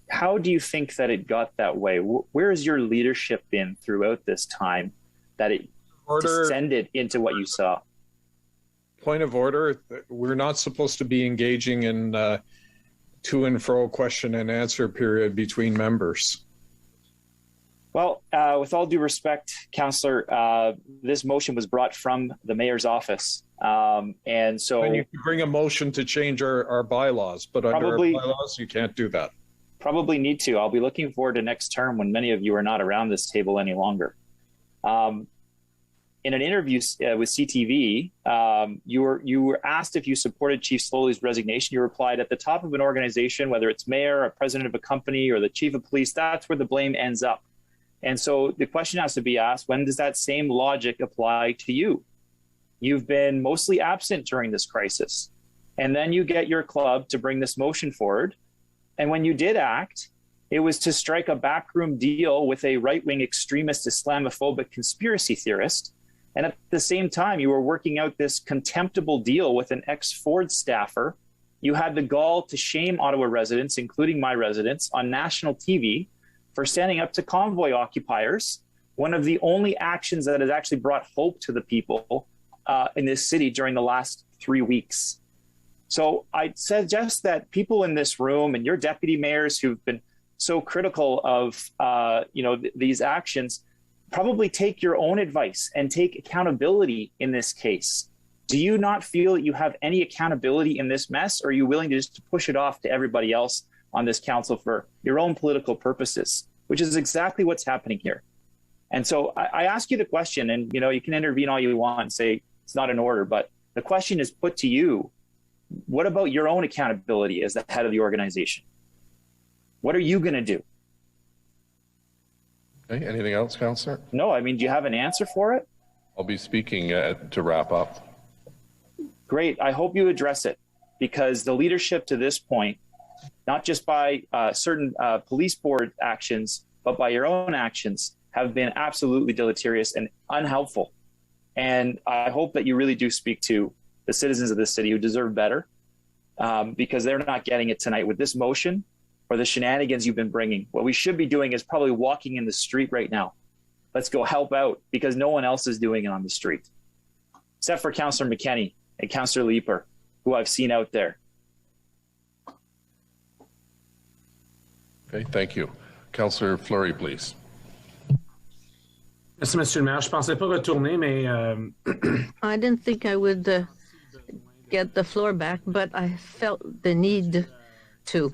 how do you think that it got that way? Where has your leadership been throughout this time that it descended into what you saw? Point of order. We're not supposed to be engaging in to and fro question and answer period between members. Well, with all due respect, Councillor, this motion was brought from the mayor's office. And so and you can bring a motion to change our bylaws, but under our bylaws, you can't do that. Probably need to. I'll be looking forward to next term when many of you are not around this table any longer. In an interview with CTV, you were asked if you supported Chief Slowly's resignation. You replied, "At the top of an organization, whether it's mayor, a president of a company, or the chief of police, that's where the blame ends up." And so the question has to be asked, when does that same logic apply to you? You've been mostly absent during this crisis. And then you get your club to bring this motion forward. And when you did act, it was to strike a backroom deal with a right-wing extremist Islamophobic conspiracy theorist. And at the same time, you were working out this contemptible deal with an ex-Ford staffer. You had the gall to shame Ottawa residents, including my residents, on national TV for standing up to convoy occupiers, one of the only actions that has actually brought hope to the people in this city during the last 3 weeks. So I suggest that people in this room and your deputy mayors who've been so critical of these actions probably take your own advice and take accountability in this case. Do you not feel that you have any accountability in this mess, or are you willing to just push it off to everybody else on this council for your own political purposes, which is exactly what's happening here? And so I ask you the question, and you can intervene all you want and say it's not in order, but the question is put to you. What about your own accountability as the head of the organization? What are you going to do? Okay, anything else, Councillor? No, I mean, do you have an answer for it? I'll be speaking to wrap up. Great. I hope you address it, because the leadership to this point, not just by certain police board actions, but by your own actions, have been absolutely deleterious and unhelpful. And I hope that you really do speak to the citizens of this city who deserve better, because they're not getting it tonight with this motion or the shenanigans you've been bringing. What we should be doing is probably walking in the street right now. Let's go help out, because no one else is doing it on the street, except for Councillor McKenney and Councillor Leeper, who I've seen out there. Okay, thank you. Councillor Fleury, please. Merci, Monsieur le Maire. Je pensais pas retourner, mais I didn't think I would get the floor back, but I felt the need to.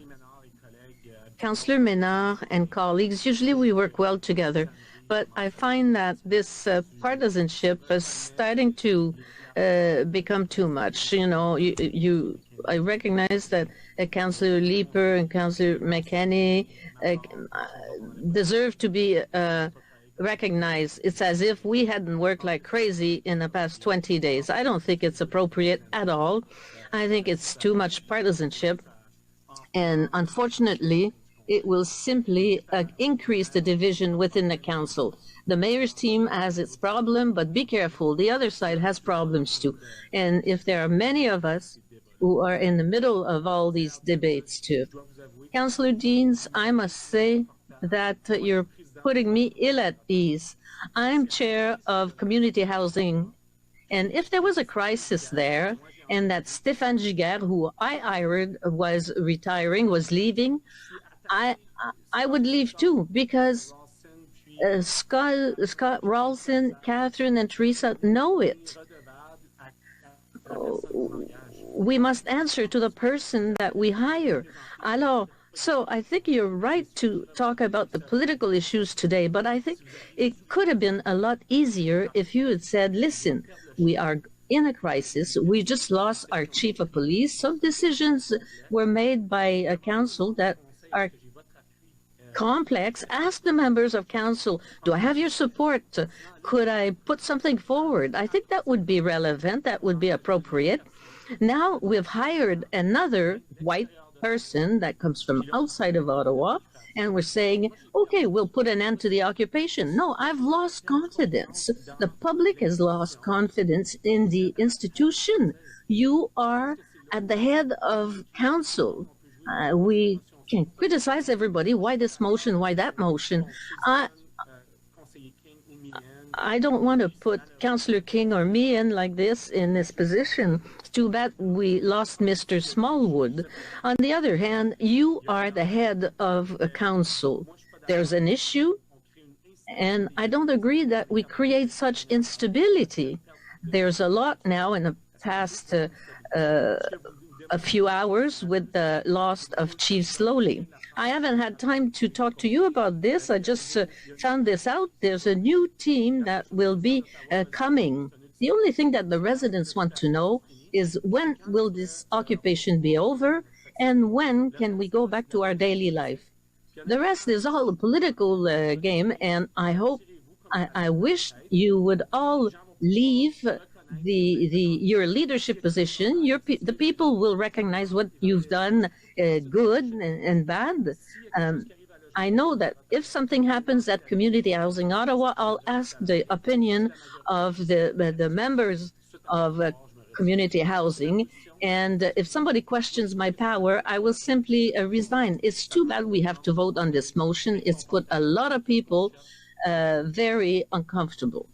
Councillor Menard and colleagues, usually we work well together, but I find that this partisanship is starting to become too much. I recognize that Councillor Leeper and Councillor McKenney deserve to be recognized. It's as if we hadn't worked like crazy in the past 20 days. I don't think it's appropriate at all. I think it's too much partisanship. And unfortunately, it will simply increase the division within the council. The mayor's team has its problem, but be careful. The other side has problems too. And if there are many of us who are in the middle of all these debates too. Councillor Deans, I must say that you're putting me ill at ease. I'm chair of community housing, and if there was a crisis there, and that Stéphane Giguère, who I hired, was retiring, was leaving, I would leave too, because Scott Ralston, Catherine, and Teresa know it. We must answer to the person that we hire. Alors, so I think you're right to talk about the political issues today, but I think it could have been a lot easier if you had said, listen, we are in a crisis. We just lost our chief of police. Some decisions were made by a council that are complex. Ask the members of council, do I have your support? Could I put something forward? I think that would be relevant. That would be appropriate. Now we've hired another white person that comes from outside of Ottawa, and we're saying, okay, we'll put an end to the occupation. No, I've lost confidence. The public has lost confidence in the institution. You are at the head of council. We can criticize everybody. Why this motion? Why that motion? I don't want to put Councillor King or me in like this in this position. It's too bad we lost Mr. Smallwood. On the other hand, you are the head of a council. There's an issue, and I don't agree that we create such instability. There's a lot now in the past a few hours with the loss of Chief Slowly. I haven't had time to talk to you about this. I just found this out. There's a new team that will be coming. The only thing that the residents want to know is when will this occupation be over and when can we go back to our daily life. The rest is all a political game, and I wish you would all leave your leadership position. The people will recognize what you've done, good and bad. I know that if something happens at Community Housing Ottawa, I'll ask the opinion of the members of Community Housing, and if somebody questions my power, I will simply resign. It's too bad we have to vote on this motion. It's put a lot of people very uncomfortable.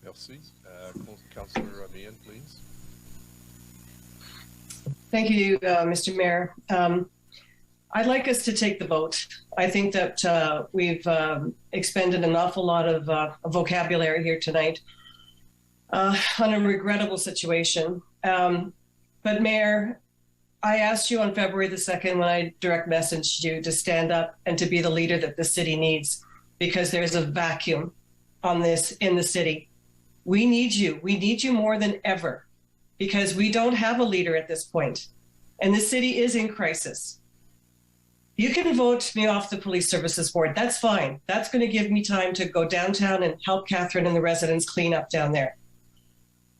Merci. Councillor Meehan, please. Thank you, Mr. Mayor. I'd like us to take the vote. I think that we've expended an awful lot of vocabulary here tonight on a regrettable situation. But Mayor, I asked you on February the 2nd when I direct messaged you to stand up and to be the leader that the city needs, because there's a vacuum on this in the city. We need you. We need you more than ever because we don't have a leader at this point, and the city is in crisis. You can vote me off the Police Services Board. That's fine. That's going to give me time to go downtown and help Catherine and the residents clean up down there.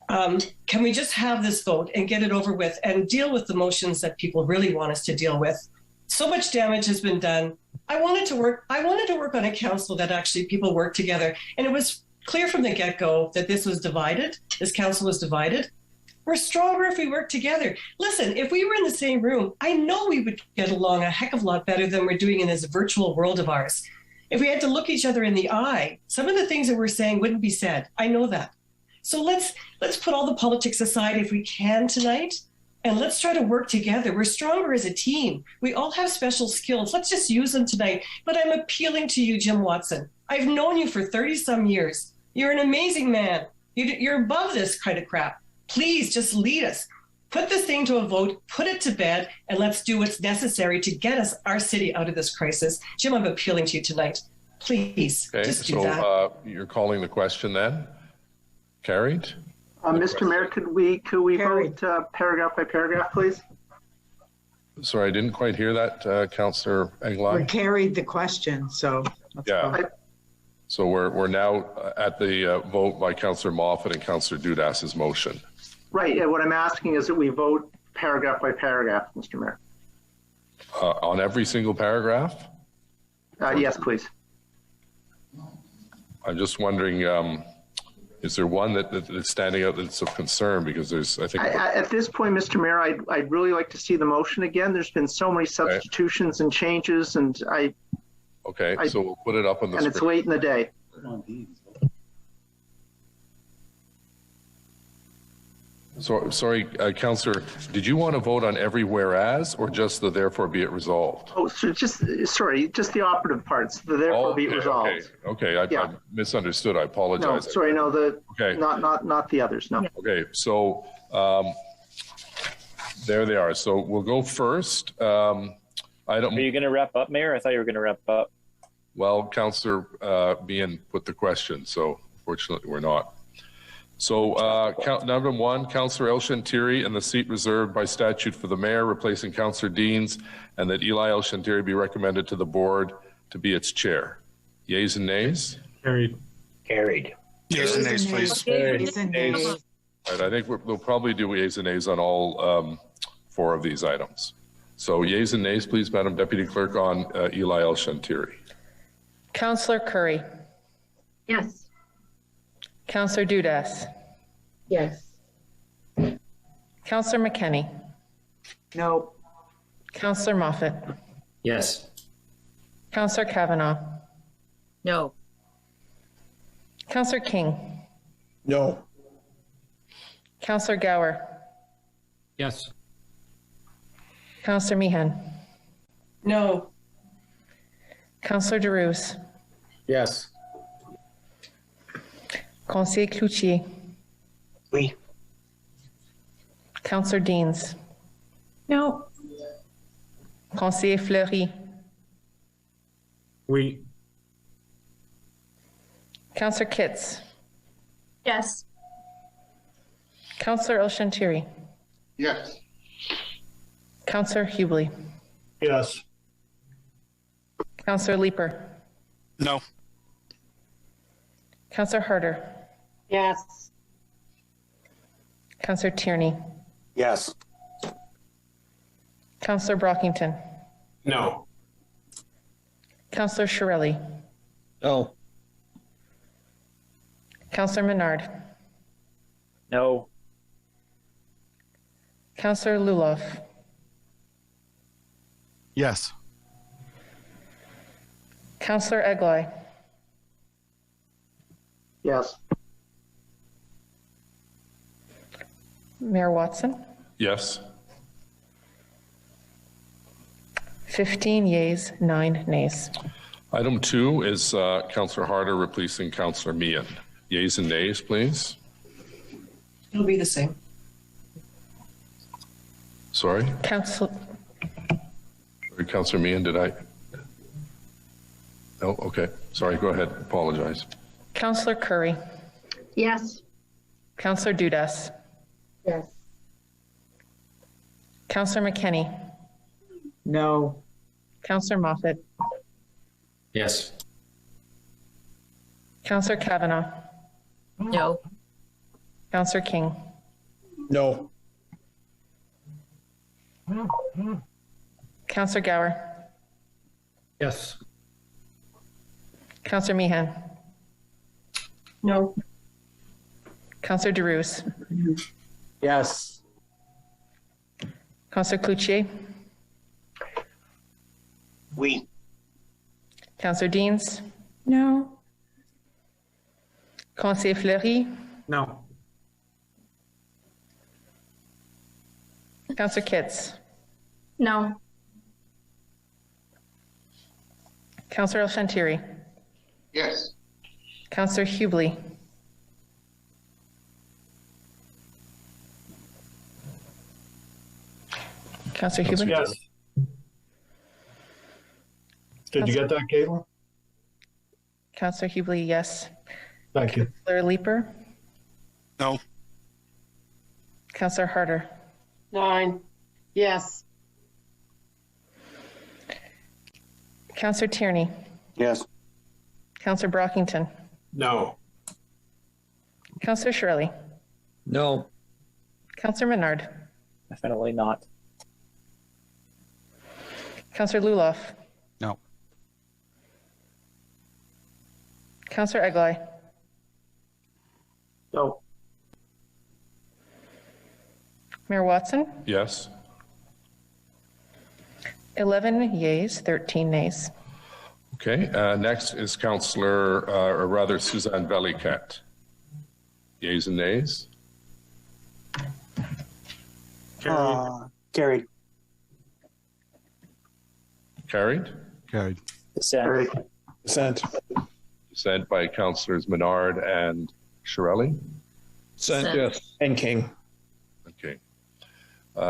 Can we just have this vote and get it over with and deal with the motions that people really want us to deal with? So much damage has been done. I wanted to work on a council that actually people work together, and it was clear from the get-go that this was divided. This council was divided. We're stronger if we work together. Listen, if we were in the same room, I know we would get along a heck of a lot better than we're doing in this virtual world of ours. If we had to look each other in the eye, some of the things that we're saying wouldn't be said. I know that. So let's put all the politics aside if we can tonight, and let's try to work together. We're stronger as a team. We all have special skills. Let's just use them tonight. But I'm appealing to you, Jim Watson. I've known you for 30-some years. You're an amazing man. You're above this kind of crap. Please just lead us. Put this thing to a vote, put it to bed, and let's do what's necessary to get us, our city, out of this crisis. Jim, I'm appealing to you tonight. Please, just do that. So you're calling the question then? Carried? Mr. Mayor, could we vote paragraph by paragraph, please? Sorry, I didn't quite hear that, Councillor Englund. We carried the question, so. Yeah. So we're now at the vote by Councillor Moffat and Councillor Dudas's motion. Right. Yeah, what I'm asking is that we vote paragraph by paragraph, Mr. Mayor. On every single paragraph? Yes, please. I'm just wondering, is there one that's standing out that's of concern? Because there's, I think... At this point, Mr. Mayor, I'd really like to see the motion again. There's been so many substitutions and changes, and so we'll put it up on the screen. And it's late in the day. So, sorry, Councillor, did you want to vote on every whereas or just the therefore be it resolved? Oh, so just the operative parts, the therefore be it resolved. Okay, I misunderstood. I apologize. No, sorry, no, not the others, no. Okay, so there they are. So we'll go first. Are you going to wrap up, Mayor? I thought you were going to wrap up. Well, Councillor Meehan put the question, so fortunately we're not. So number one, Councillor El-Shantiri and the seat reserved by statute for the mayor, replacing Councillor Deans, and that Eli El-Shantiri be recommended to the board to be its chair. Yeas and nays? Carried. Carried. Yeas and nays, please. Yeas and nays. Right, I think we'll probably do yeas and nays on all 4 of these items. So yeas and nays, please, Madam Deputy Clerk, on Eli El-Shantiri. Councillor Curry. Yes. Councillor Dudas. Yes. Councillor McKenney. No. Councillor Moffat. Yes. Councillor Kavanaugh. No. Councillor King. No. Councillor Gower. Yes. Councillor Meehan. No. Councillor Derouse. Yes. Conseiller Cloutier. Oui. Councillor Deans. No. Conseiller Fleury. Oui. Councillor Kitts. Yes. Councillor El-Shantiri. Yes. Councillor Hubley. Yes. Councillor Leeper. No. Councillor Harder. Yes. Councillor Tierney. Yes. Councillor Brockington. No. Councillor Shirelli. No. Councillor Menard. No. Councillor Luloff. Yes. Councillor Egloy. Yes. Mayor Watson. Yes. 15 yeas, 9 nays. Item 2 is Councillor Harder replacing Councillor Meehan. Yeas and nays, please. It'll be the same. Sorry? Councillor Meehan, did I? No, okay. Sorry, go ahead. Apologize. Councillor Curry. Yes. Councillor Dudas. Yes. Councillor McKenney. No. Councillor Moffat. Yes. Councillor Kavanaugh. No. Councillor King. No. Councillor Gower. Yes. Councillor Meehan. No. Councillor Derouse. Yes. Councillor Cloutier. Oui. Councillor Deans. No. Conseiller Fleury. No. Councillor Kitts. No. Councillor El-Shantiri. Yes. Councillor Hubley. Councillor Hubley. Yes. Did you get that, Caitlin? Councillor Hubley, yes. Thank you. Councillor Leeper. No. Councillor Harder. 9. Yes. Councillor Tierney. Yes. Councillor Brockington. No. Councillor Shirley. No. Councillor Menard. Definitely not. Councillor Luloff. No. Councillor Eglai. No. Mayor Watson. Yes. 11 yeas, 13 nays. Okay, next is Councillor, or rather Suzanne Velikat. Yeas and nays? Carried. Carried? Carried. Dissent. Dissent by Councillors Menard and Shirelli? Dissent, yes. And King. Okay.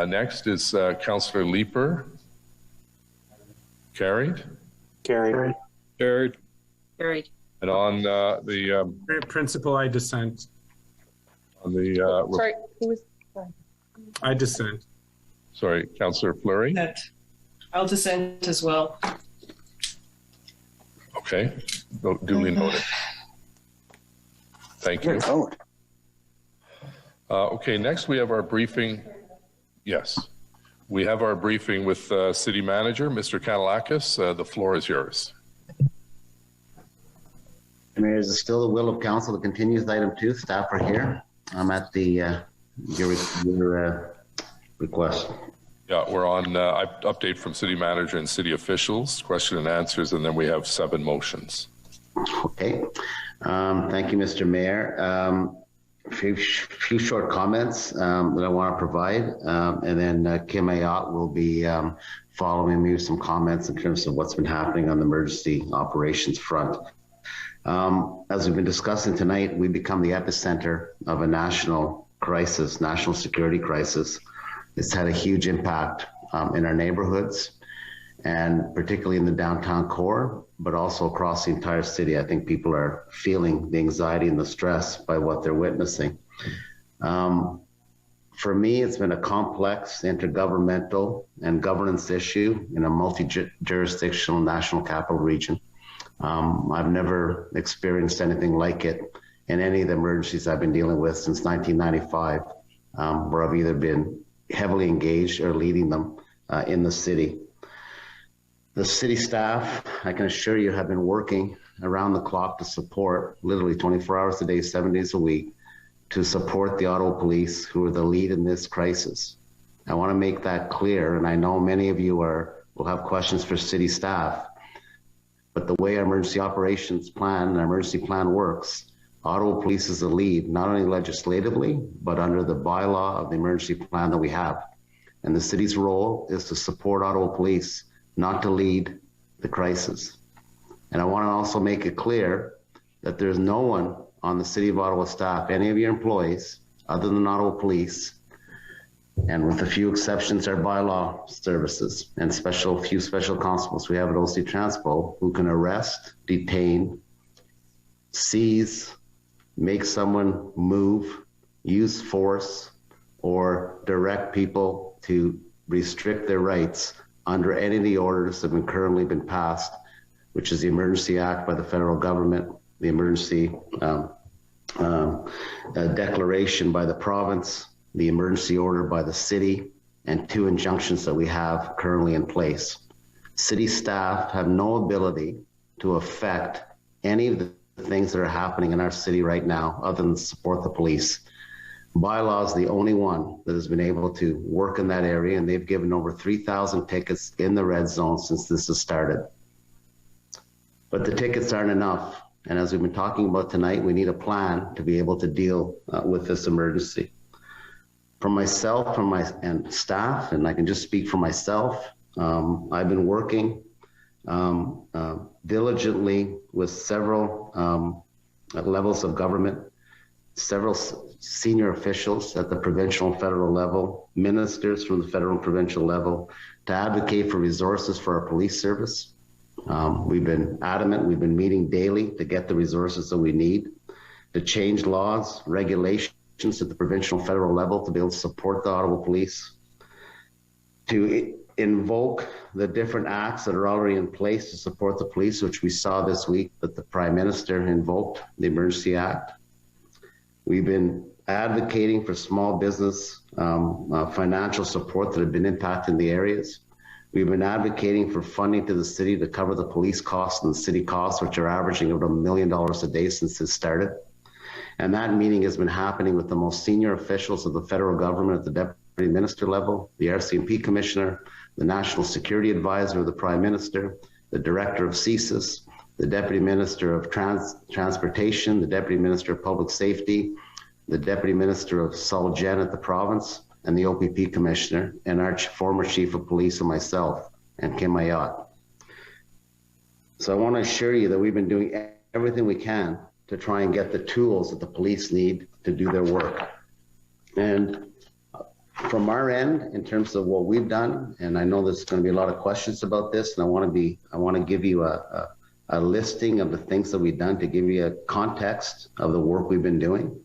Next is Councillor Leeper. Carried? Carried. Carried. Carried. And on the Principal, I dissent. on the Sorry, who was? I dissent. sorry, Councillor Fleury. I'll dissent as well. Okay, duly noted. Thank you. Okay, next we have our briefing. Yes, we have our briefing with City Manager, Mr. Kanellakis. The floor is yours. Mayor, is it still the will of council to continue with item 2? Staff are here. I'm at the your request. Yeah, we're on update from City Manager and City officials, question and answers, and then we have 7 motions. Okay. Thank you, Mr. Mayor. A few short comments that I want to provide, and then Kim Ayotte will be following me with some comments in terms of what's been happening on the emergency operations front. As we've been discussing tonight, we become the epicenter of a national crisis, national security crisis. It's had a huge impact in our neighborhoods, and particularly in the downtown core, but also across the entire city. I think people are feeling the anxiety and the stress by what they're witnessing. For me, it's been a complex intergovernmental and governance issue in a multi-jurisdictional national capital region. I've never experienced anything like it in any of the emergencies I've been dealing with since 1995, where I've either been heavily engaged or leading them in the city. The city staff, I can assure you, have been working around the clock to support, literally 24 hours a day, 7 days a week, to support the Ottawa Police, who are the lead in this crisis. I want to make that clear, and I know many of you will have questions for city staff, but the way our emergency operations plan and our emergency plan works, Ottawa Police is the lead, not only legislatively, but under the bylaw of the emergency plan that we have. And the city's role is to support Ottawa Police, not to lead the crisis. And I want to also make it clear that there's no one on the City of Ottawa staff, any of your employees, other than Ottawa Police, and with a few exceptions, our bylaw services and few special constables we have at OC Transpo, who can arrest, detain, seize, make someone move, use force, or direct people to restrict their rights under any of the orders that have currently been passed, which is the Emergency Act by the federal government, the Emergency Declaration by the province, the emergency order by the city, and 2 injunctions that we have currently in place. City staff have no ability to affect any of the things that are happening in our city right now other than support the police. Bylaw is the only one that has been able to work in that area, and they've given over 3,000 tickets in the red zone since this has started. But the tickets aren't enough, and as we've been talking about tonight, we need a plan to be able to deal with this emergency. For myself and staff, and I can just speak for myself, I've been working diligently with several levels of government, several senior officials at the provincial and federal level, ministers from the federal and provincial level, to advocate for resources for our police service. We've been adamant, we've been meeting daily to get the resources that we need, to change laws, regulations at the provincial and federal level to be able to support the Ottawa Police, to invoke the different acts that are already in place to support the police, which we saw this week that the Prime Minister invoked the Emergency Act. We've been advocating for small business financial support that have been impacted in the areas. We've been advocating for funding to the city to cover the police costs and the city costs, which are averaging about $1 million a day since it started. And that meeting has been happening with the most senior officials of the federal government at the deputy minister level, the RCMP commissioner, the national security advisor of the prime minister, the director of CSIS, the deputy minister of transportation, the deputy minister of public safety, the deputy minister of Solgen at the province, and the OPP commissioner, and our former chief of police and myself, and Kim Ayat. So I want to assure you that we've been doing everything we can to try and get the tools that the police need to do their work. And from our end, in terms of what we've done, and I know there's going to be a lot of questions about this, and I want to give you a listing of the things that we've done to give you a context of the work we've been doing.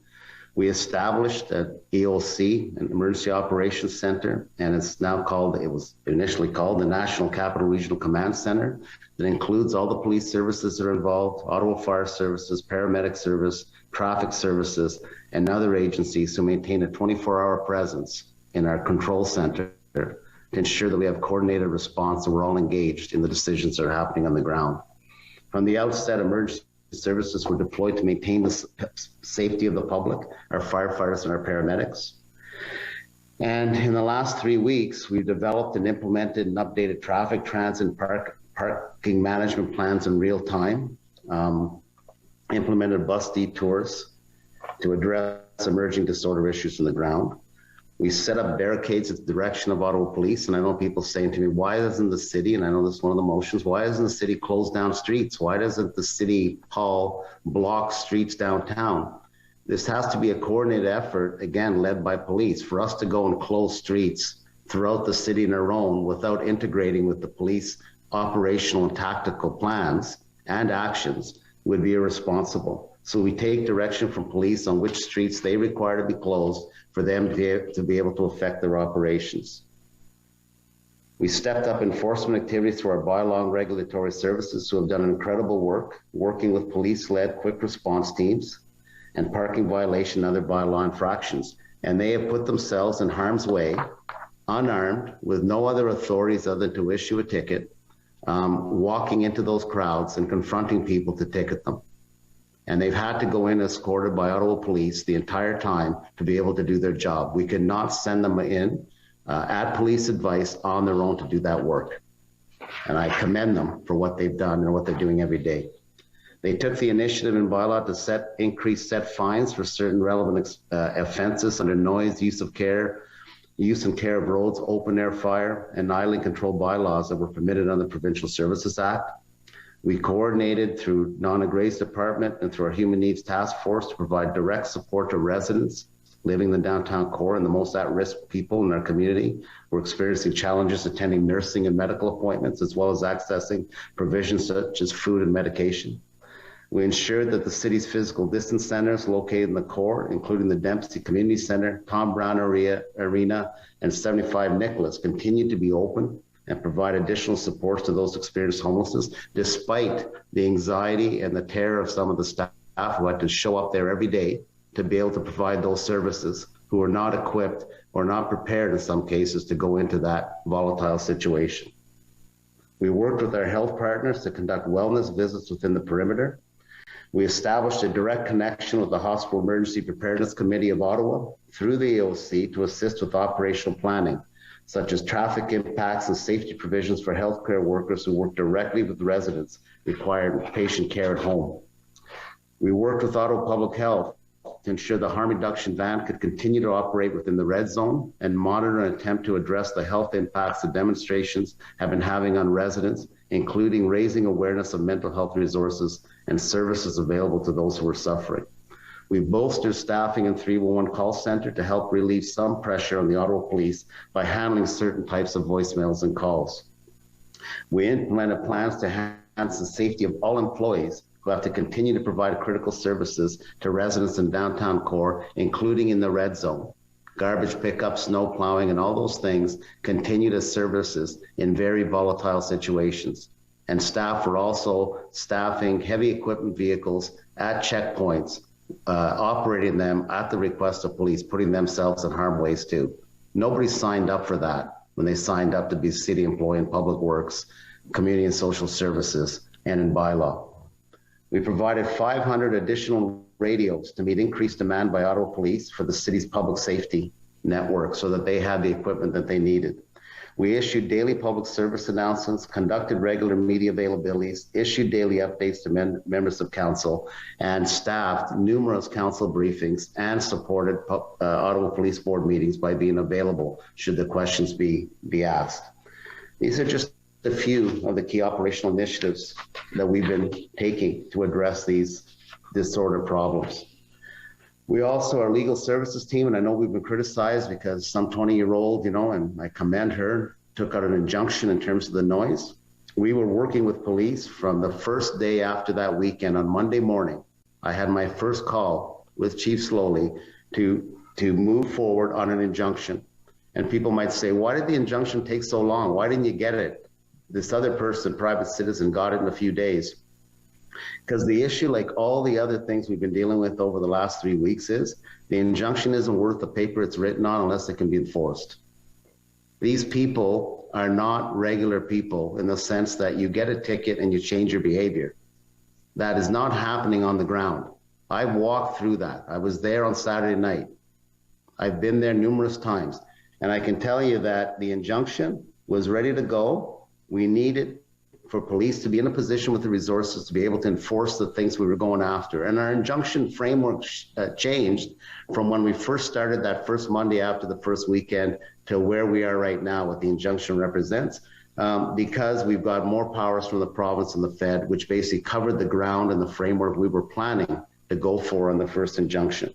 We established an EOC, an Emergency Operations Center, and it's now called, it was initially called the National Capital Regional Command Center, that includes all the police services that are involved, Ottawa Fire Services, Paramedic Service, Traffic Services, and other agencies who maintain a 24-hour presence in our control center to ensure that we have coordinated response and we're all engaged in the decisions that are happening on the ground. From the outset, emergency services were deployed to maintain the safety of the public, our firefighters and our paramedics. And in the last 3 weeks, we've developed and implemented and updated traffic, transit, and parking management plans in real time, implemented bus detours to address emerging disorder issues on the ground. We set up barricades at the direction of Ottawa Police, and I know people saying to me, why doesn't the city, and I know this is one of the motions, why doesn't the city close down streets? Why doesn't the city hall block streets downtown? This has to be a coordinated effort, again, led by police. For us to go and close streets throughout the city on our own without integrating with the police operational and tactical plans and actions would be irresponsible. So we take direction from police on which streets they require to be closed for them to be able to affect their operations. We stepped up enforcement activities through our bylaw and regulatory services who have done incredible work, working with police-led quick response teams and parking violation and other bylaw infractions. And they have put themselves in harm's way, unarmed, with no other authorities other than to issue a ticket, walking into those crowds and confronting people to ticket them. And they've had to go in escorted by Ottawa Police the entire time to be able to do their job. We could not send them in at police advice on their own to do that work. And I commend them for what they've done and what they're doing every day. They took the initiative in bylaw to increase fines for certain relevant offenses under noise, use and care of roads, open air fire, and idling control bylaws that were permitted under the Provincial Services Act. We coordinated through non-Grace Department and through our Human Needs Task Force to provide direct support to residents living in the downtown core and the most at-risk people in our community who are experiencing challenges attending nursing and medical appointments, as well as accessing provisions such as food and medication. We ensured that the city's physical distance centers located in the core, including the Dempsey Community Center, Tom Brown Arena, and 75 Nicholas, continued to be open and provide additional supports to those experiencing homelessness, despite the anxiety and the terror of some of the staff who had to show up there every day to be able to provide those services, who are not equipped or not prepared in some cases to go into that volatile situation. We worked with our health partners to conduct wellness visits within the perimeter. We established a direct connection with the Hospital Emergency Preparedness Committee of Ottawa through the AOC to assist with operational planning, such as traffic impacts and safety provisions for healthcare workers who work directly with residents requiring patient care at home. We worked with Ottawa Public Health to ensure the harm reduction van could continue to operate within the red zone and monitor and attempt to address the health impacts the demonstrations have been having on residents, including raising awareness of mental health resources and services available to those who are suffering. We bolstered staffing in 311 call center to help relieve some pressure on the Ottawa Police by handling certain types of voicemails and calls. We implemented plans to enhance the safety of all employees who have to continue to provide critical services to residents in downtown core, including in the red zone. Garbage pickup, snow plowing, and all those things continued as services in very volatile situations. And staff were also staffing heavy equipment vehicles at checkpoints, operating them at the request of police, putting themselves in harm's way too. Nobody signed up for that. when they signed up to be city employee in public works, community and social services, and in bylaw. We provided 500 additional radios to meet increased demand by Ottawa Police for the city's public safety network so that they had the equipment that they needed. We issued daily public service announcements, conducted regular media availabilities, issued daily updates to members of council, and staffed numerous council briefings and supported Ottawa Police Board meetings by being available should the questions be asked. These are just a few of the key operational initiatives that we've been taking to address these disorder problems. We also, our legal services team, and I know we've been criticized because some 20-year-old, and I commend her, took out an injunction in terms of the noise. We were working with police from the first day after that weekend. On Monday morning, I had my first call with Chief Slowly to move forward on an injunction. And people might say, why did the injunction take so long? Why didn't you get it? This other person, private citizen, got it in a few days. Because the issue, like all the other things we've been dealing with over the last 3 weeks, is the injunction isn't worth the paper it's written on unless it can be enforced. These people are not regular people in the sense that you get a ticket and you change your behavior. That is not happening on the ground. I've walked through that. I was there on Saturday night. I've been there numerous times. And I can tell you that the injunction was ready to go. We needed for police to be in a position with the resources to be able to enforce the things we were going after. And our injunction framework changed from when we first started that first Monday after the first weekend to where we are right now, what the injunction represents, because we've got more powers from the province and the Fed, which basically covered the ground and the framework we were planning to go for on the first injunction.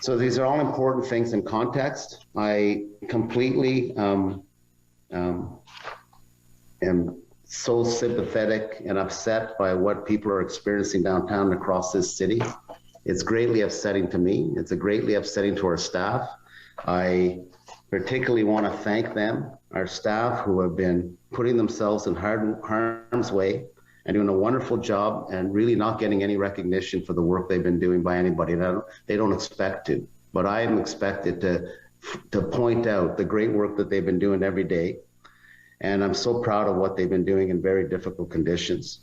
So these are all important things in context. I completely am so sympathetic and upset by what people are experiencing downtown and across this city. It's greatly upsetting to me. It's greatly upsetting to our staff. I particularly want to thank them, our staff, who have been putting themselves in harm's way and doing a wonderful job and really not getting any recognition for the work they've been doing by anybody. They don't expect to, but I am expected to point out the great work that they've been doing every day. And I'm so proud of what they've been doing in very difficult conditions.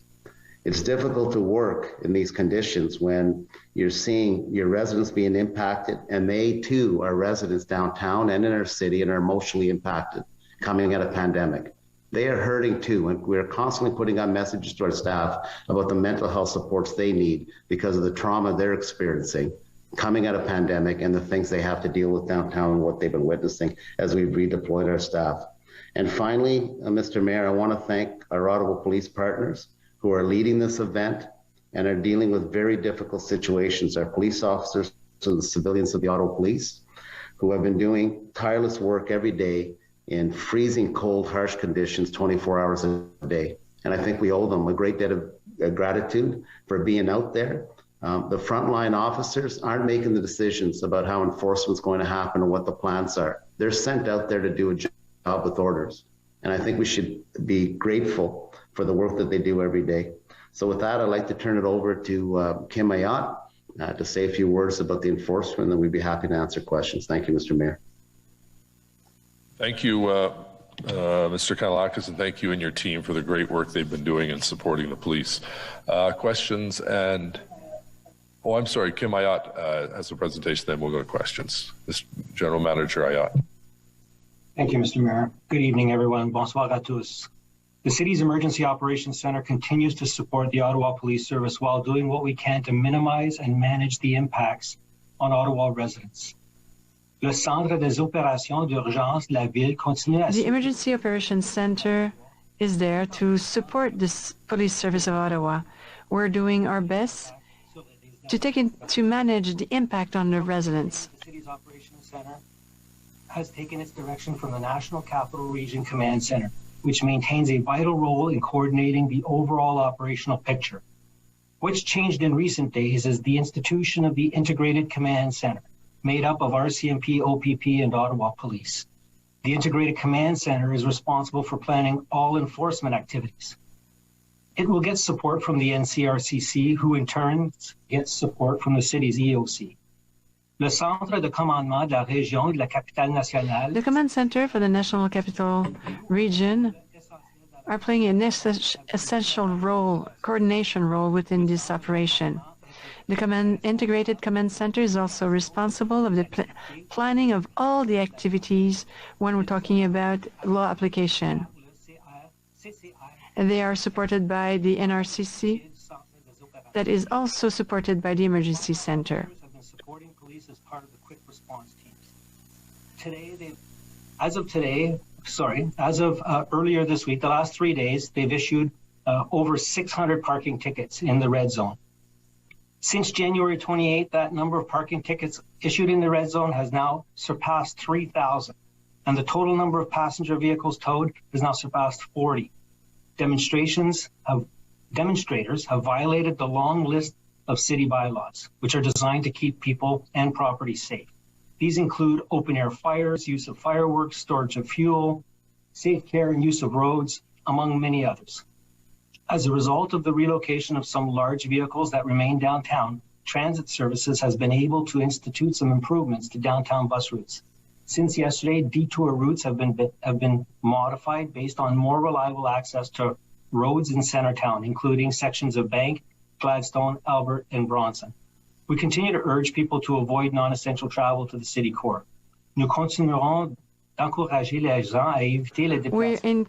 It's difficult to work in these conditions when you're seeing your residents being impacted, and they too are residents downtown and in our city and are emotionally impacted coming out of pandemic. They are hurting too, and we're constantly putting out messages to our staff about the mental health supports they need because of the trauma they're experiencing coming out of pandemic and the things they have to deal with downtown and what they've been witnessing as we've redeployed our staff. And finally, Mr. Mayor, I want to thank our Ottawa police partners who are leading this event and are dealing with very difficult situations. Our police officers and the civilians of the Ottawa Police who have been doing tireless work every day in freezing cold, harsh conditions, 24 hours a day. And I think we owe them a great debt of gratitude for being out there. The frontline officers aren't making the decisions about how enforcement's going to happen or what the plans are. They're sent out there to do a job with orders. And I think we should be grateful for the work that they do every day. So with that, I'd like to turn it over to Kim Ayotte to say a few words about the enforcement, and we'd be happy to answer questions. Thank you, Mr. Mayor. Thank you, Mr. Kanellakis, and thank you and your team for the great work they've been doing in supporting the police. Questions and, I'm sorry, Kim Ayotte has a presentation, then we'll go to questions. Mr. General Manager Ayotte. Thank you, Mr. Mayor. Good evening, everyone. Bonsoir à tous. The city's Emergency Operations Center continues to support the Ottawa Police Service while doing what we can to minimize and manage the impacts on Ottawa residents. Le Centre des Opérations d'Urgence de la Ville continue à... The Emergency Operations Center is there to support the Police Service of Ottawa. We're doing our best to manage the impact on the residents. The city's Operations Center has taken its direction from the National Capital Region Command Center, which maintains a vital role in coordinating the overall operational picture. What's changed in recent days is the institution of the Integrated Command Center, made up of RCMP, OPP, and Ottawa Police. The Integrated Command Center is responsible for planning all enforcement activities. It will get support from the NCRCC, who in turn gets support from the city's EOC. Le Centre de commandement de la région de la capitale nationale. The command center for the National Capital Region are playing an essential role, coordination role within this operation. The integrated command center is also responsible of the planning of all the activities when we're talking about law application. And they are supported by the NRCC, that is also supported by the Emergency Center. Supporting police as part of the quick response teams. As of earlier this week, the last 3 days, they've issued over 600 parking tickets in the red zone. Since January 28th, that number of parking tickets issued in the red zone has now surpassed 3,000, and the total number of passenger vehicles towed has now surpassed 40. Demonstrators have violated the long list of city bylaws, which are designed to keep people and property safe. These include open-air fires, use of fireworks, storage of fuel, safe care and use of roads, among many others. As a result of the relocation of some large vehicles that remain downtown, transit services has been able to institute some improvements to downtown bus routes. Since yesterday, detour routes have been modified based on more reliable access to roads in Centertown, including sections of Bank, Gladstone, Albert, and Bronson. We continue to urge people to avoid non-essential travel to the city core. Nous continuerons d'encourager les gens à éviter les déplacements.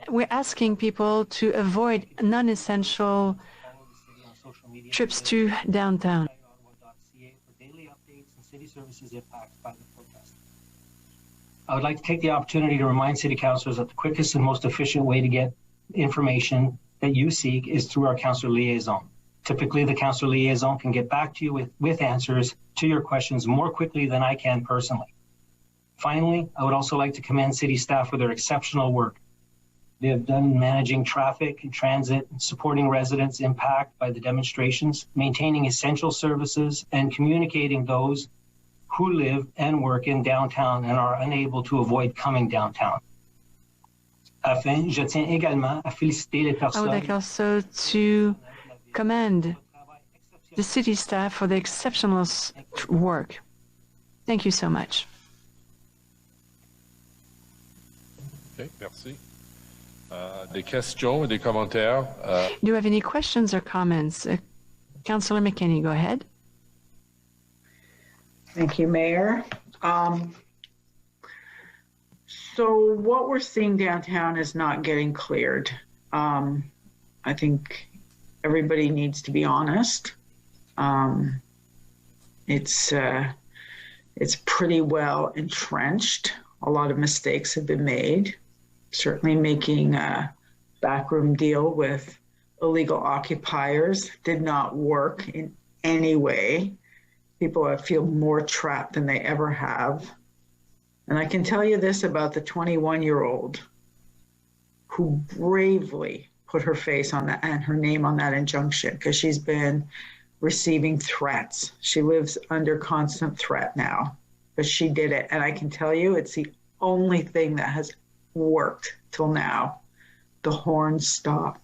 We're asking people to avoid non-essential trips to downtown. I would like to take the opportunity to remind city councilors that the quickest and most efficient way to get information that you seek is through our councilor liaison. Typically, the councilor liaison can get back to you with answers to your questions more quickly than I can personally. Finally, I would also like to commend city staff for their exceptional work. They have done managing traffic and transit, supporting residents impacted by the demonstrations, maintaining essential services, and communicating those who live and work in downtown and are unable to avoid coming downtown. Enfin, je tiens également à féliciter les personnes. I would like also to commend the city staff for the exceptional work. Thank you so much. Okay, merci. Des questions et des commentaires? Do you have any questions or comments? Councillor McKinney, go ahead. Thank you, Mayor. So what we're seeing downtown is not getting cleared. I think everybody needs to be honest. It's pretty well entrenched. A lot of mistakes have been made. Certainly making a backroom deal with illegal occupiers did not work in any way. People feel more trapped than they ever have. And I can tell you this about the 21-year-old who bravely put her face on that and her name on that injunction because she's been receiving threats. She lives under constant threat now, but she did it. And I can tell you it's the only thing that has worked till now. The horns stop.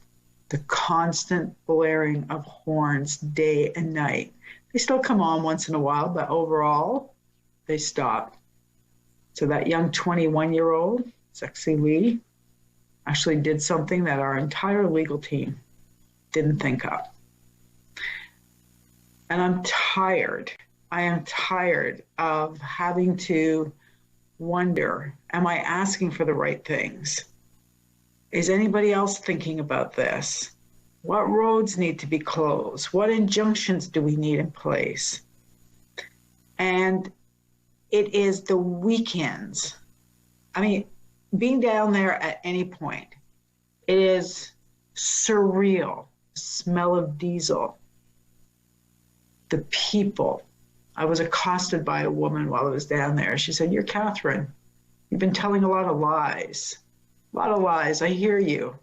The constant blaring of horns day and night. They still come on once in a while, but overall, they stop. So that young 21-year-old, Sexy Lee, actually did something that our entire legal team didn't think of. And I'm tired. I am tired of having to wonder, am I asking for the right things? Is anybody else thinking about this? What roads need to be closed? What injunctions do we need in place? And it is the weekends. I mean, being down there at any point, it is surreal. The smell of diesel, the people. I was accosted by a woman while I was down there. She said, "You're Catherine. You've been telling a lot of lies. A lot of lies. I hear you.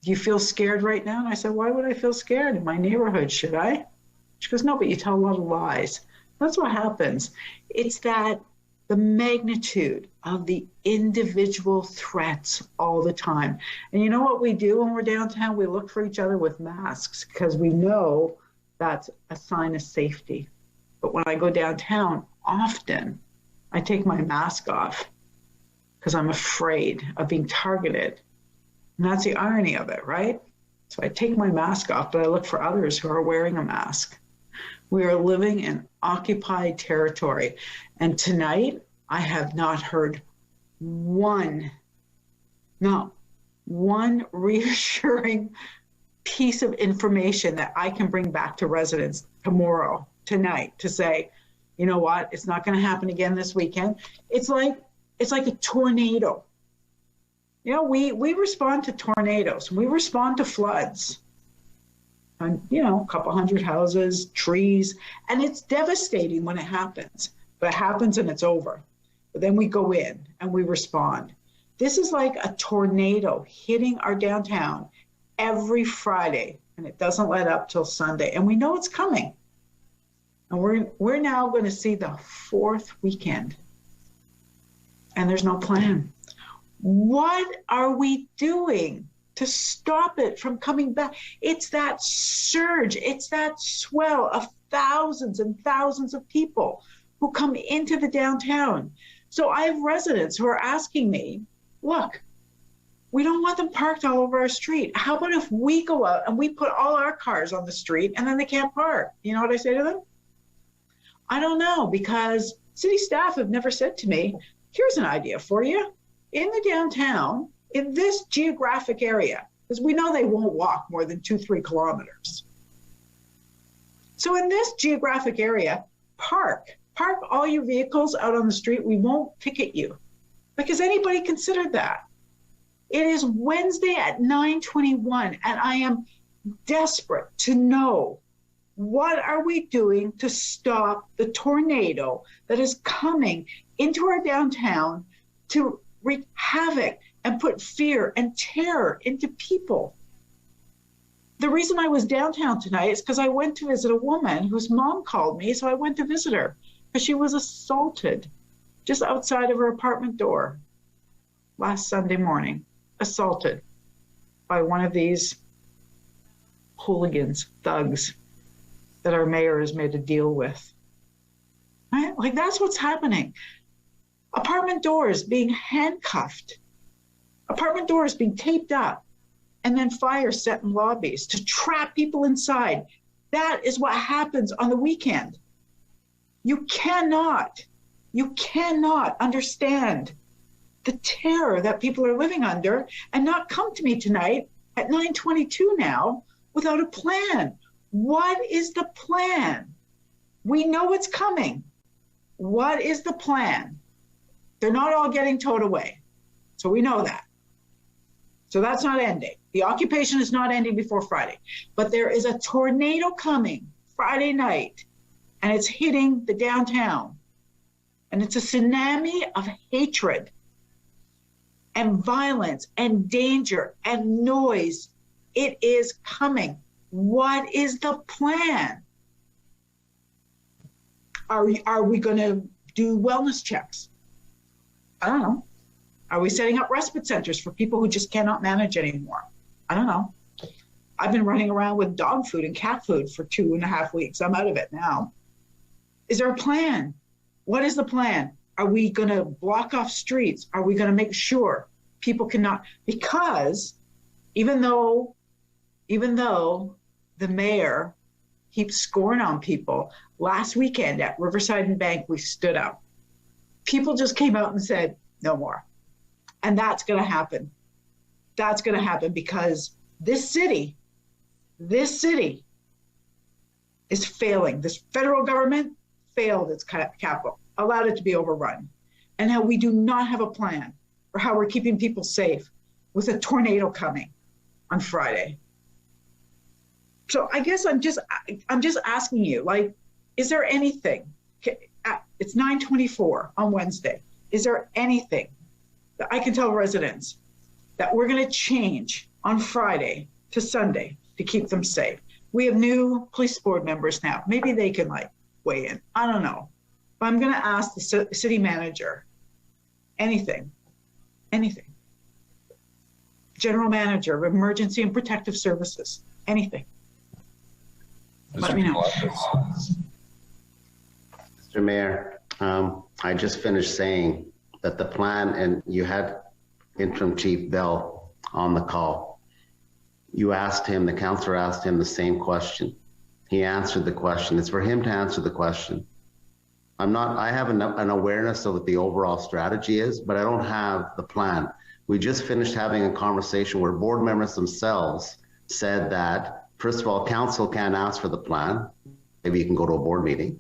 Do you feel scared right now?" And I said, "Why would I feel scared in my neighborhood? Should I?" She goes, "No, but you tell a lot of lies." That's what happens. It's that the magnitude of the individual threats all the time. And you know what we do when we're downtown? We look for each other with masks because we know that's a sign of safety. But when I go downtown, often I take my mask off because I'm afraid of being targeted. And that's the irony of it, right? So I take my mask off, but I look for others who are wearing a mask. We are living in occupied territory. And tonight, I have not heard one reassuring piece of information that I can bring back to residents tomorrow, tonight, to say, you know what, it's not going to happen again this weekend. It's like a tornado. You know, we respond to tornadoes. We respond to floods. And, you know, a couple hundred houses, trees, and it's devastating when it happens. But it happens and it's over. But then we go in and we respond. This is like a tornado hitting our downtown every Friday, and it doesn't let up till Sunday. And we know it's coming. And we're now going to see the fourth weekend. And there's no plan. What are we doing to stop it from coming back? It's that surge, it's that swell of thousands and thousands of people who come into the downtown. So I have residents who are asking me, look, we don't want them parked all over our street. How about if we go out and we put all our cars on the street and then they can't park? You know what I say to them? I don't know, because city staff have never said to me, here's an idea for you. In the downtown, in this geographic area, because we know they won't walk more than 2-3 kilometers. So in this geographic area, park all your vehicles out on the street. We won't ticket you. Like, has anybody considered that? It is Wednesday at 9:21, and I am desperate to know, what are we doing to stop the tornado that is coming into our downtown to wreak havoc and put fear and terror into people? The reason I was downtown tonight is because I went to visit a woman whose mom called me, so I went to visit her because she was assaulted just outside of her apartment door last Sunday morning, assaulted by one of these hooligans, thugs, that our mayor has made a deal with. Right? Like, that's what's happening. Apartment doors being handcuffed, apartment doors being taped up, and then fire set in lobbies to trap people inside. That is what happens on the weekend. You cannot understand the terror that people are living under and not come to me tonight at 9:22 now without a plan. What is the plan? We know it's coming. What is the plan? They're not all getting towed away. So we know that. So that's not ending. The occupation is not ending before Friday. But there is a tornado coming Friday night, and it's hitting the downtown. And it's a tsunami of hatred and violence and danger and noise. It is coming. What is the plan? Are we going to do wellness checks? I don't know. Are we setting up respite centers for people who just cannot manage anymore? I don't know. I've been running around with dog food and cat food for 2.5 weeks. I'm out of it now. Is there a plan? What is the plan? Are we going to block off streets? Are we going to make sure people cannot? Because even though the mayor keeps scoring on people, last weekend at Riverside and Bank, we stood up. People just came out and said, no more. And that's going to happen. That's going to happen because this city is failing. This federal government failed its capital, allowed it to be overrun. And how we do not have a plan for how we're keeping people safe with a tornado coming on Friday. So I guess I'm just asking you, like, is there anything? It's 9:24 on Wednesday. Is there anything that I can tell residents that we're going to change on Friday to Sunday to keep them safe? We have new police board members now. Maybe they can weigh in. I don't know. But I'm going to ask the city manager anything. General manager of emergency and protective services, anything. Let me know. Mr. Mayor, I just finished saying that the plan, and you had Interim Chief Bell on the call. You asked him, the councillor asked him the same question. He answered the question. It's for him to answer the question. I have an awareness of what the overall strategy is, but I don't have the plan. We just finished having a conversation where board members themselves said that, first of all, council can't ask for the plan. Maybe you can go to a board meeting,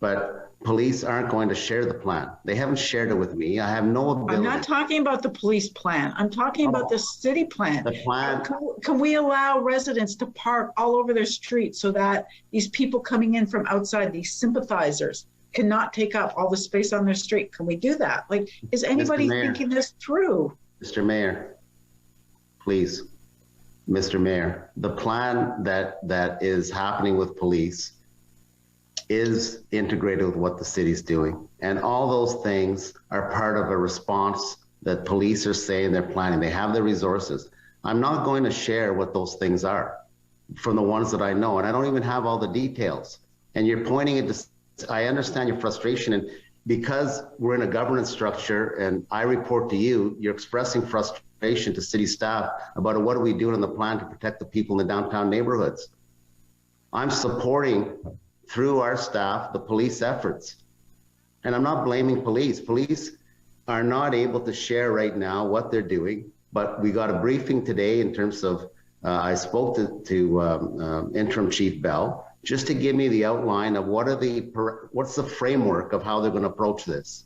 but police aren't going to share the plan. They haven't shared it with me. I have no ability. I'm not talking about the police plan. I'm talking about the city plan. The plan. Can we allow residents to park all over their streets so that these people coming in from outside, these sympathizers, cannot take up all the space on their street? Can we do that? Like, is anybody thinking this through? Mr. Mayor, please. Mr. Mayor, the plan that is happening with police is integrated with what the city's doing. And all those things are part of a response that police are saying they're planning. They have the resources. I'm not going to share what those things are from the ones that I know, and I don't even have all the details. And you're pointing at this, I understand your frustration, and because we're in a governance structure and I report to you, you're expressing frustration to city staff about what are we doing in the plan to protect the people in the downtown neighborhoods. I'm supporting, through our staff, the police efforts. And I'm not blaming police. Police are not able to share right now what they're doing, but we got a briefing today in terms of, I spoke to Interim Chief Bell, just to give me the outline of what's the framework of how they're going to approach this.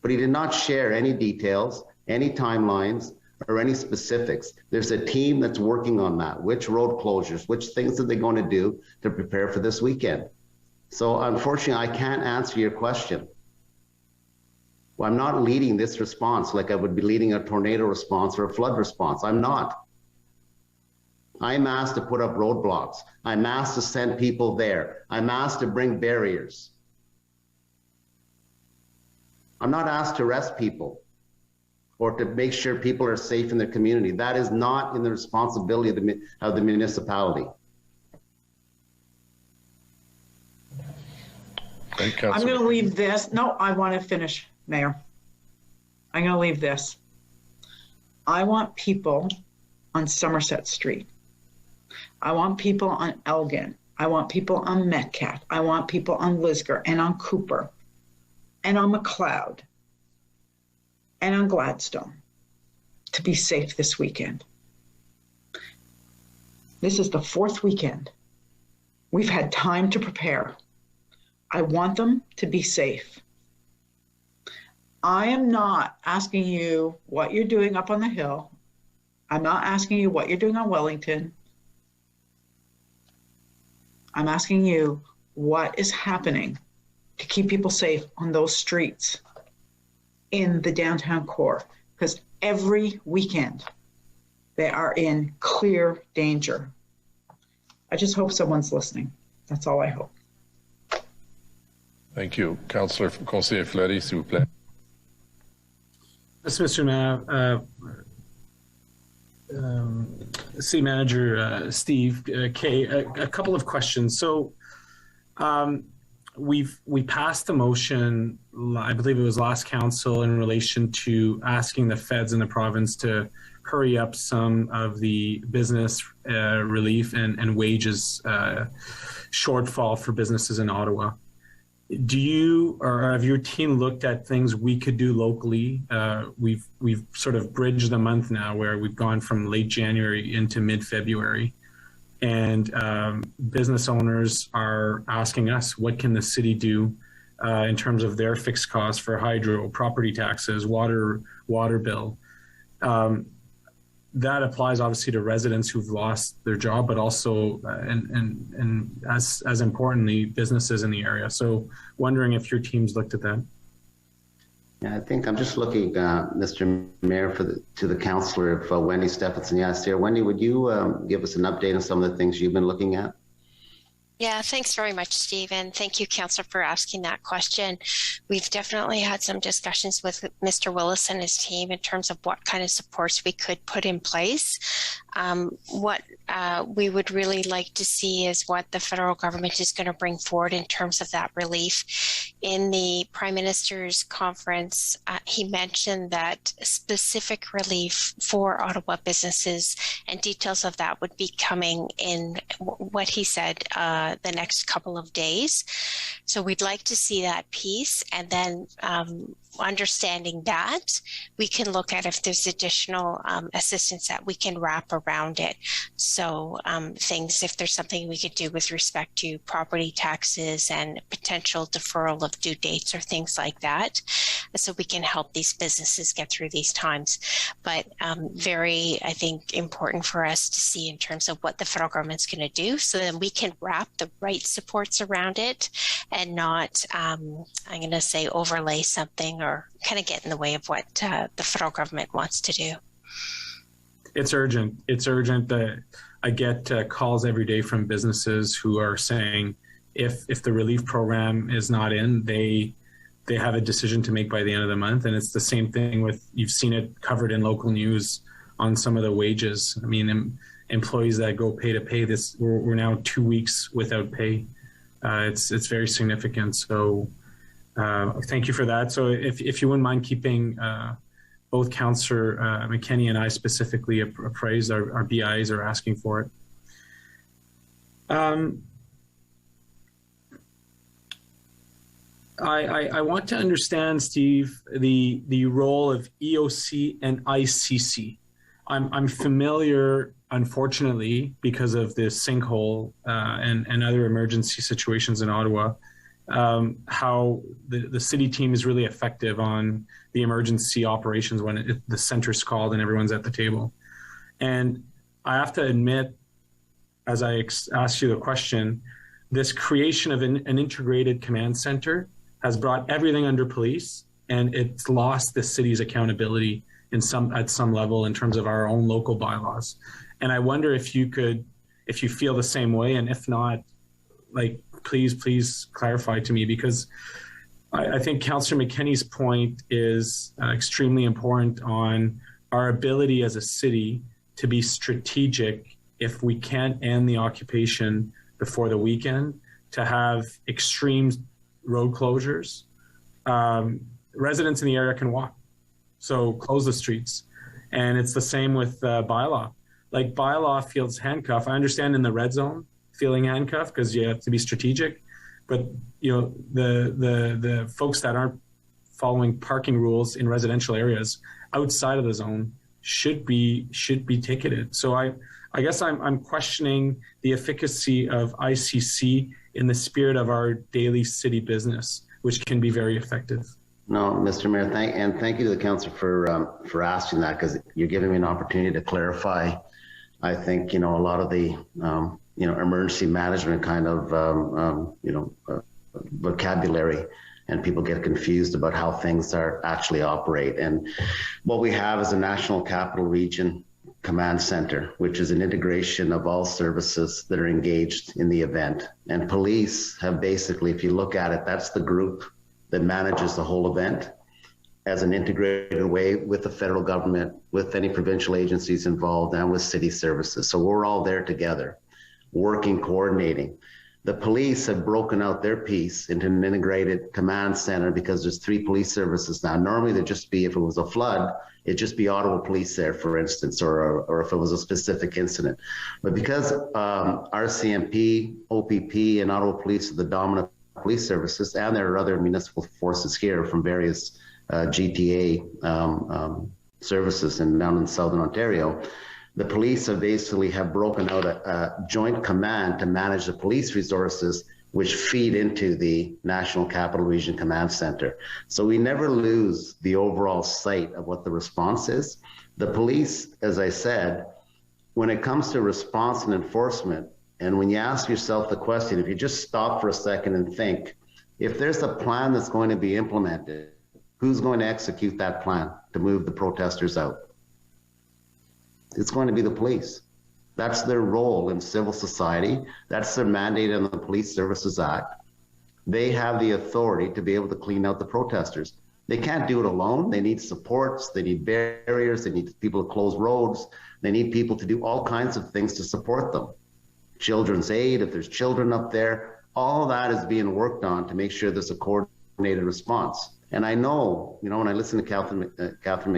But he did not share any details, any timelines, or any specifics. There's a team that's working on that. Which road closures, which things are they going to do to prepare for this weekend? So unfortunately, I can't answer your question. Well, I'm not leading this response like I would be leading a tornado response or a flood response. I'm not. I'm asked to put up roadblocks. I'm asked to send people there. I'm asked to bring barriers. I'm not asked to arrest people or to make sure people are safe in their community. That is not in the responsibility of the municipality. I'm going to leave this. No, I want to finish, Mayor. I'm going to leave this. I want people on Somerset Street. I want people on Elgin. I want people on Metcalfe. I want people on Lisgar and on Cooper and on McLeod and on Gladstone to be safe this weekend. This is the fourth weekend. We've had time to prepare. I want them to be safe. I am not asking you what you're doing up on the Hill. I'm not asking you what you're doing on Wellington. I'm asking you what is happening to keep people safe on those streets in the downtown core, because every weekend they are in clear danger. I just hope someone's listening. That's all I hope. Thank you. Councillor Conseiller Fleury, s'il vous plaît. Yes, Mr. Mayor. City Manager Steve Kay, a couple of questions. So we passed the motion, I believe it was last council, in relation to asking the feds in the province to hurry up some of the business relief and wages shortfall for businesses in Ottawa. Do you or have your team looked at things we could do locally? We've sort of bridged the month now where we've gone from late January into mid-February, and business owners are asking us, what can the city do in terms of their fixed costs for hydro, property taxes, water bill? That applies obviously to residents who've lost their job, but also, and as importantly, businesses in the area. So wondering if your team's looked at that. Yeah, I think I'm just looking, Mr. Mayor, to the councillor, if Wendy Stephenson, yes, here. Wendy, would you give us an update on some of the things you've been looking at? Yeah, thanks very much, Steve. And thank you, Councillor, for asking that question. We've definitely had some discussions with Mr. Willis and his team in terms of what kind of supports we could put in place. What we would really like to see is what the federal government is going to bring forward in terms of that relief. In the Prime Minister's conference, he mentioned that specific relief for Ottawa businesses and details of that would be coming in what he said the next couple of days. So we'd like to see that piece, and then understanding that, we can look at if there's additional assistance that we can wrap around it. So things, if there's something we could do with respect to property taxes and potential deferral of due dates or things like that, so we can help these businesses get through these times. But very, I think, important for us to see in terms of what the federal government's going to do, so then we can wrap the right supports around it and not, I'm going to say, overlay something or kind of get in the way of what the federal government wants to do. It's urgent. It's urgent. That I get calls every day from businesses who are saying if the relief program is not in, they have a decision to make by the end of the month. And it's the same thing with, you've seen it covered in local news on some of the wages. I mean, employees that go pay to pay, this, we're now 2 weeks without pay. It's very significant. So thank you for that. So if you wouldn't mind keeping both Councillor McKenney and I specifically appraised, our BIs are asking for it. I want to understand, Steve, the role of EOC and ICC. I'm familiar, unfortunately, because of the sinkhole and other emergency situations in Ottawa, how the city team is really effective on the emergency operations when the center's called and everyone's at the table. And I have to admit, as I asked you the question, this creation of an integrated command center has brought everything under police, and it's lost the city's accountability at some level in terms of our own local bylaws. And I wonder if you feel the same way, and if not, like, please clarify to me, because I think Councillor McKenney's point is extremely important on our ability as a city to be strategic if we can't end the occupation before the weekend, to have extreme road closures. Residents in the area can walk, so close the streets. And it's the same with bylaw. Like, bylaw feels handcuffed. I understand in the red zone feeling handcuffed because you have to be strategic, but you know, the folks that aren't following parking rules in residential areas outside of the zone should be ticketed. So I guess I'm questioning the efficacy of ICC in the spirit of our daily city business, which can be very effective. No, Mr. Mayor, thank you to the council for asking that, because you're giving me an opportunity to clarify. I think, a lot of the emergency management kind of vocabulary, and people get confused about how things are actually operate. And what we have is a National Capital Region Command Center, which is an integration of all services that are engaged in the event. And police have basically, if you look at it, that's the group that manages the whole event as an integrated way with the federal government, with any provincial agencies involved, and with city services. So we're all there together, working, coordinating. The police have broken out their piece into an integrated command center because there's 3 police services now. Normally there'd just be, if it was a flood, it'd just be Ottawa Police there, for instance, or if it was a specific incident. But because RCMP, OPP, and Ottawa Police are the dominant police services, and there are other municipal forces here from various GTA services and down in Southern Ontario, the police have broken out a joint command to manage the police resources, which feed into the National Capital Region Command Center. So we never lose the overall sight of what the response is. The police, as I said, when it comes to response and enforcement, and when you ask yourself the question, if you just stop for a second and think, if there's a plan that's going to be implemented, who's going to execute that plan to move the protesters out? It's going to be the police. That's their role in civil society. That's their mandate in the Police Services Act. They have the authority to be able to clean out the protesters. They can't do it alone. They need supports. They need barriers. They need people to close roads. They need people to do all kinds of things to support them. Children's aid, if there's children up there, all that is being worked on to make sure there's a coordinated response. And I know, you know, when I listen to Councillor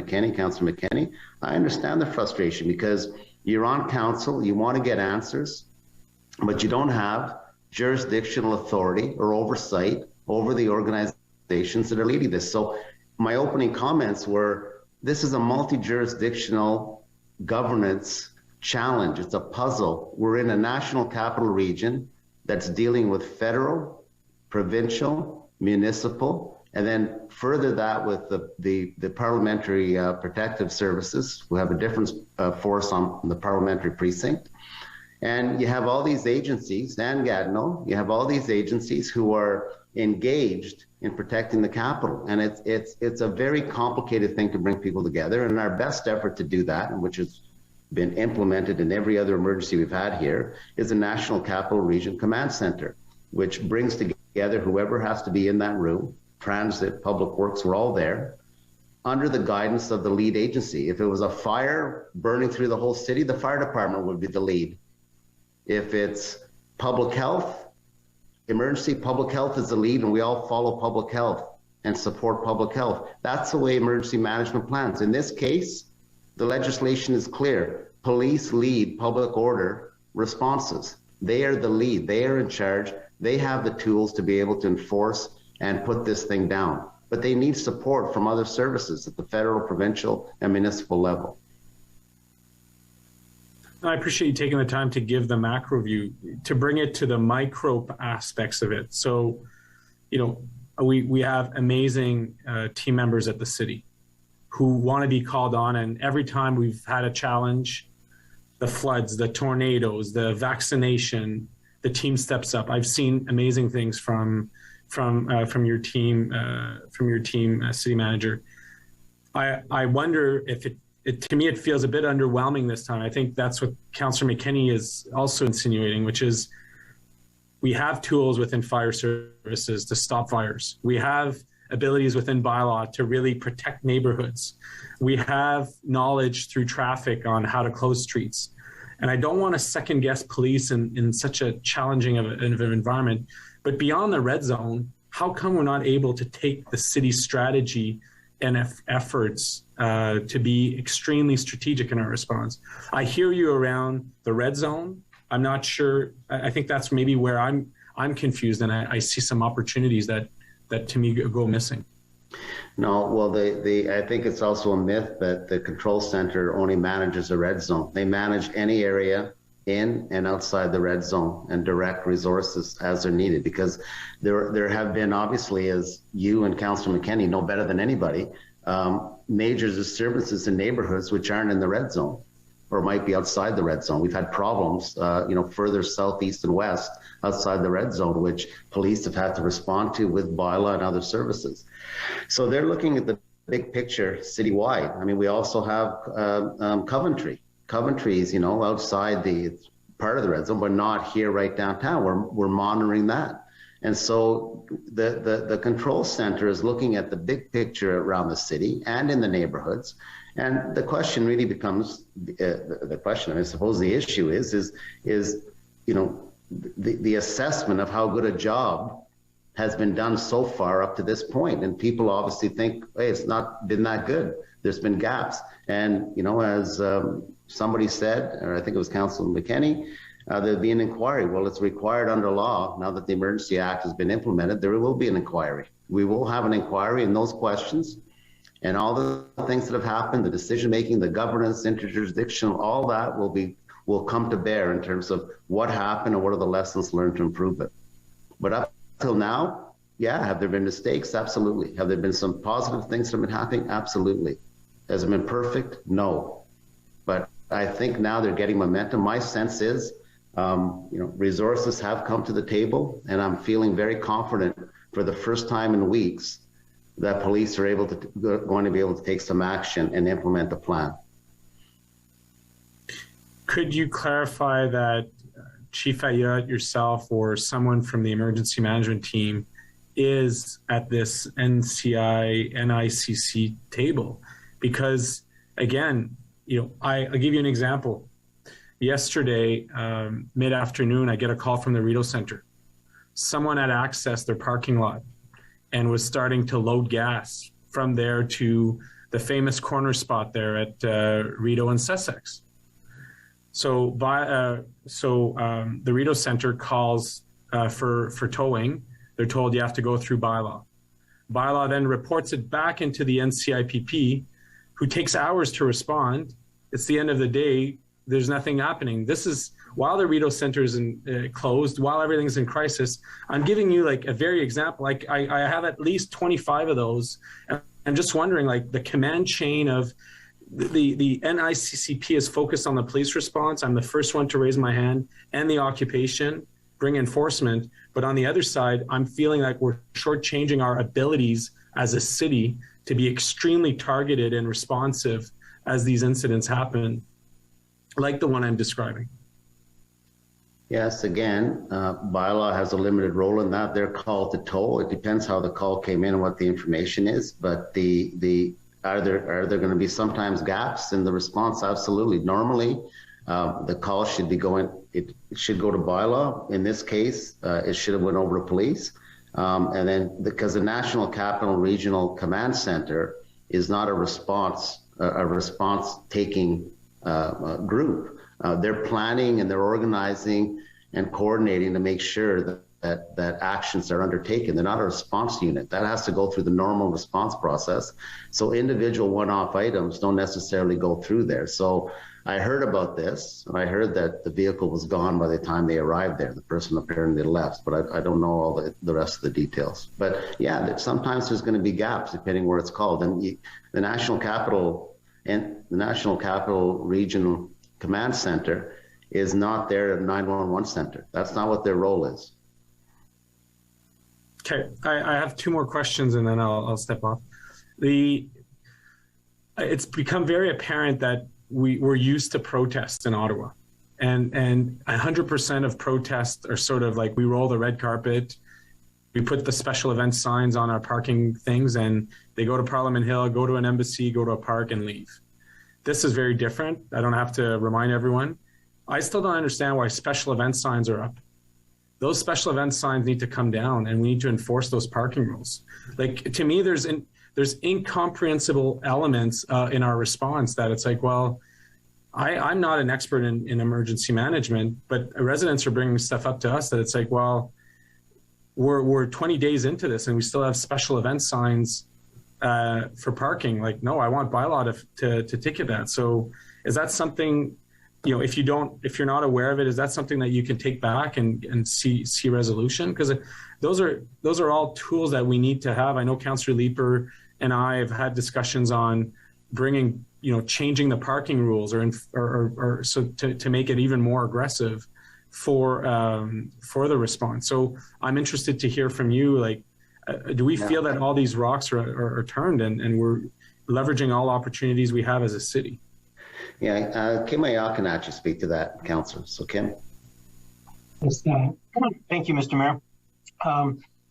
McKenney, I understand the frustration because you're on council, you want to get answers, but you don't have jurisdictional authority or oversight over the organizations that are leading this. So my opening comments were, this is a multi-jurisdictional governance challenge. It's a puzzle. We're in a national capital region that's dealing with federal, provincial, municipal, and then further that with the parliamentary protective services, who have a different force on the parliamentary precinct. And you have all these agencies, and Gatineau, you have all these agencies who are engaged in protecting the capital. And it's a very complicated thing to bring people together. And our best effort to do that, which has been implemented in every other emergency we've had here, is a National Capital Region Command Center, which brings together whoever has to be in that room. Transit, Public Works, we're all there, under the guidance of the lead agency. If it was a fire burning through the whole city, the fire department would be the lead. If it's public health, emergency, public health is the lead, and we all follow public health and support public health. That's the way emergency management plans. In this case, the legislation is clear. Police lead public order responses. They are the lead. They are in charge. They have the tools to be able to enforce and put this thing down. But they need support from other services at the federal, provincial, and municipal level. I appreciate you taking the time to give the macro view, to bring it to the micro aspects of it. So, you know, we have amazing team members at the city who want to be called on. And every time we've had a challenge, the floods, the tornadoes, the vaccination, the team steps up. I've seen amazing things from your team, city manager. I wonder if to me, it feels a bit underwhelming this time. I think that's what Councillor McKenney is also insinuating, which is we have tools within fire services to stop fires. We have abilities within bylaw to really protect neighborhoods. We have knowledge through traffic on how to close streets. And I don't want to second guess police in such a challenging of an environment. But beyond the red zone, how come we're not able to take the city's strategy and efforts to be extremely strategic in our response? I hear you around the red zone. I'm not sure. I think that's maybe where I'm confused, and I see some opportunities that to me go missing. No, well, I think it's also a myth that the control center only manages a red zone. They manage any area in and outside the red zone and direct resources as they're needed, because there have been, obviously, as you and Councillor McKenney know better than anybody, major disturbances in neighborhoods which aren't in the red zone or might be outside the red zone. We've had problems, further south, east, and west outside the red zone, which police have had to respond to with bylaw and other services. So they're looking at the big picture citywide. I mean, we also have Coventry. Coventry's, outside the part of the red zone, but not here right downtown. We're monitoring that. And so the control center is looking at the big picture around the city and in the neighborhoods. And the question really becomes, I suppose the issue is the assessment of how good a job has been done so far up to this point. And people obviously think, hey, it's not been that good. There's been gaps. And, as somebody said, or I think it was Councillor McKenney, there'll be an inquiry. Well, it's required under law. Now that the Emergency Act has been implemented, there will be an inquiry. We will have an inquiry, and those questions and all the things that have happened, the decision-making, the governance, interjurisdictional, all that will come to bear in terms of what happened and what are the lessons learned to improve it. But up till now, yeah, have there been mistakes? Absolutely. Have there been some positive things that have been happening? Absolutely. Has it been perfect? No. But I think now they're getting momentum. My sense is, resources have come to the table, and I'm feeling very confident for the first time in weeks that police are going to be able to take some action and implement the plan. could you clarify that Chief Ayotte, yourself, or someone from the emergency management team is at this NICC table? Because again, I'll give you an example. Yesterday, mid-afternoon, I get a call from the Rideau Center. Someone had accessed their parking lot and was starting to load gas from there to the famous corner spot there at Rideau and Sussex. So the Rideau Center calls for towing. They're told you have to go through bylaw. Bylaw then reports it back into the NCIPP, who takes hours to respond. It's the end of the day. There's nothing happening. This is while the Rideau Center is closed, while everything's in crisis. I'm giving you like a very example. Like I have at least 25 of those. I'm just wondering, like the command chain of the NICCP is focused on the police response. I'm the first one to raise my hand, and the occupation, bring enforcement. But on the other side, I'm feeling like we're shortchanging our abilities as a city to be extremely targeted and responsive as these incidents happen, like the one I'm describing. Yes, again, bylaw has a limited role in that. They're called to toll. It depends how the call came in and what the information is. But are there going to be sometimes gaps in the response? Absolutely. Normally, the call should be it should go to bylaw. In this case, it should have went over to police. And then because the National Capital Regional Command Center is not a response taking group. They're planning and they're organizing and coordinating to make sure that actions are undertaken. They're not a response unit. That has to go through the normal response process. So individual one-off items don't necessarily go through there. So I heard about this, and I heard that the vehicle was gone by the time they arrived there. The person apparently left, but I don't know all the rest of the details. But yeah, sometimes there's going to be gaps depending where it's called. And the National Capital Regional Command Center is not their 911 center. That's not what their role is. Okay, I have two more questions and then I'll step off. It's become very apparent that we're used to protests in Ottawa, and 100% of protests are sort of like we roll the red carpet, we put the special event signs on our parking things, and they go to Parliament Hill, go to an embassy, go to a park, and leave. This is very different. I don't have to remind everyone. I still don't understand why special event signs are up. Those special event signs need to come down, and we need to enforce those parking rules. Like, to me, there's incomprehensible elements in our response that it's like, well, I'm not an expert in emergency management, but residents are bringing stuff up to us that it's like, well, we're 20 days into this and we still have special event signs for parking. Like, no, I want bylaw to ticket that. So is that something, if you're not aware of it, is that something that you can take back and see resolution? Because those are all tools that we need to have. I know Councillor Leeper and I have had discussions on bringing, changing the parking rules or so to make it even more aggressive for the response. So I'm interested to hear from you, like, do we feel that all these rocks are turned and we're leveraging all opportunities we have as a city? Yeah, Kim Ayotte can actually speak to that, Councillor. So Kim. Yes, thank you, Mr. Mayor.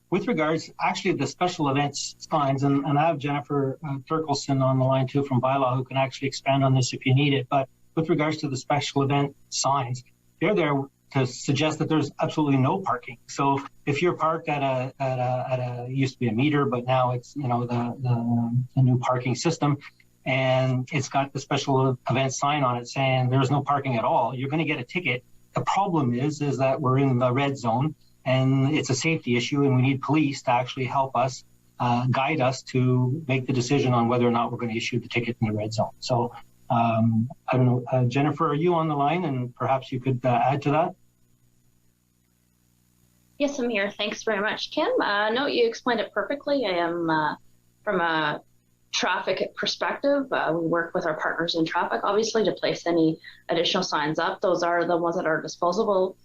With regards, actually, the special events signs, and I have Jennifer Turkelson on the line too from Bylaw who can actually expand on this if you need it. But with regards to the special event signs, they're there to suggest that there's absolutely no parking. So if you're parked at a used to be a meter, but now it's the new parking system, and it's got the special event sign on it saying there's no parking at all, you're going to get a ticket. The problem is that we're in the red zone. And it's a safety issue, and we need police to actually help us, guide us to make the decision on whether or not we're going to issue the ticket in the red zone. So I don't know, Jennifer, are you on the line? And perhaps you could add to that? Yes, I'm here. Thanks very much, Kim. No, you explained it perfectly. I am from a traffic perspective. We work with our partners in traffic, obviously, to place any additional signs up. Those are the ones that are disposable.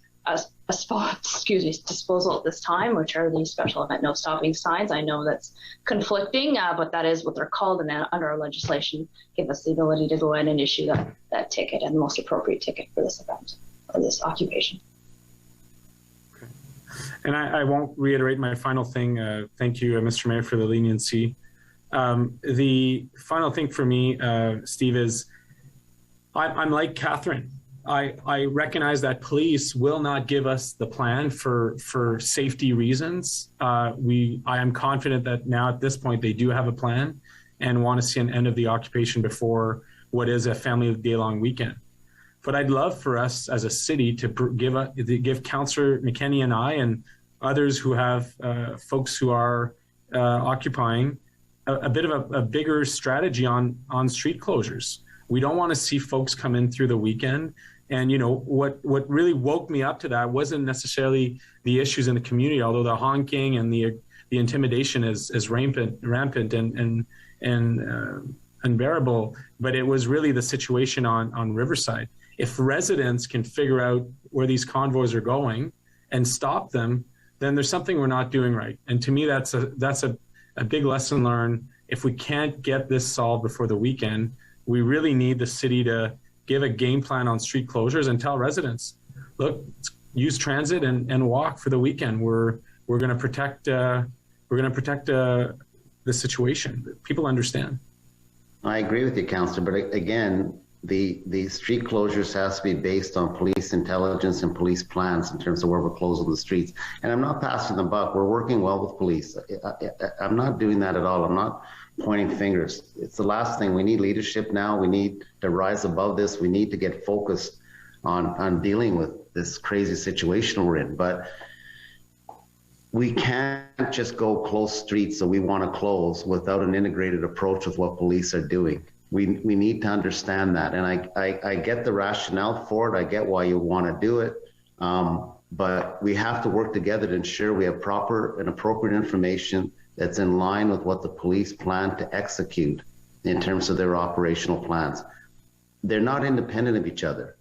disposal at this time, which are these special event no stopping signs. I know that's conflicting, but that is what they're called, and under our legislation give us the ability to go in and issue that ticket, and the most appropriate ticket for this event or this occupation. Okay. And I won't reiterate my final thing. Thank you, Mr. Mayor, for the leniency. The final thing for me, Steve, is I'm like Catherine. I recognize that police will not give us the plan for safety reasons. I am confident that now at this point they do have a plan and want to see an end of the occupation before what is a family day-long weekend. But I'd love for us as a city to give Councillor McKenney and I and others who have folks who are occupying a bit of a bigger strategy on street closures. We don't want to see folks come in through the weekend. And, you know, what really woke me up to that wasn't necessarily the issues in the community, although the honking and the intimidation is rampant and unbearable, but it was really the situation on Riverside. If residents can figure out where these convoys are going and stop them, then there's something we're not doing right. And to me, that's a big lesson learned. If we can't get this solved before the weekend, we really need the city to give a game plan on street closures and tell residents, look, use transit and walk for the weekend. We're going to protect the situation. People understand. I agree with you, Councillor, but again, the street closures has to be based on police intelligence and police plans in terms of where we're closing the streets. And I'm not passing the buck. We're working well with police. I'm not doing that at all. I'm not pointing fingers. It's the last thing. We need leadership now. We need to rise above this. We need to get focused on dealing with this crazy situation we're in. But we can't just go close streets that we want to close without an integrated approach with what police are doing. We need to understand that. And I get the rationale for it. I get why you want to do it. But we have to work together to ensure we have proper and appropriate information that's in line with what the police plan to execute in terms of their operational plans. They're not independent of each other.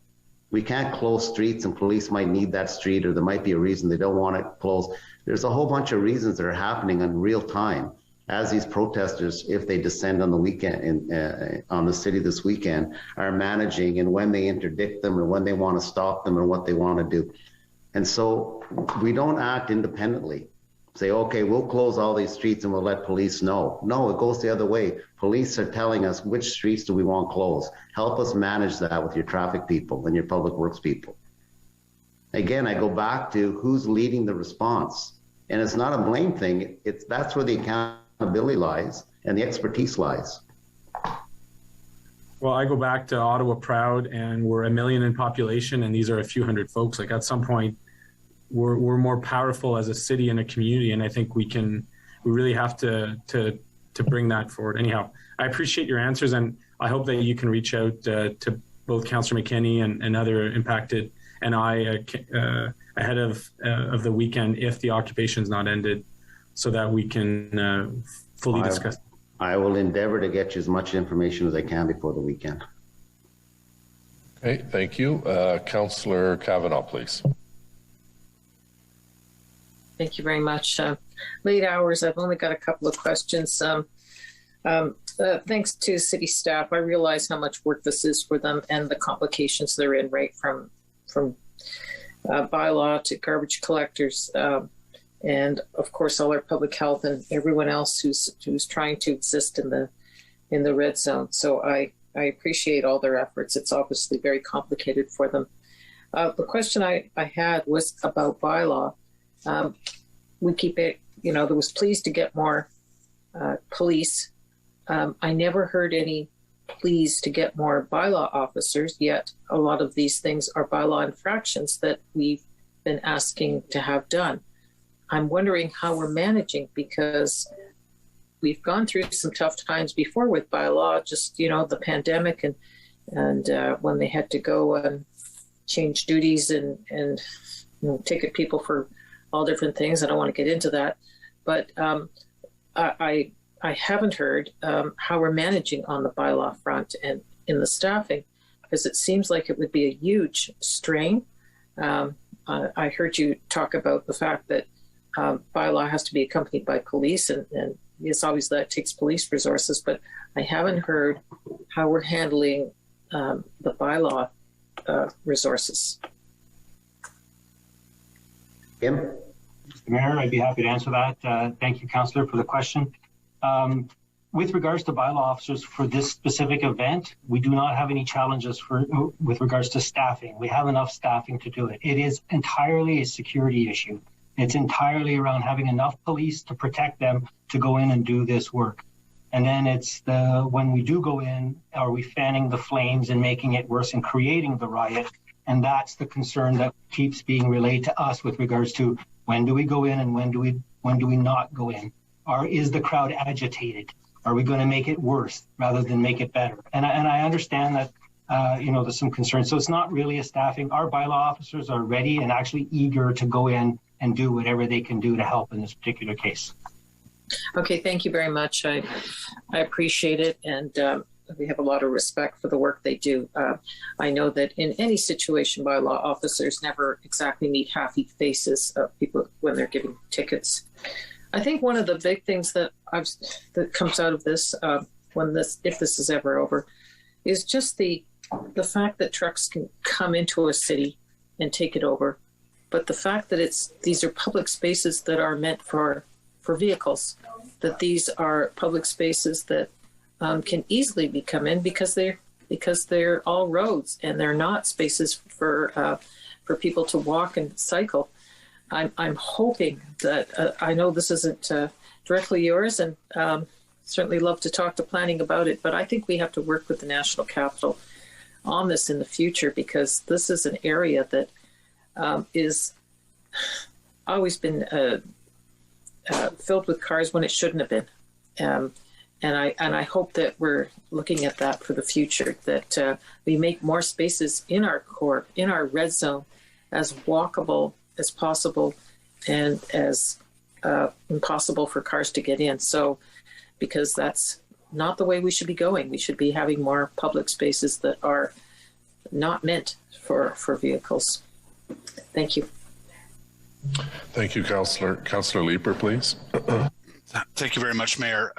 We can't close streets, and police might need that street, or there might be a reason they don't want it closed. There's a whole bunch of reasons that are happening in real time as these protesters, if they descend on the weekend, on the city this weekend, are managing, and when they interdict them, or when they want to stop them, or what they want to do. And so we don't act independently. Say, okay, we'll close all these streets and we'll let police know. No, it goes the other way. Police are telling us which streets do we want closed. Help us manage that with your traffic people and your public works people. Again, I go back to who's leading the response. And it's not a blame thing. That's where the accountability lies and the expertise lies. Well, I go back to Ottawa Proud, and we're 1 million in population, and these are a few hundred folks. Like, at some point, we're more powerful as a city and a community, and I think we really have to bring that forward. Anyhow, I appreciate your answers, and I hope that you can reach out to both Councillor McKenney and other impacted, and I ahead of the weekend, if the occupation is not ended, so that we can fully discuss. I will endeavor to get you as much information as I can before the weekend. Okay, thank you. Councillor Kavanaugh, please. Thank you very much. Late hours, I've only got a couple of questions. Thanks to city staff, I realize how much work this is for them and the complications they're in, right from bylaw to garbage collectors, and of course all our public health and everyone else who's trying to exist in the red zone. So I appreciate all their efforts. It's obviously very complicated for them. The question I had was about bylaw. We keep it, there was pleas to get more police. I never heard any pleas to get more bylaw officers, yet a lot of these things are bylaw infractions that we've been asking to have done. I'm wondering how we're managing, because we've gone through some tough times before with bylaw, just, the pandemic and when they had to go and change duties and ticket people for all different things. I don't want to get into that, but I haven't heard how we're managing on the bylaw front and in the staffing, because it seems like it would be a huge strain. I heard you talk about the fact that bylaw has to be accompanied by police, and yes, obviously that takes police resources, but I haven't heard how we're handling the bylaw resources. Kim? Mr. Mayor, I'd be happy to answer that. Thank you, Councillor, for the question. With regards to bylaw officers for this specific event, we do not have any challenges with regards to staffing. We have enough staffing to do it. It is entirely a security issue. It's entirely around having enough police to protect them to go in and do this work. And then it's when we do go in, are we fanning the flames and making it worse and creating the riot? And that's the concern that keeps being relayed to us with regards to when do we go in and when do we not go in? Or is the crowd agitated? Are we going to make it worse rather than make it better? And I understand that there's some concern. So it's not really a staffing. Our bylaw officers are ready and actually eager to go in and do whatever they can do to help in this particular case. Okay, thank you very much. I appreciate it, and we have a lot of respect for the work they do. I know that in any situation, bylaw officers never exactly meet happy faces of people when they're giving tickets. I think one of the big things that comes out of this, if this is ever over, is just the fact that trucks can come into a city and take it over, but the fact that these are public spaces that are meant for vehicles, that these are public spaces that can easily be come in because they're all roads and they're not spaces for people to walk and cycle. I'm hoping that I know this isn't directly yours, and certainly love to talk to planning about it, but I think we have to work with the National Capital on this in the future, because this is an area that is always been filled with cars when it shouldn't have been. And I hope that we're looking at that for the future, that we make more spaces in our core, in our red zone, as walkable as possible and as impossible for cars to get in. So, because that's not the way we should be going. We should be having more public spaces that are not meant for vehicles. Thank you. Thank you, Councillor. Councillor Leeper, please. Thank you very much, Mayor.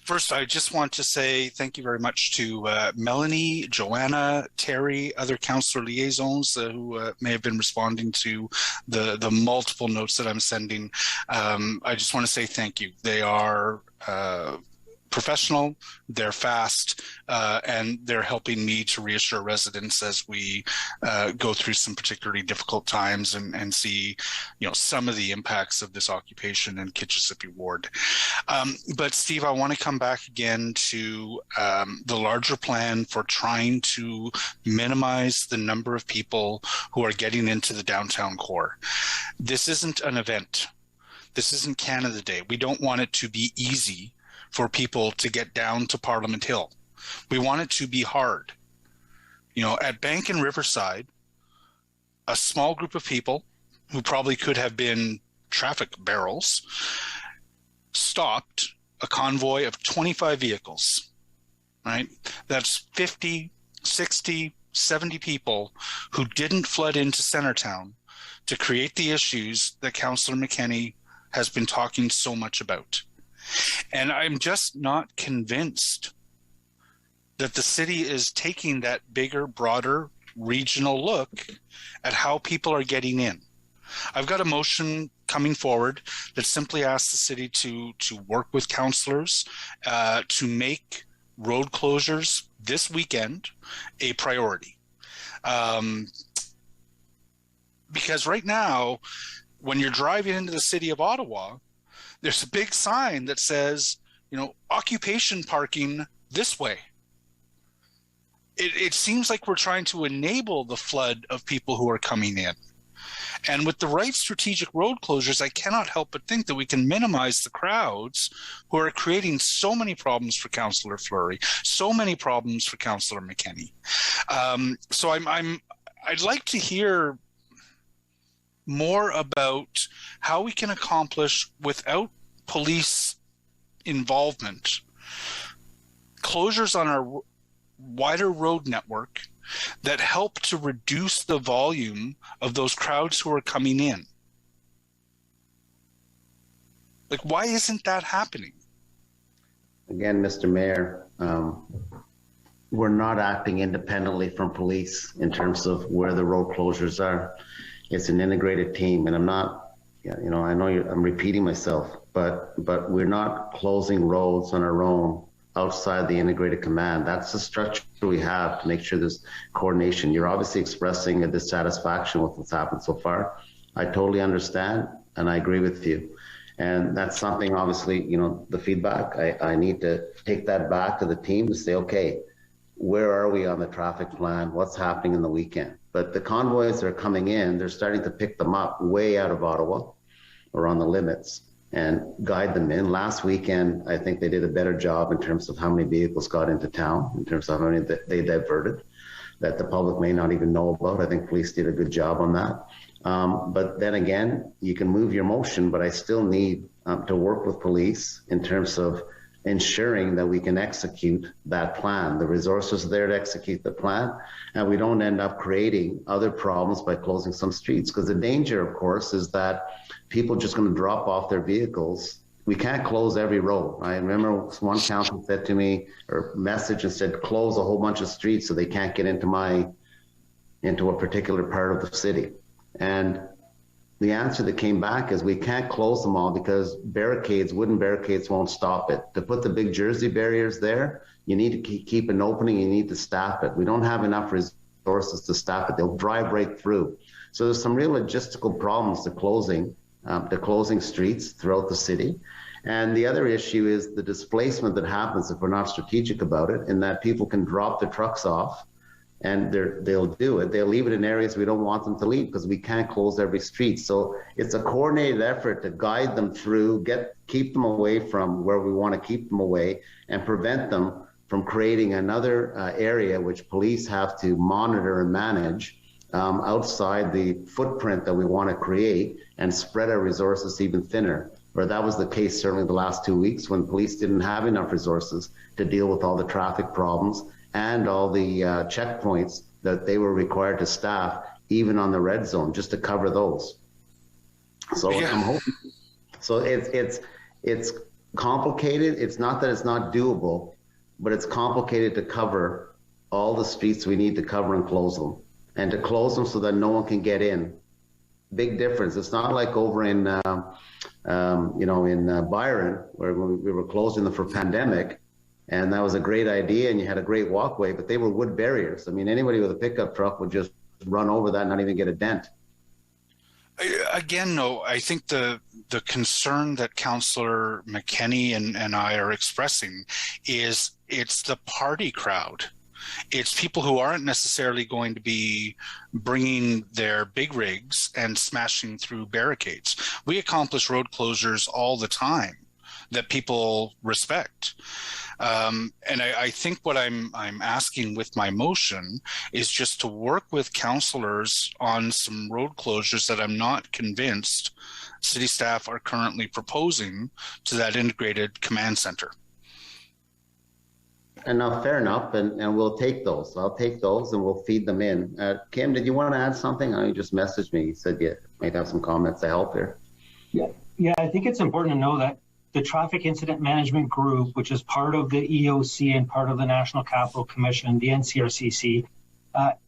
First, I just want to say thank you very much to Melanie, Joanna, Terry, other councillor liaisons who may have been responding to the multiple notes that I'm sending. I just want to say thank you. They are professional, they're fast, and they're helping me to reassure residents as we go through some particularly difficult times and see, some of the impacts of this occupation in Kitchissippi Ward. But Steve, I want to come back again to the larger plan for trying to minimize the number of people who are getting into the downtown core. This isn't an event. This isn't Canada Day. We don't want it to be easy for people to get down to Parliament Hill. We want it to be hard. At Bank and Riverside, a small group of people who probably could have been traffic barrels stopped a convoy of 25 vehicles, right? That's 50, 60, 70 people who didn't flood into Centertown to create the issues that Councillor McKenney has been talking so much about. And I'm just not convinced that the city is taking that bigger, broader, regional look at how people are getting in. I've got a motion coming forward that simply asks the city to work with councillors to make road closures this weekend a priority. Because right now, when you're driving into the city of Ottawa, there's a big sign that says, occupation parking this way. It seems like we're trying to enable the flood of people who are coming in. And with the right strategic road closures, I cannot help but think that we can minimize the crowds who are creating so many problems for Councillor Fleury, so many problems for Councillor McKenney. So I'd like to hear more about how we can accomplish, without police involvement, closures on our wider road network that help to reduce the volume of those crowds who are coming in. Like, why isn't that happening? Again, Mr. Mayor, we're not acting independently from police in terms of where the road closures are. It's an integrated team, and I'm not, you know, I know I'm repeating myself, but we're not closing roads on our own outside the integrated command. That's the structure we have to make sure there's coordination. You're obviously expressing a dissatisfaction with what's happened so far. I totally understand, and I agree with you. And that's something, obviously, you know, the feedback, I need to take that back to the team to say, okay, where are we on the traffic plan? What's happening in the weekend? But the convoys that are coming in, they're starting to pick them up way out of Ottawa or on the limits and guide them in. Last weekend, I think they did a better job in terms of how many vehicles got into town, in terms of how many they diverted that the public may not even know about. I think police did a good job on that. But then again, you can move your motion, but I still need to work with police in terms of ensuring that we can execute that plan. The resources are there to execute the plan, and we don't end up creating other problems by closing some streets. Because the danger, of course, is that people are just going to drop off their vehicles. We can't close every road. I remember one council said to me, or message and said, close a whole bunch of streets so they can't get into a particular part of the city. And the answer that came back is we can't close them all because wooden barricades won't stop it. To put the big Jersey barriers there, you need to keep an opening, you need to staff it. We don't have enough resources to staff it. They'll drive right through. So there's some real logistical problems to closing streets throughout the city. And the other issue is the displacement that happens if we're not strategic about it, in that people can drop their trucks off and they'll do it. They'll leave it in areas we don't want them to leave because we can't close every street. So it's a coordinated effort to guide them through, keep them away from where we want to keep them away, and prevent them from creating another area which police have to monitor and manage outside the footprint that we want to create, and spread our resources even thinner. Or that was the case certainly the last 2 weeks when police didn't have enough resources to deal with all the traffic problems and all the checkpoints that they were required to staff, even on the red zone, just to cover those. So yeah. I'm hoping. So it's complicated. It's not that it's not doable, but it's complicated to cover all the streets we need to cover and close them, and to close them so that no one can get in. Big difference. It's not like over in Byron, where we were closing them for pandemic. And that was a great idea, and you had a great walkway, but they were wood barriers. I mean, anybody with a pickup truck would just run over that and not even get a dent. Again, no, I think the concern that Councillor McKenney and I are expressing is it's the party crowd. It's people who aren't necessarily going to be bringing their big rigs and smashing through barricades. We accomplish road closures all the time that people respect. And I think what I'm asking with my motion is just to work with councillors on some road closures that I'm not convinced city staff are currently proposing to that integrated command center. And now, fair enough, and we'll take those. I'll take those and we'll feed them in. Kim, did you want to add something? You just messaged me. You said you might have some comments to help here. Yeah, I think it's important to know that the Traffic Incident Management Group, which is part of the EOC and part of the National Capital Commission, the NCRCC,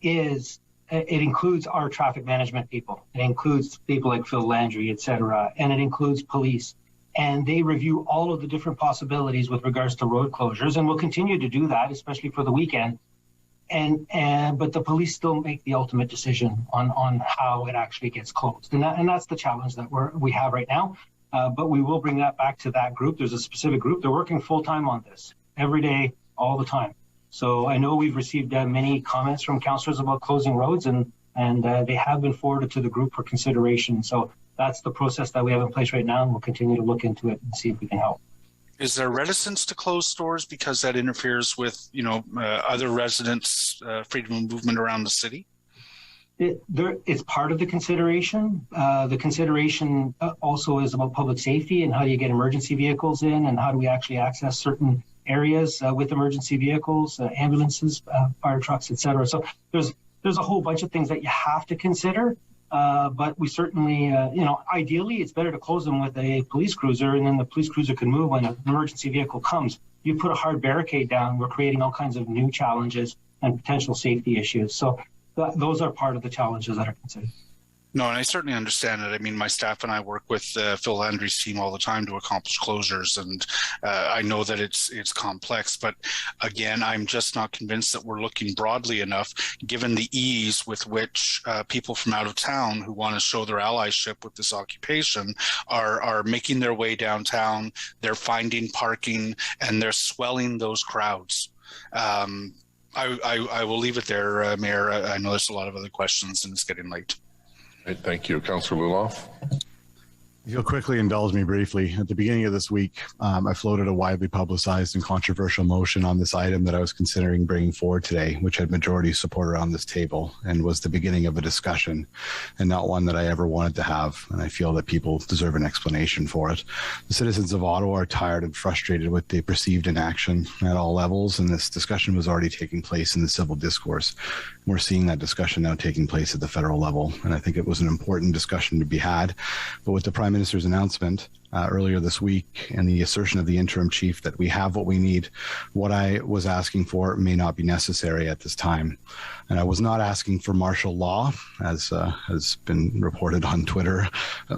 it includes our traffic management people. It includes people like Phil Landry, et cetera, and it includes police. And they review all of the different possibilities with regards to road closures, and will continue to do that, especially for the weekend. But the police still make the ultimate decision on how it actually gets closed, and that's the challenge that we have right now. But we will bring that back to that group. There's a specific group. They're working full time on this every day, all the time. So I know we've received many comments from councillors about closing roads, and they have been forwarded to the group for consideration. So that's the process that we have in place right now, and we'll continue to look into it and see if we can help. Is there reticence to close stores because that interferes with, other residents' freedom of movement around the city? It's part of the consideration. The consideration also is about public safety and how do you get emergency vehicles in, and how do we actually access certain areas with emergency vehicles, ambulances, fire trucks, etc. So there's a whole bunch of things that you have to consider. But we certainly, ideally, it's better to close them with a police cruiser, and then the police cruiser can move when an emergency vehicle comes. You put a hard barricade down, we're creating all kinds of new challenges and potential safety issues. So those are part of the challenges that are considered. No, and I certainly understand it. I mean, my staff and I work with Phil Landry's team all the time to accomplish closures, and I know that it's complex. But again, I'm just not convinced that we're looking broadly enough, given the ease with which people from out of town who want to show their allyship with this occupation are making their way downtown. They're finding parking, and they're swelling those crowds. I will leave it there, Mayor. I know there's a lot of other questions, and it's getting late. Right, thank you. Councillor Luloff. If you'll quickly indulge me briefly, at the beginning of this week, I floated a widely publicized and controversial motion on this item that I was considering bringing forward today, which had majority support around this table and was the beginning of a discussion and not one that I ever wanted to have. And I feel that people deserve an explanation for it. The citizens of Ottawa are tired and frustrated with the perceived inaction at all levels, and this discussion was already taking place in the civil discourse. We're seeing that discussion now taking place at the federal level, and I think it was an important discussion to be had. But with the Prime Minister's announcement earlier this week and the assertion of the interim chief that we have what we need, what I was asking for may not be necessary at this time. And I was not asking for martial law, as has been reported on Twitter.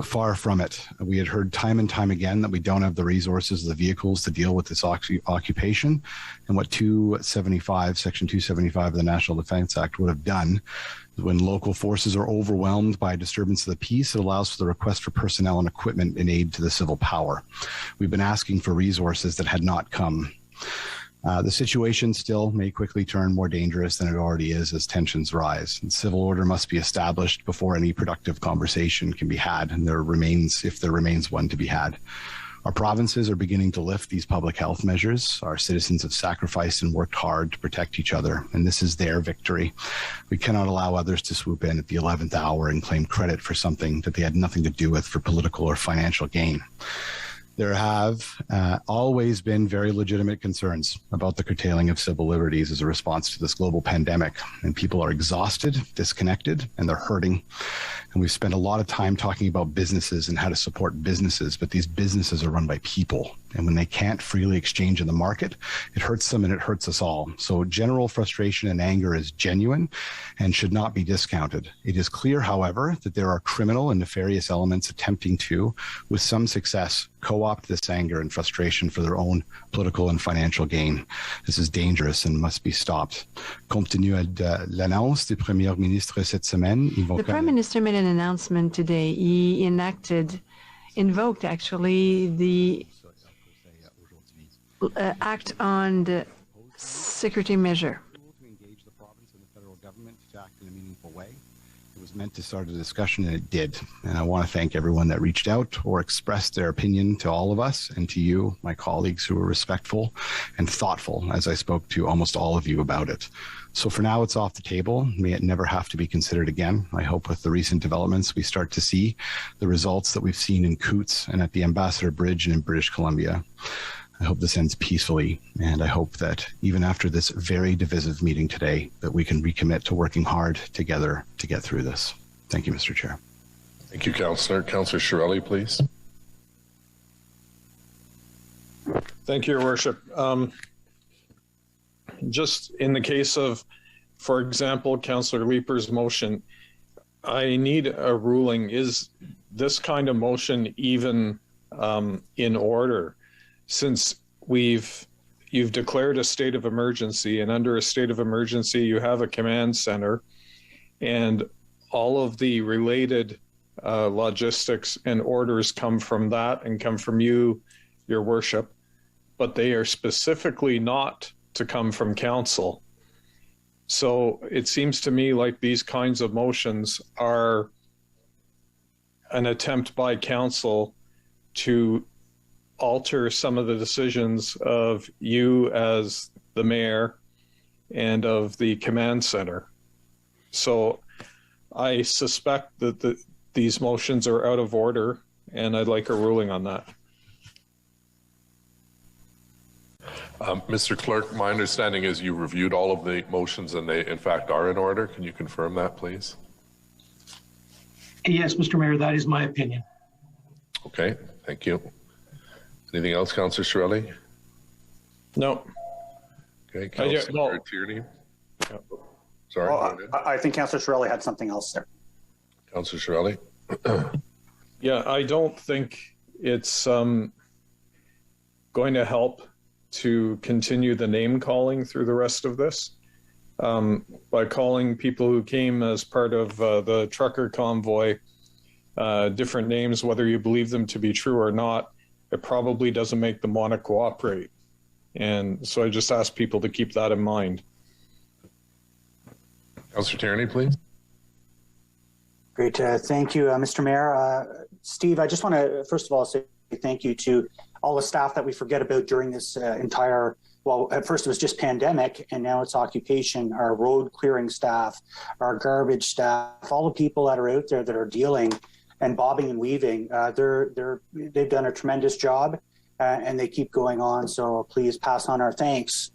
Far from it. We had heard time and time again that we don't have the resources, the vehicles to deal with this occupation. And what Section 275 of the National Defense Act would have done, when local forces are overwhelmed by a disturbance of the peace, it allows for the request for personnel and equipment in aid to the civil power. We've been asking for resources that had not come. The situation still may quickly turn more dangerous than it already is as tensions rise. And civil order must be established before any productive conversation can be had, and if there remains one to be had. Our provinces are beginning to lift these public health measures. Our citizens have sacrificed and worked hard to protect each other, and this is their victory. We cannot allow others to swoop in at the 11th hour and claim credit for something that they had nothing to do with for political or financial gain. There have always been very legitimate concerns about the curtailing of civil liberties as a response to this global pandemic, and people are exhausted, disconnected, and they're hurting. And we've spent a lot of time talking about businesses and how to support businesses, but these businesses are run by people. And when they can't freely exchange in the market, it hurts them and it hurts us all. So general frustration and anger is genuine and should not be discounted. It is clear, however, that there are criminal and nefarious elements attempting to, with some success, co-opt this anger and frustration for their own political and financial gain. This is dangerous and must be stopped. Compte tenu de l'annonce du Premier ministre cette semaine, the Prime Minister made an announcement today. He invoked actually the act on the security measure. To engage the province and the federal government to act in a meaningful way. It was meant to start a discussion, and it did. And I want to thank everyone that reached out or expressed their opinion to all of us and to you, my colleagues, who were respectful and thoughtful as I spoke to almost all of you about it. So for now, it's off the table. May it never have to be considered again. I hope with the recent developments, we start to see the results that we've seen in Coots and at the Ambassador Bridge and in British Columbia. I hope this ends peacefully, and I hope that even after this very divisive meeting today, that we can recommit to working hard together to get through this. Thank you, Mr. Chair. Thank you, Councillor. Councillor Shirelli, please. Thank you, Your Worship. Just in the case of, for example, Councillor Leeper's motion, I need a ruling. Is this kind of motion even in order? Since you've declared a state of emergency, and under a state of emergency, you have a command center, and all of the related logistics and orders come from that and come from you, Your Worship, but they are specifically not to come from council. So it seems to me like these kinds of motions are an attempt by council to alter some of the decisions of you as the mayor and of the command center. So I suspect that these motions are out of order, and I'd like a ruling on that. Mr. Clerk, my understanding is you reviewed all of the motions and they in fact are in order. Can you confirm that, please? Yes, Mr. Mayor, that is my opinion. Okay, thank you. Anything else, Councillor Shirley? No. Okay, Councillor Tierney. Sorry. Oh, I think Councillor Shirley had something else there. Councillor Shirley. Yeah, I don't think it's going to help to continue the name calling through the rest of this. By calling people who came as part of the trucker convoy different names, whether you believe them to be true or not, it probably doesn't make them want to cooperate. And so I just ask people to keep that in mind. Councillor Tierney, please. Great. Thank you, Mr. Mayor. Steve, I just want to, first of all, say thank you to all the staff that we forget about during this entire, well, at first it was just pandemic, and now it's occupation, our road clearing staff, our garbage staff, all the people that are out there that are dealing and bobbing and weaving. They've done a tremendous job, and they keep going on. So please pass on our thanks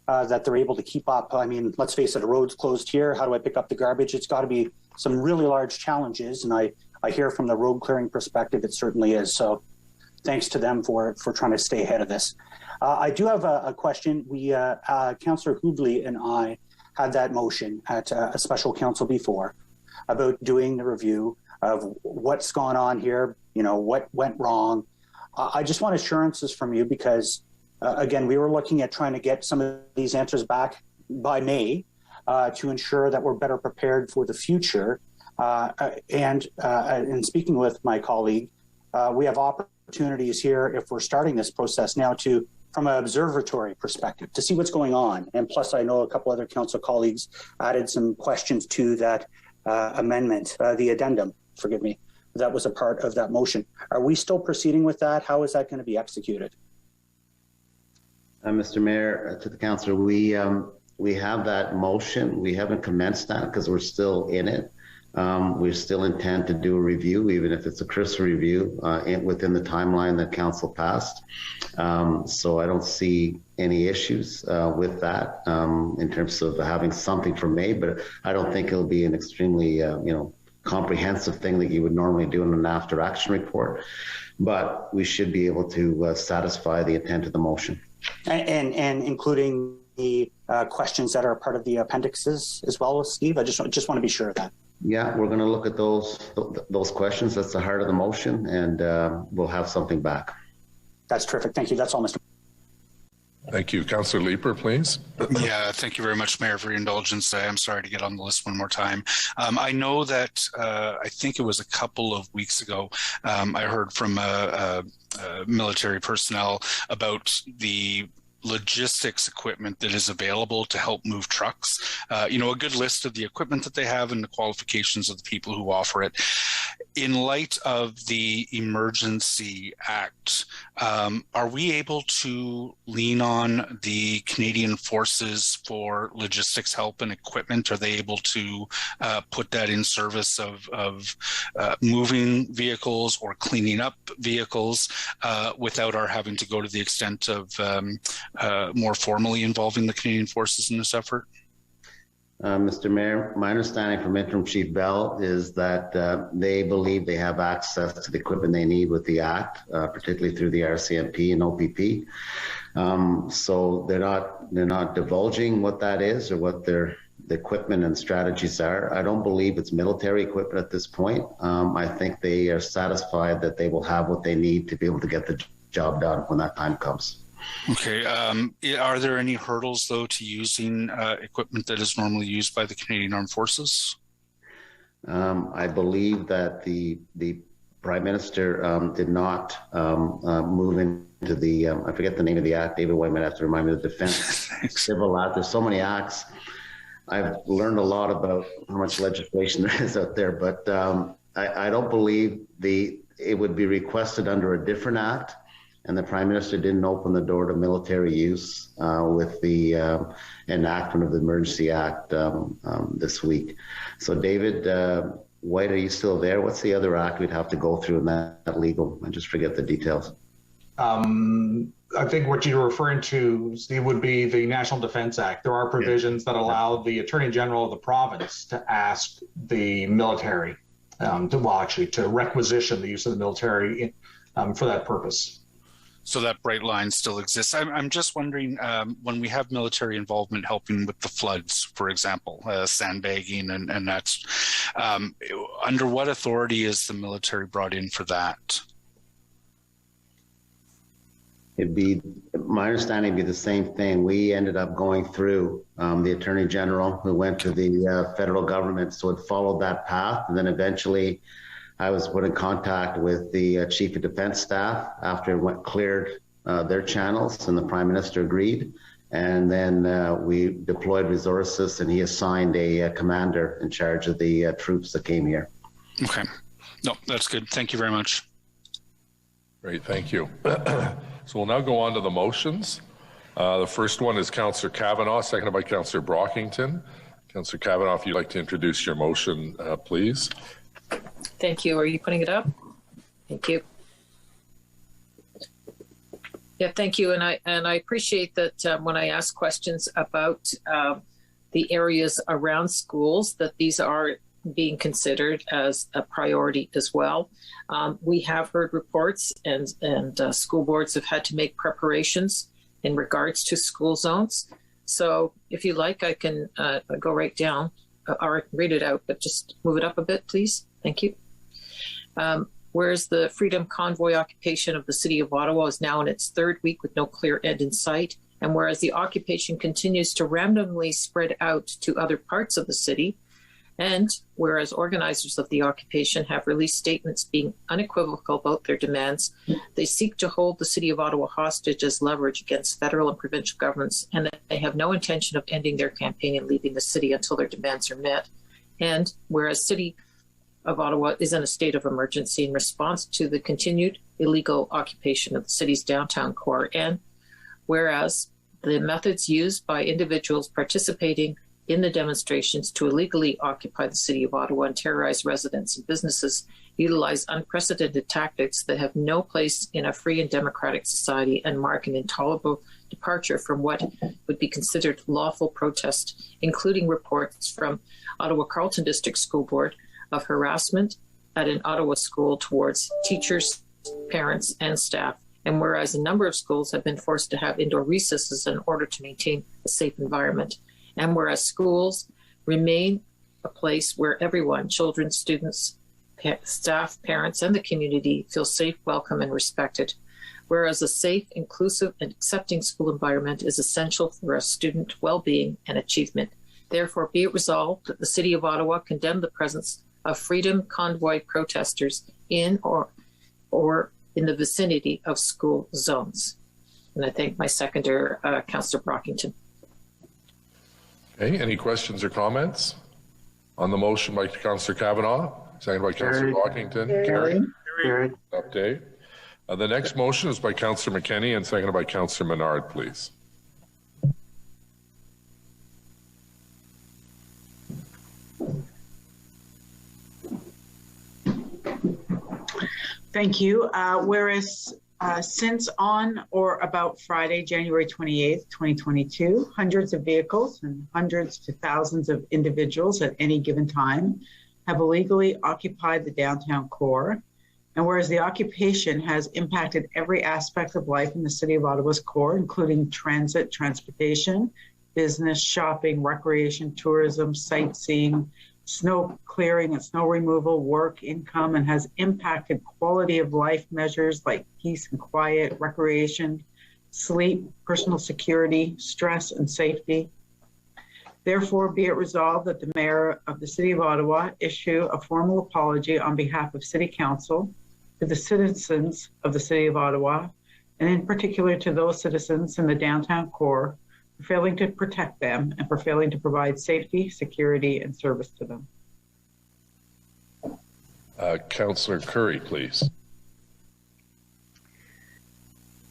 that they're able to keep up. I mean, let's face it, a road's closed here. How do I pick up the garbage? It's got to be some really large challenges. And I hear from the road clearing perspective, it certainly is. So thanks to them for trying to stay ahead of this. I do have a question. Councillor Hoobley and I had that motion at a special council before about doing the review of what's gone on here, you know, what went wrong. I just want assurances from you because, again, we were looking at trying to get some of these answers back by May to ensure that we're better prepared for the future. And speaking with my colleague, we have opportunities here if we're starting this process now to, from an observatory perspective, to see what's going on. And plus, I know a couple other council colleagues added some questions to that amendment, the addendum, forgive me, that was a part of that motion. Are we still proceeding with that? How is that going to be executed? Mr. Mayor, to the councillor, we have that motion. We haven't commenced that because we're still in it. We still intend to do a review, even if it's a cursory review within the timeline that council passed. So I don't see any issues with that in terms of having something for May, but I don't think it'll be an extremely, comprehensive thing that you would normally do in an after action report, but we should be able to satisfy the intent of the motion. And including the questions that are part of the appendixes as well, Steve? I just want to be sure of that. Yeah, we're going to look at those questions. That's the heart of the motion, and we'll have something back. That's terrific. Thank you. That's all, Mr. Thank you. Councillor Leeper, please. Yeah, thank you very much, Mayor, for your indulgence. I'm sorry to get on the list one more time. I know that I think it was a couple of weeks ago, I heard from military personnel about the logistics equipment that is available to help move trucks. A good list of the equipment that they have and the qualifications of the people who offer it. In light of the Emergency Act, are we able to lean on the Canadian Forces for logistics help and equipment? Are they able to put that in service of moving vehicles or cleaning up vehicles without our having to go to the extent of more formally involving the Canadian Forces in this effort? Mr. Mayor, my understanding from Interim Chief Bell is that they believe they have access to the equipment they need with the Act, particularly through the RCMP and OPP. So they're not divulging what that is or what the equipment and strategies are. I don't believe it's military equipment at this point. I think they are satisfied that they will have what they need to be able to get the job done when that time comes. Okay. Are there any hurdles, though, to using equipment that is normally used by the Canadian Armed Forces? I believe that the Prime Minister did not move into the, I forget the name of the act, David White might have to remind me, the Defense Civil Act. There's so many acts. I've learned a lot about how much legislation there is out there, but I don't believe it would be requested under a different act. And the Prime Minister didn't open the door to military use with the enactment of the Emergency Act this week. So, David White, are you still there? What's the other act we'd have to go through in that legal? I just forget the details. I think what you're referring to, Steve, would be the National Defense Act. There are provisions that allow the Attorney General of the province to ask the military to requisition the use of the military for that purpose. So that bright line still exists. I'm just wondering, when we have military involvement helping with the floods, for example, sandbagging and that's, under what authority is the military brought in for that? It'd be, my understanding would be the same thing. We ended up going through the Attorney General, who went to the federal government, so it followed that path. And then eventually I was put in contact with the Chief of Defense Staff after it cleared their channels, and the Prime Minister agreed. And then we deployed resources, and he assigned a commander in charge of the troops that came here. Okay. No, that's good. Thank you very much. Great, thank you. So we'll now go on to the motions. The first one is Councillor Kavanagh, seconded by Councillor Brockington. Councillor Kavanagh, if you'd like to introduce your motion, please. Thank you. Are you putting it up? Thank you. Yeah, thank you. And I appreciate that when I ask questions about the areas around schools, that these are being considered as a priority as well. We have heard reports and school boards have had to make preparations in regards to school zones. So if you like, I can go right down or read it out, but just move it up a bit, please. Thank you. Whereas the Freedom Convoy occupation of the City of Ottawa is now in its third week with no clear end in sight, and whereas the occupation continues to randomly spread out to other parts of the city, and whereas organizers of the occupation have released statements being unequivocal about their demands, they seek to hold the City of Ottawa hostage as leverage against federal and provincial governments, and that they have no intention of ending their campaign and leaving the city until their demands are met. And whereas City of Ottawa is in a state of emergency in response to the continued illegal occupation of the city's downtown core, and whereas the methods used by individuals participating in the demonstrations to illegally occupy the City of Ottawa and terrorize residents and businesses utilize unprecedented tactics that have no place in a free and democratic society and mark an intolerable departure from what would be considered lawful protest, including reports from Ottawa Carleton District School Board of harassment at an Ottawa school towards teachers, parents, and staff. And whereas a number of schools have been forced to have indoor recesses in order to maintain a safe environment, and whereas schools remain a place where everyone, children, students, staff, parents, and the community feel safe, welcome, and respected. Whereas a safe, inclusive, and accepting school environment is essential for a student well-being and achievement. Therefore, be it resolved that the City of Ottawa condemn the presence of Freedom Convoy protesters in or in the vicinity of school zones. And I thank my seconder, Councillor Brockington. Okay, any questions or comments on the motion by Councillor Kavanagh, seconded by Councillor Brockington? Carried. Update. The next motion is by Councillor McKenney and seconded by Councillor Menard, please. Thank you. Whereas since on or about Friday, January 28th, 2022, hundreds of vehicles and hundreds to thousands of individuals at any given time have illegally occupied the downtown core. And whereas the occupation has impacted every aspect of life in the City of Ottawa's core, including transit, transportation, business, shopping, recreation, tourism, sightseeing, snow clearing and snow removal, work, income, and has impacted quality of life measures like peace and quiet, recreation, sleep, personal security, stress, and safety. Therefore, be it resolved that the Mayor of the City of Ottawa issue a formal apology on behalf of City Council to the citizens of the City of Ottawa, and in particular to those citizens in the downtown core for failing to protect them and for failing to provide safety, security, and service to them. Councillor Curry, please.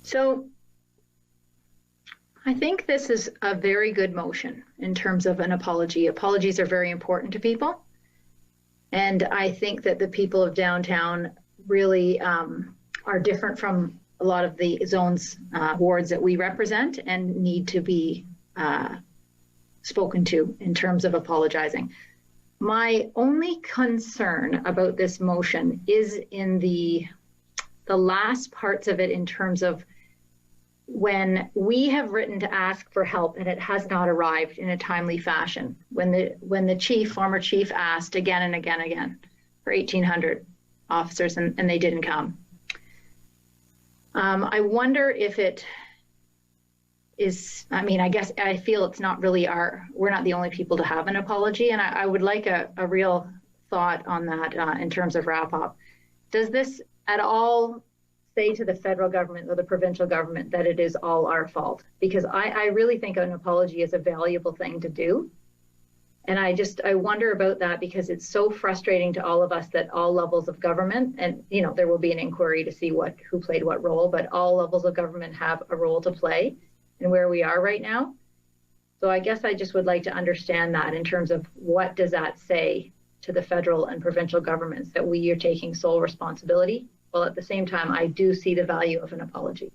So I think this is a very good motion in terms of an apology. Apologies are very important to people. And I think that the people of downtown really are different from a lot of the zones, wards that we represent and need to be spoken to in terms of apologizing. My only concern about this motion is in the last parts of it, in terms of when we have written to ask for help and it has not arrived in a timely fashion. When the former chief asked again and again for 1,800 officers and they didn't come. I wonder if it is, I mean, I guess I feel it's not really we're not the only people to have an apology. And I would like a real thought on that in terms of wrap up. Does this at all say to the federal government or the provincial government that it is all our fault? Because I really think an apology is a valuable thing to do. And I wonder about that, because it's so frustrating to all of us that all levels of government, and there will be an inquiry to see who played what role, but all levels of government have a role to play in where we are right now. So I guess I just would like to understand that in terms of what does that say to the federal and provincial governments, that we are taking sole responsibility. Well, at the same time, I do see the value of an apology.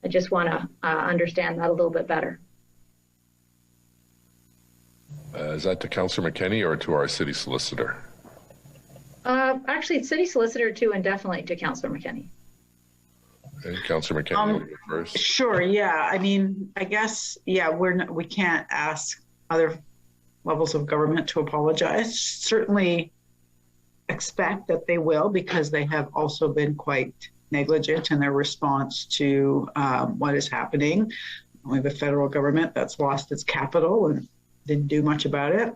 I just want to understand that a little bit better. Is that to Councillor McKenney or to our city solicitor? Actually, city solicitor too, and definitely to Councillor McKenney. Okay, Councillor McKenney, first. Sure. Yeah. I mean, I guess, yeah, we can't ask other levels of government to apologize. Certainly expect that they will, because they have also been quite negligent in their response to what is happening. Only the federal government that's lost its capital and didn't do much about it,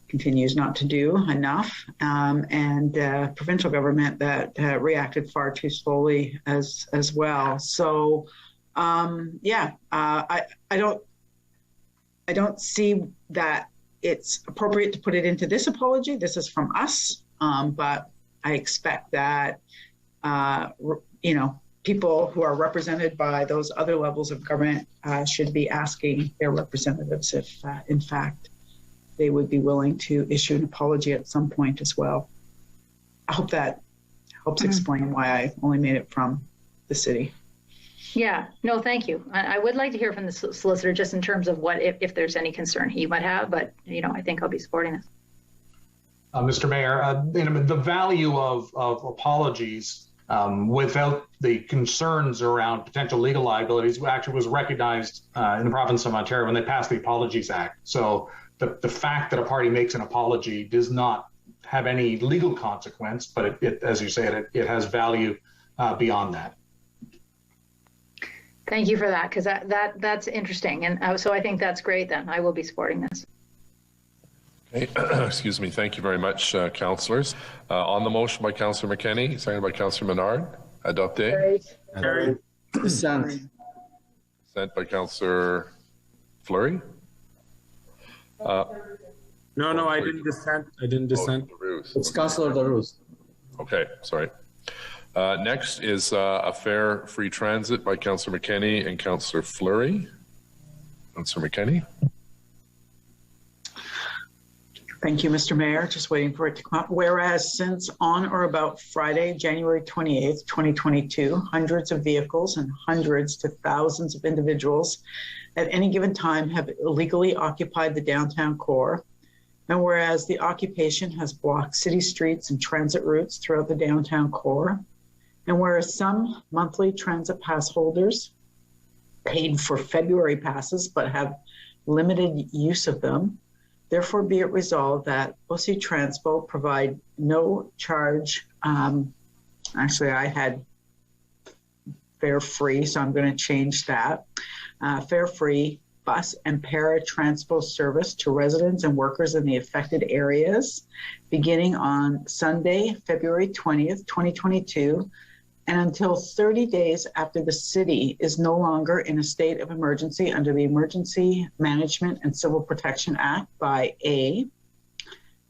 continues not to do enough, and provincial government that reacted far too slowly as well. So I don't see that it's appropriate to put it into this apology. This is from us, but I expect that people who are represented by those other levels of government should be asking their representatives if, in fact, they would be willing to issue an apology at some point as well. I hope that helps explain why I only made it from the city. Yeah, no, thank you. I would like to hear from the solicitor just in terms of what, if there's any concern he might have, but, I think I'll be supporting this. Mr. Mayor, the value of apologies without the concerns around potential legal liabilities actually was recognized in the province of Ontario when they passed the Apologies Act. So the fact that a party makes an apology does not have any legal consequence, but it as you say, it has value beyond that. Thank you for that, because that's interesting. And so I think that's great then. I will be supporting this. Okay. Excuse me. Thank you very much, councillors. On the motion by Councillor McKenney, seconded by Councillor Menard. Adopté. Carried. Dissent. Dissent by Councillor Fleury. No, I didn't dissent. It's Councillor Darouz. Okay, sorry. Next is a fair free transit by Councillor McKenney and Councillor Fleury. Councillor McKenney. Thank you, Mr. Mayor. Just waiting for it to come up. Whereas since on or about Friday, January 28th, 2022, hundreds of vehicles and hundreds to thousands of individuals at any given time have illegally occupied the downtown core. And whereas the occupation has blocked city streets and transit routes throughout the downtown core, and whereas some monthly transit pass holders paid for February passes but have limited use of them, therefore be it resolved that OC Transpo provide no charge, actually I had fare free, so I'm going to change that, fare free bus and para-transpo service to residents and workers in the affected areas beginning on Sunday, February 20th, 2022, and until 30 days after the city is no longer in a state of emergency under the Emergency Management and Civil Protection Act by A,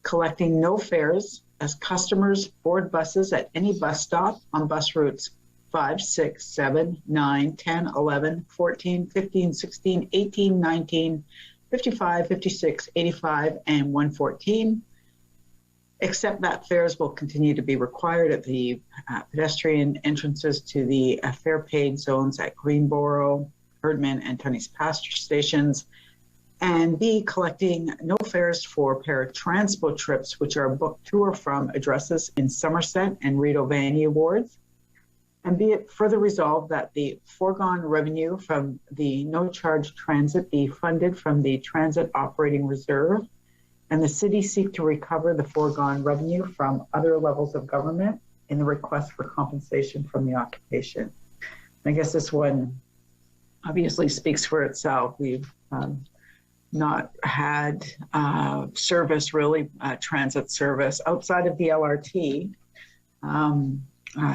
collecting no fares as customers board buses at any bus stop on bus routes 5, 6, 7, 9, 10, 11, 14, 15, 16, 18, 19, 55, 56, 85, and 114. except that fares will continue to be required at the pedestrian entrances to the fare paid zones at Greenboro, Herdman, and Tunney's pasture stations. And B, collecting no fares for paratranspo trips, which are booked to or from addresses in Somerset and Rideau Vanier wards. And be it further resolved that the foregone revenue from the no-charge transit be funded from the Transit Operating Reserve, and the city seek to recover the foregone revenue from other levels of government in the request for compensation from the occupation. I guess this one obviously speaks for itself. We've not had service, really, transit service outside of the LRT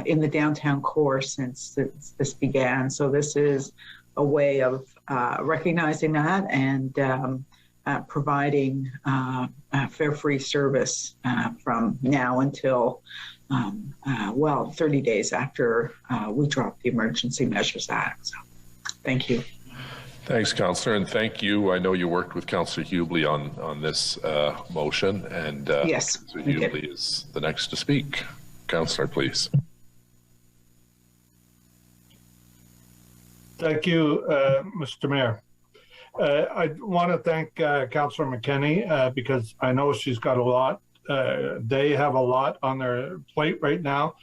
in the downtown core since this began. So this is a way of recognizing that and providing fare-free service from now until, 30 days after we drop the Emergency Measures Act. So, thank you. Thanks, Councillor, and thank you. I know you worked with Councillor Hubley on this motion, and yes, Councillor Hubley is the next to speak. Councillor, please. Thank you, Mr. Mayor. I want to thank Councillor McKenney because I know she's got a lot. They have a lot on their plate right now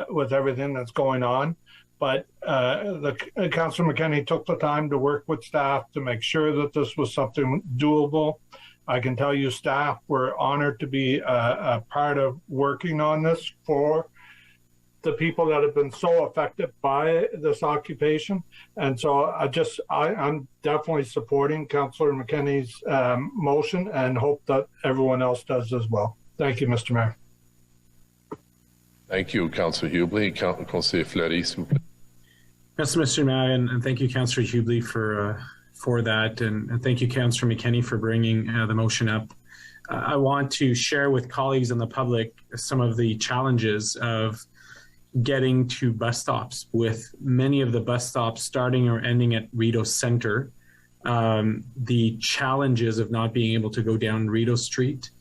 with everything that's going on. But Councillor McKenney took the time to work with staff to make sure that this was something doable. I can tell you staff were honored to be a part of working on this for the people that have been so affected by this occupation. And so I'm definitely supporting Councillor McKenney's motion and hope that everyone else does as well. Thank you, Mr. Mayor. Thank you, Councillor Hubley. Councillor Fleury, s'il vous plaît. Yes, Mr. Mayor, and thank you, Councillor Hubley, for that, and thank you, Councillor McKenney, for bringing the motion up. I want to share with colleagues and the public some of the challenges of getting to bus stops, with many of the bus stops starting or ending at Rideau Center. The challenges of not being able to go down Rideau Street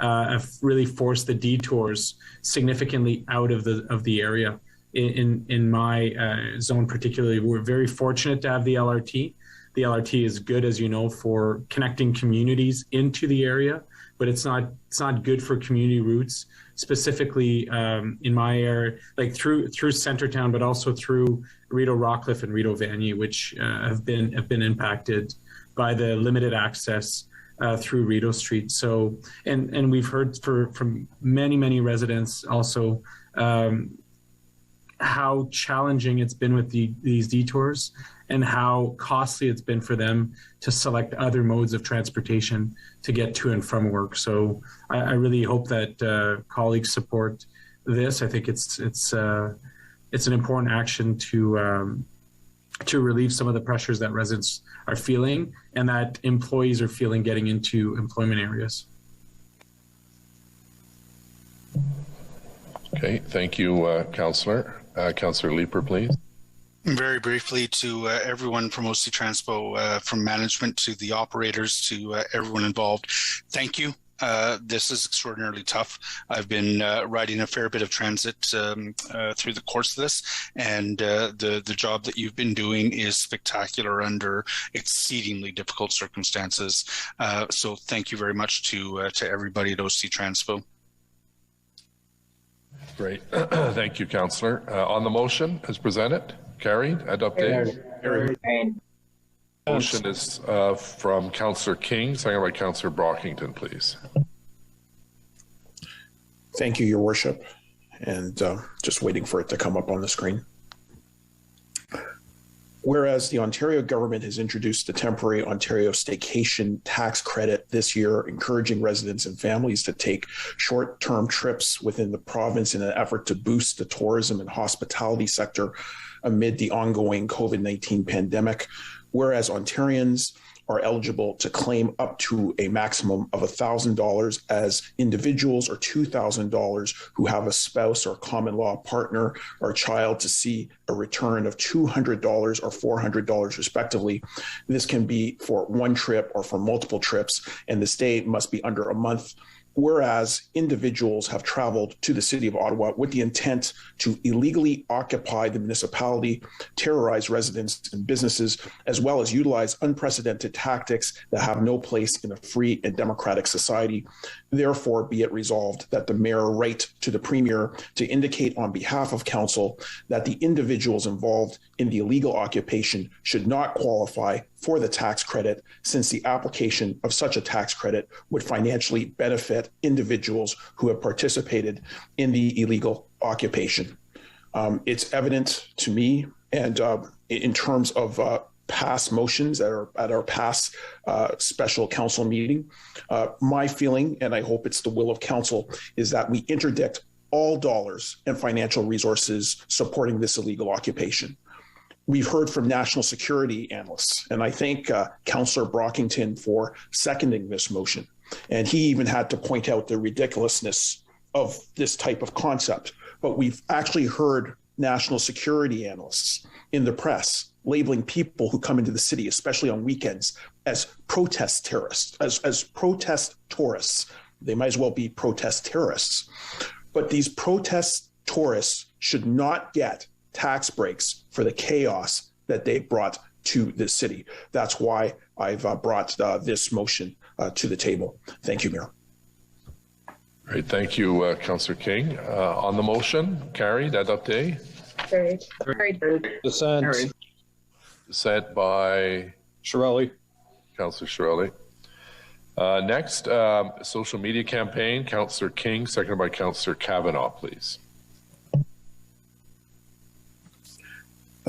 have really forced the detours significantly out of the area. In my zone particularly, we're very fortunate to have the LRT. The LRT is good, as you know, for connecting communities into the area, but it's not good for community routes, specifically in my area, like through Centertown, but also through Rideau Rockcliffe and Rideau Vanier, which have been impacted by the limited access through Rideau Street. So, and we've heard from many residents also how challenging it's been with these detours and how costly it's been for them to select other modes of transportation to get to and from work. So I really hope that colleagues support this. I think it's an important action to relieve some of the pressures that residents are feeling and that employees are feeling getting into employment areas. Okay, thank you, Councillor. Councillor Leeper, please. Very briefly to everyone from OC Transpo, from management to the operators to everyone involved, thank you. This is extraordinarily tough. I've been riding a fair bit of transit through the course of this, and the job that you've been doing is spectacular under exceedingly difficult circumstances. So thank you very much to everybody at OC Transpo. Great. Thank you, Councillor. On the motion as presented, carried and updated. Carried. Motion is from Councillor King, seconded by Councillor Brockington, please. Thank you, Your Worship. And just waiting for it to come up on the screen. Whereas the Ontario government has introduced the temporary Ontario staycation tax credit this year, encouraging residents and families to take short-term trips within the province in an effort to boost the tourism and hospitality sector amid the ongoing COVID-19 pandemic. Whereas Ontarians are eligible to claim up to a maximum of $1,000 as individuals or $2,000 who have a spouse or common law partner or child to see a return of $200 or $400 respectively. This can be for one trip or for multiple trips, and the stay must be under a month whereas individuals have traveled to the city of Ottawa with the intent to illegally occupy the municipality, terrorize residents and businesses, as well as utilize unprecedented tactics that have no place in a free and democratic society. Therefore, be it resolved that the mayor write to the premier to indicate on behalf of council that the individuals involved in the illegal occupation should not qualify for the tax credit, since the application of such a tax credit would financially benefit individuals who have participated in the illegal occupation. It's evident to me, and in terms of past motions that are at our past special council meeting, my feeling, and I hope it's the will of council, is that we interdict all dollars and financial resources supporting this illegal occupation. We've heard from national security analysts, and I thank Councillor Brockington for seconding this motion. And he even had to point out the ridiculousness of this type of concept. But we've actually heard national security analysts in the press labeling people who come into the city, especially on weekends, as protest terrorists, as protest tourists. They might as well be protest terrorists. But these protest tourists should not get tax breaks for the chaos that they brought to the city. That's why I've brought this motion to the table. Thank you, Mayor. Great, thank you, Councillor King. On the motion, carried, adopté. Carried. Dissent. Carried. Dissent by Shirelli. Councillor Shirelli. Next, social media campaign, Councillor King, seconded by Councillor Kavanaugh, please.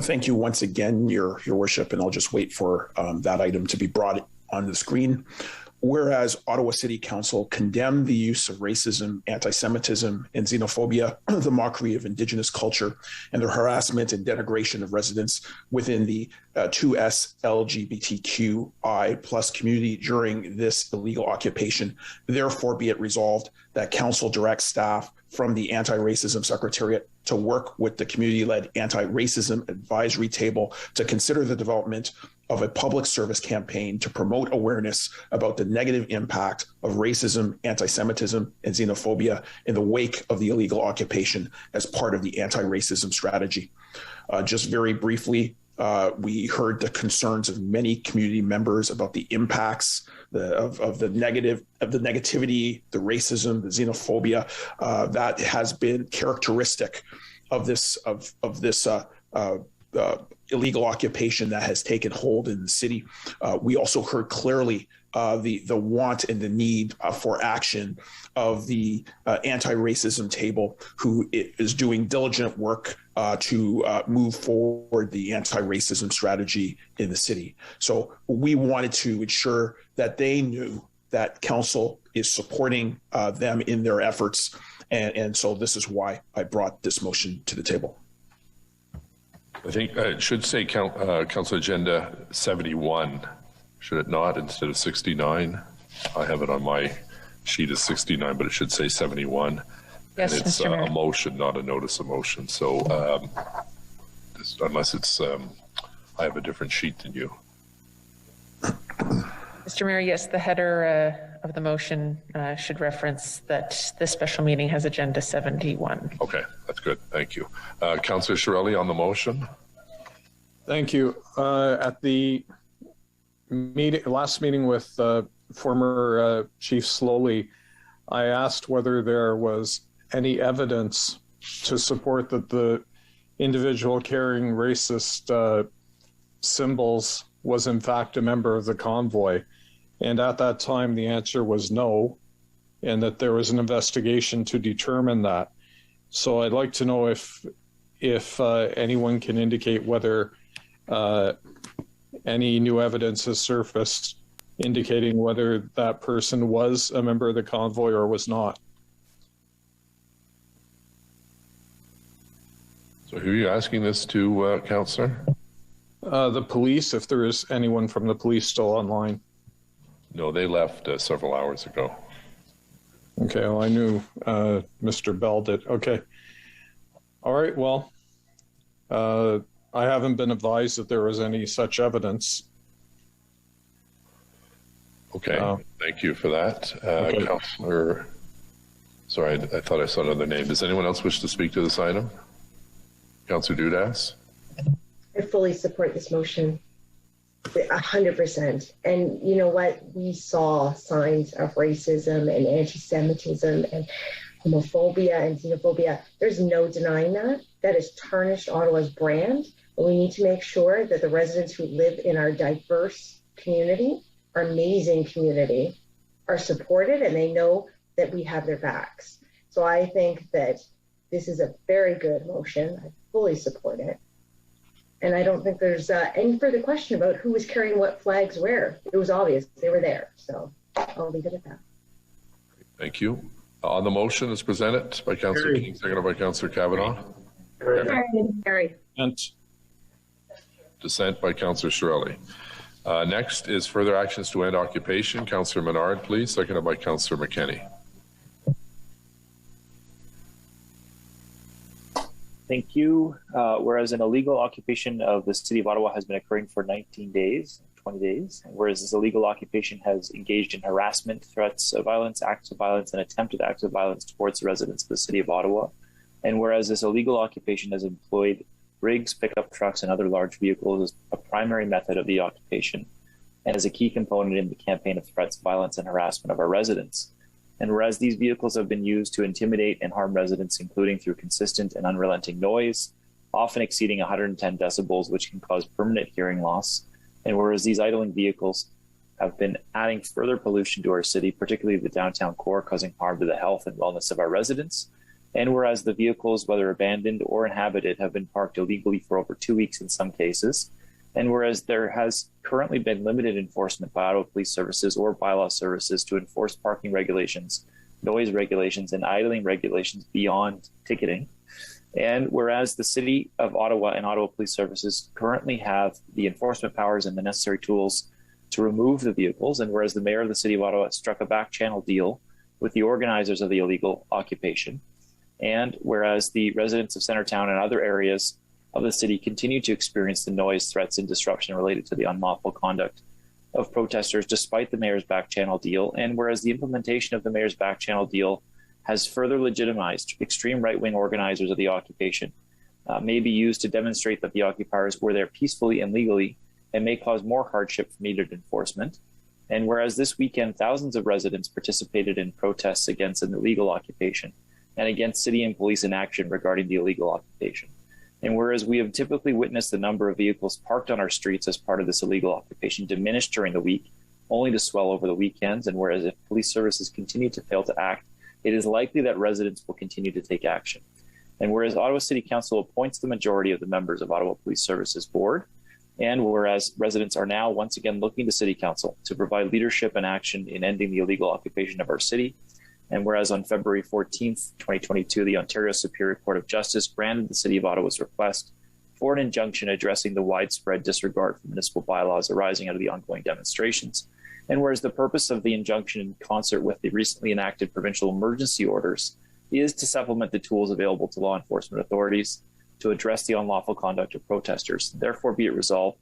Thank you once again, Your Worship, and I'll just wait for that item to be brought on the screen. Whereas Ottawa City Council condemned the use of racism, anti-Semitism, and xenophobia, the mockery of Indigenous culture, and the harassment and denigration of residents within the 2S LGBTQI plus community during this illegal occupation. Therefore, be it resolved that Council directs staff from the Anti-Racism Secretariat to work with the community-led Anti-Racism Advisory Table to consider the development of a public service campaign to promote awareness about the negative impact of racism, anti-Semitism, and xenophobia in the wake of the illegal occupation as part of the anti-racism strategy. Just very briefly, we heard the concerns of many community members about the impacts of the negativity, the racism, the xenophobia that has been characteristic of this illegal occupation that has taken hold in the city. We also heard clearly the want and the need for action of the anti-racism table, who is doing diligent work to move forward the anti-racism strategy in the city. So we wanted to ensure that they knew that council is supporting them in their efforts. And so this is why I brought this motion to the table. I think it should say Council Agenda 71, should it not, instead of 69? I have it on my sheet as 69, but it should say 71. Yes, and it's Mr. Mayor. a motion, not a notice of motion. So unless it's, I have a different sheet than you. Mr. Mayor, yes, the header of the motion should reference that this special meeting has agenda 71. Okay, that's good. Thank you. Councillor Shirelli on the motion. Thank you. At the last meeting with former Chief Slowly, I asked whether there was any evidence to support that the individual carrying racist symbols was in fact a member of the convoy. And at that time, the answer was no, and that there was an investigation to determine that. So I'd like to know if anyone can indicate whether any new evidence has surfaced indicating whether that person was a member of the convoy or was not. So who are you asking this to, Councillor? The police, if there is anyone from the police still online. No, they left several hours ago. Okay, well, I knew Mr. Bell did. Okay. All right, well, I haven't been advised that there was any such evidence. Okay, thank you for that. Councillor, sorry, I thought I saw another name. Does anyone else wish to speak to this item? Councillor Dudas? I fully support this motion, 100%. And you know what? We saw signs of racism and anti-Semitism and homophobia and xenophobia. There's no denying that. That has tarnished Ottawa's brand. And we need to make sure that the residents who live in our diverse community, our amazing community, are supported and they know that we have their backs. So I think that this is a very good motion. I fully support it. And I don't think there's any further question about who was carrying what flags where. It was obvious they were there. So I'll leave it at that. Thank you. On the motion as presented by Councillor King, seconded by Councillor Kavanaugh. Carry. Dissent by Councillor Shirelli. Next is further actions to end occupation. Councillor Menard, please, seconded by Councillor McKenney. Thank you. Whereas an illegal occupation of the City of Ottawa has been occurring for 19 days, 20 days, whereas this illegal occupation has engaged in harassment, threats of violence, acts of violence, and attempted acts of violence towards the residents of the City of Ottawa, and whereas this illegal occupation has employed rigs, pickup trucks, and other large vehicles as a primary method of the occupation and as a key component in the campaign of threats, violence, and harassment of our residents. And whereas these vehicles have been used to intimidate and harm residents, including through consistent and unrelenting noise, often exceeding 110 decibels, which can cause permanent hearing loss. And whereas these idling vehicles have been adding further pollution to our city, particularly the downtown core, causing harm to the health and wellness of our residents. And whereas the vehicles, whether abandoned or inhabited, have been parked illegally for over 2 weeks in some cases. And whereas there has currently been limited enforcement by Ottawa Police Services or bylaw services to enforce parking regulations, noise regulations, and idling regulations beyond ticketing. And whereas the City of Ottawa and Ottawa Police Services currently have the enforcement powers and the necessary tools to remove the vehicles, and whereas the Mayor of the City of Ottawa struck a back-channel deal with the organizers of the illegal occupation, and whereas the residents of Centertown and other areas of the city continue to experience the noise, threats, and disruption related to the unlawful conduct of protesters despite the mayor's back-channel deal, and whereas the implementation of the mayor's back-channel deal has further legitimized extreme right-wing organizers of the occupation, may be used to demonstrate that the occupiers were there peacefully and legally and may cause more hardship from needed enforcement. And whereas this weekend, thousands of residents participated in protests against an illegal occupation and against city and police inaction regarding the illegal occupation. And whereas we have typically witnessed the number of vehicles parked on our streets as part of this illegal occupation diminish during the week, only to swell over the weekends, and whereas if police services continue to fail to act, it is likely that residents will continue to take action. And whereas Ottawa City Council appoints the majority of the members of Ottawa Police Services Board, and whereas residents are now once again looking to City Council to provide leadership and action in ending the illegal occupation of our city, and whereas on February 14th, 2022, the Ontario Superior Court of Justice granted the City of Ottawa's request for an injunction addressing the widespread disregard for municipal bylaws arising out of the ongoing demonstrations. And whereas the purpose of the injunction, in concert with the recently enacted provincial emergency orders, is to supplement the tools available to law enforcement authorities to address the unlawful conduct of protesters. Therefore, be it resolved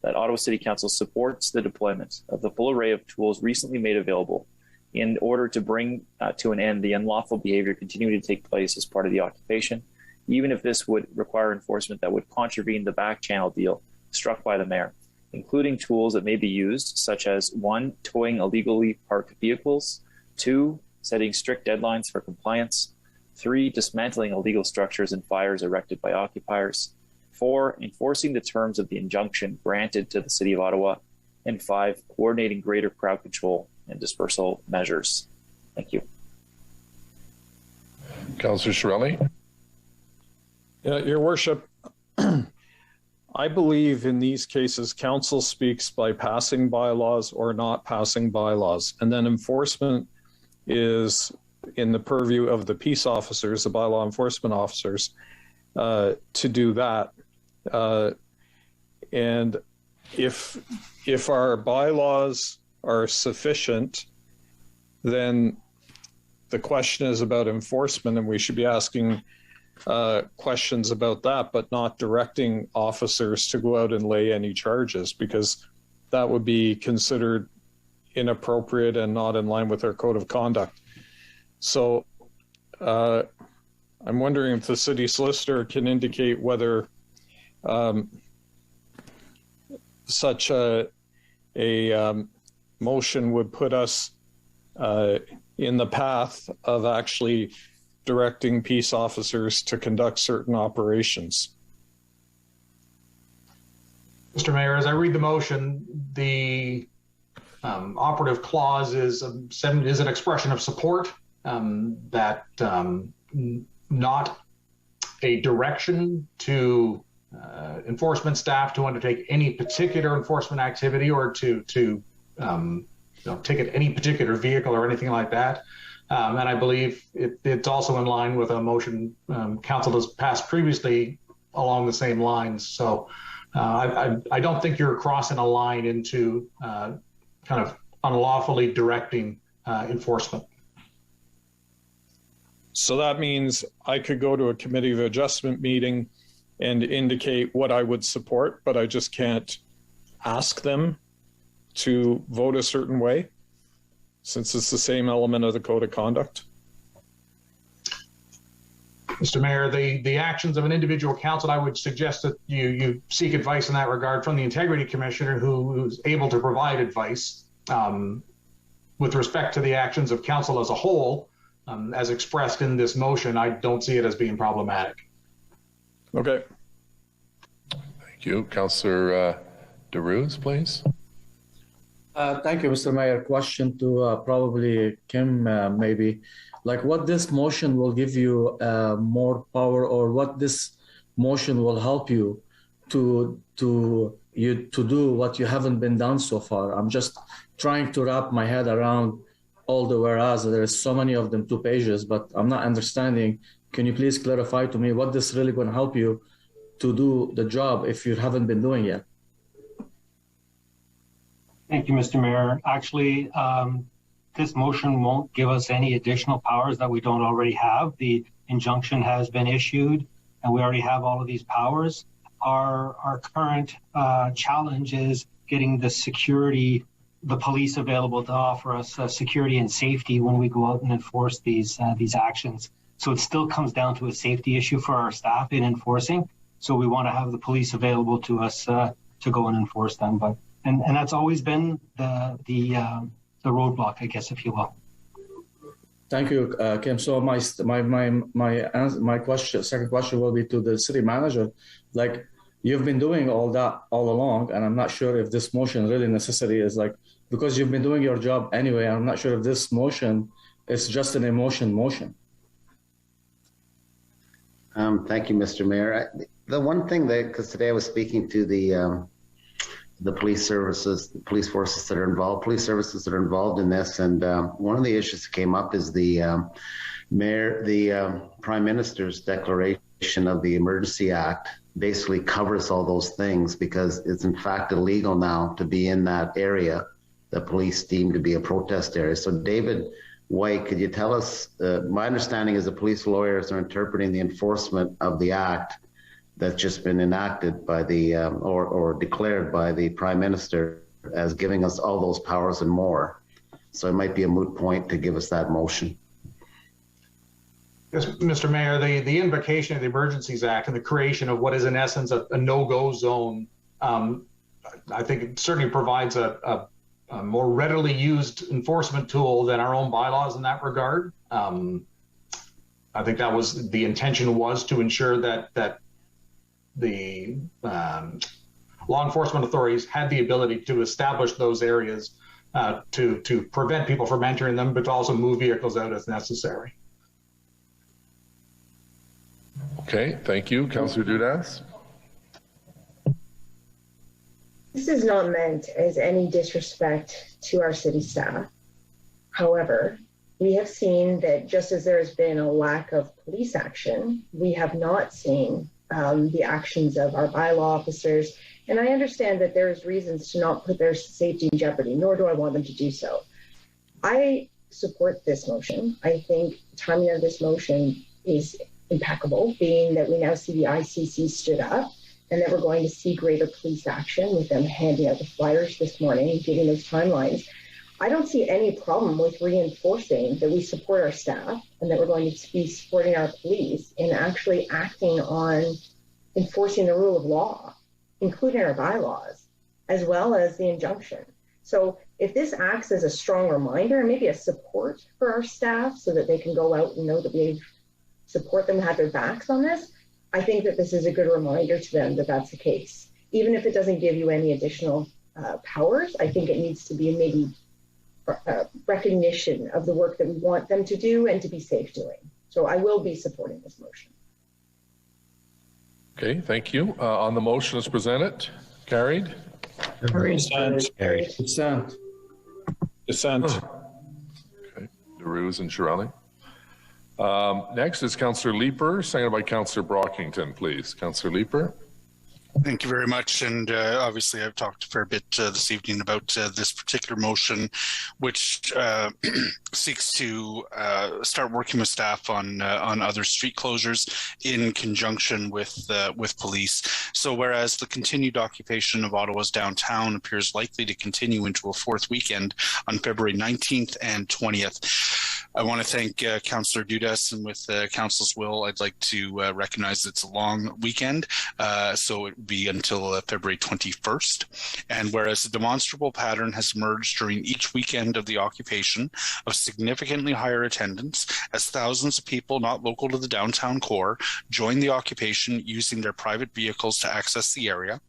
that Ottawa City Council supports the deployment of the full array of tools recently made available in order to bring to an end the unlawful behavior continuing to take place as part of the occupation, even if this would require enforcement that would contravene the back-channel deal struck by the mayor, including tools that may be used, such as 1, towing illegally parked vehicles, 2, setting strict deadlines for compliance, 3, dismantling illegal structures and fires erected by occupiers, 4, enforcing the terms of the injunction granted to the City of Ottawa, and 5, coordinating greater crowd control and dispersal measures. Thank you. Councillor Shirelli. Your Worship, I believe in these cases, council speaks by passing bylaws or not passing bylaws, and then enforcement is in the purview of the peace officers, the bylaw enforcement officers, to do that. And if our bylaws are sufficient, then the question is about enforcement, and we should be asking questions about that, but not directing officers to go out and lay any charges, because that would be considered inappropriate and not in line with our code of conduct. So I'm wondering if the city solicitor can indicate whether such a motion would put us in the path of actually directing peace officers to conduct certain operations. Mr. Mayor, as I read the motion, the operative clause is an expression of support, that not a direction to enforcement staff to undertake any particular enforcement activity or to ticket any particular vehicle or anything like that. And I believe it's also in line with a motion council has passed previously along the same lines. So I don't think you're crossing a line into kind of unlawfully directing enforcement. So that means I could go to a committee of adjustment meeting and indicate what I would support, but I just can't ask them to vote a certain way, since it's the same element of the code of conduct? Mr. Mayor, the actions of an individual council, I would suggest that you seek advice in that regard from the Integrity Commissioner, who's able to provide advice. With respect to the actions of council as a whole, as expressed in this motion, I don't see it as being problematic. Okay. Thank you. Councillor DeRuse, please. Thank you, Mr. Mayor. Question to probably Kim, maybe. Like, what this motion will give you more power, or what this motion will help you to do what you haven't been done so far. I'm just trying to wrap my head around all the whereas. There's so many of them, 2 pages, but I'm not understanding. Can you please clarify to me what this really going to help you to do the job if you haven't been doing yet? Thank you, Mr. Mayor. Actually, this motion won't give us any additional powers that we don't already have. The injunction has been issued, and we already have all of these powers. Our current challenge is getting the police available to offer us security and safety when we go out and enforce these actions. So it still comes down to a safety issue for our staff in enforcing. So we want to have the police available to us to go and enforce them. But and that's always been the roadblock, I guess, if you will. Thank you, Kim. So my question, second question will be to the city manager. Like, you've been doing all that all along, and I'm not sure if this motion really necessary is like, because you've been doing your job anyway. I'm not sure if this motion is just an emotion motion. Thank you, Mr. Mayor. The one thing that, because today I was speaking to the police services, the police forces that are involved, police services that are involved in this, and one of the issues that came up is the Prime Minister's declaration of the Emergency Act basically covers all those things, because it's in fact illegal now to be in that area that police deem to be a protest area. So David White, could you tell us, my understanding is the police lawyers are interpreting the enforcement of the act that's just been enacted by the or declared by the Prime Minister as giving us all those powers and more. So it might be a moot point to give us that motion. Yes, Mr. Mayor, the invocation of the Emergencies Act and the creation of what is in essence a no-go zone, I think it certainly provides a more readily used enforcement tool than our own bylaws in that regard. I think that was the intention, was to ensure that the law enforcement authorities had the ability to establish those areas to prevent people from entering them, but to also move vehicles out as necessary. Okay, thank you. Councillor Dudas. This is not meant as any disrespect to our city staff. However, we have seen that just as there has been a lack of police action, we have not seen the actions of our bylaw officers. And I understand that there's reasons to not put their safety in jeopardy, nor do I want them to do so. I support this motion. I think the timing of this motion is impeccable, being that we now see the ICC stood up and that we're going to see greater police action with them handing out the flyers this morning and giving those timelines. I don't see any problem with reinforcing that we support our staff and that we're going to be supporting our police in actually acting on enforcing the rule of law, including our bylaws, as well as the injunction. So if this acts as a strong reminder and maybe a support for our staff so that they can go out and know that we support them, have their backs on this, I think that this is a good reminder to them that that's the case. Even if it doesn't give you any additional powers, I think it needs to be maybe recognition of the work that we want them to do and to be safe doing. So I will be supporting this motion. Okay, thank you. On the motion as presented, carried? Dissent. Carried. Dissent. Dissent. Okay, DeRuse and Shirley. Next is Councillor Leeper, seconded by Councillor Brockington, please. Councillor Leeper. Thank you very much. And obviously, I've talked a fair bit this evening about this particular motion, which seeks to start working with staff on other street closures in conjunction with police. So whereas the continued occupation of Ottawa's downtown appears likely to continue into a fourth weekend on February 19th and 20th, I want to thank Councillor Dudas, and with Council's will, I'd like to recognize it's a long weekend, so it would be until February 21st. And whereas a demonstrable pattern has emerged during each weekend of the occupation of significantly higher attendance, as thousands of people not local to the downtown core join the occupation using their private vehicles to access the area,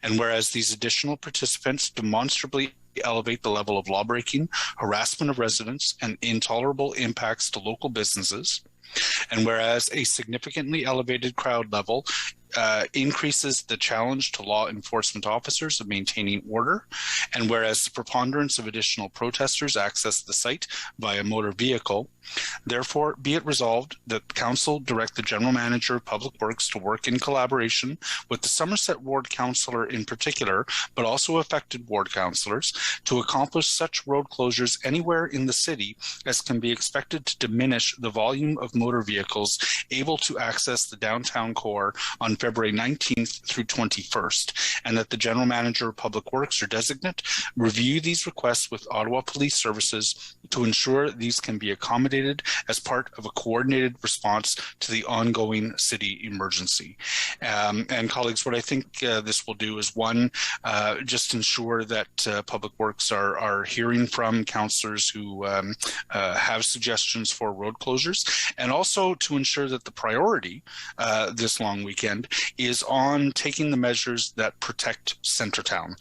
and whereas these additional participants demonstrably elevate the level of lawbreaking, harassment of residents, and intolerable impacts to local businesses. And whereas a significantly elevated crowd level increases the challenge to law enforcement officers of maintaining order, and whereas the preponderance of additional protesters access the site via motor vehicle, therefore be it resolved that Council direct the General Manager of Public Works to work in collaboration with the Somerset Ward Councillor in particular, but also affected ward councillors, to accomplish such road closures anywhere in the city as can be expected to diminish the volume of motor vehicles able to access the downtown core on February 19th through 21st, and that the General Manager of Public Works or designate review these requests with Ottawa Police Services to ensure these can be accommodated as part of a coordinated response to the ongoing city emergency. And colleagues, what I think this will do is, one, just ensure that Public Works are hearing from councillors who have suggestions for road closures, and also to ensure that the priority this long weekend is on taking the measures that protect Centretown.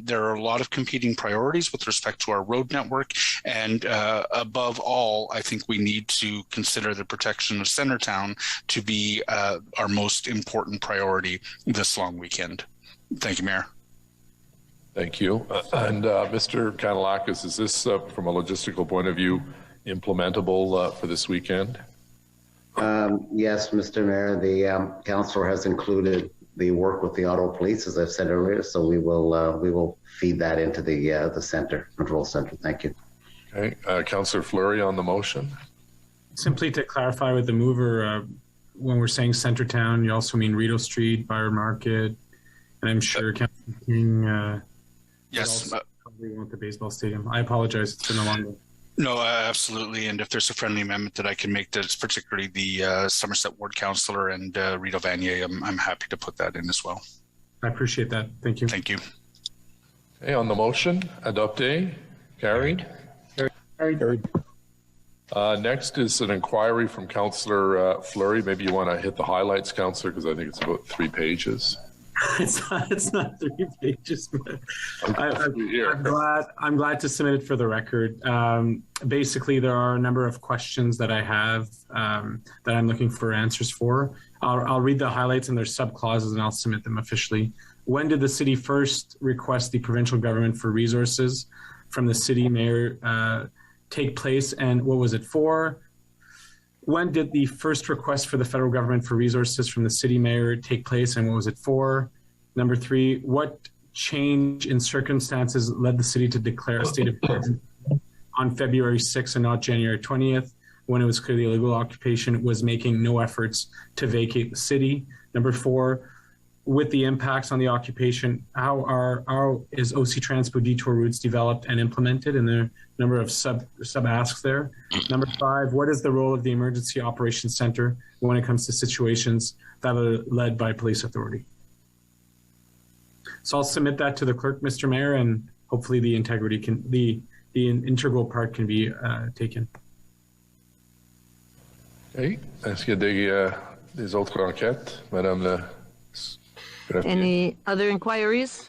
There are a lot of competing priorities with respect to our road network, and above all, I think we need to consider the protection of Centretown to be our most important priority this long weekend. Thank you, Mayor. Thank you. And Mr. Kanalakis, is this, from a logistical point of view, implementable for this weekend? Yes, Mr. Mayor, the councillor has included the work with the Ottawa Police, as I've said earlier, so we will feed that into the center, control center. Thank you. Okay, Councillor Fleury on the motion. Simply to clarify with the mover, when we're saying Centretown, you also mean Rideau Street, Byron Market, and I'm sure Councillor King yes, probably want the baseball stadium. I apologize, it's been a long day. No, absolutely. And if there's a friendly amendment that I can make, that's particularly the Somerset Ward Councillor and Rideau Vanier, I'm happy to put that in as well. I appreciate that. Thank you. Thank you. Okay, on the motion, adopté, carried. Carried. Next is an inquiry from Councillor Fleury. Maybe you want to hit the highlights, Councillor, because I think it's about 3 pages. It's not 3 pages, but I'm glad to submit it for the record. Basically, there are a number of questions that I have that I'm looking for answers for. I'll read the highlights and their sub-clauses, and I'll submit them officially. When did the city first request the provincial government for resources from the city mayor take place, and what was it for? When did the first request for the federal government for resources from the city mayor take place, and what was it for? Number 3, what change in circumstances led the city to declare a state of emergency on February 6th and not January 20th, when it was clear the illegal occupation was making no efforts to vacate the city? Number 4, with the impacts on the occupation, how is OC Transpo detour routes developed and implemented, and the number of sub asks there? Number 5, what is the role of the Emergency Operations Center when it comes to situations that are led by police authority? So I'll submit that to the clerk, Mr. Mayor, and hopefully the integral part can be taken. Okay. Est-ce qu'il y a des autres enquêtes, Madame la... Any other inquiries?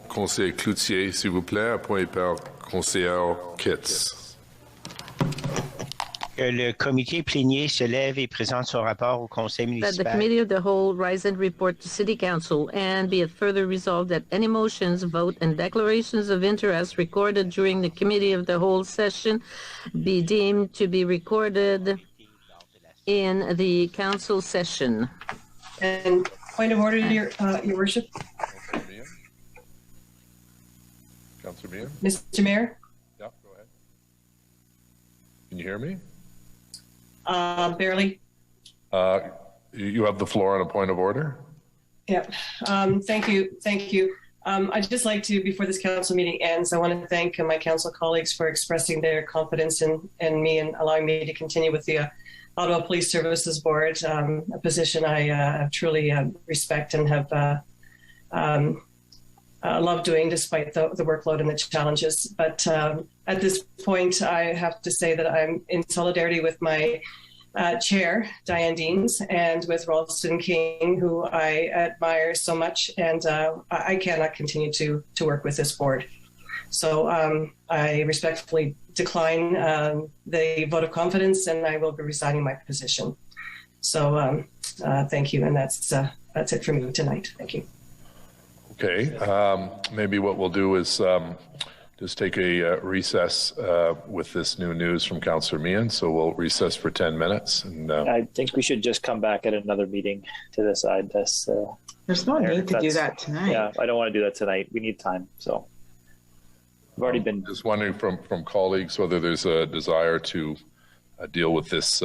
Conseiller Cloutier, s'il vous plaît, appointé par conseillère Kitts. Le comité plénier se lève et présente son rapport au conseil municipal. That the committee of the whole rise and report to City Council, and be it further resolved that any motions, vote, and declarations of interest recorded during the committee of the whole session be deemed to be recorded in the council session. And point of order, Your Worship. Councillor Meehan? Mr. Mayor? Yeah, go ahead. Can you hear me? Barely. You have the floor on a point of order. Yeah. Thank you. I'd just like to, before this council meeting ends, I want to thank my council colleagues for expressing their confidence in me and allowing me to continue with the Ottawa Police Services Board, a position I truly respect and have loved doing despite the workload and the challenges. But at this point, I have to say that I'm in solidarity with my chair, Diane Deans, and with Ralston King, who I admire so much, and I cannot continue to work with this board. So I respectfully decline the vote of confidence, and I will be resigning my position. So thank you, and that's it for me tonight. Thank you. Okay, maybe what we'll do is just take a recess with this new news from Councillor Meehan. So we'll recess for 10 minutes. And I think we should just come back at another meeting to decide this. There's no need to do that tonight. Yeah, I don't want to do that tonight. We need time. So we've already been. Just wondering from colleagues whether there's a desire to deal with this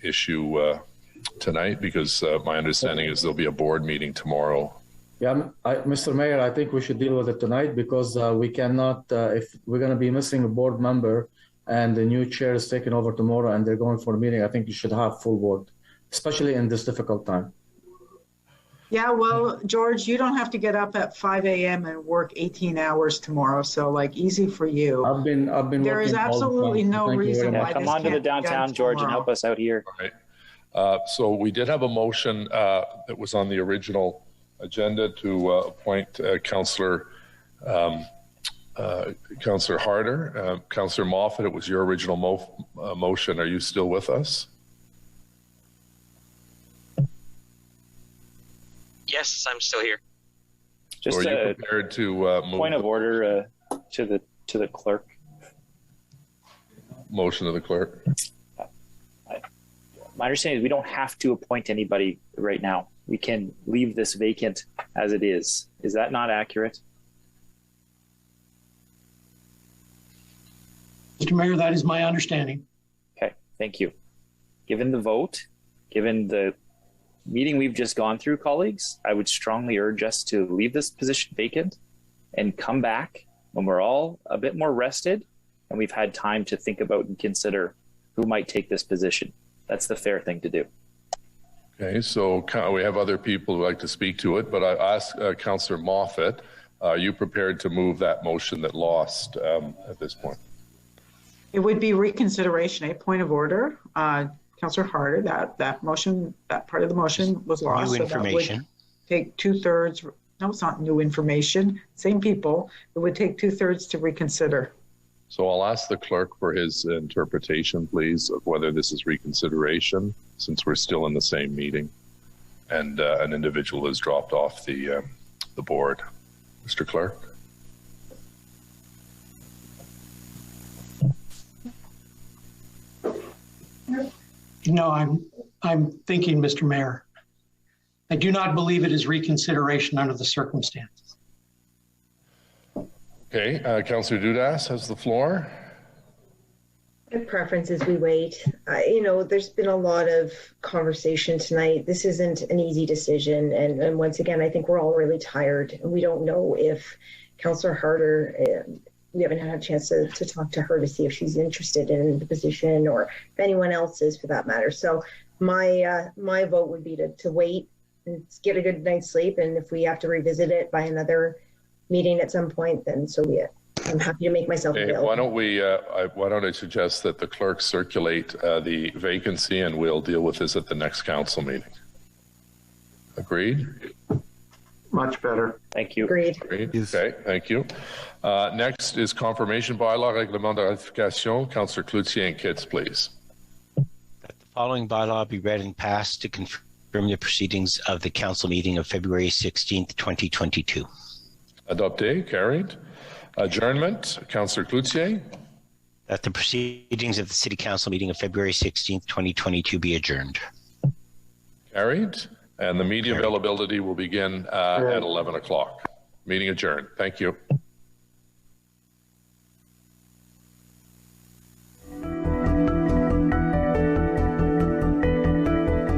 issue tonight, because my understanding is there'll be a board meeting tomorrow. Yeah, Mr. Mayor, I think we should deal with it tonight, because we cannot, if we're going to be missing a board member and the new chair is taking over tomorrow and they're going for a meeting, I think you should have full board, especially in this difficult time. Yeah, well, George, you don't have to get up at 5 a.m. and work 18 hours tomorrow. So, like, easy for you. I've been. There is absolutely no reason why. Come on to the downtown, George, and help us out here. All right. So we did have a motion that was on the original agenda to appoint Councillor Harder. Councillor Moffat, it was your original motion. Are you still with us? Yes, I'm still here. Just are you prepared to move point of order to the clerk? Motion to the clerk. My understanding is we don't have to appoint anybody right now. We can leave this vacant as it is. Is that not accurate? Mr. Mayor, that is my understanding. Okay, thank you. Given the vote, given the meeting we've just gone through, colleagues, I would strongly urge us to leave this position vacant and come back when we're all a bit more rested and we've had time to think about and consider who might take this position. That's the fair thing to do. Okay, so we have other people who like to speak to it, but I asked Councillor Moffat, are you prepared to move that motion that lost at this point? It would be reconsideration, a point of order. Councillor Harder, that motion, that part of the motion was lost. New information. So that would take 2/3. No, it's not new information. Same people. It would take 2/3 to reconsider. So I'll ask the clerk for his interpretation, please, of whether this is reconsideration, since we're still in the same meeting and an individual has dropped off the board. Mr. Clerk. No, I'm thinking, Mr. Mayor. I do not believe it is reconsideration under the circumstances. Okay, Councillor Dudas has the floor. preference is we wait. You know, there's been a lot of conversation tonight. This isn't an easy decision. And once again, I think we're all really tired. And we don't know if Councillor Harder, we haven't had a chance to talk to her to see if she's interested in the position, or if anyone else is for that matter. So my vote would be to wait and get a good night's sleep. And if we have to revisit it by another meeting at some point, then so be it. I'm happy to make myself available. Why don't I suggest that the clerk circulate the vacancy, and we'll deal with this at the next council meeting. Agreed? Much better. Thank you. Agreed. Okay, thank you. Next is confirmation bylaw, règlement de ratification. Councillor Cloutier and Kitts, please. That the following bylaw be read and passed to confirm the proceedings of the council meeting of February 16th, 2022. Adopté, carried. Adjournment, Councillor Cloutier. That the proceedings of the City Council meeting of February 16th, 2022 be adjourned. Carried. And the media availability will begin at 11 o'clock. Meeting adjourned. Thank you.